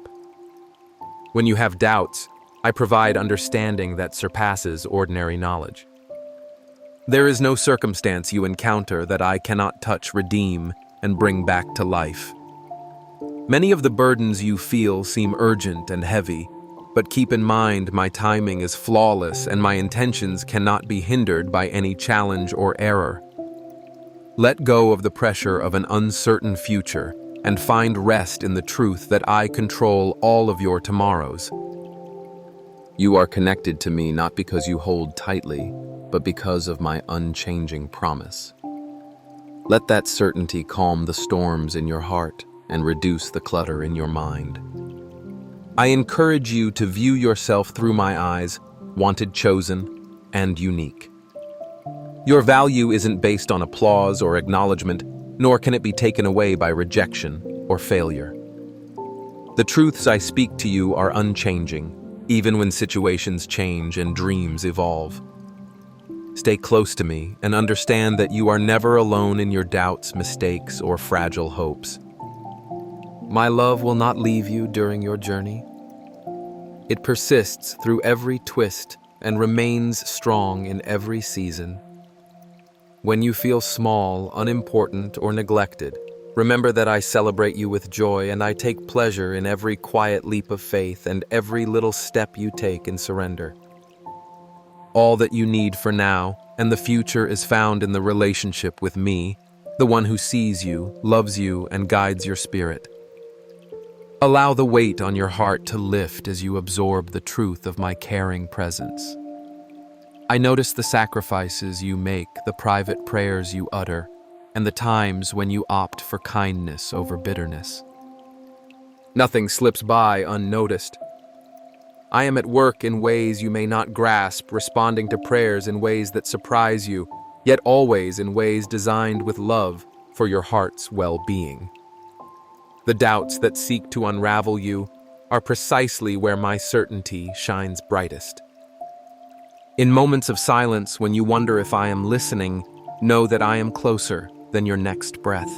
When you have doubts, I provide understanding that surpasses ordinary knowledge. There is no circumstance you encounter that I cannot touch, redeem, and bring back to life. Many of the burdens you feel seem urgent and heavy, but keep in mind my timing is flawless and my intentions cannot be hindered by any challenge or error. Let go of the pressure of an uncertain future and find rest in the truth that I control all of your tomorrows. You are connected to me not because you hold tightly, but because of my unchanging promise. Let that certainty calm the storms in your heart and reduce the clutter in your mind. I encourage you to view yourself through my eyes, wanted, chosen, and unique. Your value isn't based on applause or acknowledgement, nor can it be taken away by rejection or failure. The truths I speak to you are unchanging, even when situations change and dreams evolve. Stay close to me and understand that you are never alone in your doubts, mistakes, or fragile hopes. My love will not leave you during your journey. It persists through every twist and remains strong in every season. When you feel small, unimportant, or neglected, remember that I celebrate you with joy and I take pleasure in every quiet leap of faith and every little step you take in surrender. All that you need for now and the future is found in the relationship with me, the one who sees you, loves you, and guides your spirit. Allow the weight on your heart to lift as you absorb the truth of my caring presence. I notice the sacrifices you make, the private prayers you utter, and the times when you opt for kindness over bitterness. Nothing slips by unnoticed. I am at work in ways you may not grasp, responding to prayers in ways that surprise you, yet always in ways designed with love for your heart's well-being. The doubts that seek to unravel you are precisely where my certainty shines brightest. In moments of silence, when you wonder if I am listening, know that I am closer than your next breath.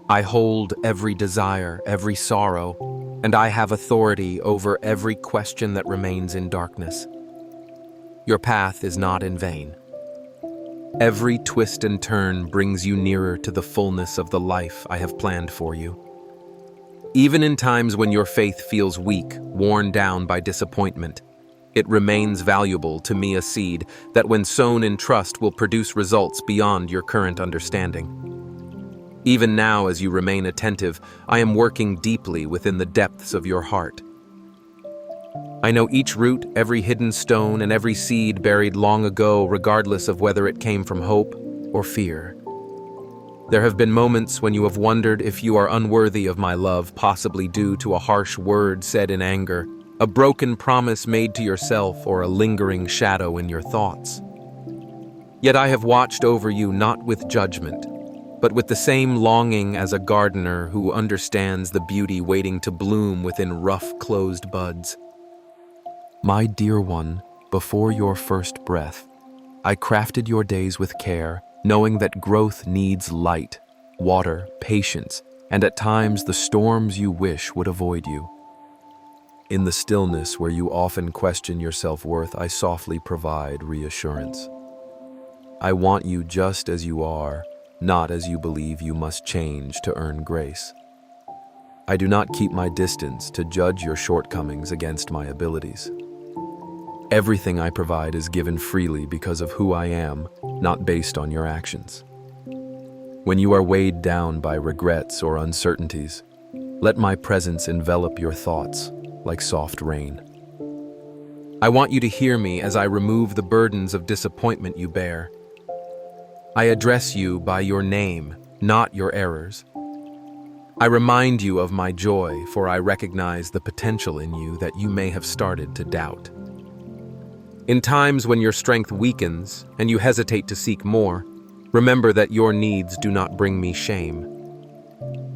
I hold every desire, every sorrow, and I have authority over every question that remains in darkness. Your path is not in vain. Every twist and turn brings you nearer to the fullness of the life I have planned for you. Even in times when your faith feels weak, worn down by disappointment, it remains valuable to me, a seed that when sown in trust will produce results beyond your current understanding. Even now, as you remain attentive, I am working deeply within the depths of your heart. I know each root, every hidden stone, and every seed buried long ago, regardless of whether it came from hope or fear. There have been moments when you have wondered if you are unworthy of my love, possibly due to a harsh word said in anger, a broken promise made to yourself, or a lingering shadow in your thoughts. Yet I have watched over you not with judgment, but with the same longing as a gardener who understands the beauty waiting to bloom within rough, closed buds. My dear one, before your first breath, I crafted your days with care, knowing that growth needs light, water, patience, and at times the storms you wish would avoid you. In the stillness where you often question your self-worth, I softly provide reassurance. I want you just as you are, not as you believe you must change to earn grace. I do not keep my distance to judge your shortcomings against my abilities. Everything I provide is given freely because of who I am, not based on your actions. When you are weighed down by regrets or uncertainties, let my presence envelop your thoughts like soft rain. I want you to hear me as I remove the burdens of disappointment you bear. I address you by your name, not your errors. I remind you of my joy, for I recognize the potential in you that you may have started to doubt. In times when your strength weakens and you hesitate to seek more, remember that your needs do not bring me shame.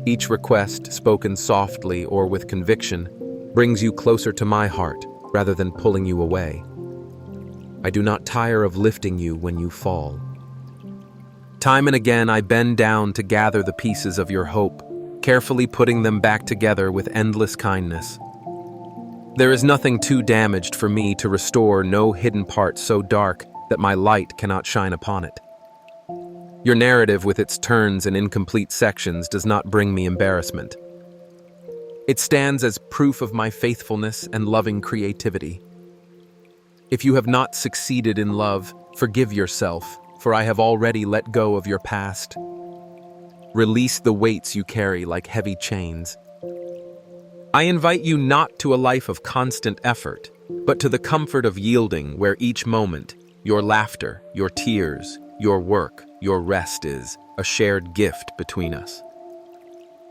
Each request, spoken softly or with conviction, brings you closer to my heart rather than pulling you away. I do not tire of lifting you when you fall. Time and again I bend down to gather the pieces of your hope, carefully putting them back together with endless kindness. There is nothing too damaged for me to restore, no hidden part so dark that my light cannot shine upon it. Your narrative with its turns and incomplete sections does not bring me embarrassment. It stands as proof of my faithfulness and loving creativity. If you have not succeeded in love, forgive yourself, for I have already let go of your past. Release the weights you carry like heavy chains. I invite you not to a life of constant effort, but to the comfort of yielding, where each moment, your laughter, your tears, your work, your rest is a shared gift between us.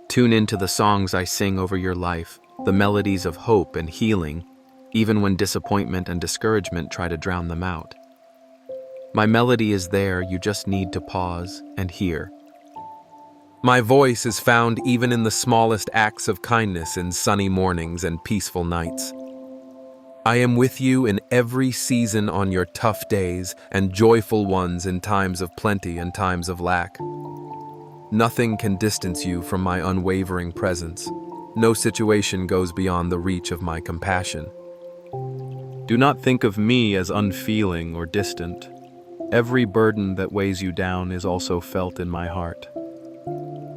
Tune into the songs I sing over your life, the melodies of hope and healing, even when disappointment and discouragement try to drown them out. My melody is there, you just need to pause and hear. My voice is found even in the smallest acts of kindness in sunny mornings and peaceful nights. I am with you in every season on your tough days and joyful ones in times of plenty and times of lack. Nothing can distance you from my unwavering presence. No situation goes beyond the reach of my compassion. Do not think of me as unfeeling or distant. Every burden that weighs you down is also felt in my heart.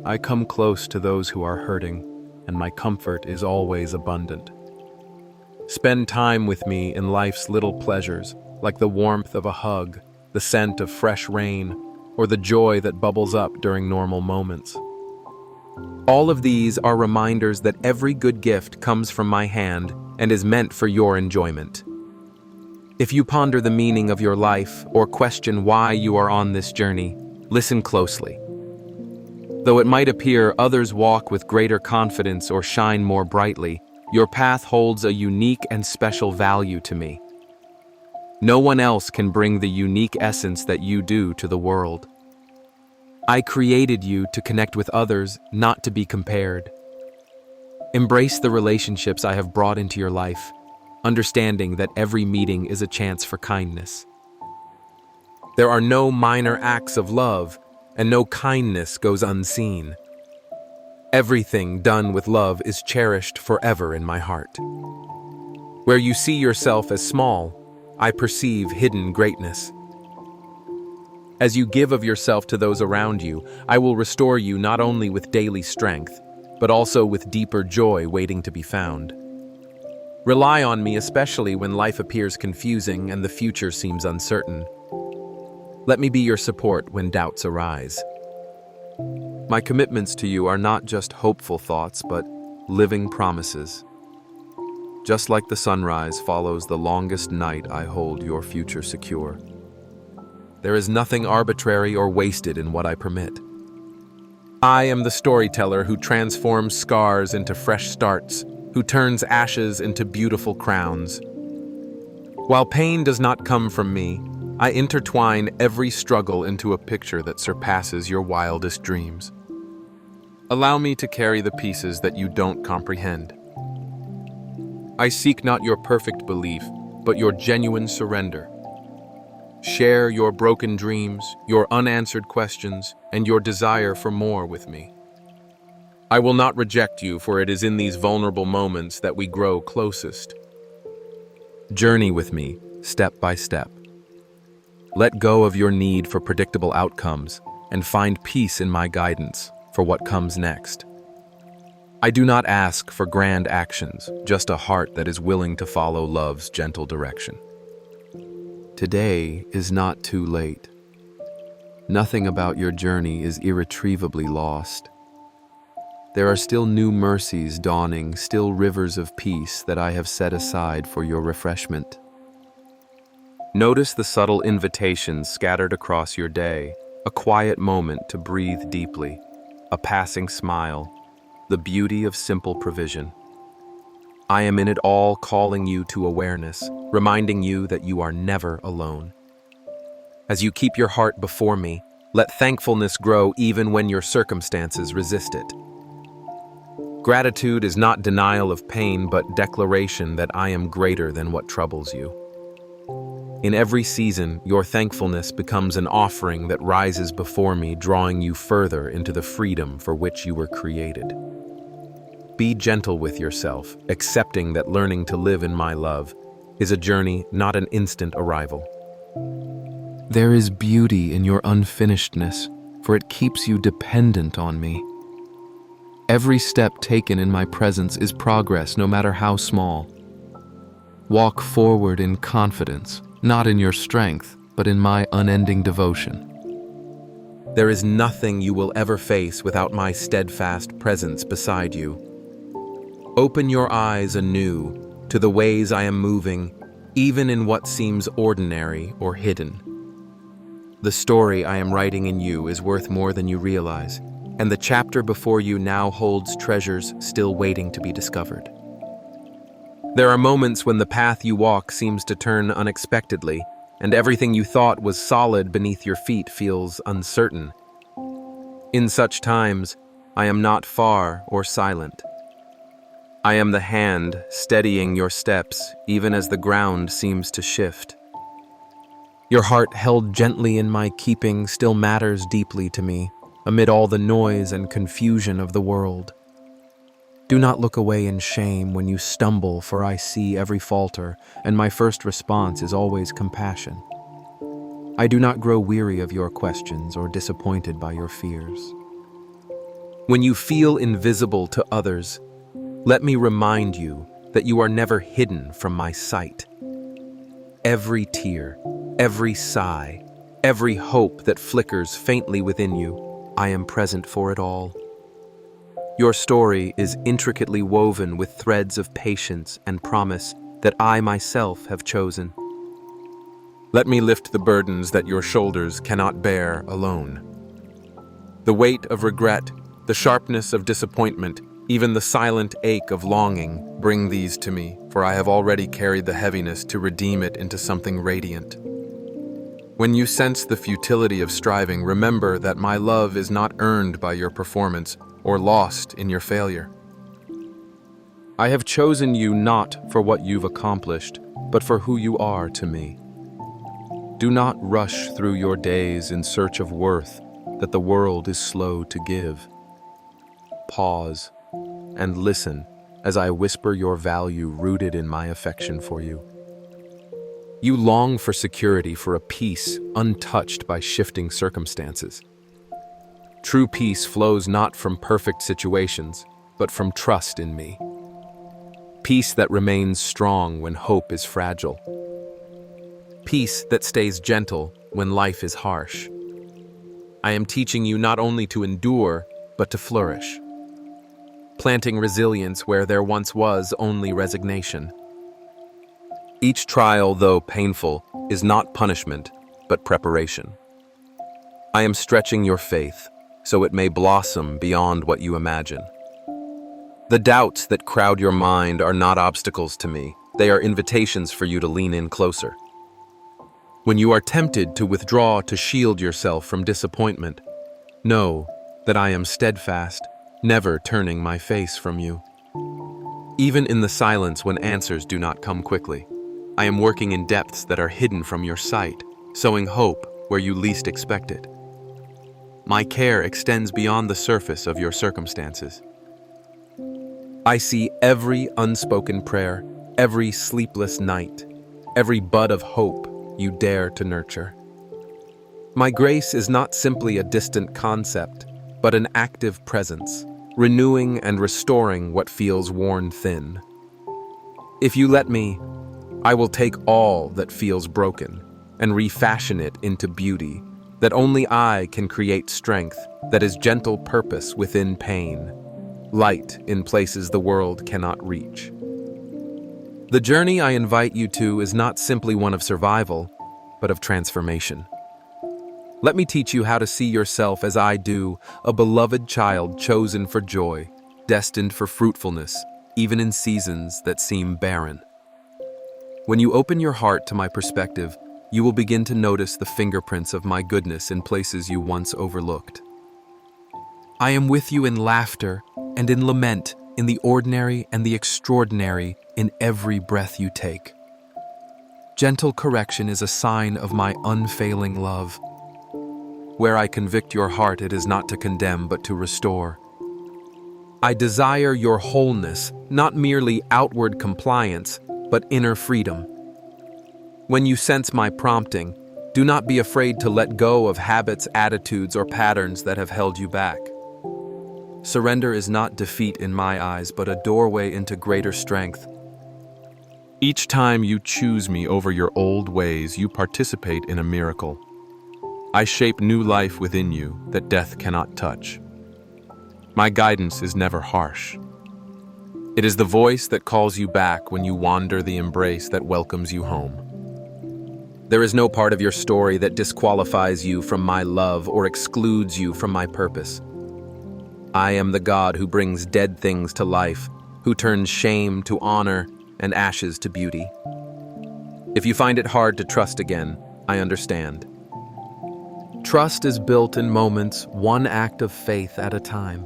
I come close to those who are hurting, and my comfort is always abundant. Spend time with me in life's little pleasures, like the warmth of a hug, the scent of fresh rain, or the joy that bubbles up during normal moments. All of these are reminders that every good gift comes from my hand and is meant for your enjoyment. If you ponder the meaning of your life or question why you are on this journey, listen closely. Though it might appear others walk with greater confidence or shine more brightly, your path holds a unique and special value to me. No one else can bring the unique essence that you do to the world. I created you to connect with others, not to be compared. Embrace the relationships I have brought into your life, understanding that every meeting is a chance for kindness. There are no minor acts of love, and no kindness goes unseen. Everything done with love is cherished forever in my heart. Where you see yourself as small, I perceive hidden greatness. As you give of yourself to those around you, I will restore you not only with daily strength, but also with deeper joy waiting to be found. Rely on me especially when life appears confusing and the future seems uncertain. Let me be your support when doubts arise. My commitments to you are not just hopeful thoughts, but living promises. Just like the sunrise follows the longest night, I hold your future secure. There is nothing arbitrary or wasted in what I permit. I am the storyteller who transforms scars into fresh starts, who turns ashes into beautiful crowns. While pain does not come from me, I intertwine every struggle into a picture that surpasses your wildest dreams. Allow me to carry the pieces that you don't comprehend. I seek not your perfect belief, but your genuine surrender. Share your broken dreams, your unanswered questions, and your desire for more with me. I will not reject you, for it is in these vulnerable moments that we grow closest. Journey with me, step by step. Let go of your need for predictable outcomes and find peace in my guidance for what comes next. I do not ask for grand actions, just a heart that is willing to follow love's gentle direction. Today is not too late. Nothing about your journey is irretrievably lost. There are still new mercies dawning, still rivers of peace that I have set aside for your refreshment. Notice the subtle invitations scattered across your day, a quiet moment to breathe deeply, a passing smile, the beauty of simple provision. I am in it all, calling you to awareness, reminding you that you are never alone. As you keep your heart before me, let thankfulness grow even when your circumstances resist it. Gratitude is not denial of pain, but declaration that I am greater than what troubles you. In every season, your thankfulness becomes an offering that rises before me, drawing you further into the freedom for which you were created. Be gentle with yourself, accepting that learning to live in my love is a journey, not an instant arrival. There is beauty in your unfinishedness, for it keeps you dependent on me. Every step taken in my presence is progress, no matter how small. Walk forward in confidence, not in your strength, but in my unending devotion. There is nothing you will ever face without my steadfast presence beside you. Open your eyes anew to the ways I am moving, even in what seems ordinary or hidden. The story I am writing in you is worth more than you realize, and the chapter before you now holds treasures still waiting to be discovered. There are moments when the path you walk seems to turn unexpectedly, and everything you thought was solid beneath your feet feels uncertain. In such times, I am not far or silent. I am the hand steadying your steps, even as the ground seems to shift. Your heart held gently in my keeping still matters deeply to me, amid all the noise and confusion of the world. Do not look away in shame when you stumble, for I see every falter, and my first response is always compassion. I do not grow weary of your questions or disappointed by your fears. When you feel invisible to others, let me remind you that you are never hidden from my sight. Every tear, every sigh, every hope that flickers faintly within you, I am present for it all. Your story is intricately woven with threads of patience and promise that I myself have chosen. Let me lift the burdens that your shoulders cannot bear alone. The weight of regret, the sharpness of disappointment, even the silent ache of longing, bring these to me, for I have already carried the heaviness to redeem it into something radiant. When you sense the futility of striving, remember that my love is not earned by your performance or lost in your failure. I have chosen you not for what you've accomplished, but for who you are to me. Do not rush through your days in search of worth that the world is slow to give. Pause and listen as I whisper your value rooted in my affection for you. You long for security, for a peace untouched by shifting circumstances. True peace flows not from perfect situations, but from trust in me. Peace that remains strong when hope is fragile. Peace that stays gentle when life is harsh. I am teaching you not only to endure, but to flourish. Planting resilience where there once was only resignation. Each trial, though painful, is not punishment, but preparation. I am stretching your faith, so it may blossom beyond what you imagine. The doubts that crowd your mind are not obstacles to me. They are invitations for you to lean in closer. When you are tempted to withdraw to shield yourself from disappointment, know that I am steadfast, never turning my face from you. Even in the silence when answers do not come quickly, I am working in depths that are hidden from your sight, sowing hope where you least expect it. My care extends beyond the surface of your circumstances. I see every unspoken prayer, every sleepless night, every bud of hope you dare to nurture. My grace is not simply a distant concept, but an active presence, renewing and restoring what feels worn thin. If you let me, I will take all that feels broken and refashion it into beauty, that only I can create strength that is gentle purpose within pain, light in places the world cannot reach. The journey I invite you to is not simply one of survival, but of transformation. Let me teach you how to see yourself as I do, a beloved child chosen for joy, destined for fruitfulness, even in seasons that seem barren. When you open your heart to my perspective, you will begin to notice the fingerprints of my goodness in places you once overlooked. I am with you in laughter and in lament, in the ordinary and the extraordinary, in every breath you take. Gentle correction is a sign of my unfailing love. Where I convict your heart, it is not to condemn, but to restore. I desire your wholeness, not merely outward compliance, but inner freedom. When you sense my prompting, do not be afraid to let go of habits, attitudes, or patterns that have held you back. Surrender is not defeat in my eyes, but a doorway into greater strength. Each time you choose me over your old ways, you participate in a miracle. I shape new life within you that death cannot touch. My guidance is never harsh. It is the voice that calls you back when you wander, the embrace that welcomes you home. There is no part of your story that disqualifies you from my love or excludes you from my purpose. I am the God who brings dead things to life, who turns shame to honor and ashes to beauty. If you find it hard to trust again, I understand. Trust is built in moments, one act of faith at a time.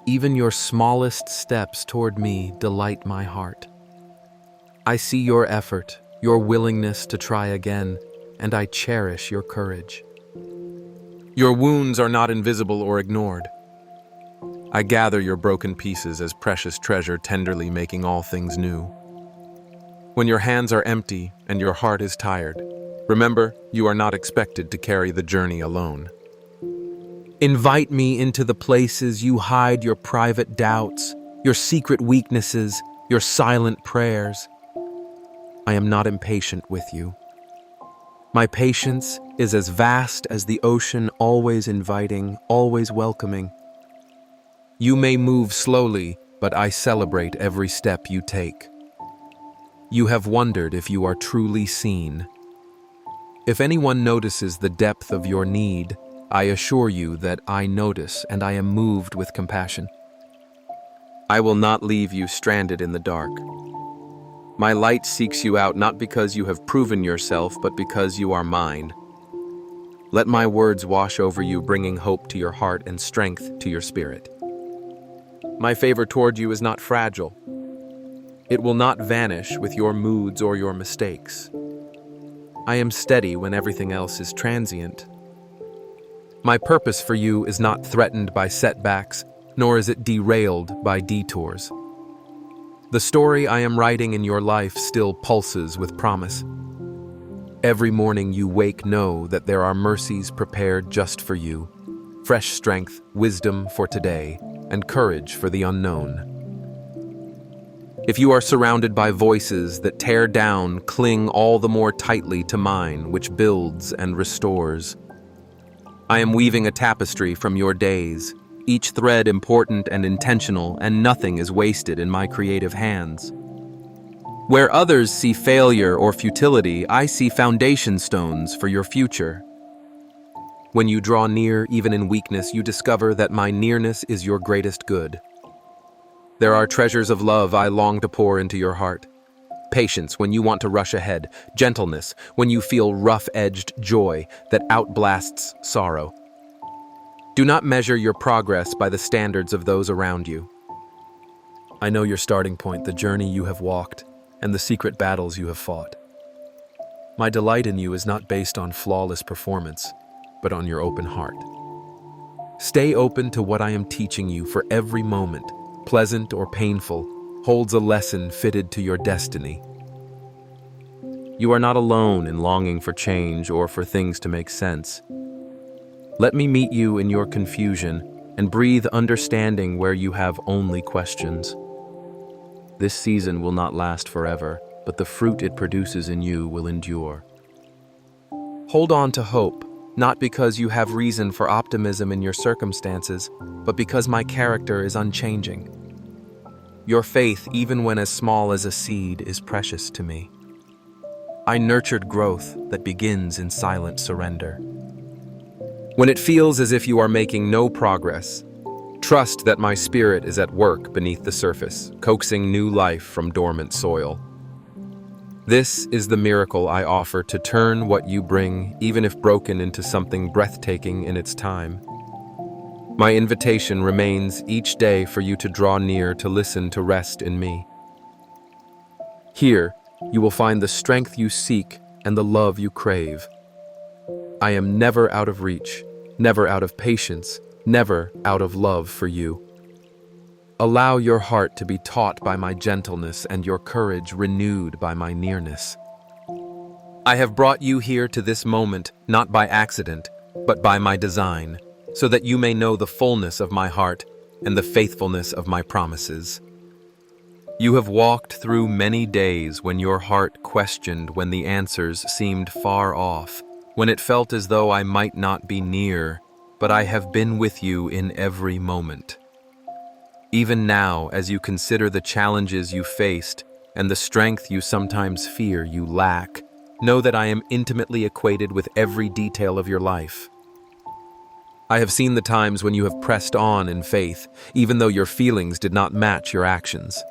Even your smallest steps toward me delight my heart. I see your effort, your willingness to try again, and I cherish your courage. Your wounds are not invisible or ignored. I gather your broken pieces as precious treasure, tenderly making all things new. When your hands are empty and your heart is tired, remember, you are not expected to carry the journey alone. Invite me into the places you hide your private doubts, your secret weaknesses, your silent prayers. I am not impatient with you. My patience is as vast as the ocean, always inviting, always welcoming. You may move slowly, but I celebrate every step you take. You have wondered if you are truly seen. If anyone notices the depth of your need, I assure you that I notice and I am moved with compassion. I will not leave you stranded in the dark. My light seeks you out not because you have proven yourself, but because you are mine. Let my words wash over you, bringing hope to your heart and strength to your spirit. My favor toward you is not fragile. It will not vanish with your moods or your mistakes. I am steady when everything else is transient. My purpose for you is not threatened by setbacks, nor is it derailed by detours. The story I am writing in your life still pulses with promise. Every morning you wake, know that there are mercies prepared just for you, fresh strength, wisdom for today, and courage for the unknown. If you are surrounded by voices that tear down, cling all the more tightly to mine, which builds and restores. I am weaving a tapestry from your days, each thread important and intentional, and nothing is wasted in my creative hands. Where others see failure or futility, I see foundation stones for your future. When you draw near, even in weakness, you discover that my nearness is your greatest good. There are treasures of love I long to pour into your heart. Patience when you want to rush ahead, gentleness when you feel rough-edged joy that outblasts sorrow. Do not measure your progress by the standards of those around you. I know your starting point, the journey you have walked, and the secret battles you have fought. My delight in you is not based on flawless performance, but on your open heart. Stay open to what I am teaching you, for every moment, pleasant or painful, holds a lesson fitted to your destiny. You are not alone in longing for change or for things to make sense. Let me meet you in your confusion and breathe understanding where you have only questions. This season will not last forever, but the fruit it produces in you will endure. Hold on to hope, not because you have reason for optimism in your circumstances, but because my character is unchanging. Your faith, even when as small as a seed, is precious to me. I nurtured growth that begins in silent surrender. When it feels as if you are making no progress, trust that my spirit is at work beneath the surface, coaxing new life from dormant soil. This is the miracle I offer to turn what you bring, even if broken, into something breathtaking in its time. My invitation remains each day for you to draw near, to listen, to rest in me. Here, you will find the strength you seek and the love you crave. I am never out of reach, never out of patience, never out of love for you. Allow your heart to be taught by my gentleness and your courage renewed by my nearness. I have brought you here to this moment, not by accident, but by my design, so that you may know the fullness of my heart and the faithfulness of my promises. You have walked through many days when your heart questioned, when the answers seemed far off, when it felt as though I might not be near, but I have been with you in every moment. Even now, as you consider the challenges you faced and the strength you sometimes fear you lack, know that I am intimately acquainted with every detail of your life. I have seen the times when you have pressed on in faith, even though your feelings did not match your actions.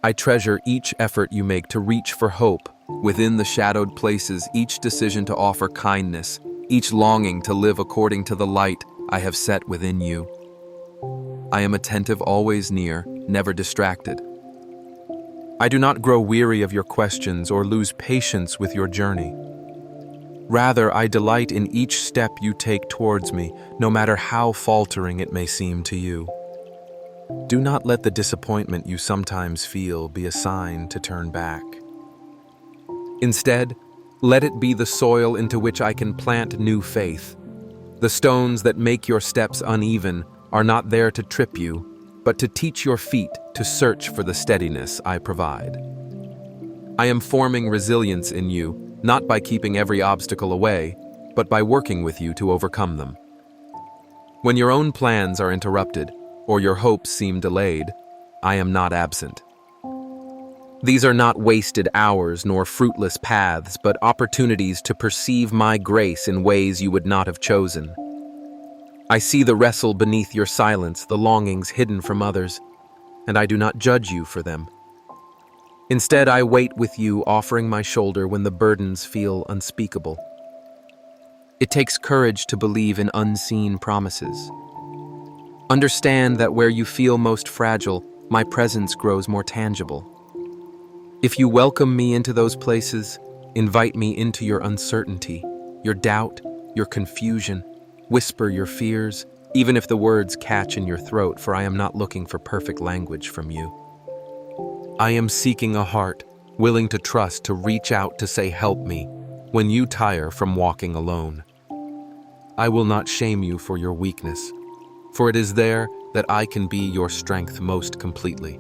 I treasure each effort you make to reach for hope within the shadowed places, each decision to offer kindness, each longing to live according to the light I have set within you. I am attentive, always near, never distracted. I do not grow weary of your questions or lose patience with your journey. Rather, I delight in each step you take towards me, no matter how faltering it may seem to you. Do not let the disappointment you sometimes feel be a sign to turn back. Instead, let it be the soil into which I can plant new faith. The stones that make your steps uneven are not there to trip you, but to teach your feet to search for the steadiness I provide. I am forming resilience in you, not by keeping every obstacle away, but by working with you to overcome them. When your own plans are interrupted, or your hopes seem delayed, I am not absent. These are not wasted hours nor fruitless paths, but opportunities to perceive my grace in ways you would not have chosen. I see the wrestle beneath your silence, the longings hidden from others, and I do not judge you for them. Instead, I wait with you, offering my shoulder when the burdens feel unspeakable. It takes courage to believe in unseen promises. Understand that where you feel most fragile, my presence grows more tangible. If you welcome me into those places, invite me into your uncertainty, your doubt, your confusion, whisper your fears, even if the words catch in your throat, for I am not looking for perfect language from you. I am seeking a heart, willing to trust, to reach out to say, "Help me," when you tire from walking alone. I will not shame you for your weakness, for it is there that I can be your strength most completely.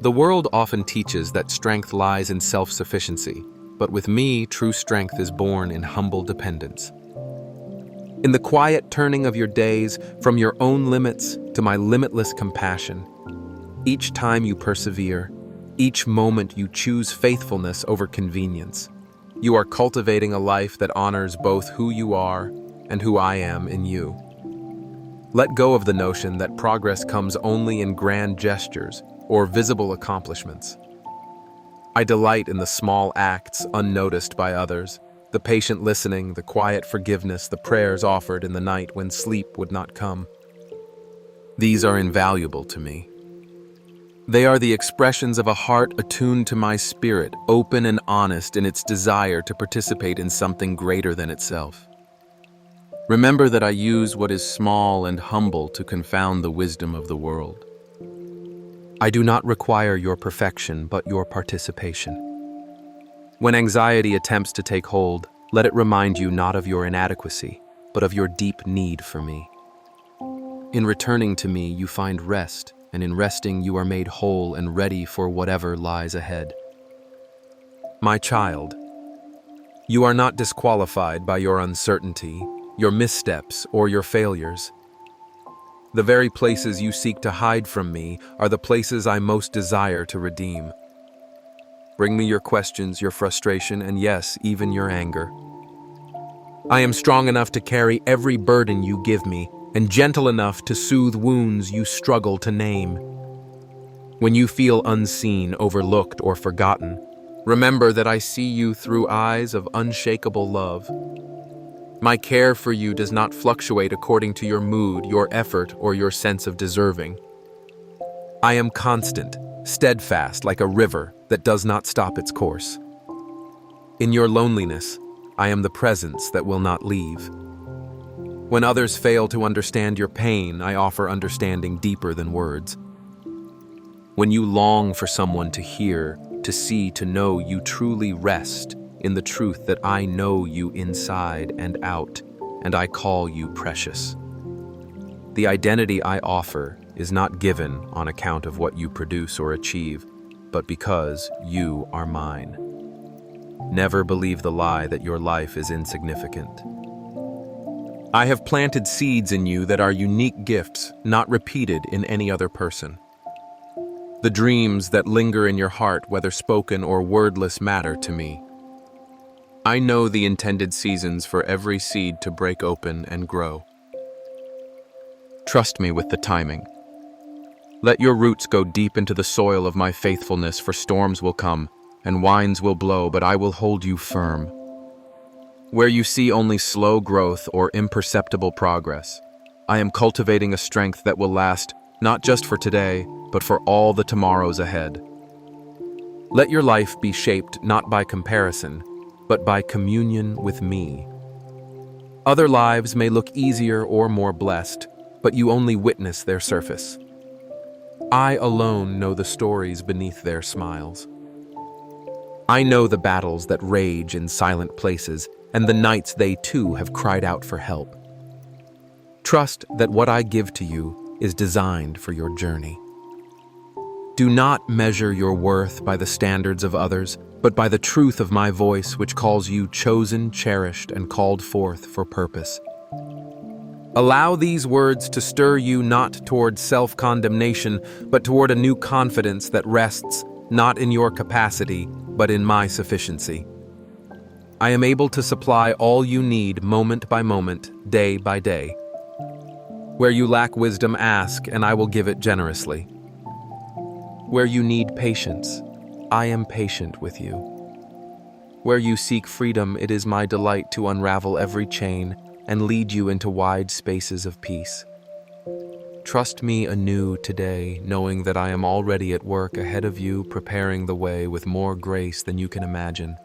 The world often teaches that strength lies in self-sufficiency, but with me, true strength is born in humble dependence. In the quiet turning of your days, from your own limits to my limitless compassion, each time you persevere, each moment you choose faithfulness over convenience, you are cultivating a life that honors both who you are and who I am in you. Let go of the notion that progress comes only in grand gestures or visible accomplishments. I delight in the small acts unnoticed by others, the patient listening, the quiet forgiveness, the prayers offered in the night when sleep would not come. These are invaluable to me. They are the expressions of a heart attuned to my spirit, open and honest in its desire to participate in something greater than itself. Remember that I use what is small and humble to confound the wisdom of the world. I do not require your perfection, but your participation. When anxiety attempts to take hold, let it remind you not of your inadequacy, but of your deep need for me. In returning to me, you find rest, and in resting, you are made whole and ready for whatever lies ahead. My child, you are not disqualified by your uncertainty, your missteps, or your failures. The very places you seek to hide from me are the places I most desire to redeem. Bring me your questions, your frustration, and yes, even your anger. I am strong enough to carry every burden you give me, and gentle enough to soothe wounds you struggle to name. When you feel unseen, overlooked, or forgotten, remember that I see you through eyes of unshakable love. My care for you does not fluctuate according to your mood, your effort, or your sense of deserving. I am constant, steadfast like a river that does not stop its course. In your loneliness, I am the presence that will not leave. When others fail to understand your pain, I offer understanding deeper than words. When you long for someone to hear, to see, to know, you truly rest in the truth that I know you inside and out, and I call you precious. The identity I offer is not given on account of what you produce or achieve, but because you are mine. Never believe the lie that your life is insignificant. I have planted seeds in you that are unique gifts, not repeated in any other person. The dreams that linger in your heart, whether spoken or wordless, matter to me. I know the intended seasons for every seed to break open and grow. Trust me with the timing. Let your roots go deep into the soil of my faithfulness, for storms will come and winds will blow, but I will hold you firm. Where you see only slow growth or imperceptible progress, I am cultivating a strength that will last not just for today, but for all the tomorrows ahead. Let your life be shaped not by comparison, but by communion with me. Other lives may look easier or more blessed, but you only witness their surface. I alone know the stories beneath their smiles. I know the battles that rage in silent places and the nights they too have cried out for help. Trust that what I give to you is designed for your journey. Do not measure your worth by the standards of others, but by the truth of my voice, which calls you chosen, cherished, and called forth for purpose. Allow these words to stir you not toward self-condemnation, but toward a new confidence that rests not in your capacity, but in my sufficiency. I am able to supply all you need moment by moment, day by day. Where you lack wisdom, ask, and I will give it generously. Where you need patience, I am patient with you. Where you seek freedom, it is my delight to unravel every chain and lead you into wide spaces of peace. Trust me anew today, knowing that I am already at work ahead of you, preparing the way with more grace than you can imagine.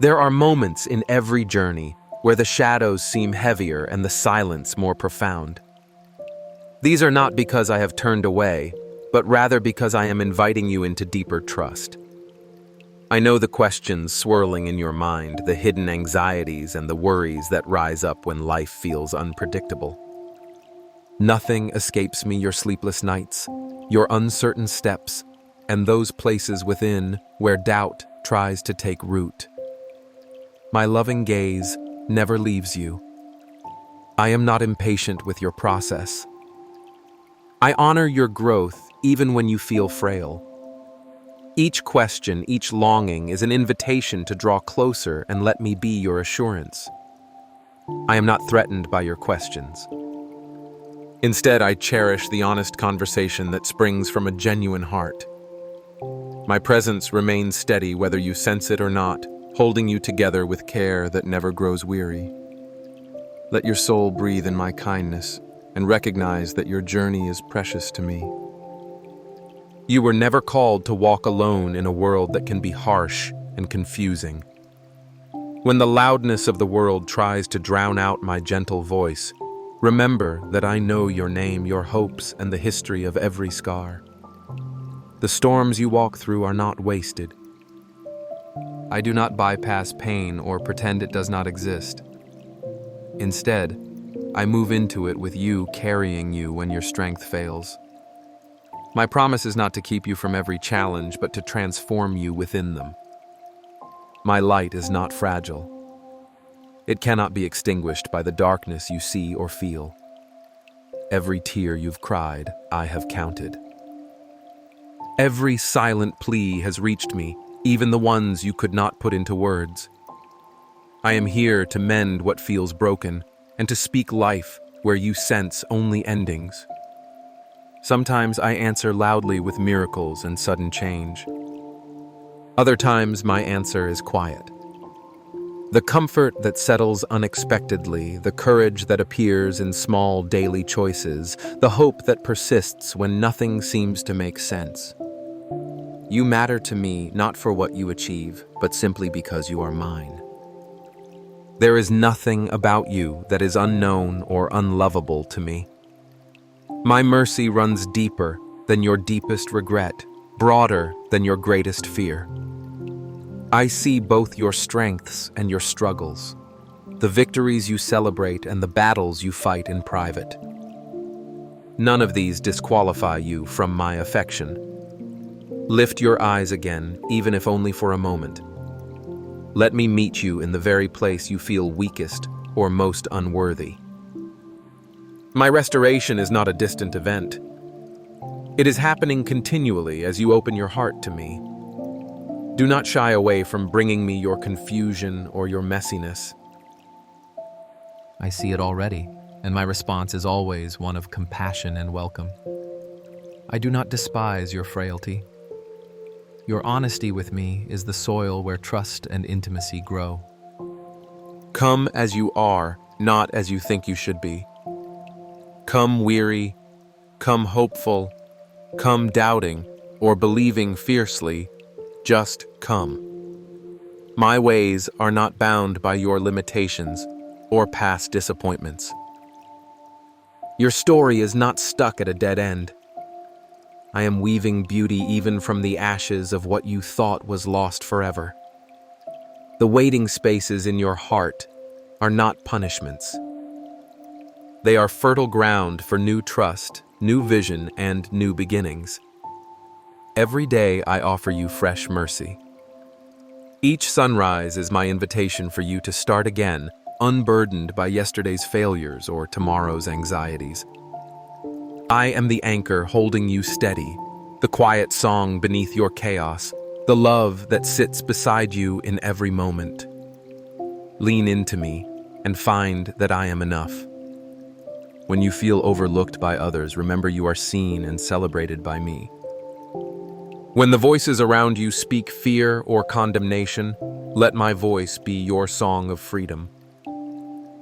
There are moments in every journey where the shadows seem heavier and the silence more profound. These are not because I have turned away, but rather because I am inviting you into deeper trust. I know the questions swirling in your mind, the hidden anxieties and the worries that rise up when life feels unpredictable. Nothing escapes me: your sleepless nights, your uncertain steps, and those places within where doubt tries to take root. My loving gaze never leaves you. I am not impatient with your process. I honor your growth even when you feel frail. Each question, each longing is an invitation to draw closer and let me be your assurance. I am not threatened by your questions. Instead, I cherish the honest conversation that springs from a genuine heart. My presence remains steady whether you sense it or not, holding you together with care that never grows weary. Let your soul breathe in my kindness and recognize that your journey is precious to me. You were never called to walk alone in a world that can be harsh and confusing. When the loudness of the world tries to drown out my gentle voice, remember that I know your name, your hopes, and the history of every scar. The storms you walk through are not wasted. I do not bypass pain or pretend it does not exist. Instead, I move into it with you, carrying you when your strength fails. My promise is not to keep you from every challenge, but to transform you within them. My light is not fragile. It cannot be extinguished by the darkness you see or feel. Every tear you've cried, I have counted. Every silent plea has reached me, even the ones you could not put into words. I am here to mend what feels broken and to speak life where you sense only endings. Sometimes I answer loudly with miracles and sudden change. Other times my answer is quiet. The comfort that settles unexpectedly, the courage that appears in small daily choices, the hope that persists when nothing seems to make sense. You matter to me not for what you achieve, but simply because you are mine. There is nothing about you that is unknown or unlovable to me. My mercy runs deeper than your deepest regret, broader than your greatest fear. I see both your strengths and your struggles, the victories you celebrate and the battles you fight in private. None of these disqualify you from my affection. Lift your eyes again, even if only for a moment. Let me meet you in the very place you feel weakest or most unworthy. My restoration is not a distant event. It is happening continually as you open your heart to me. Do not shy away from bringing me your confusion or your messiness. I see it already, and my response is always one of compassion and welcome. I do not despise your frailty. Your honesty with me is the soil where trust and intimacy grow. Come as you are, not as you think you should be. Come weary, come hopeful, come doubting, or believing fiercely, just come. My ways are not bound by your limitations or past disappointments. Your story is not stuck at a dead end. I am weaving beauty even from the ashes of what you thought was lost forever. The waiting spaces in your heart are not punishments. They are fertile ground for new trust, new vision, and new beginnings. Every day I offer you fresh mercy. Each sunrise is my invitation for you to start again, unburdened by yesterday's failures or tomorrow's anxieties. I am the anchor holding you steady, the quiet song beneath your chaos, the love that sits beside you in every moment. Lean into me and find that I am enough. When you feel overlooked by others, remember you are seen and celebrated by me. When the voices around you speak fear or condemnation, let my voice be your song of freedom.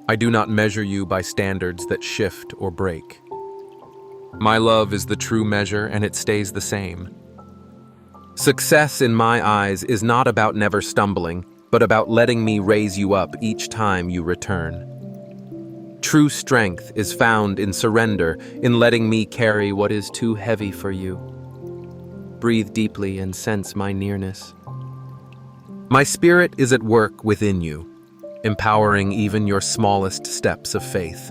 I do not measure you by standards that shift or break. My love is the true measure, and it stays the same. Success in my eyes is not about never stumbling, but about letting me raise you up each time you return. True strength is found in surrender, in letting me carry what is too heavy for you. Breathe deeply and sense my nearness. My spirit is at work within you, empowering even your smallest steps of faith.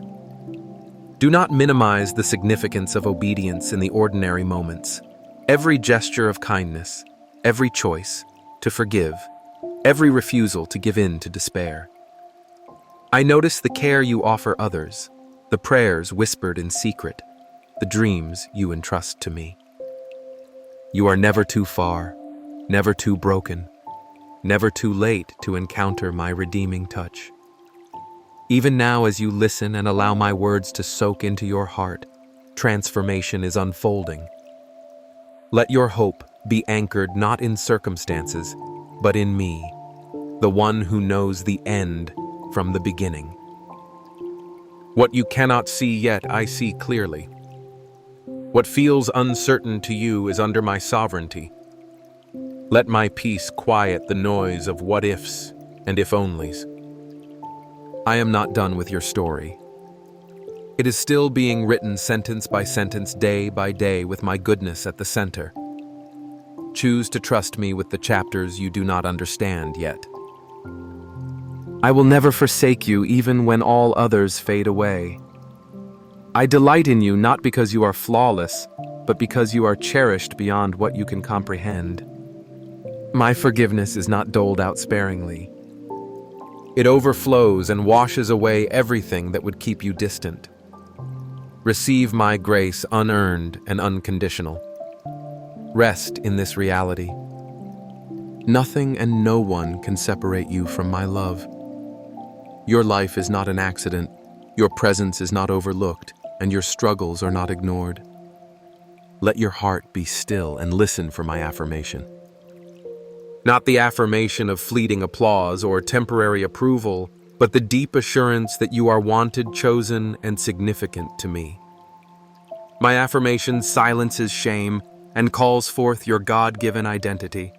Do not minimize the significance of obedience in the ordinary moments. Every gesture of kindness, every choice to forgive, every refusal to give in to despair. I notice the care you offer others, the prayers whispered in secret, the dreams you entrust to me. You are never too far, never too broken, never too late to encounter my redeeming touch. Even now, as you listen and allow my words to soak into your heart, transformation is unfolding. Let your hope be anchored not in circumstances, but in me, the one who knows the end from the beginning. What you cannot see yet, I see clearly. What feels uncertain to you is under my sovereignty. Let my peace quiet the noise of what-ifs and if-onlys. I am not done with your story. It is still being written sentence by sentence, day by day, with my goodness at the center. Choose to trust me with the chapters you do not understand yet. I will never forsake you even when all others fade away. I delight in you not because you are flawless, but because you are cherished beyond what you can comprehend. My forgiveness is not doled out sparingly. It overflows and washes away everything that would keep you distant. Receive my grace unearned and unconditional. Rest in this reality. Nothing and no one can separate you from my love. Your life is not an accident, your presence is not overlooked, and your struggles are not ignored. Let your heart be still and listen for my affirmation. Not the affirmation of fleeting applause or temporary approval, but the deep assurance that you are wanted, chosen, and significant to me. My affirmation silences shame and calls forth your God-given identity.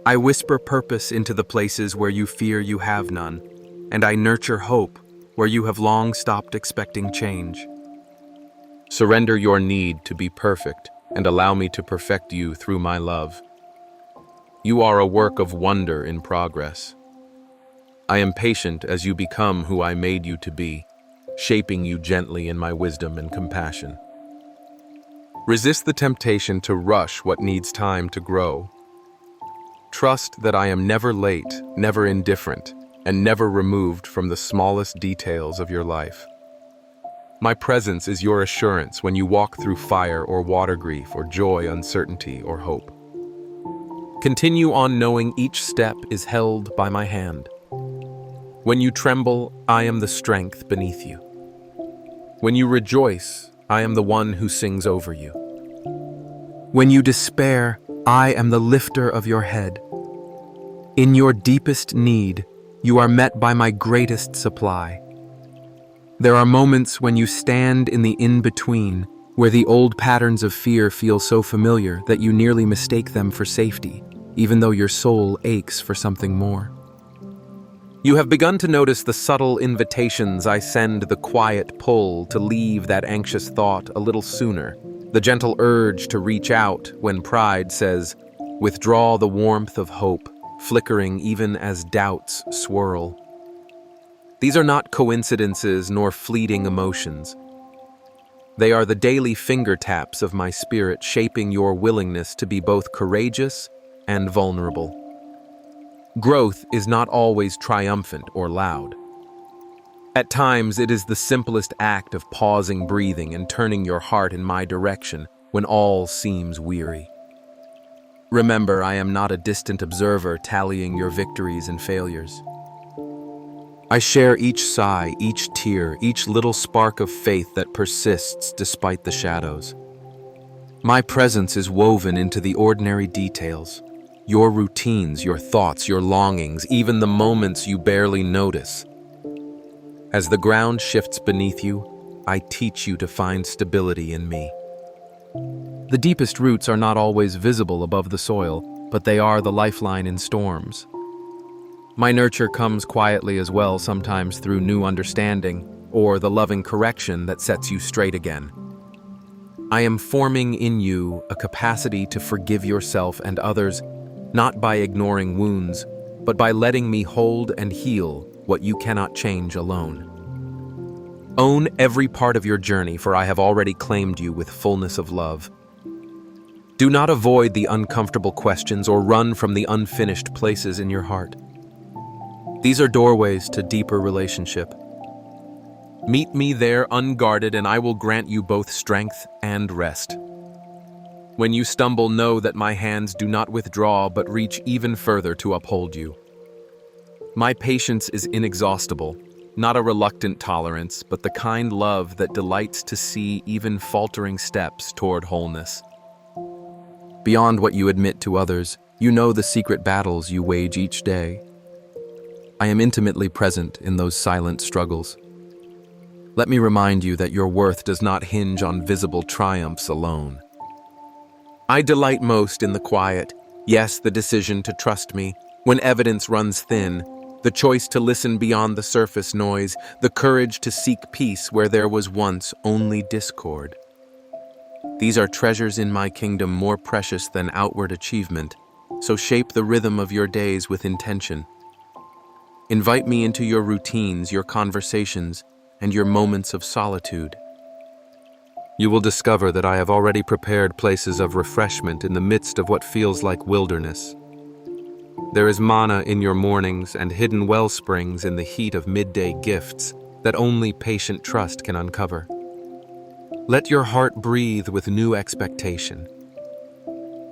I whisper purpose into the places where you fear you have none, and I nurture hope where you have long stopped expecting change. Surrender your need to be perfect and allow me to perfect you through my love. You are a work of wonder in progress. I am patient as you become who I made you to be, shaping you gently in my wisdom and compassion. Resist the temptation to rush what needs time to grow. Trust that I am never late, never indifferent, and never removed from the smallest details of your life. My presence is your assurance when you walk through fire or water grief or joy, uncertainty, or hope. Continue on knowing each step is held by my hand. When you tremble, I am the strength beneath you. When you rejoice, I am the one who sings over you. When you despair, I am the lifter of your head. In your deepest need, you are met by my greatest supply. There are moments when you stand in the in-between, where the old patterns of fear feel so familiar that you nearly mistake them for safety, even though your soul aches for something more. You have begun to notice the subtle invitations I send, the quiet pull to leave that anxious thought a little sooner, the gentle urge to reach out when pride says, withdraw, the warmth of hope, flickering even as doubts swirl. These are not coincidences nor fleeting emotions. They are the daily finger taps of my spirit, shaping your willingness to be both courageous and vulnerable. Growth is not always triumphant or loud. At times, it is the simplest act of pausing, breathing, and turning your heart in my direction when all seems weary. Remember, I am not a distant observer tallying your victories and failures. I share each sigh, each tear, each little spark of faith that persists despite the shadows. My presence is woven into the ordinary details, your routines, your thoughts, your longings, even the moments you barely notice. As the ground shifts beneath you, I teach you to find stability in me. The deepest roots are not always visible above the soil, but they are the lifeline in storms. My nurture comes quietly as well, sometimes through new understanding or the loving correction that sets you straight again. I am forming in you a capacity to forgive yourself and others, not by ignoring wounds, but by letting me hold and heal what you cannot change alone. Own every part of your journey, for I have already claimed you with fullness of love. Do not avoid the uncomfortable questions or run from the unfinished places in your heart. These are doorways to deeper relationship. Meet me there unguarded, and I will grant you both strength and rest. When you stumble, know that my hands do not withdraw, but reach even further to uphold you. My patience is inexhaustible, not a reluctant tolerance, but the kind love that delights to see even faltering steps toward wholeness. Beyond what you admit to others, you know the secret battles you wage each day. I am intimately present in those silent struggles. Let me remind you that your worth does not hinge on visible triumphs alone. I delight most in the quiet, yes, the decision to trust me when evidence runs thin, the choice to listen beyond the surface noise, the courage to seek peace where there was once only discord. These are treasures in my kingdom, more precious than outward achievement, so shape the rhythm of your days with intention. Invite me into your routines, your conversations, and your moments of solitude. You will discover that I have already prepared places of refreshment in the midst of what feels like wilderness. There is manna in your mornings and hidden well springs in the heat of midday gifts that only patient trust can uncover. Let your heart breathe with new expectation.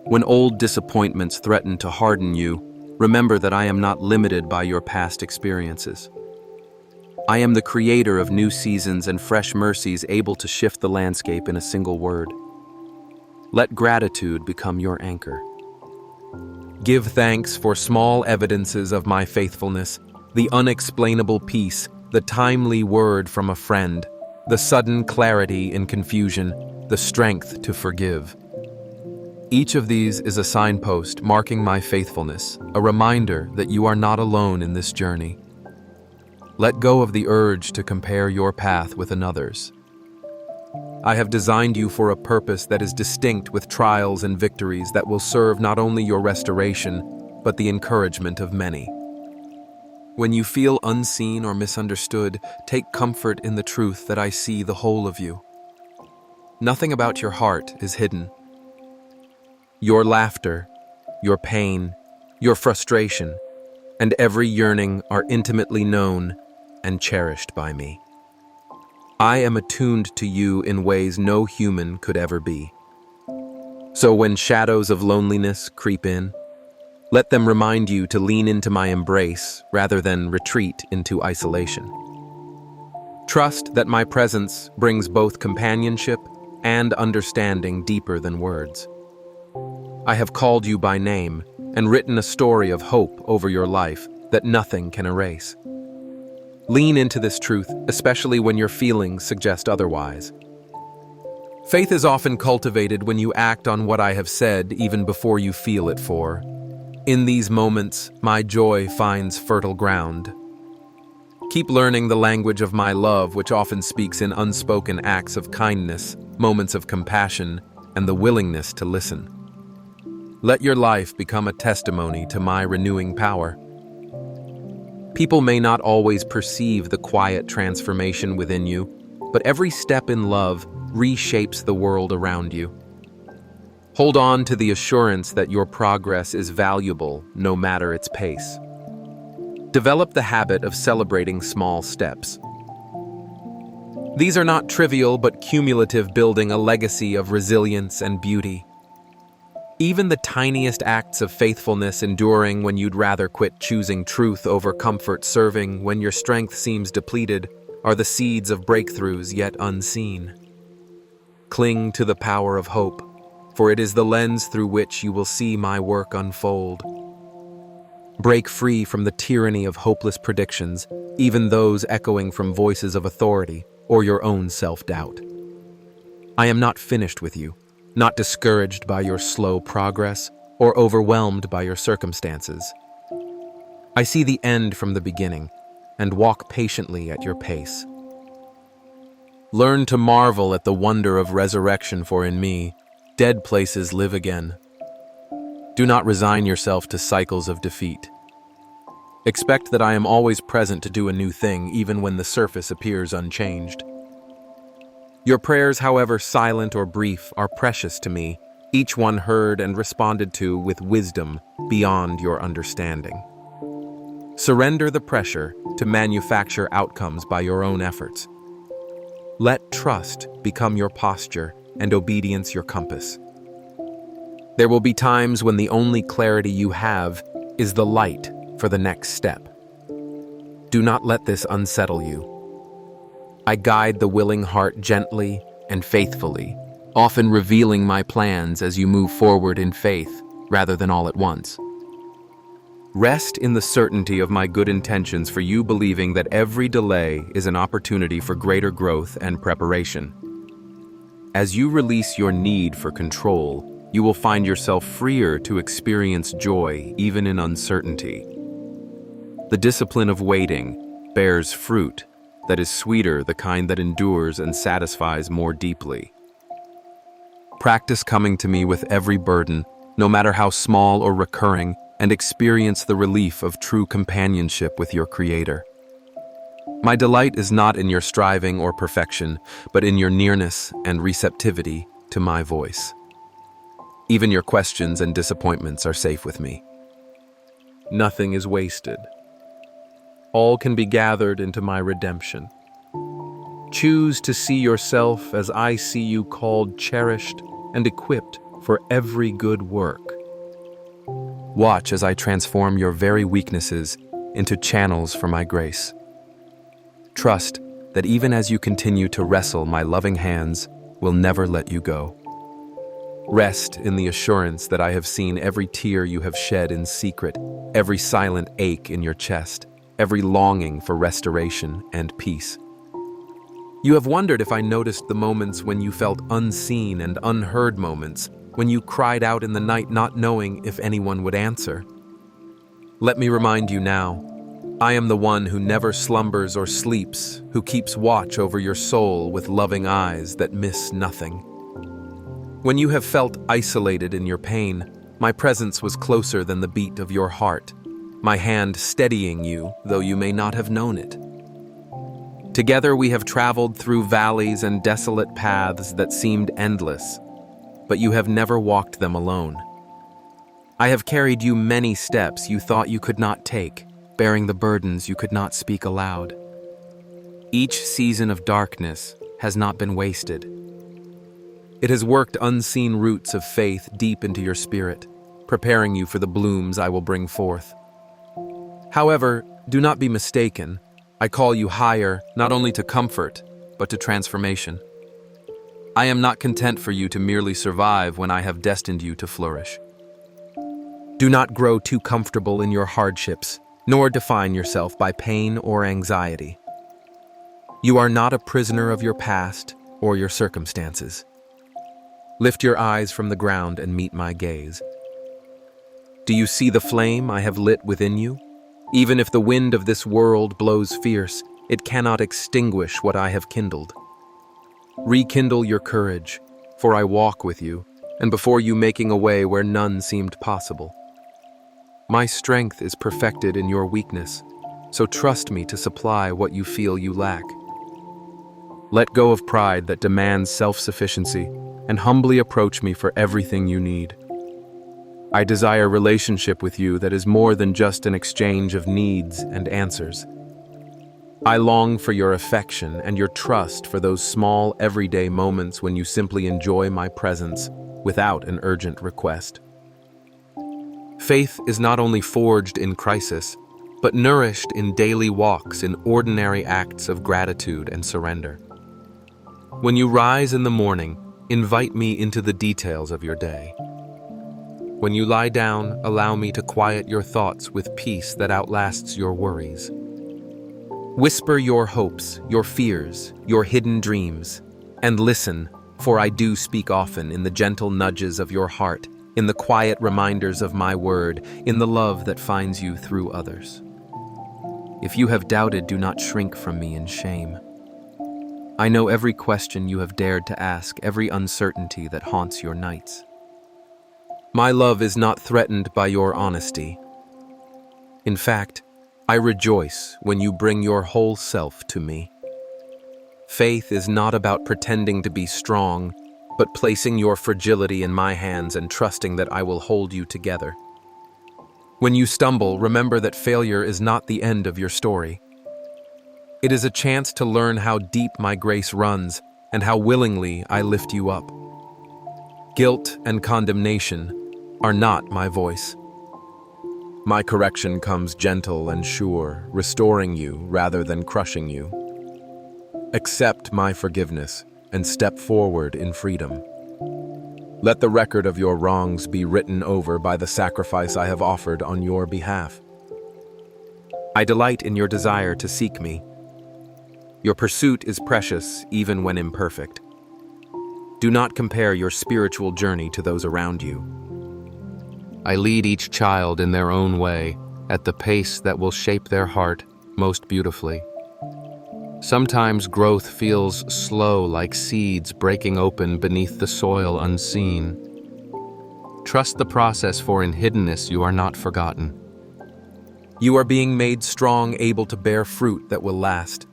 When old disappointments threaten to harden you, remember that I am not limited by your past experiences. I am the creator of new seasons and fresh mercies, able to shift the landscape in a single word. Let gratitude become your anchor. Give thanks for small evidences of my faithfulness, the unexplainable peace, the timely word from a friend, the sudden clarity in confusion, the strength to forgive. Each of these is a signpost marking my faithfulness, a reminder that you are not alone in this journey. Let go of the urge to compare your path with another's. I have designed you for a purpose that is distinct, with trials and victories that will serve not only your restoration, but the encouragement of many. When you feel unseen or misunderstood, take comfort in the truth that I see the whole of you. Nothing about your heart is hidden. Your laughter, your pain, your frustration, and every yearning are intimately known and cherished by me. I am attuned to you in ways no human could ever be. So when shadows of loneliness creep in, let them remind you to lean into my embrace rather than retreat into isolation. Trust that my presence brings both companionship and understanding deeper than words. I have called you by name and written a story of hope over your life that nothing can erase. Lean into this truth, especially when your feelings suggest otherwise. Faith is often cultivated when you act on what I have said even before you feel it for. In these moments, my joy finds fertile ground. Keep learning the language of my love, which often speaks in unspoken acts of kindness, moments of compassion, and the willingness to listen. Let your life become a testimony to my renewing power. People may not always perceive the quiet transformation within you, but every step in love reshapes the world around you. Hold on to the assurance that your progress is valuable, no matter its pace. Develop the habit of celebrating small steps. These are not trivial but cumulative, building a legacy of resilience and beauty. Even the tiniest acts of faithfulness, enduring when you'd rather quit, choosing truth over comfort, serving when your strength seems depleted, are the seeds of breakthroughs yet unseen. Cling to the power of hope, for it is the lens through which you will see my work unfold. Break free from the tyranny of hopeless predictions, even those echoing from voices of authority or your own self-doubt. I am not finished with you, not discouraged by your slow progress or overwhelmed by your circumstances. I see the end from the beginning and walk patiently at your pace. Learn to marvel at the wonder of resurrection, for in me, dead places live again. Do not resign yourself to cycles of defeat. Expect that I am always present to do a new thing, even when the surface appears unchanged. Your prayers, however silent or brief, are precious to me, each one heard and responded to with wisdom beyond your understanding. Surrender the pressure to manufacture outcomes by your own efforts. Let trust become your posture and obedience your compass. There will be times when the only clarity you have is the light for the next step. Do not let this unsettle you. I guide the willing heart gently and faithfully, often revealing my plans as you move forward in faith rather than all at once. Rest in the certainty of my good intentions, for you, believing that every delay is an opportunity for greater growth and preparation. As you release your need for control, you will find yourself freer to experience joy even in uncertainty. The discipline of waiting bears fruit that is sweeter, the kind that endures and satisfies more deeply. Practice coming to me with every burden, no matter how small or recurring, and experience the relief of true companionship with your Creator. My delight is not in your striving or perfection, but in your nearness and receptivity to my voice. Even your questions and disappointments are safe with me. Nothing is wasted. All can be gathered into my redemption. Choose to see yourself as I see you, called, cherished, and equipped for every good work. Watch as I transform your very weaknesses into channels for my grace. Trust that even as you continue to wrestle, my loving hands will never let you go. Rest in the assurance that I have seen every tear you have shed in secret, every silent ache in your chest, every longing for restoration and peace. You have wondered if I noticed the moments when you felt unseen and unheard, moments when you cried out in the night not knowing if anyone would answer. Let me remind you now, I am the one who never slumbers or sleeps, who keeps watch over your soul with loving eyes that miss nothing. When you have felt isolated in your pain, my presence was closer than the beat of your heart, my hand steadying you, though you may not have known it. Together we have traveled through valleys and desolate paths that seemed endless, but you have never walked them alone. I have carried you many steps you thought you could not take, bearing the burdens you could not speak aloud. Each season of darkness has not been wasted. It has worked unseen roots of faith deep into your spirit, preparing you for the blooms I will bring forth. However, do not be mistaken. I call you higher, not only to comfort, but to transformation. I am not content for you to merely survive when I have destined you to flourish. Do not grow too comfortable in your hardships, nor define yourself by pain or anxiety. You are not a prisoner of your past or your circumstances. Lift your eyes from the ground and meet my gaze. Do you see the flame I have lit within you? Even if the wind of this world blows fierce, it cannot extinguish what I have kindled. Rekindle your courage, for I walk with you, and before you making a way where none seemed possible. My strength is perfected in your weakness, so trust me to supply what you feel you lack. Let go of pride that demands self-sufficiency, and humbly approach me for everything you need. I desire relationship with you that is more than just an exchange of needs and answers. I long for your affection and your trust for those small, everyday moments when you simply enjoy my presence without an urgent request. Faith is not only forged in crisis, but nourished in daily walks in ordinary acts of gratitude and surrender. When you rise in the morning, invite me into the details of your day. When you lie down, allow me to quiet your thoughts with peace that outlasts your worries. Whisper your hopes, your fears, your hidden dreams, and listen, for I do speak often in the gentle nudges of your heart, in the quiet reminders of my word, in the love that finds you through others. If you have doubted, do not shrink from me in shame. I know every question you have dared to ask, every uncertainty that haunts your nights. My love is not threatened by your honesty. In fact, I rejoice when you bring your whole self to me. Faith is not about pretending to be strong, but placing your fragility in my hands and trusting that I will hold you together. When you stumble, remember that failure is not the end of your story. It is a chance to learn how deep my grace runs and how willingly I lift you up. Guilt and condemnation are not my voice. My correction comes gentle and sure, restoring you rather than crushing you. Accept my forgiveness and step forward in freedom. Let the record of your wrongs be written over by the sacrifice I have offered on your behalf. I delight in your desire to seek me. Your pursuit is precious even when imperfect. Do not compare your spiritual journey to those around you. I lead each child in their own way, at the pace that will shape their heart most beautifully. Sometimes growth feels slow, like seeds breaking open beneath the soil unseen. Trust the process, for in hiddenness you are not forgotten. You are being made strong, able to bear fruit that will last.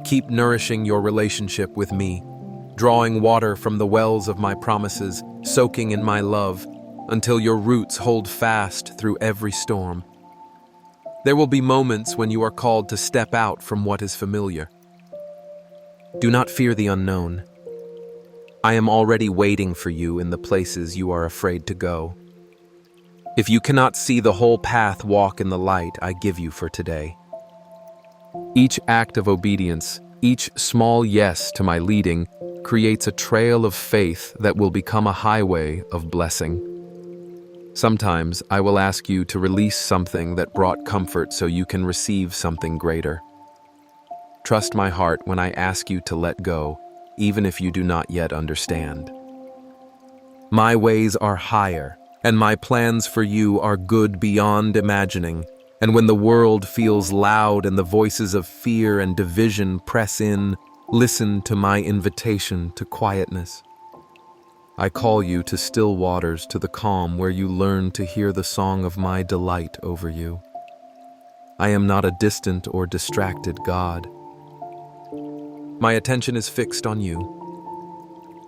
Keep nourishing your relationship with me, drawing water from the wells of my promises, soaking in my love, until your roots hold fast through every storm. There will be moments when you are called to step out from what is familiar. Do not fear the unknown. I am already waiting for you in the places you are afraid to go. If you cannot see the whole path, walk in the light I give you for today. Each act of obedience, each small yes to my leading, creates a trail of faith that will become a highway of blessing. Sometimes I will ask you to release something that brought comfort so you can receive something greater. Trust my heart when I ask you to let go, even if you do not yet understand. My ways are higher, and my plans for you are good beyond imagining. And when the world feels loud and the voices of fear and division press in, listen to my invitation to quietness. I call you to still waters, to the calm where you learn to hear the song of my delight over you. I am not a distant or distracted God. My attention is fixed on you.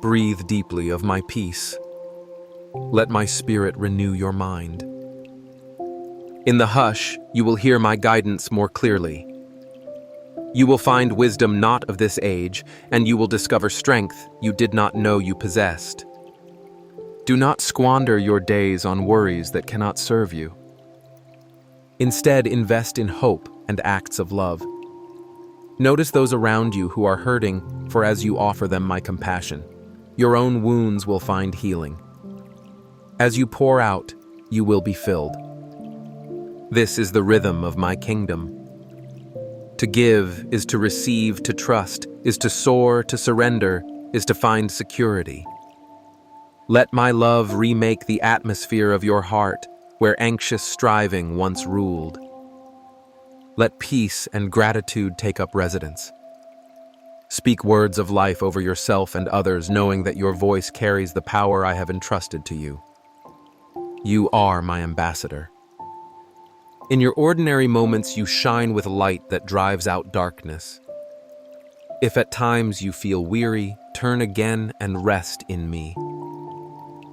Breathe deeply of my peace. Let my spirit renew your mind. In the hush, you will hear my guidance more clearly. You will find wisdom not of this age, and you will discover strength you did not know you possessed. Do not squander your days on worries that cannot serve you. Instead, invest in hope and acts of love. Notice those around you who are hurting, for as you offer them my compassion, your own wounds will find healing. As you pour out, you will be filled. This is the rhythm of my kingdom. To give is to receive, to trust, is to soar, to surrender, is to find security. Let my love remake the atmosphere of your heart where anxious striving once ruled. Let peace and gratitude take up residence. Speak words of life over yourself and others, knowing that your voice carries the power I have entrusted to you. You are my ambassador. In your ordinary moments, you shine with light that drives out darkness. If at times you feel weary, turn again and rest in me.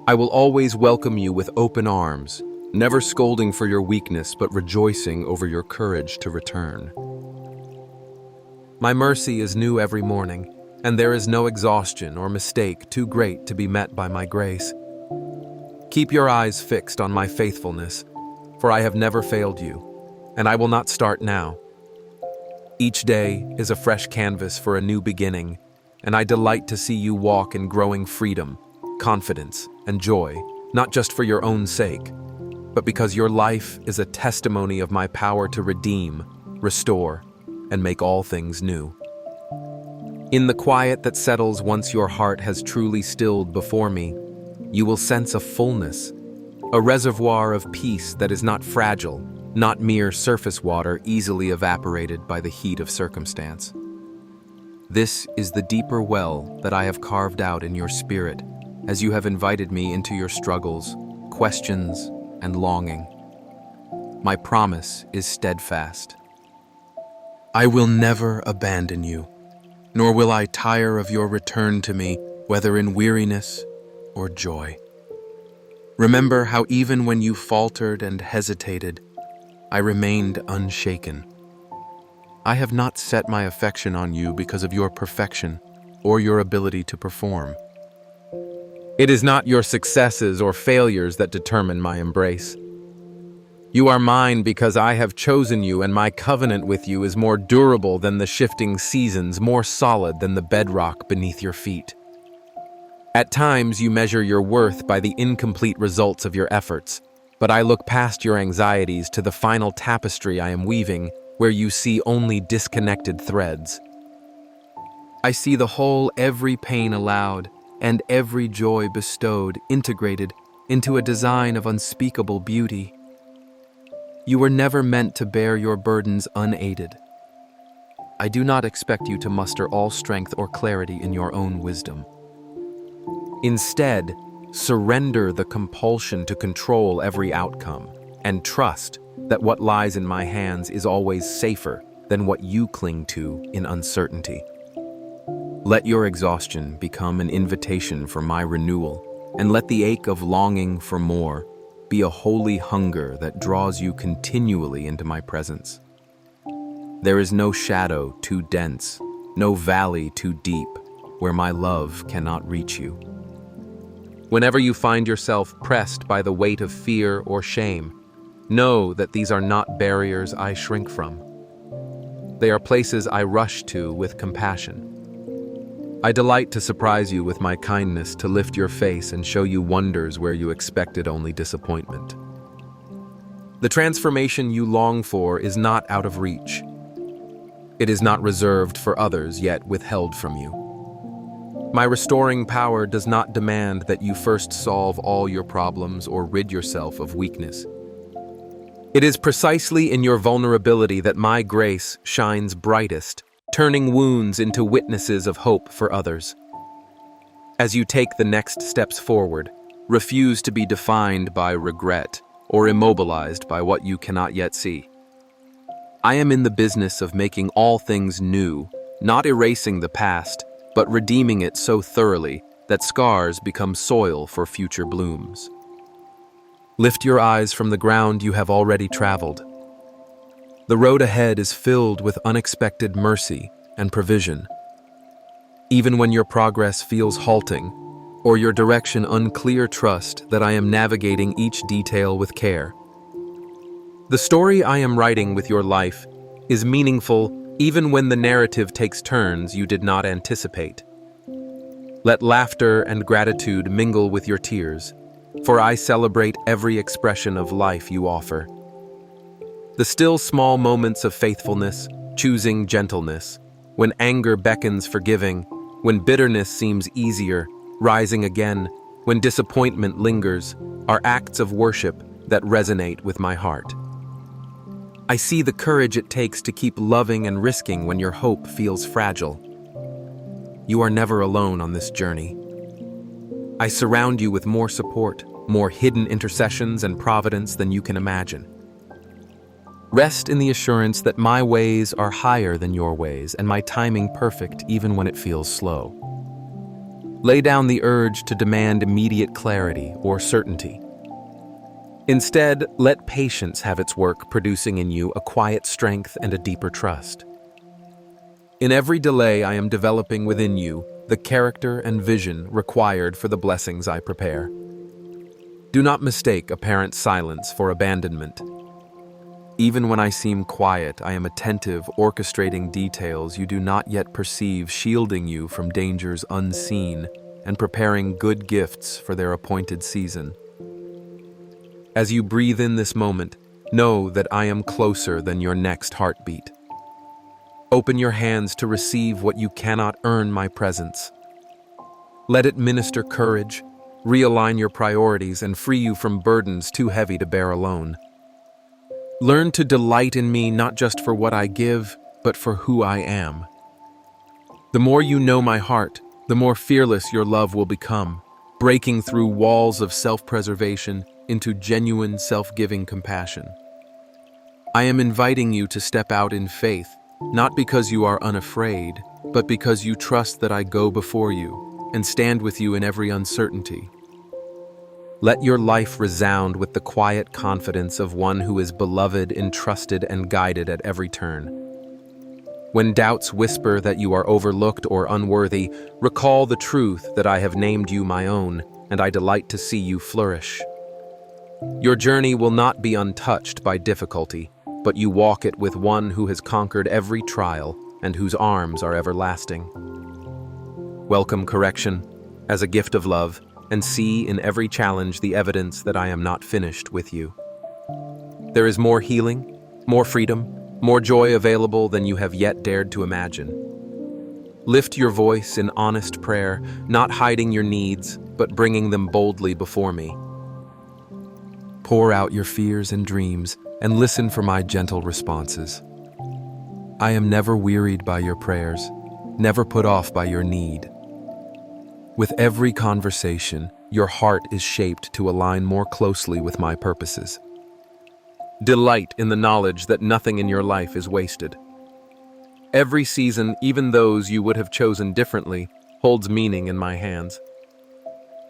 I will always welcome you with open arms, never scolding for your weakness, but rejoicing over your courage to return. My mercy is new every morning, and there is no exhaustion or mistake too great to be met by my grace. Keep your eyes fixed on my faithfulness, for I have never failed you, and I will not start now. Each day is a fresh canvas for a new beginning, and I delight to see you walk in growing freedom, confidence, and joy, not just for your own sake, but because your life is a testimony of my power to redeem, restore, and make all things new. In the quiet that settles once your heart has truly stilled before me, you will sense a fullness, a reservoir of peace that is not fragile, not mere surface water easily evaporated by the heat of circumstance. This is the deeper well that I have carved out in your spirit as you have invited me into your struggles, questions, and longing. My promise is steadfast. I will never abandon you, nor will I tire of your return to me, whether in weariness or joy. Remember how even when you faltered and hesitated, I remained unshaken. I have not set my affection on you because of your perfection or your ability to perform. It is not your successes or failures that determine my embrace. You are mine because I have chosen you, and my covenant with you is more durable than the shifting seasons, more solid than the bedrock beneath your feet. At times, you measure your worth by the incomplete results of your efforts, but I look past your anxieties to the final tapestry I am weaving, where you see only disconnected threads. I see the whole, every pain allowed, and every joy bestowed, integrated into a design of unspeakable beauty. You were never meant to bear your burdens unaided. I do not expect you to muster all strength or clarity in your own wisdom. Instead, surrender the compulsion to control every outcome, and trust that what lies in my hands is always safer than what you cling to in uncertainty. Let your exhaustion become an invitation for my renewal, and let the ache of longing for more be a holy hunger that draws you continually into my presence. There is no shadow too dense, no valley too deep, where my love cannot reach you. Whenever you find yourself pressed by the weight of fear or shame, know that these are not barriers I shrink from. They are places I rush to with compassion. I delight to surprise you with my kindness, to lift your face and show you wonders where you expected only disappointment. The transformation you long for is not out of reach. It is not reserved for others, yet withheld from you. My restoring power does not demand that you first solve all your problems or rid yourself of weakness. It is precisely in your vulnerability that my grace shines brightest, turning wounds into witnesses of hope for others. As you take the next steps forward, refuse to be defined by regret or immobilized by what you cannot yet see. I am in the business of making all things new, not erasing the past, but redeeming it so thoroughly that scars become soil for future blooms. Lift your eyes from the ground you have already traveled. The road ahead is filled with unexpected mercy and provision. Even when your progress feels halting, or your direction unclear, trust that I am navigating each detail with care. The story I am writing with your life is meaningful even when the narrative takes turns you did not anticipate. Let laughter and gratitude mingle with your tears, for I celebrate every expression of life you offer. The still small moments of faithfulness, choosing gentleness, when anger beckons forgiving, when bitterness seems easier, rising again, when disappointment lingers, are acts of worship that resonate with my heart. I see the courage it takes to keep loving and risking when your hope feels fragile. You are never alone on this journey. I surround you with more support, more hidden intercessions and providence than you can imagine. Rest in the assurance that my ways are higher than your ways and my timing perfect even when it feels slow. Lay down the urge to demand immediate clarity or certainty. Instead, let patience have its work, producing in you a quiet strength and a deeper trust. In every delay, I am developing within you the character and vision required for the blessings I prepare. Do not mistake apparent silence for abandonment. Even when I seem quiet, I am attentive, orchestrating details you do not yet perceive, shielding you from dangers unseen and preparing good gifts for their appointed season. As you breathe in this moment, know that I am closer than your next heartbeat. Open your hands to receive what you cannot earn my presence. Let it minister courage, realign your priorities, and free you from burdens too heavy to bear alone. Learn to delight in me not just for what I give, but for who I am. The more you know my heart, the more fearless your love will become, breaking through walls of self-preservation into genuine self-giving compassion. I am inviting you to step out in faith, not because you are unafraid, but because you trust that I go before you and stand with you in every uncertainty. Let your life resound with the quiet confidence of one who is beloved, entrusted, and guided at every turn. When doubts whisper that you are overlooked or unworthy, recall the truth that I have named you my own, and I delight to see you flourish. Your journey will not be untouched by difficulty, but you walk it with one who has conquered every trial and whose arms are everlasting. Welcome correction as a gift of love, and see in every challenge the evidence that I am not finished with you. There is more healing, more freedom, more joy available than you have yet dared to imagine. Lift your voice in honest prayer, not hiding your needs, but bringing them boldly before me. Pour out your fears and dreams, and listen for my gentle responses. I am never wearied by your prayers, never put off by your need. With every conversation, your heart is shaped to align more closely with my purposes. Delight in the knowledge that nothing in your life is wasted. Every season, even those you would have chosen differently, holds meaning in my hands.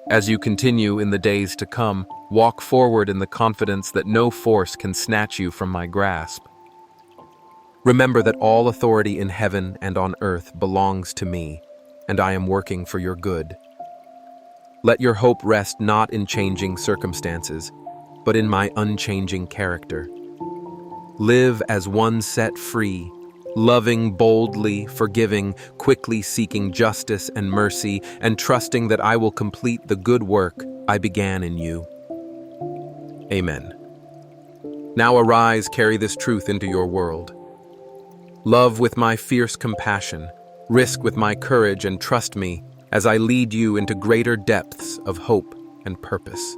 As you continue in the days to come, walk forward in the confidence that no force can snatch you from my grasp. Remember that all authority in heaven and on earth belongs to me, and I am working for your good. Let your hope rest not in changing circumstances, but in my unchanging character. Live as one set free, loving boldly, forgiving, quickly seeking justice and mercy, and trusting that I will complete the good work I began in you. Amen. Now arise, carry this truth into your world. Love with my fierce compassion, risk with my courage, and trust me as I lead you into greater depths of hope and purpose.